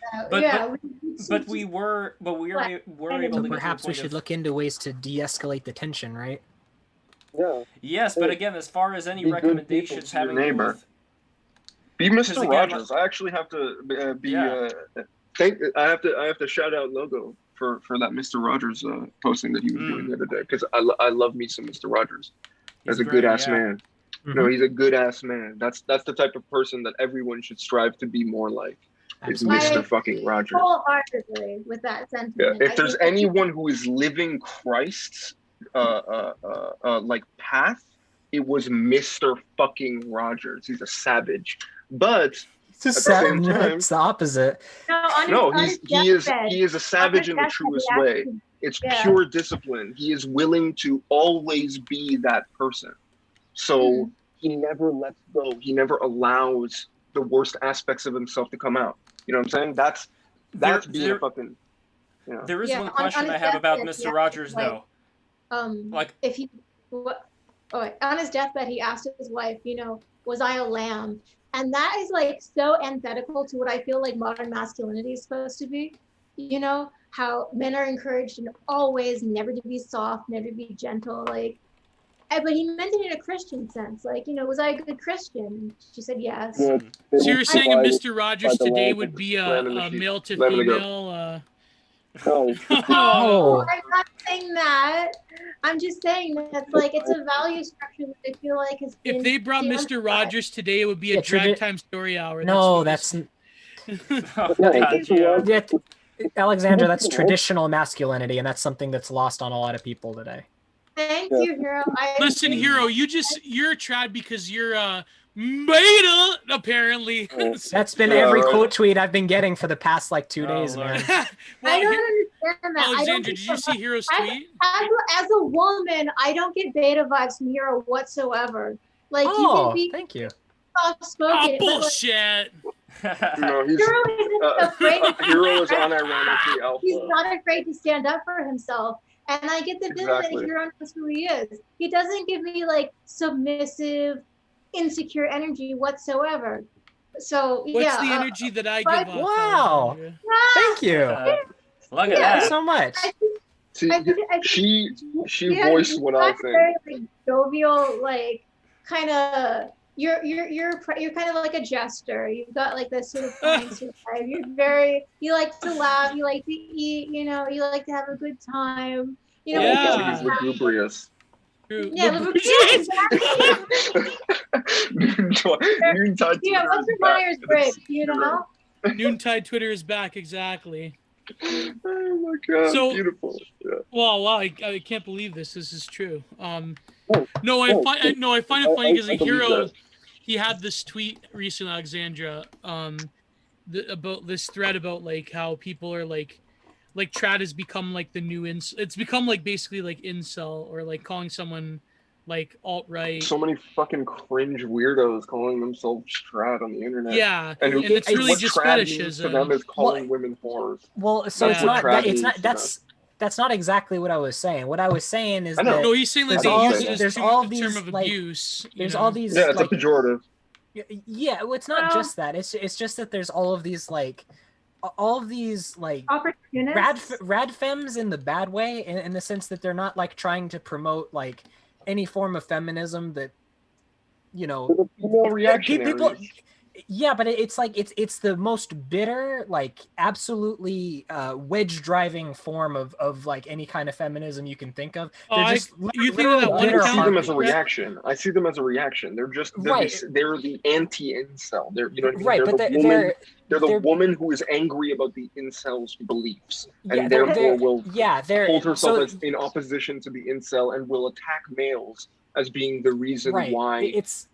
but we were able to perhaps we should look into ways to de-escalate the tension, right? Yeah. Yes, but again, as far as any recommendations having to do with be Mr. Rogers. I actually have to be. I have to shout out Logo for that Mr. Rogers posting that he was doing the other day, because I love me some Mr. Rogers. As a good ass man. No, he's a good ass man. That's the type of person that everyone should strive to be more like. Is Mr. fucking Rogers. Wholeheartedly with that sentiment. Yeah. If there's anyone who is living Christ's like path, it was Mr. fucking Rogers. He's a savage. But it's the opposite. No, he is a savage in the truest way. It's pure discipline. He is willing to always be that person. So he never lets go. He never allows the worst aspects of himself to come out. You know what I'm saying? That's being a fucking. You know. There is one question I have about Mr. Rogers, though. If he, on his deathbed, he asked his wife, was I a lamb? And that is like so antithetical to what I feel like modern masculinity is supposed to be. How men are encouraged in all ways never to be soft, never to be gentle, but he meant it in a Christian sense. Was I a good Christian? She said yes. So you're saying a Mr. Rogers today would be a male to female? No, I'm not saying that. I'm just saying that it's a value structure that I feel like has been. If they brought Mr. Rogers today, it would be a drag time story hour. No, that's. Alexandra, that's traditional masculinity, and that's something that's lost on a lot of people today. Thank you, Hero. Listen, Hero, you're a trad because you're beta, apparently. That's been every quote tweet I've been getting for the past 2 days, man. I don't understand that. Alexandra, did you see Hero's tweet? As a woman, I don't get beta vibes from Hero whatsoever. You can be thank you. soft-spoken. Bullshit. No, Hero isn't afraid. Hero is unironically alpha. He's not afraid to stand up for himself. And I get the feeling that Hero knows who he is. He doesn't give me submissive, insecure energy whatsoever. So what's the energy that I give off? Wow. Thank you. Look at that. Thank you so much. She voiced what I think. Very jovial, kind of. You're kind of like a jester. You've got this sort of prankster vibe. You like to laugh. You like to eat. You like to have a good time. He's lugubrious. Yeah, lugubrious. Noontide. Yeah, what's the Myers-Briggs? Noontide Twitter is back, exactly. Oh my god! So beautiful. Yeah. Wow! I can't believe this. This is true. I find it funny because Hero. He had this tweet recently, Alexandra, about this thread about how people are trad has become the new it's become basically incel or calling someone alt-right. So many fucking cringe weirdos calling themselves trad on the internet. Yeah, and it's really just fetishism. To them is calling women whores. Well, so that's not exactly what I was saying. What I was saying is that no, he's saying there's all these term of abuse. There's all these. Yeah, it's a pejorative. Yeah, well, it's not just that. It's just that there's all of these rad femmes in the bad way, in the sense that they're not trying to promote any form of feminism that people. Yeah, but it's it's the most bitter, absolutely wedge driving form of any kind of feminism you can think of. I see them as a reaction. They're just they're the anti-incel. They're right, they're the woman who is angry about the incel's beliefs and therefore will hold herself in opposition to the incel and will attack males as being the reason Right. why It's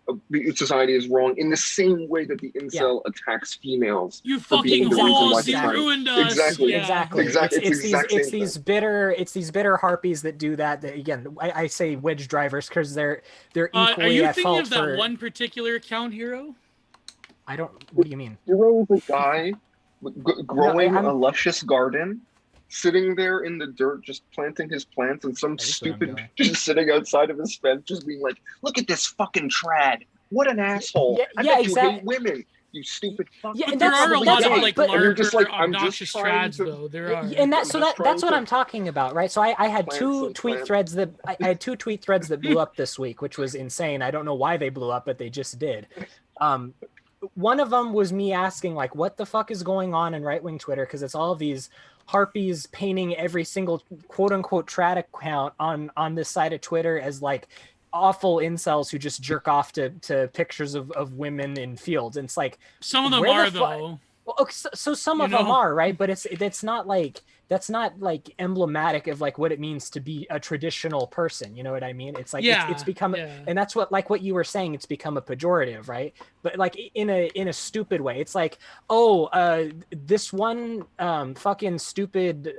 society is wrong, in the same way that the incel attacks females. You for being fucking the reason why hoes, you society- ruined us. Exactly. Yeah. Exactly. Exactly. It's these exact it's same these thing. bitter harpies that do that. That again, I say wedge drivers because they're Are equally you at thinking fault of that for. one particular account, Hero? I don't. What do you mean? Hero is a guy growing I'm- a luscious garden, sitting there in the dirt, just planting his plants, and some That is what I'm stupid doing. just sitting outside of his fence, just being like, "Look at this fucking trad! What an asshole! Yeah, I yeah, bet you exact- hate women, you stupid fuck." Yeah, But and there that's- are a that's- lot of like but- and you're just larger, like, I'm just obnoxious trying trads, to- though. There are. And I'm so just that's what trying I'm to talking about, right? So I had plant two some tweet plants. threads that I had two tweet threads that blew up this week, which was insane. I don't know why they blew up, but they just did. One of them was me asking like, what the fuck is going on in right-wing Twitter? Because it's all of these harpies painting every single quote unquote trad account on this side of Twitter as like awful incels who just jerk off to pictures of women in fields. And it's like, Some of them where the are fu- though. well, okay, so some You of them know? are, right? But that's not like emblematic of like what it means to be a traditional person. You know what I mean? It's like it's become, and that's what like what you were saying. It's become a pejorative, right? But like in a stupid way. It's like, this one fucking stupid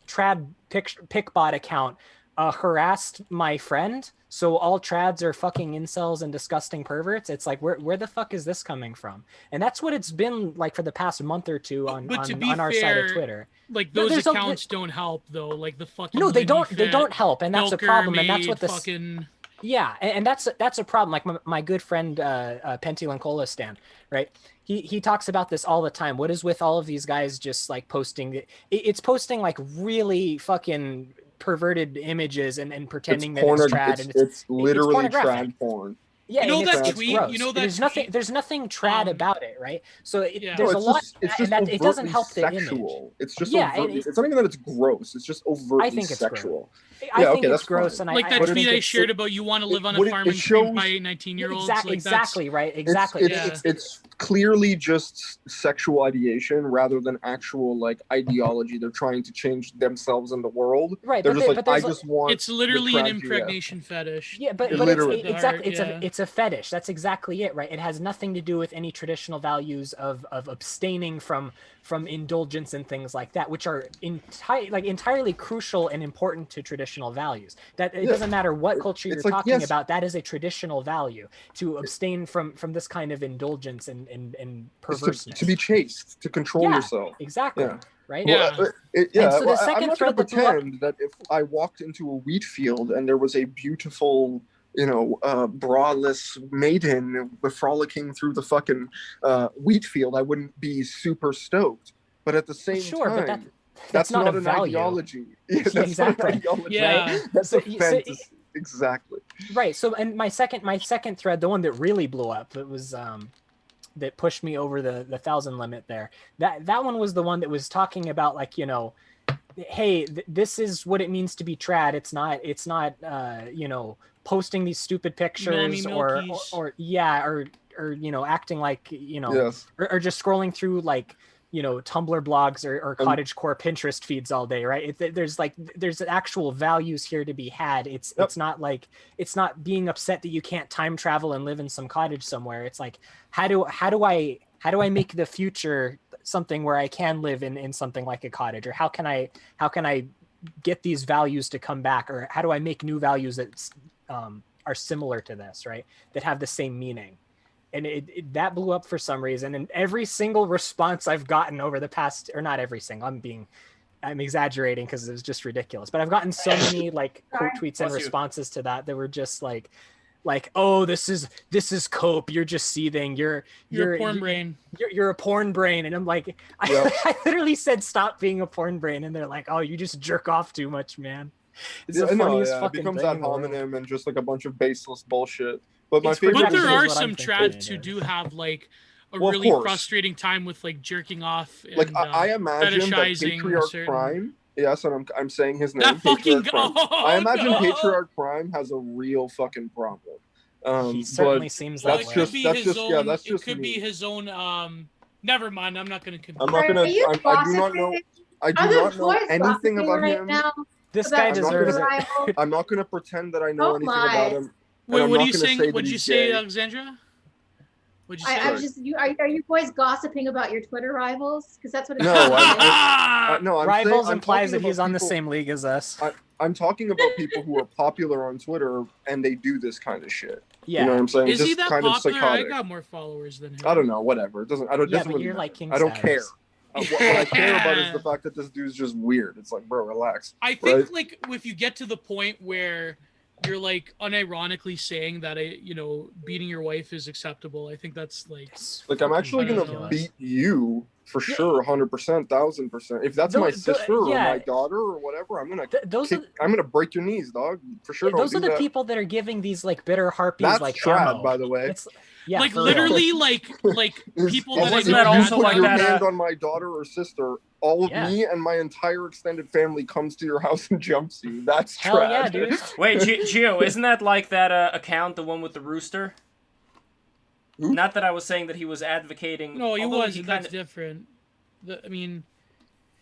trad pickbot account harassed my friend. So all trads are fucking incels and disgusting perverts. It's like, where the fuck is this coming from? And that's what it's been like for the past month or two on our side of Twitter. Like those accounts don't help though. Like the fucking they don't help, and that's a problem. And that's what this fucking yeah, and that's a problem. Like my good friend Pentilancola Stan, right? He talks about this all the time. What is with all of these guys just like posting? It's posting like really fucking perverted images and pretending that it's trad, and it's literally it's trad porn. Yeah, you know that it's tweet. gross. You know that there's nothing trad about it, right? So there's No, a lot, it's just and that it doesn't overtly help the sexual. image. It's just Yeah, it's not even that it's gross. It's just overtly I think it's sexual. I think it's that's gross, fine. and like that I tweet think I shared about you want to live on a farm and trained by 19-year-olds. Exactly, right. Exactly. It's clearly just sexual ideation rather than actual like ideology. They're trying to change themselves in the world. Right, They're but just but I there's just want. It's literally the an trad impregnation fetish. Yeah, but literally. it's exactly Yeah. it's a fetish. That's exactly it, right? It has nothing to do with any traditional values of abstaining from indulgence and things like that, which are entirely crucial and important to traditional values. That it doesn't matter what culture you're like, talking yes. about. That is a traditional value to abstain from this kind of indulgence and perverseness. to be chaste, to control yourself. Exactly. Yeah. Right. Well, And so the well, second I'm not thread going to that blew up- pretend that if I walked into a wheat field and there was a beautiful, braless maiden frolicking through the fucking wheat field, I wouldn't be super stoked. But at the same but time, that's not a an value. ideology. Yeah, That's not an exactly. ideology. Yeah. Right? That's So- a fantasy. Exactly. Right. So, and my second thread, the one that really blew up, it was that pushed me over the 1,000 limit there. That one was the one that was talking about like, hey, this is what it means to be trad. It's not posting these stupid pictures or acting like Yes. or just scrolling through like Tumblr blogs or cottagecore Pinterest feeds all day, right? There's actual values here to be had. It's not like it's not being upset that you can't time travel and live in some cottage somewhere. It's like how do I make the future something where I can live in something like a cottage, or how can I get these values to come back, or how do I make new values that are similar to this, right? That have the same meaning. And that blew up for some reason. And every single response I've gotten over the past, or not every single, I'm exaggerating because it was just ridiculous. But I've gotten so many like quote tweets and responses to that were just like, oh, this is cope. You're just seething. You're a porn brain. You're a porn brain. And I'm like, I literally said stop being a porn brain, and they're like, oh, you just jerk off too much, man. It's the funniest It fucking becomes thing ad in the world. hominem and just like a bunch of baseless bullshit. But my It's favorite. But there is are what some I'm thinking trads it who is. do have like a Well, of really course. frustrating time with like jerking off. And, Like I imagine that fetishizing Patriarch certain- Prime. Yes, and I'm saying his name. That fucking Patriarch Prime. oh, I imagine no! Patriarch Prime has a real fucking problem. He certainly but seems Well, that that's way. it could just be that's his just own. yeah that's It just could me. be his own. Never mind. I'm not going to. I'm not gonna. Are you I do not know. gossiping? I do Are the not know boys anything gossiping about right him. now? This about guy your deserves Twitter it. rivals? I'm not gonna pretend that I know Oh anything my. about him. Wait, I'm what not are you gonna saying? say that What'd you he's say, gay. Alexandra? What'd you I say? was just are you boys gossiping about your Twitter rivals? Because that's what it No, sounds like. no, I'm Rivals saying, implies that talking he's about on the people- same league as us. I'm talking about people who are popular on Twitter and they do this kind of shit. Yeah. You know what I'm saying? Is he Just that kind popular? of I psychotic. got more followers than him. I don't know. Whatever. It doesn't. Yeah, doesn't but really you're matter. like king I don't care. status. What I care about is the fact that this dude's just weird. It's like, bro, relax. I think right? like if you get to the point where you're like unironically saying that beating your wife is acceptable, I think that's like Like I'm actually gonna ridiculous. beat you for sure, 100%, 1000%. If that's my sister or my daughter or whatever, I'm gonna break your knees, dog. For sure. Those don't are do the that. people that are giving these like bitter harpies That's like trad, ammo. by the way. It's yeah, like for literally real. like people that I wasn't know that also put like your that, hand on my daughter or sister, all of Yeah. me and my entire extended family comes to your house and jumps you. That's Hell trad. yeah, dude. Wait, Gio, isn't that like that account, the one with the rooster? Who? Not that I was saying that he was advocating. No, he although wasn't. kinda- That's different. I mean,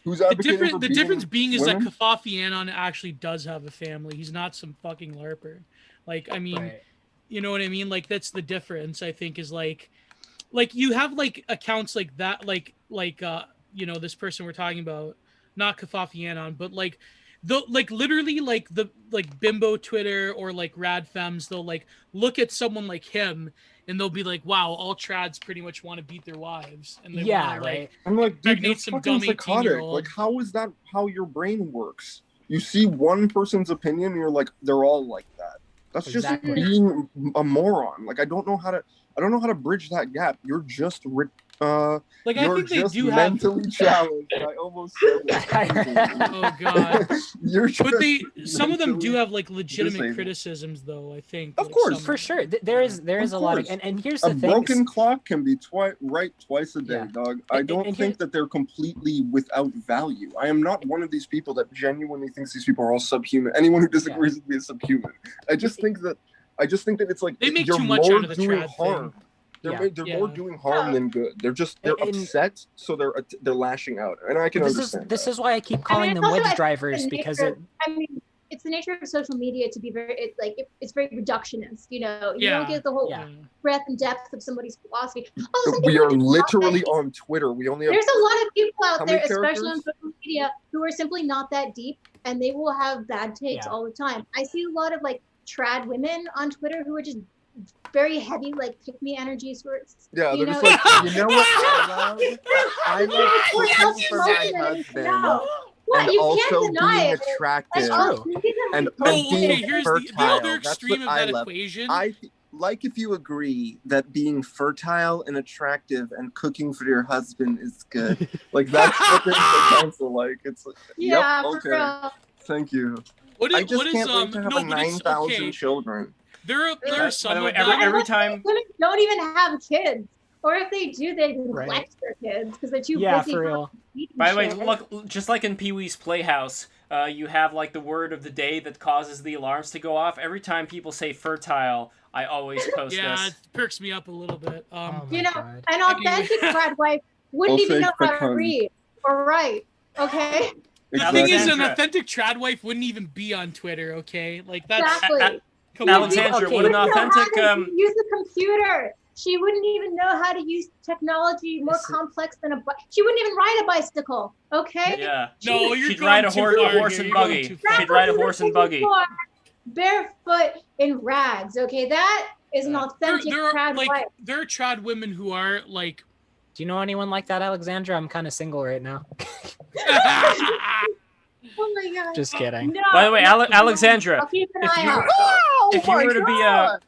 Who's the advocating for difference being is women? that Kafafianon actually does have a family. He's not some fucking larper. Like, I mean, Right. you know what I mean? Like, that's the difference. I think is like you have like accounts like that, like this person we're talking about, not Kafafianon, but like literally like the bimbo Twitter or like rad femmes, they'll like look at someone like him and they'll be like, wow, all trads pretty much want to beat their wives, and they Yeah, want to right. like I'm like, dude, you're impregnate some fucking dumb psychotic. 18-year-old. Like, how is that how your brain works? You see one person's opinion and you're like, they're all like that. That's Exactly. just being a moron. Like, I don't know how to bridge that gap. You're just Like, I you're think they just do have. mentally challenged. I almost said it. Oh god. You're just But some of them do mentally have like legitimate disabled. criticisms, though. I think. Of like, course. some- For sure. There is a lot of course. and here's A the thing. broken clock can be right twice a day, Yeah. dog. I don't and think that they're completely without value. I am not one of these people that genuinely thinks these people are all subhuman. Anyone who disagrees with me is subhuman. I just think that it's like They make you're too much more out of the doing trad harm. thing. They're Yeah. more doing harm than good. They're And- upset, so they're lashing out, and I can understand. This that. is why I keep calling them also, I wedge think drivers the because nature- it I mean, it's the nature of social media to be it's very reductionist. You know, you Yeah. don't get the whole Yeah. breadth and depth of somebody's philosophy. Oh, some We people are just love literally it. on Twitter. We only have There's a lot of people How out many there, especially on characters? social media, who are simply not that deep, and they will have bad takes Yeah. all the time. I see a lot of like trad women on Twitter who are just very heavy, like pick me energy sorts. yeah. you They're just know, like, you know what I love? I love We're cooking for my self-promoting. husband. No. What? And You also can't deny being it. attractive That's true. and No, being okay. Here's the fertile. other That's extreme what of I that love. equation. Like if you agree that being fertile and attractive and cooking for your husband is good. Like that's what the council like. It's like, Yeah, yep, for okay. real. Thank you. What is I just what is can't wait to have no, a but it's 9,000 okay. children. There are By the some way, of them. every time. Women don't even have kids, or if they do, they neglect Right. their kids because they're too Yeah, busy. for real. eating By the way, shit. look, just like in Pee-wee's Playhouse, you have like the word of the day that causes the alarms to go off. Every time people say fertile, I always post Yeah, this. it perks me up a little bit. Oh You my know, God. an authentic trad wife wouldn't I'll even say know how to pecan. read or write. Okay, The thing is, an Alexandra. authentic trad wife wouldn't even be on Twitter. Okay, like that's exactly. come on. Alexandra, Okay. would an She wouldn't know authentic how to use the computer. She wouldn't even know how to use technology more This is- complex than she wouldn't even ride a bicycle. Okay. Yeah. No, you're She'd going ride a too horse, far horse here. and You're going buggy. too far. That's She'd ride a what horse and you're buggy. looking for. Barefoot in rags. Okay, that is an authentic There are trad like wife. there are trad women who are like. Do you know anyone like that, Alexandra? I'm kind of single right now. Oh my god. Just kidding. No, By the way, no, Alexandra, I'll keep an if eye you- out. if you were to be a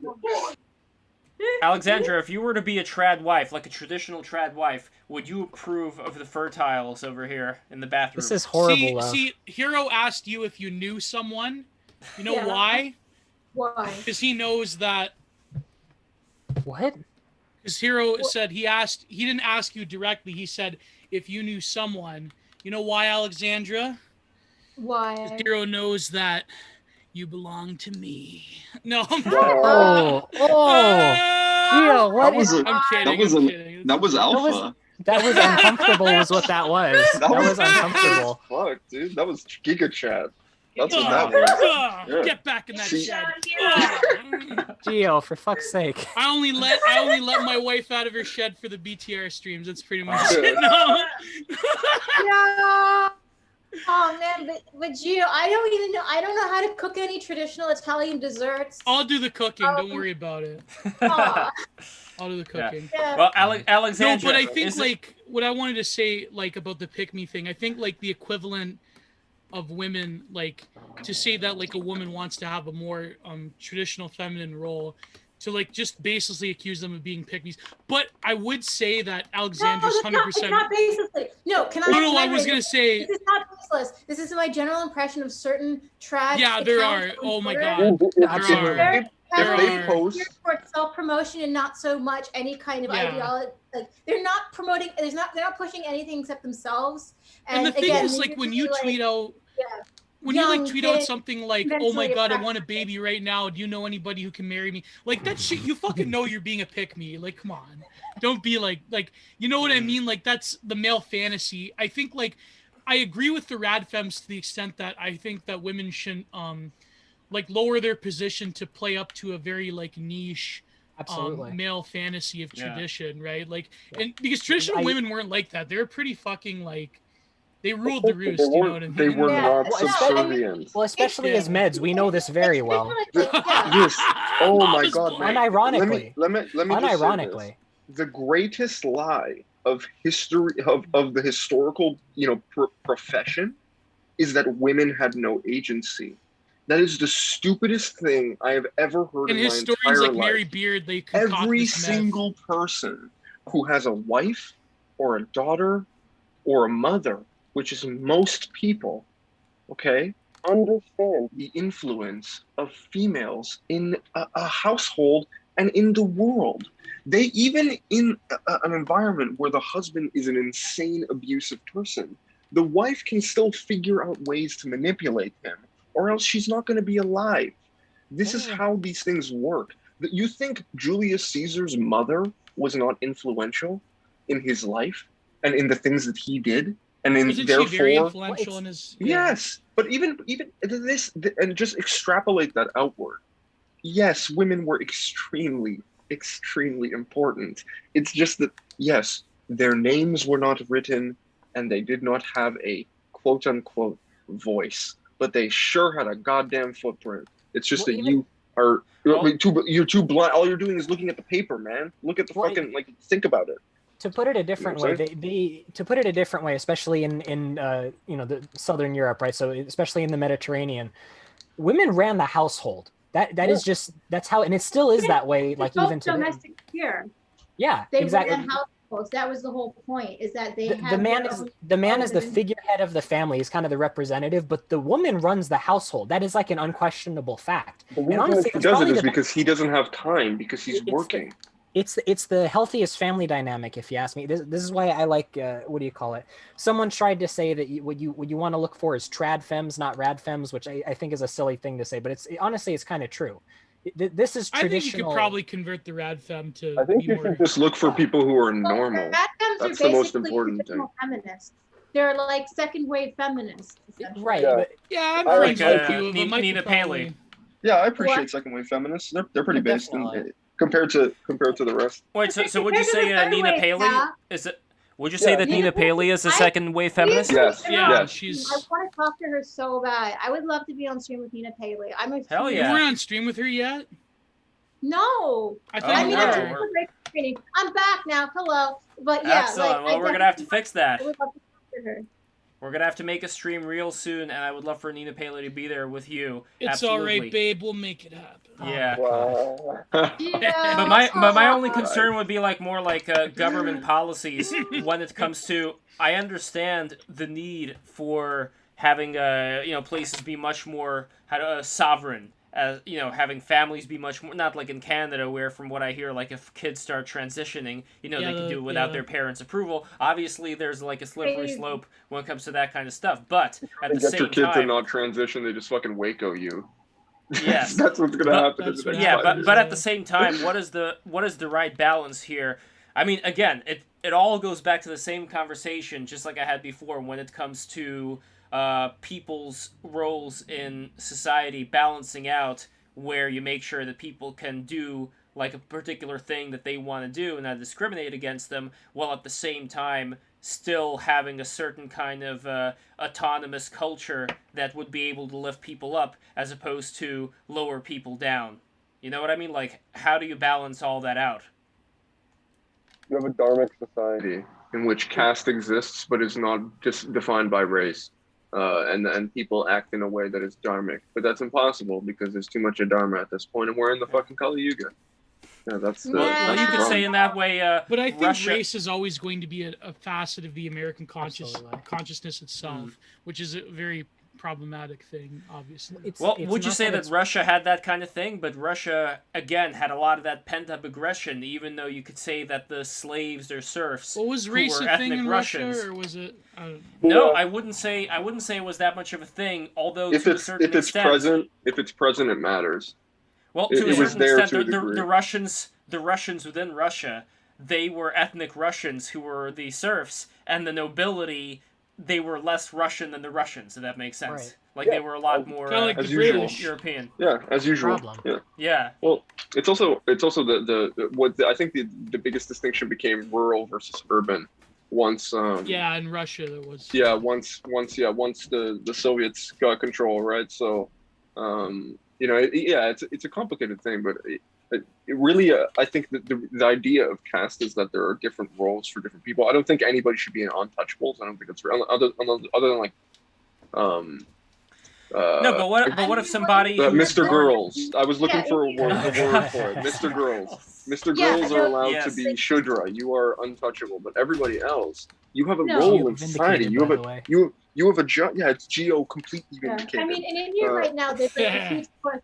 Alexandra, if you were to be a trad wife, like a traditional trad wife, would you approve of the fertiles over here in the bathroom? This is horrible. see, though. see, Hero asked you if you knew someone. You know Yeah. why? Why? Because he knows that. What? Because Hero said he didn't ask you directly. He said if you knew someone. You know why, Alexandra? Why? Hero knows that you belong to me. No, I'm Oh, Gio, what That was is- a- I'm kidding. that was I'm an- kidding. That was alpha. That was uncomfortable. Was what that was. That was uncomfortable. Fuck, dude. That was Giga Chat. That's what that was. Yeah. Get back in that See- shed. Gio, for fuck's sake. I only let my wife out of her shed for the BTR streams. That's pretty much Yeah. it. No. No. Oh man, but Gio, I don't know how to cook any traditional Italian desserts. I'll do the cooking. Don't worry about it. Aw. I'll do the cooking. Yeah. Well, Alexandra. No, but I think is it- like what I wanted to say like about the pick me thing. I think like the equivalent of women like to say that like a woman wants to have a more traditional feminine role to like just basically accuse them of being pick me's. But I would say that Alexandra's No, it's 100%. not basically. No, can I? No, can I was raise gonna it? say. This is not baseless. This is my general impression of certain trad. Yeah, there are. accounts on Oh my Twitter. god, there Absolutely. are. If There they are. post, Geared towards self-promotion and not so much any kind of Yeah. ideology. Like they're not promoting. They're not pushing anything except themselves. And the thing again, is, they're like, when usually, you tweet out, yeah, when you like young, tweet out fit, something like, "Oh my mentally god, I want a attractive. baby right now. Do you know anybody who can marry me?" Like that shit, you fucking know you're being a pick me. Like, come on, don't be like, you know what I mean? Like that's the male fantasy. I think like, I agree with the rad femmes to the extent that I think that women shouldn't like lower their position to play up to a very like niche. Absolutely. Male fantasy of Yeah. tradition, right? Like, and because traditional I- women weren't like that. They were pretty fucking like, they ruled the roost. You know what I mean? They were Yeah. not Well, subservient. Well, especially Yeah. as meds, we know this very well. Yes. Oh my Mama's God, boy. man. Unironically. Let me just say Unironically. this. The greatest lie of history of the historical, profession is that women had no agency. That is the stupidest thing I have ever heard And in my historians entire like life. Mary Beard, they concoct Every this meth. single person who has a wife or a daughter or a mother, which is most people, okay, understand the influence of females in a household and in the world. They even in an environment where the husband is an insane abusive person, the wife can still figure out ways to manipulate him, or else she's not going to be alive. This is how these things work. You think Julius Caesar's mother was not influential in his life and in the things that he did, and in Wasn't therefore she very influential in his? yes, but even this, and just extrapolate that outward. Yes, women were extremely important. It's just that yes, their names were not written, and they did not have a quote unquote voice, but they sure had a goddamn footprint. It's just Well, that even- you are Well- you're too blind. All you're doing is looking at the paper, man. Look at the Well, fucking think about it. To put it a different You know way, what I'm to put it a different way, especially in the Southern Europe, right? So especially in the Mediterranean, women ran the household. That is just that's how, and it still is that way. Like Both even today. domestic here. Yeah, They exactly. were in households. That was the whole point. Is that they The had man their is own- the man is the own- figurehead of the family. He's kind of the representative, but the woman runs the household. That is like an unquestionable fact. The And reason honestly, he that's does it probably is the- because he doesn't have time because he's It's the- working. It's the healthiest family dynamic, if you ask me. This is why I like what do you call it? Someone tried to say that what you want to look for is trad femmes, not rad femmes, which I think is a silly thing to say, but honestly it's kind of true. This is I think you traditional. could probably convert the rad femme to I think be you more. should just look for people who are normal. Rad femmes That's are the most basically important thing. traditional feminists. They're like second wave feminists. essentially. Right. Yeah. But Yeah, I'm I friends like, with a few of them. I could Nina probably- Paley. Yeah, I appreciate What? second wave feminists. They're pretty Yeah, based in, definitely. compared to the rest. Wait, so would you Compared to say the third Nina wave, Paley yeah. is it? Would you say Yeah. that Nina Nina Paley is a I- second wave feminist? Yes. Yeah, Yeah. she's. I want to talk to her so bad. I would love to be on stream with Nina Paley. I'm a Hell huge- You yeah. weren't on stream with her yet. No. I Oh, thought I you mean, no. I were. took a break from training. I'm back now. Hello. But yeah, Excellent. like, Well, we're gonna have to fix that. I would love to talk to her. We're gonna have to make a stream real soon, and I would love for Nina Paley to be there with you. It's all Absolutely. right, babe. We'll make it happen. Yeah. Wow. Yeah. But my only Aw. concern would be like more like government policies when it comes to. I understand the need for having places be much more sovereign. Having families be much more, not like in Canada where from what I hear, like if kids start transitioning, they can do it without their parents' approval. Obviously there's like a slippery Crazy. slope when it comes to that kind of stuff, but at the Get your same kids to time, not transition, they just fucking Waco you. Yes. That's what's gonna But- happen. in That's the next what yeah, 5 but years. but at the same time, what is the right balance here? I mean, again, it all goes back to the same conversation, just like I had before, when it comes to people's roles in society balancing out, where you make sure that people can do like a particular thing that they want to do and not discriminate against them, while at the same time still having a certain kind of autonomous culture that would be able to lift people up as opposed to lower people down. You know what I mean? Like, how do you balance all that out? You have a dharmic society in which caste exists, but is not just defined by race, and people act in a way that is dharmic. But that's impossible because there's too much of dharma at this point, and we're in the fucking Kali Yuga. Yeah, that's the. Well, that's you the could problem. say in that way. But I think Russia... race is always going to be a facet of the American Absolutely. consciousness itself, which is a very problematic thing, obviously. Well, It's would you not say that that Russia had that kind of thing? But Russia, again, had a lot of that pent-up aggression, even though you could say that the slaves or serfs Well, was who race were a thing ethnic in Russians... Russia, or was it? No, I wouldn't say it was that much of a thing, although If to a it's certain if it's extent... present, it matters. Well, to a It was certain there extent, to a the degree. Russians within Russia, they were ethnic Russians who were the serfs, and the nobility, they were less Russian than the Russians, if that makes sense. Right. Like, Yeah, they were a lot more Kinda like as the usual. British. European. Yeah, as usual. Problem. Yeah. Yeah. Well, it's also I think the biggest distinction became rural versus urban once. Yeah, in Russia there was. Yeah, once the Soviets got control, right? So, it's a complicated thing, but it really, I think that the idea of caste is that there are different roles for different people. I don't think anybody should be in untouchables. I don't think it's real, other than like, No, but what if somebody... Mr. Girls. I was looking Yeah, for a yeah. word for it. Mr. Girls. Mr. Yeah, Girls are allowed yes. to be Shudra. You are untouchable, but everybody else, you have a No. role in Vindicated, society. You by have the way. you have a job. Yeah, it's Geo completely Yeah. vindicated. I mean, in India right now, there's like a huge push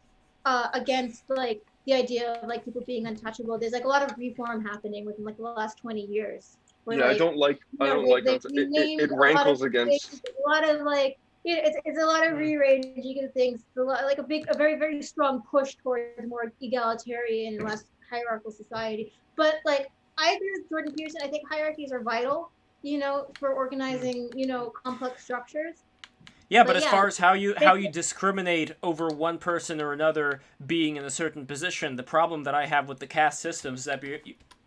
against like the idea of like people being untouchable. There's like a lot of reform happening within like the last 20 years. Where, Yeah, I like, don't like it renamed rankles a lot of against. things, a lot of like it's a lot of rearranging of things. A very very strong push towards more egalitarian and less hierarchical society. But like I agree with Jordan Peterson. I think hierarchies are vital, for organizing, complex structures. Yeah, but But as yeah, far as how you discriminate over one person or another being in a certain position, the problem that I have with the caste systems is that,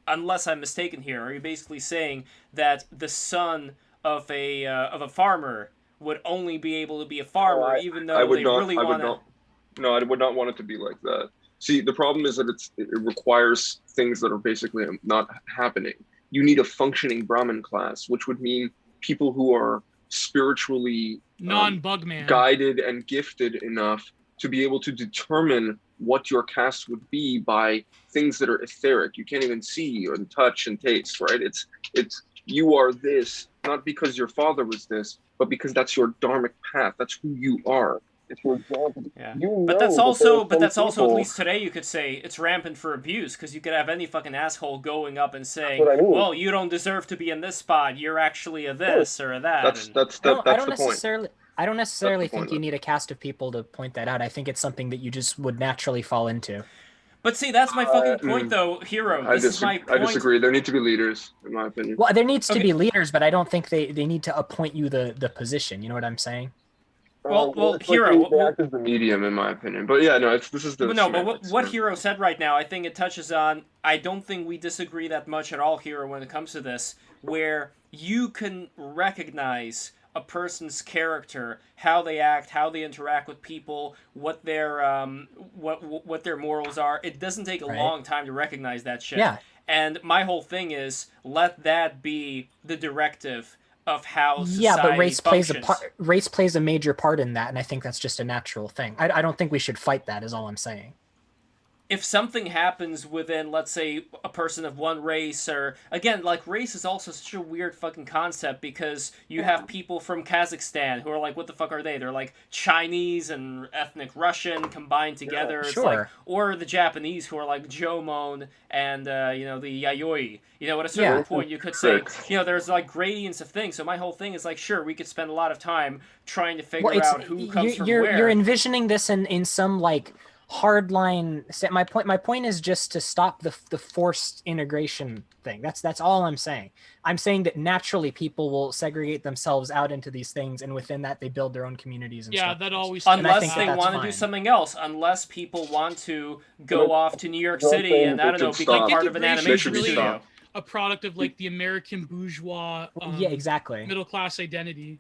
unless I'm mistaken here, are you basically saying that the son of a farmer would only be able to be a farmer, even though they really want to... No, I would not want it to be like that. See, the problem is that it requires things that are basically not happening. You need a functioning Brahmin class, which would mean people who are spiritually non-bugman guided and gifted enough to be able to determine what your caste would be by things that are etheric. You can't even see or touch and taste, right? It's you are this, not because your father was this, but because that's your dharmic path. That's who you are. It's your job. Yeah. You But that's know also, that there are some at people- least today, you could say it's rampant for abuse, because you could have any fucking asshole going up and saying, That's what I mean. "Well, you don't deserve to be in this spot. You're actually a this or a that." That's and- I don't the point. necessarily. I don't necessarily That's the think point you of it. need a cast of people to point that out. I think it's something that you just would naturally fall into. But see, that's my fucking point, though, Hero. I This is my point. disagree. There need to be leaders, in my opinion. Well, there needs to Okay. be leaders, but I don't think they need to appoint you the position. You know what I'm saying? Well, it's Hero, Like they act as the medium, in my opinion. But yeah, no, this is the. But no, but semantics, what man. Hero said right now, I think it touches on... I don't think we disagree that much at all, Hero, when it comes to this, where you can recognize a person's character, how they act, how they interact with people, what their what their morals are. It doesn't take a Right. long time to recognize that shit. Yeah. And my whole thing is, let that be the directive of how society Yeah, but race plays functions. race plays a major part in that, and I think that's just a natural thing. I don't think we should fight that. Is all I'm saying. If something happens within, let's say, a person of one race, or again, like, race is also such a weird fucking concept, because you have people from Kazakhstan who are like, what the fuck are they? They're like Chinese and ethnic Russian combined together. It's sure. like, or the Japanese who are like Jomon and the Yayoi. At a certain Yeah. point you could say, there's like gradients of things. So my whole thing is like, sure, we could spend a lot of time trying to figure out who comes from you're where. You're envisioning this in some like hardline. My point is just to stop the forced integration thing. That's all I'm saying. I'm saying that naturally people will segregate themselves out into these things, and within that they build their own communities. And Yeah, stuff. that always. Unless they want to do something else. Unless people want to go off to New York City and I don't know, become part of an animation studio. A product of like the American bourgeois. Yeah, exactly. Middle class identity.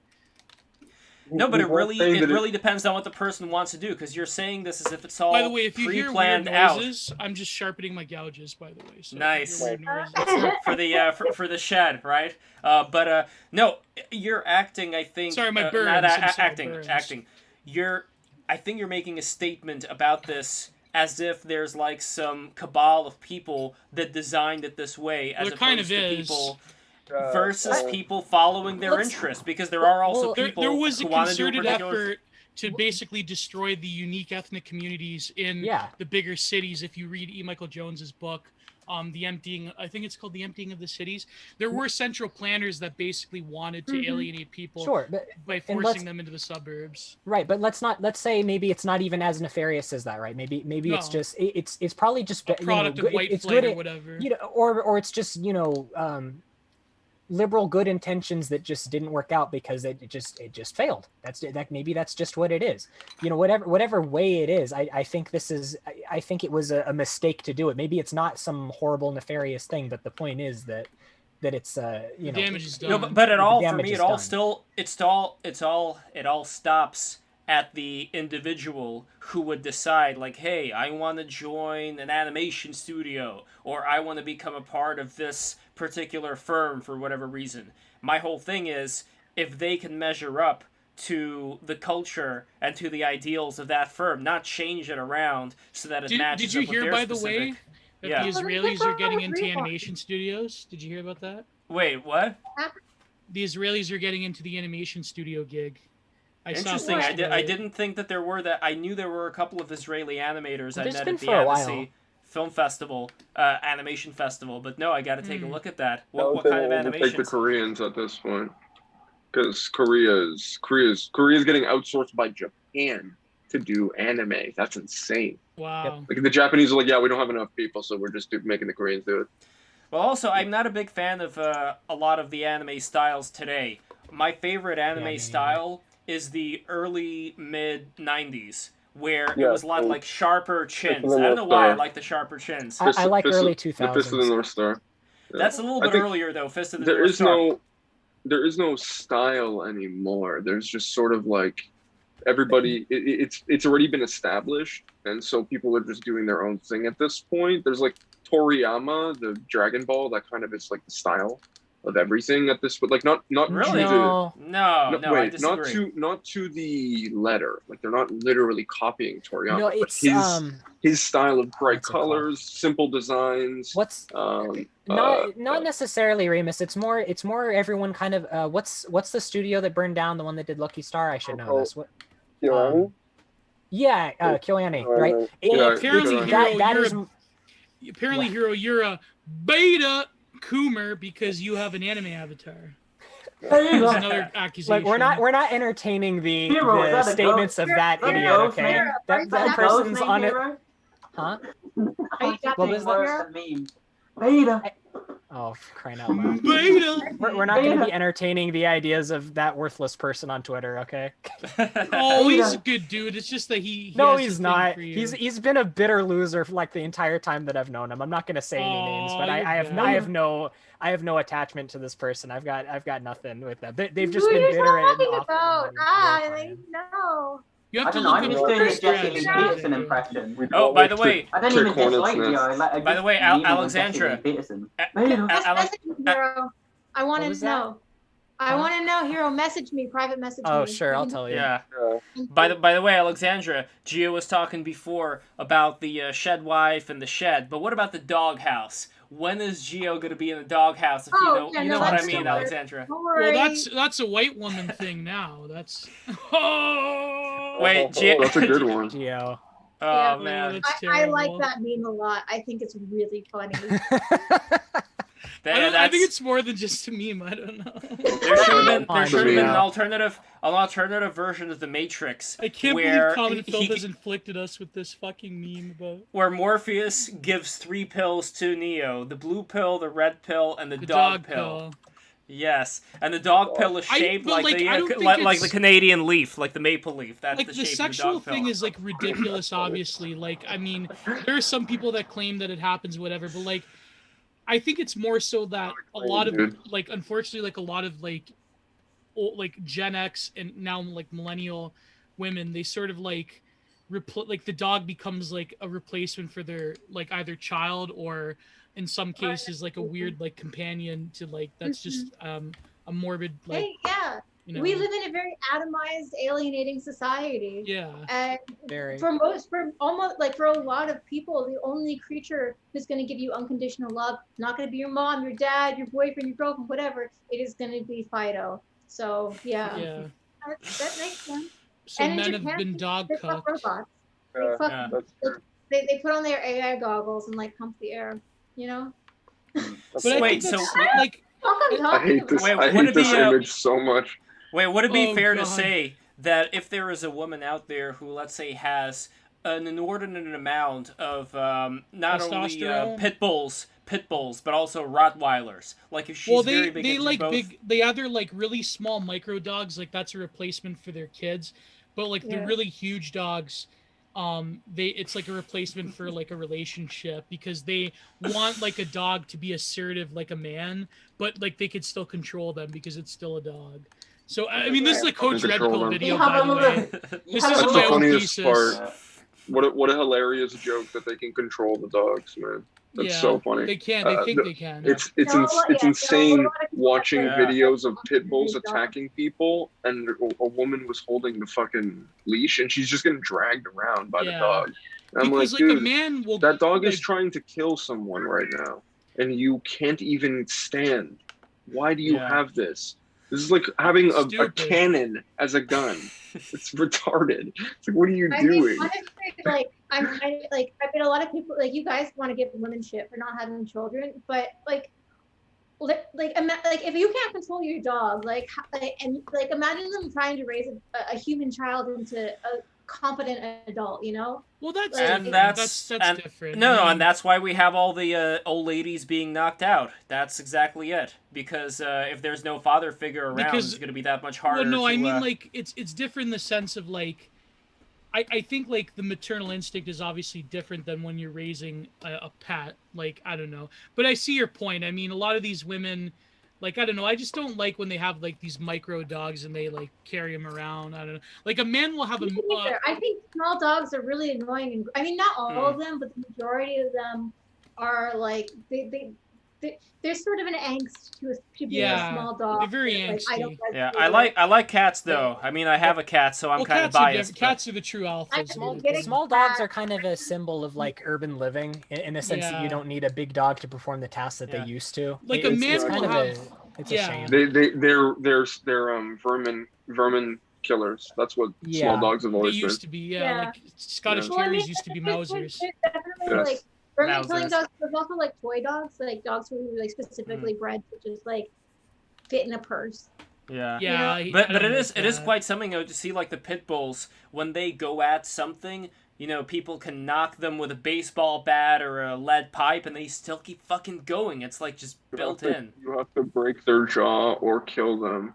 No, but it really depends on what the person wants to do, because you're saying this as if it's all by the way, if you hear weird noises, out. I'm just sharpening my gouges. By the way, so nice for the shed, right? But no, you're acting. I think. Sorry, my burns. Not acting. I think you're making a statement about this as if there's like some cabal of people that designed it this way, as opposed to people. Versus people following their interests, because there are also people there was a who want to do a concerted particular effort to basically destroy the unique ethnic communities in the bigger cities. If you read E. Michael Jones's book, The Emptying, I think it's called The Emptying of the Cities, there were central planners that basically wanted to alienate people by forcing them into the suburbs. Right, but let's say maybe it's not even as nefarious as that, right? Maybe it's just it's probably just a product of white flight or whatever. Or it's just liberal good intentions that just didn't work out because it just failed. Maybe that's just what it is. Whatever way it is, I think it was a mistake to do it. Maybe it's not some horrible nefarious thing, but the point is that it's damage is done. No, but it all for me it all stops at the individual who would decide, like, hey, I want to join an animation studio, or I want to become a part of this particular firm for whatever reason. My whole thing is, if they can measure up to the culture and to the ideals of that firm, not change it around so that it matches up with their by the specific... way, that the Israelis are getting into animation studios? Did you hear about that? Wait, what? The Israelis are getting into the animation studio gig. Interesting. I didn't think that there were that. I knew there were a couple of Israeli animators I met at the Annecy Film Festival, animation festival. But no, I got to take a look at that. What kind of animation? Take the Koreans at this point, because Korea's getting outsourced by Japan to do anime. That's insane. Wow. Like the Japanese are like, yeah, we don't have enough people, so we're just making the Koreans do it. Well, also, I'm not a big fan of a lot of the anime styles today. My favorite anime style is the early mid-90s, where it was a lot of like sharper chins. I don't know why I like the sharper chins. I like early 2000s. The Fist of the North Star. Yeah. That's a little bit earlier, though, Fist of the North Star. There is no style anymore. There's just sort of like everybody, it's already been established, and so people are just doing their own thing at this point. There's like Toriyama, the Dragon Ball, that kind of is like the style of everything at this, but like not really to I disagree. not to the letter. Like they're not literally copying Toriyama. No, it's his style of bright colors, simple designs. Not necessarily Remus. It's more everyone kind of what's the studio that burned down, the one that did Lucky Star? I should know this. What? Kyoani, right? Apparently, Hiro, you're a beta Coomer because you have an anime avatar. There's another accusation. Look, we're not entertaining the statements of that idiot. Okay, that person's on it. Huh? What was that? Beta. Oh, crying out loud. Beta. We're not going to be entertaining the ideas of that worthless person on Twitter, okay? Oh, he's a good dude. It's just that he's not. He's been a bitter loser for like the entire time that I've known him. I'm not going to say any names, but I have no attachment to this person. I've got nothing with that. They've just been bitter and awful. No. You have to I'm just doing a Jesse Lee Peterson impression. Oh, by the way, I don't even dislike you. By the way, Alexandra. I want to know. I want to know, Hero. Message me, private message me. Oh, sure, I'll tell you. Yeah. By the way, Alexandra, Gio was talking before about the shed wife and the shed, but what about the doghouse? When is Gio going to be in the doghouse? If you know what I mean, Alexandra. Well, that's a white woman thing now. That's. Wait, Gio. That's a good one. Gio. Oh man, I like that meme a lot. I think it's really funny. I think it's more than just a meme. I don't know. There should have been an alternative version of the Matrix. I can't believe Common Film has inflicted us with this fucking meme about where Morpheus gives 3 pills to Neo: the blue pill, the red pill, and the dog pill. Yes, and the dog pill is shaped like the Canadian leaf, like the maple leaf. That's like the the shape sexual of the dog thing pill. is like ridiculous. Obviously, like I mean, there are some people that claim that it happens, whatever. But like, I think it's more so that a lot of like, unfortunately, like a lot of like Gen X and now like millennial women, they sort of like like the dog becomes like a replacement for their like either child or in some cases like a weird like companion to like that's just a morbid like hey, yeah. You know, we live in a very atomized, alienating society. Yeah. And for a lot of people, the only creature who's going to give you unconditional love, not going to be your mom, your dad, your boyfriend, your girlfriend, whatever. It is going to be Fido. So yeah. That makes sense. So and men in Japan, have been dog fuck cooked. robots. They put on their AI goggles and like pump the air. You know. But wait, so like. I hate this. I hate this image so much. Wait, would it be fair to say that if there is a woman out there who, let's say, has an inordinate amount of not only pit bulls, but also Rottweilers, like if she's very big into both... they either like really small micro dogs, like that's a replacement for their kids, but like the really huge dogs, it's like a replacement for like a relationship because they want like a dog to be assertive like a man, but like they could still control them because it's still a dog. So I mean, this is a Coach Red Pill video, by the way. This isn't my own thesis. Part. What a hilarious joke that they can control the dogs, man. That's so funny. They can. They think they can. It's insane watching videos of pit bulls attacking people, and a woman was holding the fucking leash, and she's just getting dragged around by the dog. And I'm like, dude, that dog is trying to kill someone right now, and you can't even stand. Why do you have this? This is like having a cannon as a gun. It's retarded. It's like, what are you doing? Mean, honestly, like I bet a lot of people like you guys want to give women shit for not having children, but like if you can't control your dog, and imagine them trying to raise a human child into a competent adult, you know? Well, that's different. No, and that's why we have all the old ladies being knocked out. That's exactly it. Because if there's no father figure around, it's going to be that much harder. Well, no, I mean, like it's different in the sense of like, I think like the maternal instinct is obviously different than when you're raising a pet. Like I don't know, but I see your point. I mean, a lot of these women. Like, I don't know, I just don't like when they have, like, these micro dogs and they, like, carry them around. I don't know. Like, a man will have a... I think small dogs are really annoying. And I mean, not all of them, but the majority of them are, like, there's sort of an angst to be a small dog. They're very angsty. I like cats, though. I mean, I have a cat, so I'm kind of biased. Cats are the true alphas. Small dogs are kind of a symbol of, like, urban living in a sense that you don't need a big dog to perform the tasks that they used to. Like, a man will have... It's a shame. They're vermin killers. That's what small dogs have always been. They used to be, like Scottish Terriers used to be Mausers. Like vermin killing dogs, there's also like toy dogs, like dogs who were like specifically bred to just like fit in a purse. Yeah. You know? But it is quite something to see like the pit bulls when they go at something. You know, people can knock them with a baseball bat or a lead pipe, and they still keep fucking going. It's like just built in. You have to break their jaw or kill them.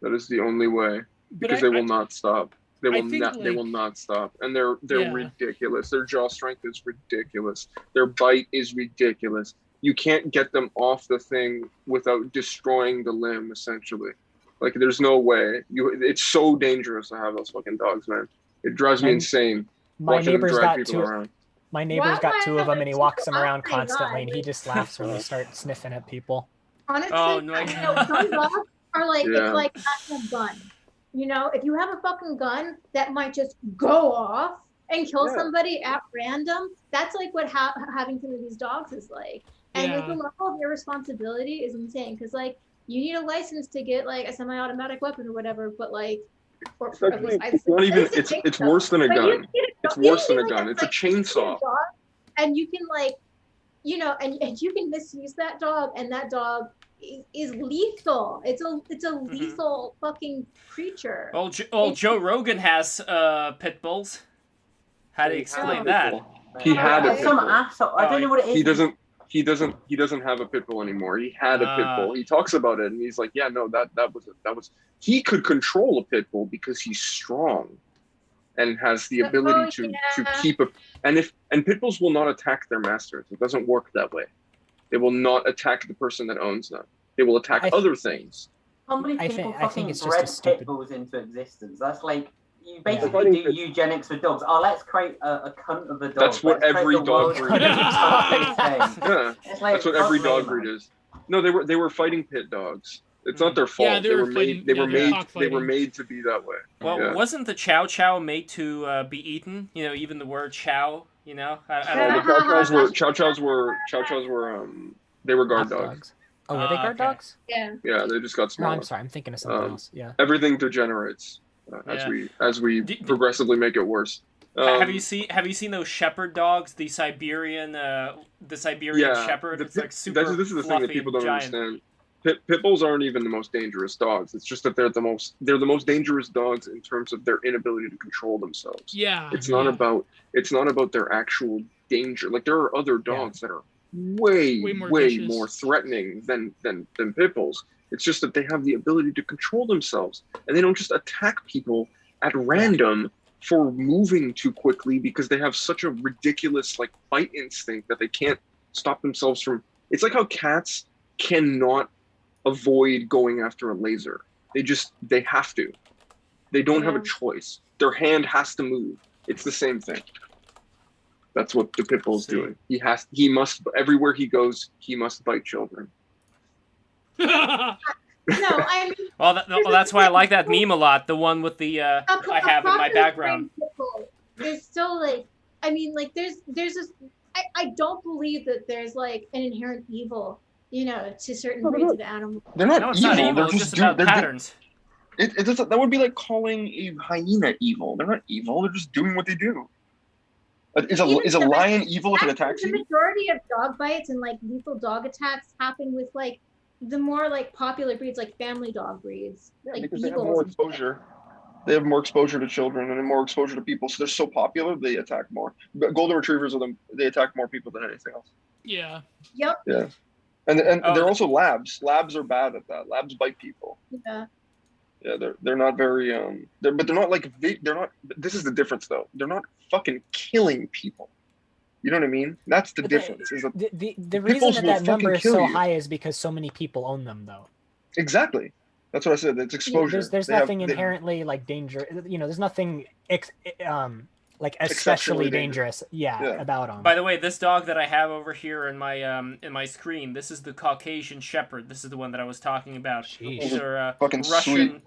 That is the only way, because they will not stop. They will not stop, and they're ridiculous. Their jaw strength is ridiculous. Their bite is ridiculous. You can't get them off the thing without destroying the limb. Essentially, like there's no way. It's so dangerous to have those fucking dogs, man. It drives me insane. My neighbor's got two. My neighbor's got two of them, and he walks them around constantly, and he just laughs when they start sniffing at people. Honestly, some dogs are like it's like having a gun. You know, if you have a fucking gun that might just go off and kill somebody at random, that's like what having some of these dogs is like. And like the level of irresponsibility is insane because like you need a license to get like a semi-automatic weapon or whatever, but like. It's not even. It's worse than a gun. It's worse than a gun. It's a chainsaw. And you can like you know, and you can misuse that dog, and that dog is lethal. It's a lethal fucking creature. Joe Rogan has pit bulls. How do you explain that? He had a pit Some bull. asshole. I don't know what it is. He doesn't have a pit bull anymore. He had a pit bull. He talks about it, and he's like, yeah, no, that was he could control a pit bull because he's strong and has the ability to keep a and pit bulls will not attack their masters. It doesn't work that way. They will not attack the person that owns them. They will attack other things. How many people I think it's just bred a stupid... pit bulls into existence? That's like, you basically do eugenics with dogs. Oh, let's create a cunt of a dog. That's what every dog breed is. Yeah. That's what every dog breed is. No, they were fighting pit dogs. It's not their fault. Yeah, they were made to be that way. Well, wasn't the Chow Chow made to be eaten? You know, even the word Chow. You know, the Chow Chows were they were guard dogs. Oh, were they guard dogs? Yeah. Yeah, they just got smaller. No, I'm sorry, I'm thinking of something else. Yeah. Everything degenerates as we progressively make it worse. Have you seen those shepherd dogs? The Siberian shepherd. It's like super this is the thing that people don't giant. understand. Pit bulls aren't even the most dangerous dogs. It's just that they're the most dangerous dogs in terms of their inability to control themselves. Yeah. It's not about their actual danger. Like, there are other dogs that are way more threatening than pit bulls. It's just that they have the ability to control themselves, and they don't just attack people at random for moving too quickly because they have such a ridiculous like bite instinct that they can't stop themselves from. It's like how cats cannot avoid going after a laser. They have to. They don't have a choice. Their hand has to move. It's the same thing. That's what the pit bull's doing. He must everywhere he goes, he must bite children. No, I mean. Well, that's why I like that meme a lot. The one with the I have in my background. There's still like, I mean, like there's this. I don't believe that there's like an inherent evil, you know, to certain breeds of animals. They're not No, it's evil. not evil. They're It's just just about patterns. That would be like calling a hyena evil. They're not evil. They're just doing what they do. Is a lion evil if it attacks you? The majority of dog bites and like lethal dog attacks happen with like the more like popular breeds, like family dog breeds, like because beagles. they have more exposure. They have more exposure to children and more exposure to people, so they're so popular they attack more. But golden retrievers they attack more people than anything else. Yeah. Yep. Yeah, and they're also labs. Labs are bad at that. Labs bite people. Yeah. Yeah, they're not very but they're not like they're not. This is the difference though. They're not fucking killing people. You know what I mean? That's the difference. Is that the reason that number is so high is because so many people own them, though. Exactly. That's what I said. It's exposure. There's nothing inherently like danger. You know, there's nothing like especially dangerous. Yeah, about them. By the way, this dog that I have over here in my screen, this is the Caucasian Shepherd. This is the one that I was talking about. Jeez. These are fucking Russian sweet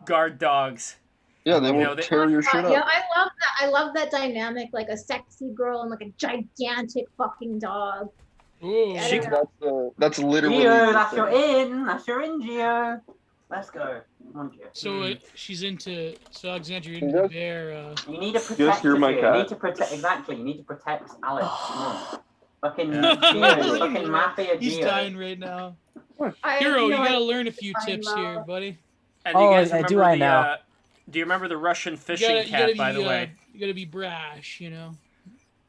guard dogs. Yeah, they will tear your shit up. Yeah, I love that. I love that dynamic, like a sexy girl and like a gigantic fucking dog. Ooh. That's literally. Gio, that's your in, Gio. Let's go. Come on, Gio. So she's into. So Alexandra, you're into bear. You need to protect. Yes, you're my cat. You need to protect. Exactly. You need to protect Alex. Come on. Fucking Gio, fucking mafia Gio. He's dying right now. Hero, you gotta learn a few tips here, buddy. And do you guys do remember I know? Do you remember the Russian fishing cat, by the way? You gotta be brash, you know.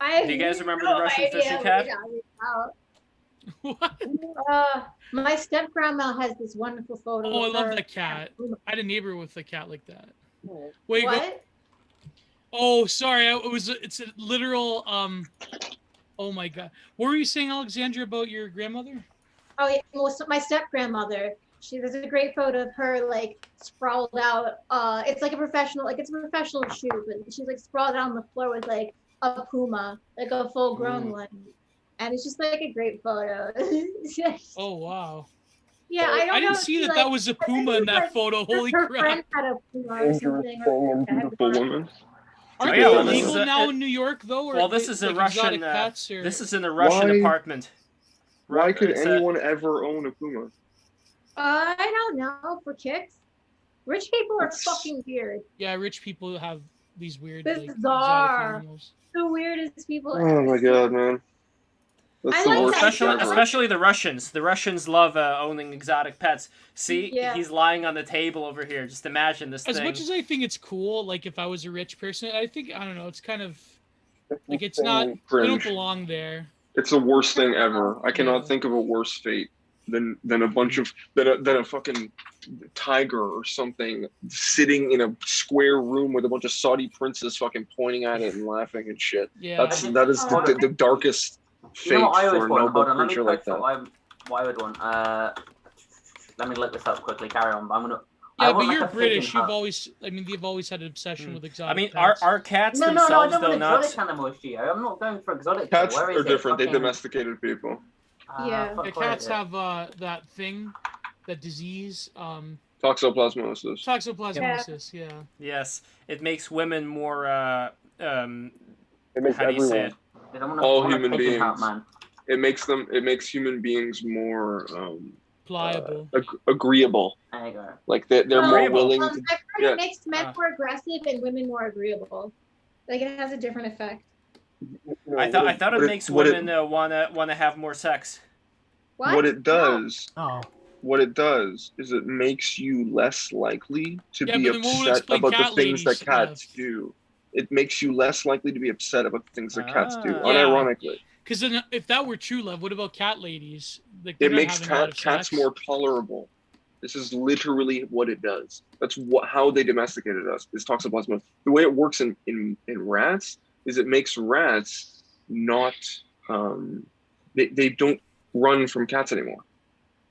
Do you guys remember the Russian fishing cat? What? My step grandma has this wonderful photo. Oh, I of love her. that cat. I had a neighbor with a cat like that. Wait, What? Oh, sorry. It's a literal. Oh my god. What were you saying, Alexandra, about your grandmother? Oh yeah, well, so my step grandmother. There's a great photo of her like sprawled out. It's like a professional shoot, but she's like sprawled out on the floor with like a puma, like a full grown one, and it's just like a great photo. Oh wow. Yeah, I didn't see that was a puma in that photo. Holy her crap! friend had a puma or something. Beautiful woman. Aren't yeah, they well, this illegal is now in New York though? Or Well, this is a like Russian. exotic pets, or... This is in a Russian apartment. Why could It's anyone ever own a puma? I don't know, for kicks. Rich people are fucking weird. Yeah, rich people have these weird, Bizarre. like, exotic animals. The weirdest people. Oh my god, man. That's I the like worst that. thing ever. Especially the Russians. The Russians love owning exotic pets. See, Yeah. he's lying on the table over here. Just imagine this As thing. much as I think it's cool, like if I was a rich person, I don't know, it's kind of like it's insane not. They cringe. don't belong there. It's the worst thing ever. I cannot Yeah. think of a worse fate than a bunch of than a fucking tiger or something sitting in a square room with a bunch of Saudi princes fucking pointing at it and laughing and shit. Yeah. That is the darkest fate You know what I for always a want? noble Hold on, let me creature like post that. what I would want. Let me look this up quickly. Carry on. But I'm gonna. Yeah, I but want, like, you're a pigeon British. hut. You've always, they've always had an obsession with exotic I mean, pets. our cats No, I themselves, don't though, want not. exotic animals, Gio. I'm not going for exotic. Cats Where is are it? different. They Fucking- domesticated people. Yeah. fuck, The where cats is it? have that thing, that disease, Toxoplasmosis. toxoplasmosis. Yeah. Yes, it makes women more. It makes How do you say everyone, it? I want all I want a human pigeon hut, beings. man. It makes human beings more Pliable. agreeable. There you go. Like they're more Agreeable. willing I've to. heard Yeah. it makes men more aggressive and women more agreeable. Like it has a different effect. I thought it makes women wanna have more sex. What it does. Oh. What it does is it makes you less likely to Yeah, be but then what would upset explain about the cat things that ladies, cats do. It makes you less likely to be upset about the things that cats do, Ah. Yeah. unironically. Because then, if that were true love, what about cat ladies? Like, It they're not makes having a lot of cats sex. more tolerable. This is literally what it does. That's how they domesticated us. Is toxoplasmosis. The way it works in rats is it makes rats not they don't run from cats anymore.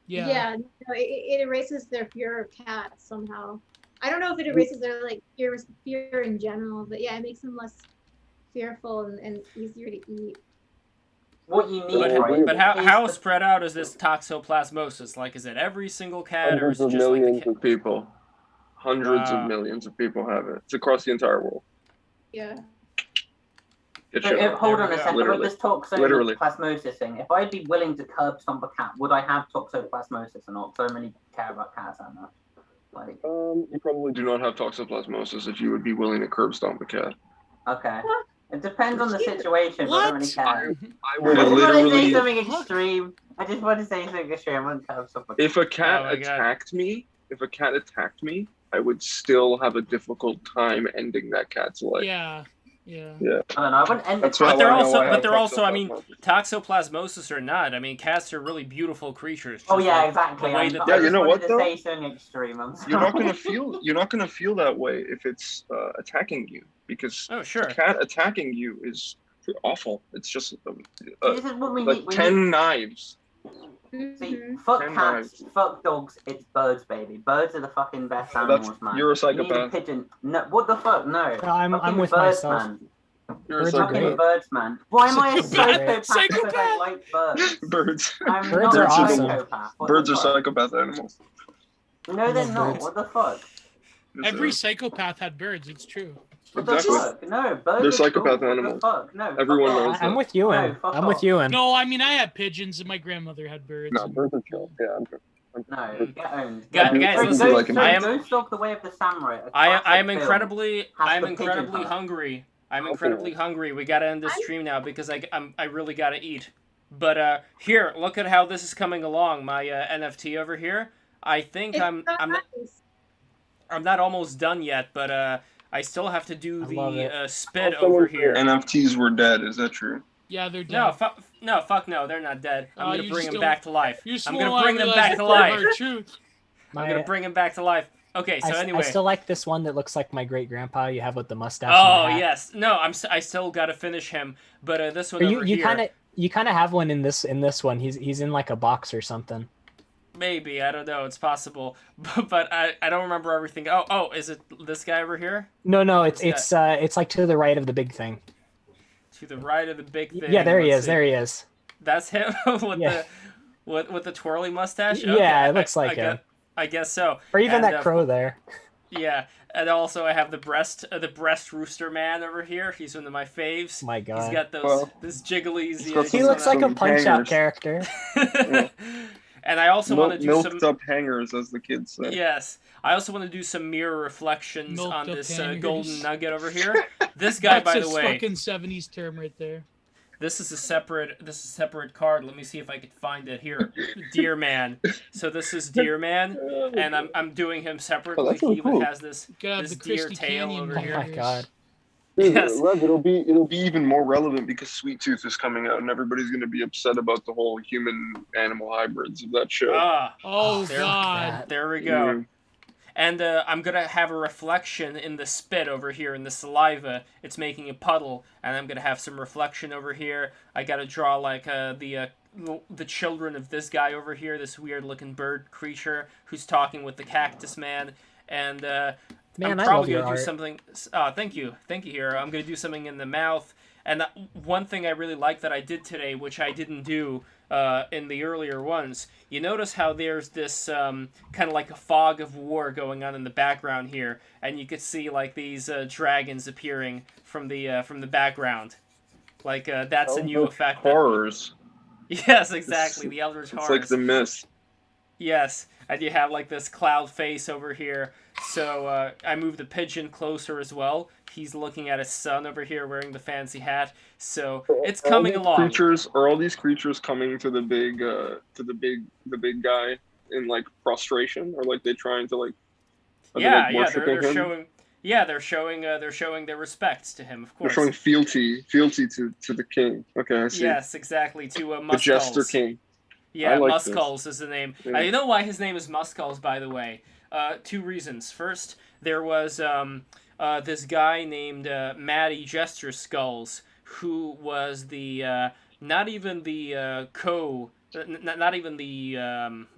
Yeah. No, it erases their fear of cats somehow. I don't know if it erases their like fear in general, but yeah, it makes them less fearful and easier to eat. What you need, But, right? but how spread out is this toxoplasmosis? Like, is it every single cat, or is Hundreds it of just like the millions cat? of people. Hundreds of Wow. millions of people have it. It's across the entire world. Yeah. Get So shit if, out. hold There on we a go. second. Literally. With this toxoplasmosis thing, if I'd be willing to curb stomp a cat, would I have toxoplasmosis or not? So many care about cats, I know. Like, You probably do not have toxoplasmosis if you would be willing to curb stomp a cat. okay. It depends on the situation, but I don't really care. I I would just want to say literally. something extreme. I just want to say something extreme. I wouldn't curb stomp a cat. If a cat Oh my God. attacked me, I would still have a difficult time ending that cat's life. Yeah. Yeah. Yeah. I don't know. I wouldn't end That's it. why But they're I know also, I have I mean, toxoplasmosis. toxoplasmosis or not, I mean, cats are really beautiful creatures. Oh just yeah, like exactly. The way I that Yeah, just you know wanted what, to though? say something extreme. I'm You're not sorry. gonna feel that way if it's attacking you, because Oh, sure. a cat attacking you is awful. It's just This is what we like need. We 10 knives. See, fuck 10 cats, knives. fuck dogs, it's birds, baby. Birds are the fucking best That's- animals, man. you're a You need a psychopath. pigeon. No, what the fuck? No. No, I'm Fucking with birds, myself. man. You're a Birds are Fucking great. birds, man. Why am I a Psychopath. psychopath because I like birds? Birds. I'm Birds not are a awesome. psychopath. What Birds the are fuck? psychopath animals. No, they're love not. birds. What the fuck? Every psychopath had birds. It's true. What the Exactly. fuck? No, birds They're are psychopath cool. animals. What the fuck? No. Everyone fuck knows off. that. I'm with you, No, in. fuck I'm with off. you, in. No, I mean I had pigeons, and my grandmother had birds. No, birds are chill. Yeah, I'm good. No, get owned. Guys, Sorry, listen, go, like sorry, I am- go stalk the way of the samurai. a I classic am film. incredibly Has the pigeon hut. hungry. I'm incredibly hungry. We gotta end this stream now because I really gotta eat. But here, look at how this is coming along. My NFT over here. I think It's I'm so not, nice. I'm not almost done yet, but I still have to do I love the it. spit over here. NFTs were dead. Is that true? Yeah, they're dead. No, fuck no, they're not dead. I'm Oh, gonna you bring just them don't- back to life. You just I'm won't gonna bring them realize back the to cold life. hard truth. I'm gonna bring them back to life. Okay, so anyway. I still like this one that looks like my great grandpa you have with the mustache. Oh and the hat. yes, no, I still gotta finish him, but this one Or over you here. you kind of have one in this one. He's in like a box or something. Maybe, I don't know, it's possible, but I don't remember everything. Oh, is it this guy over here? No, it's What's it's like to the right of the big thing. To the right of the big thing. Yeah, there he Let's is. see. There he is. That's him with Yeah. with the twirly mustache. Yeah, Okay, it looks like him. I guess so. Or even And, that crow there. Yeah, and also I have the breast rooster man over here. He's one of my faves. My God. He's got those Well, this jiggly. he's got He looks like a some Punch Out hangers. character. And I also want to do Milked some. up hangers, as the kids say. Yes, I also want to do some mirror reflections Milked on up this hangers. golden nugget over here. This guy, That's by a the way, fucking 70s term right there. This is a separate card. Let me see if I could find it here. Deer Man. So this is Deer Man, and I'm doing him separately. Oh, that's really He even cool. has this God, the deer Christie tail Canyon over here. Oh my god. Dude, Yes. Lev, it'll be even more relevant because Sweet Tooth is coming out, and everybody's gonna be upset about the whole human-animal hybrids of that show. Ah, Oh there, God. there we go. And I'm gonna have a reflection in the spit over here, in the saliva. It's making a puddle, and I'm gonna have some reflection over here. I gotta draw like the children of this guy over here, this weird-looking bird creature who's talking with the cactus man, and Man, I'm I probably love your gonna do art. something. Thank you, Hero. I'm gonna do something in the mouth. And one thing I really like that I did today, which I didn't do in the earlier ones, you notice how there's this kind of like a fog of war going on in the background here, and you could see like these dragons appearing from the background. Like that's a new effect. Horrors. Yes, exactly. The Eldritch It's Horrors. like the mist. Yes, and you have like this cloud face over here. So I moved the pigeon closer as well. He's looking at his son over here wearing the fancy hat. So it's coming along. Are all these creatures coming to the big guy in like prostration, or like they trying to like? Yeah, they're showing. Yeah, they're showing their respects to him. Of course. They're showing fealty to the king. Okay, I see. Yes, exactly. To the Jester King. Yeah, like Muskulls is the name. Yeah. You know why his name is Muskulls, by the way? Two reasons. First, there was this guy named Matty Jester Skulls, who was the not even the not even the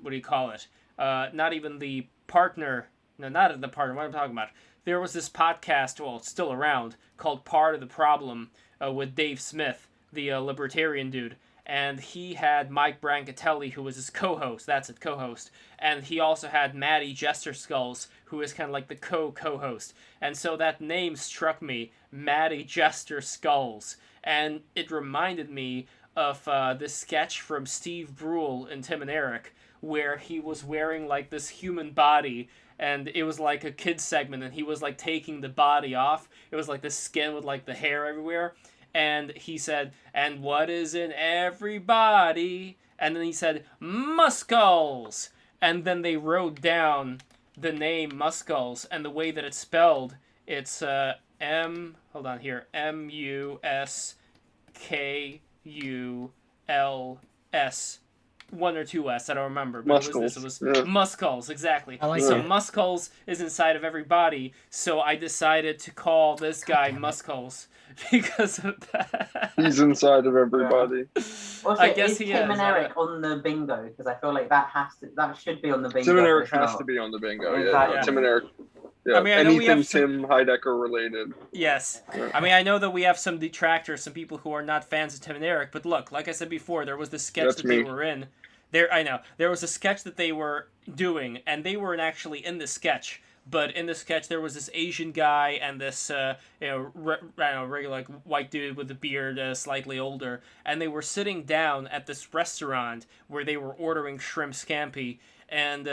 what do you call it? Not even the partner. No, not the partner. What am I talking about? There was this podcast, well, it's still around, called Part of the Problem with Dave Smith, the libertarian dude. And he had Mike Brancatelli, who was his co-host. That's it, co-host. And he also had Matty Jester Skulls, who is kind of like the co-host. And so that name struck me, Matty Jester Skulls. And it reminded me of this sketch from Steve Brule in Tim and Eric, where he was wearing like this human body, and it was like a kid's segment, and he was like taking the body off. It was like the skin with like the hair everywhere. And he said, and what is in everybody? And then he said, Muskulls. And then they wrote down the name Muskulls, and the way that it's spelled, it's hold on here, Muskuls. One or two S, I don't remember. But Muskulls. It was Yeah. Muskulls, exactly. I like So it. Muskulls is inside of everybody, so I decided to call this guy Muskulls because of that. He's inside of everybody. Also, I guess is he Tim is. and Eric on the bingo? Because I feel like that should be on the bingo. Tim and Eric as well. has to be on the bingo. Exactly. Yeah, Tim and Eric. Yeah, I mean, I know we anything have some- Tim Heidecker related. Yes. Yeah. I mean, I know that we have some detractors, some people who are not fans of Tim and Eric, but look, like I said before, there was this sketch That's that they me. were in. I know. There was a sketch that they were doing, and they weren't actually in the sketch. But in the sketch, there was this Asian guy and this, regular like, white dude with a beard, slightly older, and they were sitting down at this restaurant where they were ordering shrimp scampi, and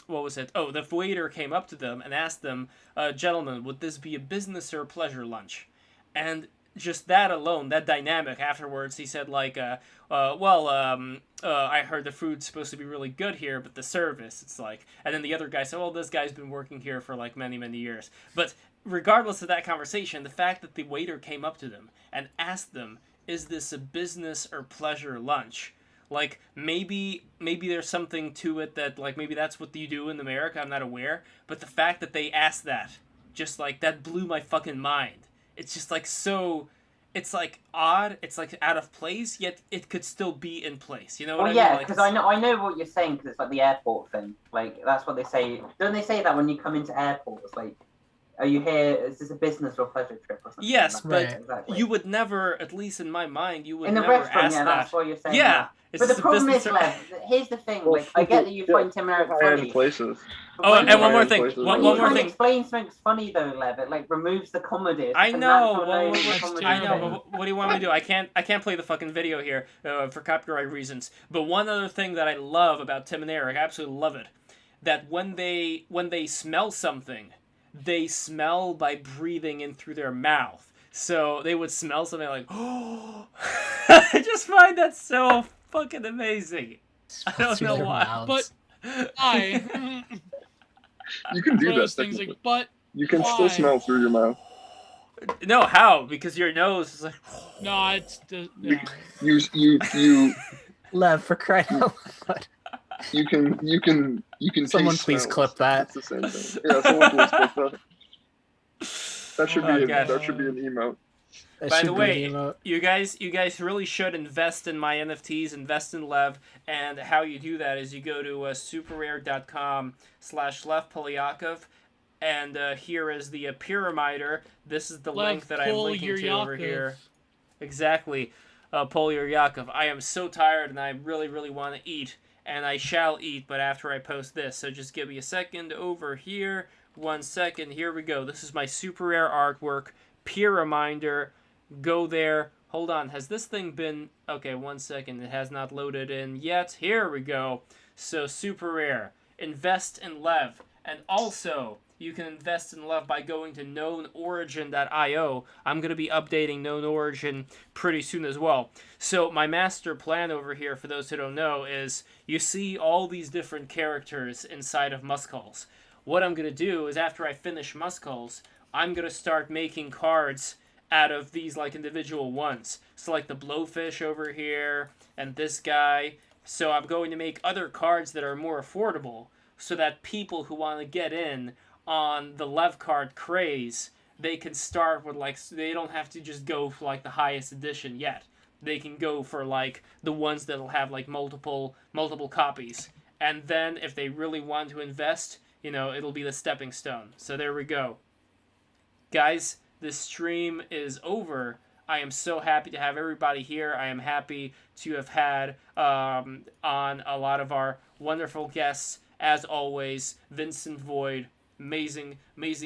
what was it? Oh, the waiter came up to them and asked them, gentlemen, would this be a business or a pleasure lunch? And just that alone, that dynamic afterwards, he said like, I heard the food's supposed to be really good here, but the service, it's like, and then the other guy said, well, this guy's been working here for like many, many years. But regardless of that conversation, the fact that the waiter came up to them and asked them, is this a business or pleasure lunch? Like, maybe there's something to it that, like, maybe that's what you do in America, I'm not aware, but the fact that they asked that, just like, that blew my fucking mind. It's just like so, it's like odd, it's like out of place, yet it could still be in place. You know what I mean? Yeah, Like, because I know what you're saying, because it's like the airport thing. Like, that's what they say. Don't they say that when you come into airports? Like, are you here? Is this a business or pleasure trip or something? Yes, but exactly. you would never, at least in my mind, you would in the never restaurant, ask yeah, that. that's what you're saying. Yeah. But the problem is, Lev, here's the thing. Well, Like, I get that you find Tim and Eric high-end funny. places. Oh, and one more thing. Places. One When you more try to thing. explain something's funny though, Lev, it like removes the comedy. It's I like a know. natural Well, load of that's comedy. I know. terrible. But what do you want me to do? I can't play the fucking video here for copyright reasons. But one other thing that I love about Tim and Eric, I absolutely love it, that when they smell something, they smell by breathing in through their mouth. So they would smell something like, oh, I just find that so fucking amazing. I don't know why, but why? You can do that. Those things like, but you can why? still smell through your mouth. No, how? Because your nose is like. No, it's no. You Lev, for crying out loud. you can Someone taste please smells. clip that. It's the same thing. Yeah, someone please clip that. That should Oh, be God. that should be an emote. That By should the be way, an emote. you guys really should invest in my NFTs, invest in Lev, and how you do that is you go to superrare.com/Lev Polyakov, and here is the Pyramider. This is the Lev link that I'm linking to over Polyakov. here. Exactly, Polyakov. I am so tired, and I really, really want to eat, and I shall eat, but after I post this. So just give me a second over here. 1 second. Here we go. This is my super rare artwork, Pyramider. Go there. Hold on. Has this thing been... Okay, 1 second. It has not loaded in yet. Here we go. So, super rare. Invest in Lev. And also, you can invest in Lev by going to knownorigin.io. I'm going to be updating Known Origin pretty soon as well. So, my master plan over here, for those who don't know, is you see all these different characters inside of Muscles. What I'm going to do is after I finish Muscles, I'm going to start making cards out of these like individual ones. So like the Blowfish over here and this guy. So I'm going to make other cards that are more affordable so that people who want to get in on the Lev card craze, they can start with like, they don't have to just go for like the highest edition yet. They can go for like the ones that'll have like multiple copies. And then if they really want to invest, you know, it'll be the stepping stone. So there we go. Guys, this stream is over. I am so happy to have everybody here. I am happy to have had on a lot of our wonderful guests, as always, Vincent Void, amazing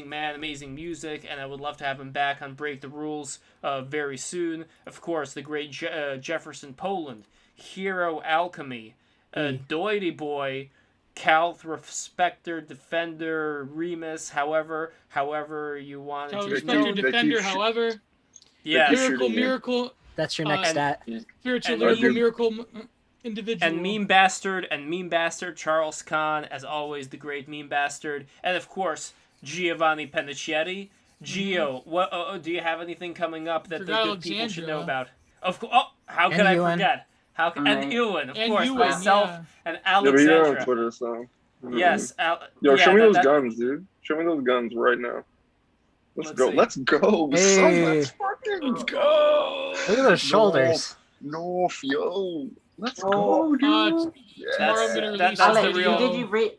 man, amazing music, and I would love to have him back on Break the Rules very soon. Of course, the great Jefferson Poland, Hero Alchemy, Doity Boy, Calthrop, Spectre, Defender, Remus, however you want to Spectre, Defender, however. Yeah. Miracle. That's your next stat. Spiritual Miracle individual. And Meme Bastard, Charles Kahn, as always, the great Meme Bastard. And of course, Giovanni Pennichetti. Gio, what do you have anything coming up that the good people should know about? Of course. Oh, how could I forget? And Ewan, of course, myself and Alexandra. Yeah, but you're on Twitter, so. Yes. Yo, show me those guns, dude. Show me those guns right now. Let's go. Let's go. Hey. Let's fucking go. Look at those shoulders. North, yo. Let's go, dude. Tomorrow I'm gonna release Alex, the video. did you read?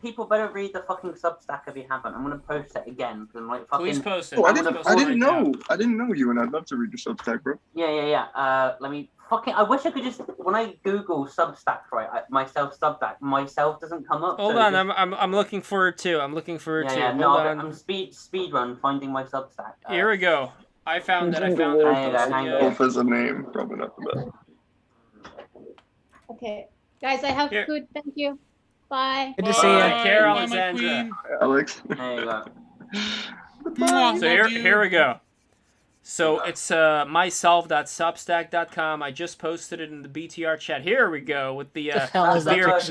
People better read the fucking Substack if you haven't. I'm gonna post it again because I'm like fucking. Please post it. Oh, I didn't know you, and I'd love to read your Substack, bro. Yeah. Let me fucking. I wish I could just when I Google Substack, right? Myself doesn't come up. Hold on, I'm looking for it too. Yeah, no, I'm speed run finding my Substack. Here we go. I found it. Wolf is a name, probably not the best. Okay, guys, I have food. Thank you. Bye. Good to see you. Take care, Alexandra. Alex. There you go. So here we go. So it's myself.substack.com. I just posted it in the BTR chat. Here we go with the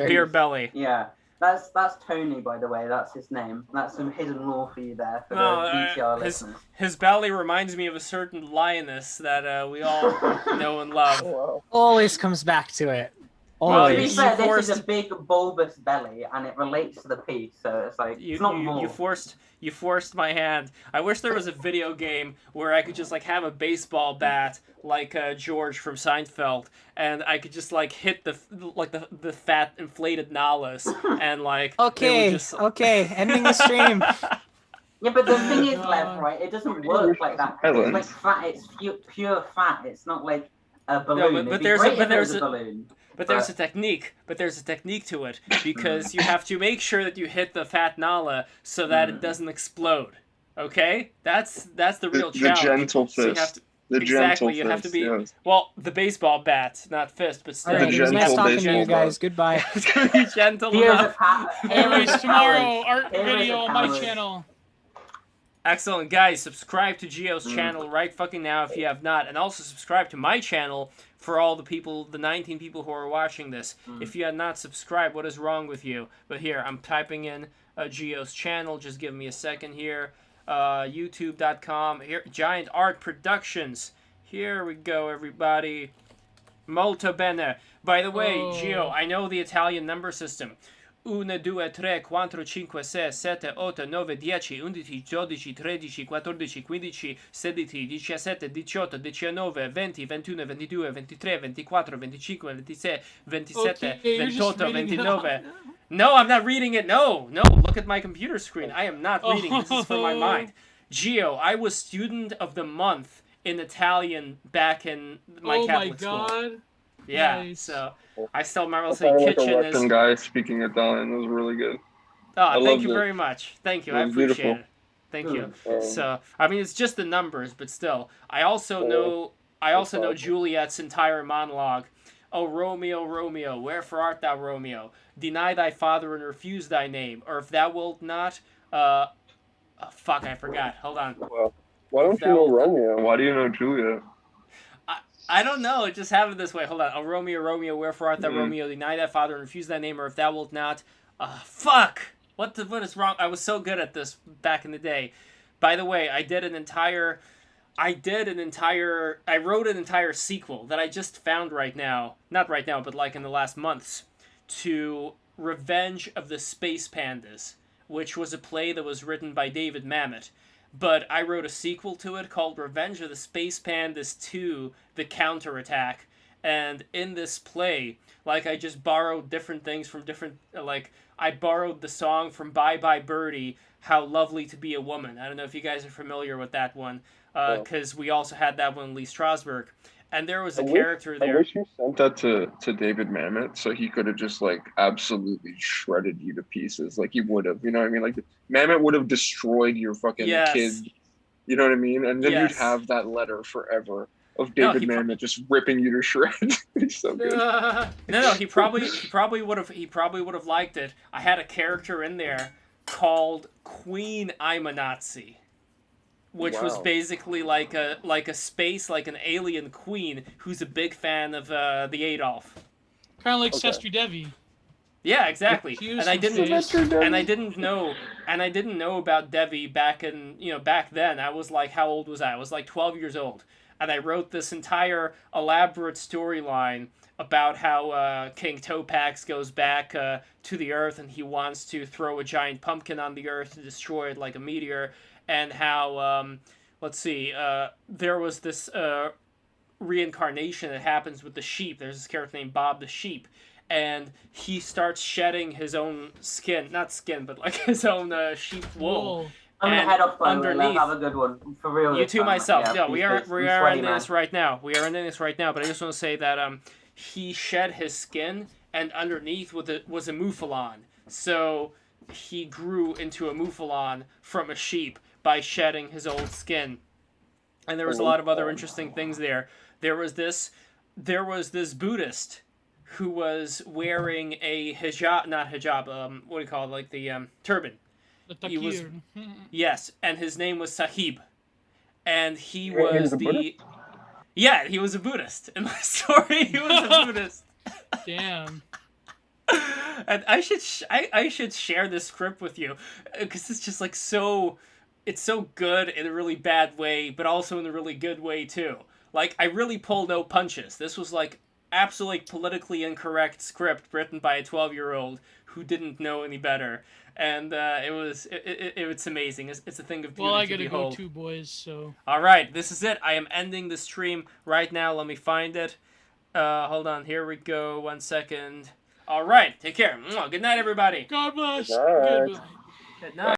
beer belly. Yeah. That's Tony, by the way. That's his name. That's some hidden lore for you there for the BTR listeners. His belly reminds me of a certain lioness that we all know and love. Wow. Always comes back to it. Well, to be fair, this is a big bulbous belly, and it relates to the piece, so it's like it's not more. You forced my hand. I wish there was a video game where I could just like have a baseball bat like George from Seinfeld, and I could just like hit the fat inflated Nallas and like. Okay, ending the stream. Yeah, but the thing is, Lev, right? It doesn't work like that. It's like fat. It's pure fat. It's not like a balloon. No, but there's a balloon. But there's a technique. To it because you have to make sure that you hit the fat Nala so that it doesn't explode. Okay, that's the real challenge. The gentle fist. Exactly, you have to be the baseball bat, not fist, but still. All right, it was nice talking to you guys. Goodbye. Be gentle enough. Anyways, tomorrow art video on my channel. Excellent, guys. Subscribe to Geo's channel right fucking now if you have not, and also subscribe to my channel for all the people, the 19 people who are watching this. If you have not subscribed, what is wrong with you? But here, I'm typing in Geo's channel. Just give me a second here. YouTube.com. Here, Giant Art Productions. Here we go, everybody. Molto bene. By the way, Geo, I know the Italian number system. 1, 2, 3, 4, 5, 6, 7, 8, 9, 10, 11, 12, 13, 14, 15, 16, 17, 18, 19, 20, 21, 22, 23, 24, 25, 26, 27, 28, 29. No, I'm not reading it. No, look at my computer screen. I am not reading. This is for my mind. Geo, I was student of the month in Italian back in my Catholic school. Oh my god. Yeah, nice. So I still remember saying kitchen like a Russian guy speaking Italian. It was really good. Oh, thank you very much. Thank you. I appreciate it. Thank you. So, I mean, it's just the numbers, but still. I also know Juliet's entire monologue. Oh, Romeo, Romeo, wherefore art thou, Romeo? Deny thy father and refuse thy name. Or if thou wilt not, fuck, I forgot. Hold on. Well, why don't you know Romeo? Why do you know Juliet? I don't know. It just happened this way. Hold on. Oh, Romeo, Romeo, wherefore art thou, Romeo? Deny thy father and refuse thy name, or if thou wilt not... fuck! What is wrong? I was so good at this back in the day. By the way, I wrote an entire sequel that I just found right now. Not right now, but like in the last months. To Revenge of the Space Pandas, which was a play that was written by David Mamet. But I wrote a sequel to it called Revenge of the Space Pandas 2, The Counterattack. And in this play, like, I just borrowed different things from different, like, I borrowed the song from Bye Bye Birdie, How Lovely to Be a Woman. I don't know if you guys are familiar with that one, because we also had that one in Lee Strasberg. And there was a character there. I wish you sent that to David Mamet, so he could have just, like, absolutely shredded you to pieces. Like, he would have, you know what I mean? Like, Mamet would have destroyed your fucking kid. You know what I mean? And then you'd have that letter forever of David Mamet just ripping you to shreds. He's so good. No, he probably would have liked it. I had a character in there called Queen I'm a Nazi. Which was basically like an alien queen who's a big fan of the Adolf. Kind of like Sestri Devi. Yeah, exactly. And I didn't know about Devi back then. I was like, how old was I? I was like 12 years old, and I wrote this entire elaborate storyline about how King Topax goes back to the Earth and he wants to throw a giant pumpkin on the Earth to destroy it like a meteor. And how, there was this reincarnation that happens with the sheep. There's this character named Bob the Sheep. And he starts shedding his own skin. Not skin, but like his own sheep wool. I'm going to head off, by the way. Let's have a good one. For real. You too, myself. Yeah, we are ending this right now. We are ending this right now. But I just want to say that he shed his skin, and underneath was a Mufalon. So he grew into a Mufalon from a sheep by shedding his old skin. And there was a lot of other interesting things there. There was this Buddhist who was wearing a hijab, what do you call it, like the turban. The takir. Yes, and his name was Sahib. And he was Yeah, he was a Buddhist. In my story, he was a Buddhist. Damn. And I should share this script with you, because it's just like it's so good in a really bad way, but also in a really good way too. Like, I really pull no punches. This was like absolutely politically incorrect script written by a 12-year-old who didn't know any better, and it's amazing. It's a thing of beauty. Well, I to gotta behold. go too, boys. So. All right, this is it. I am ending the stream right now. Let me find it. Hold on. Here we go. 1 second. All right. Take care. Good night, everybody. God bless. Good night. Good night.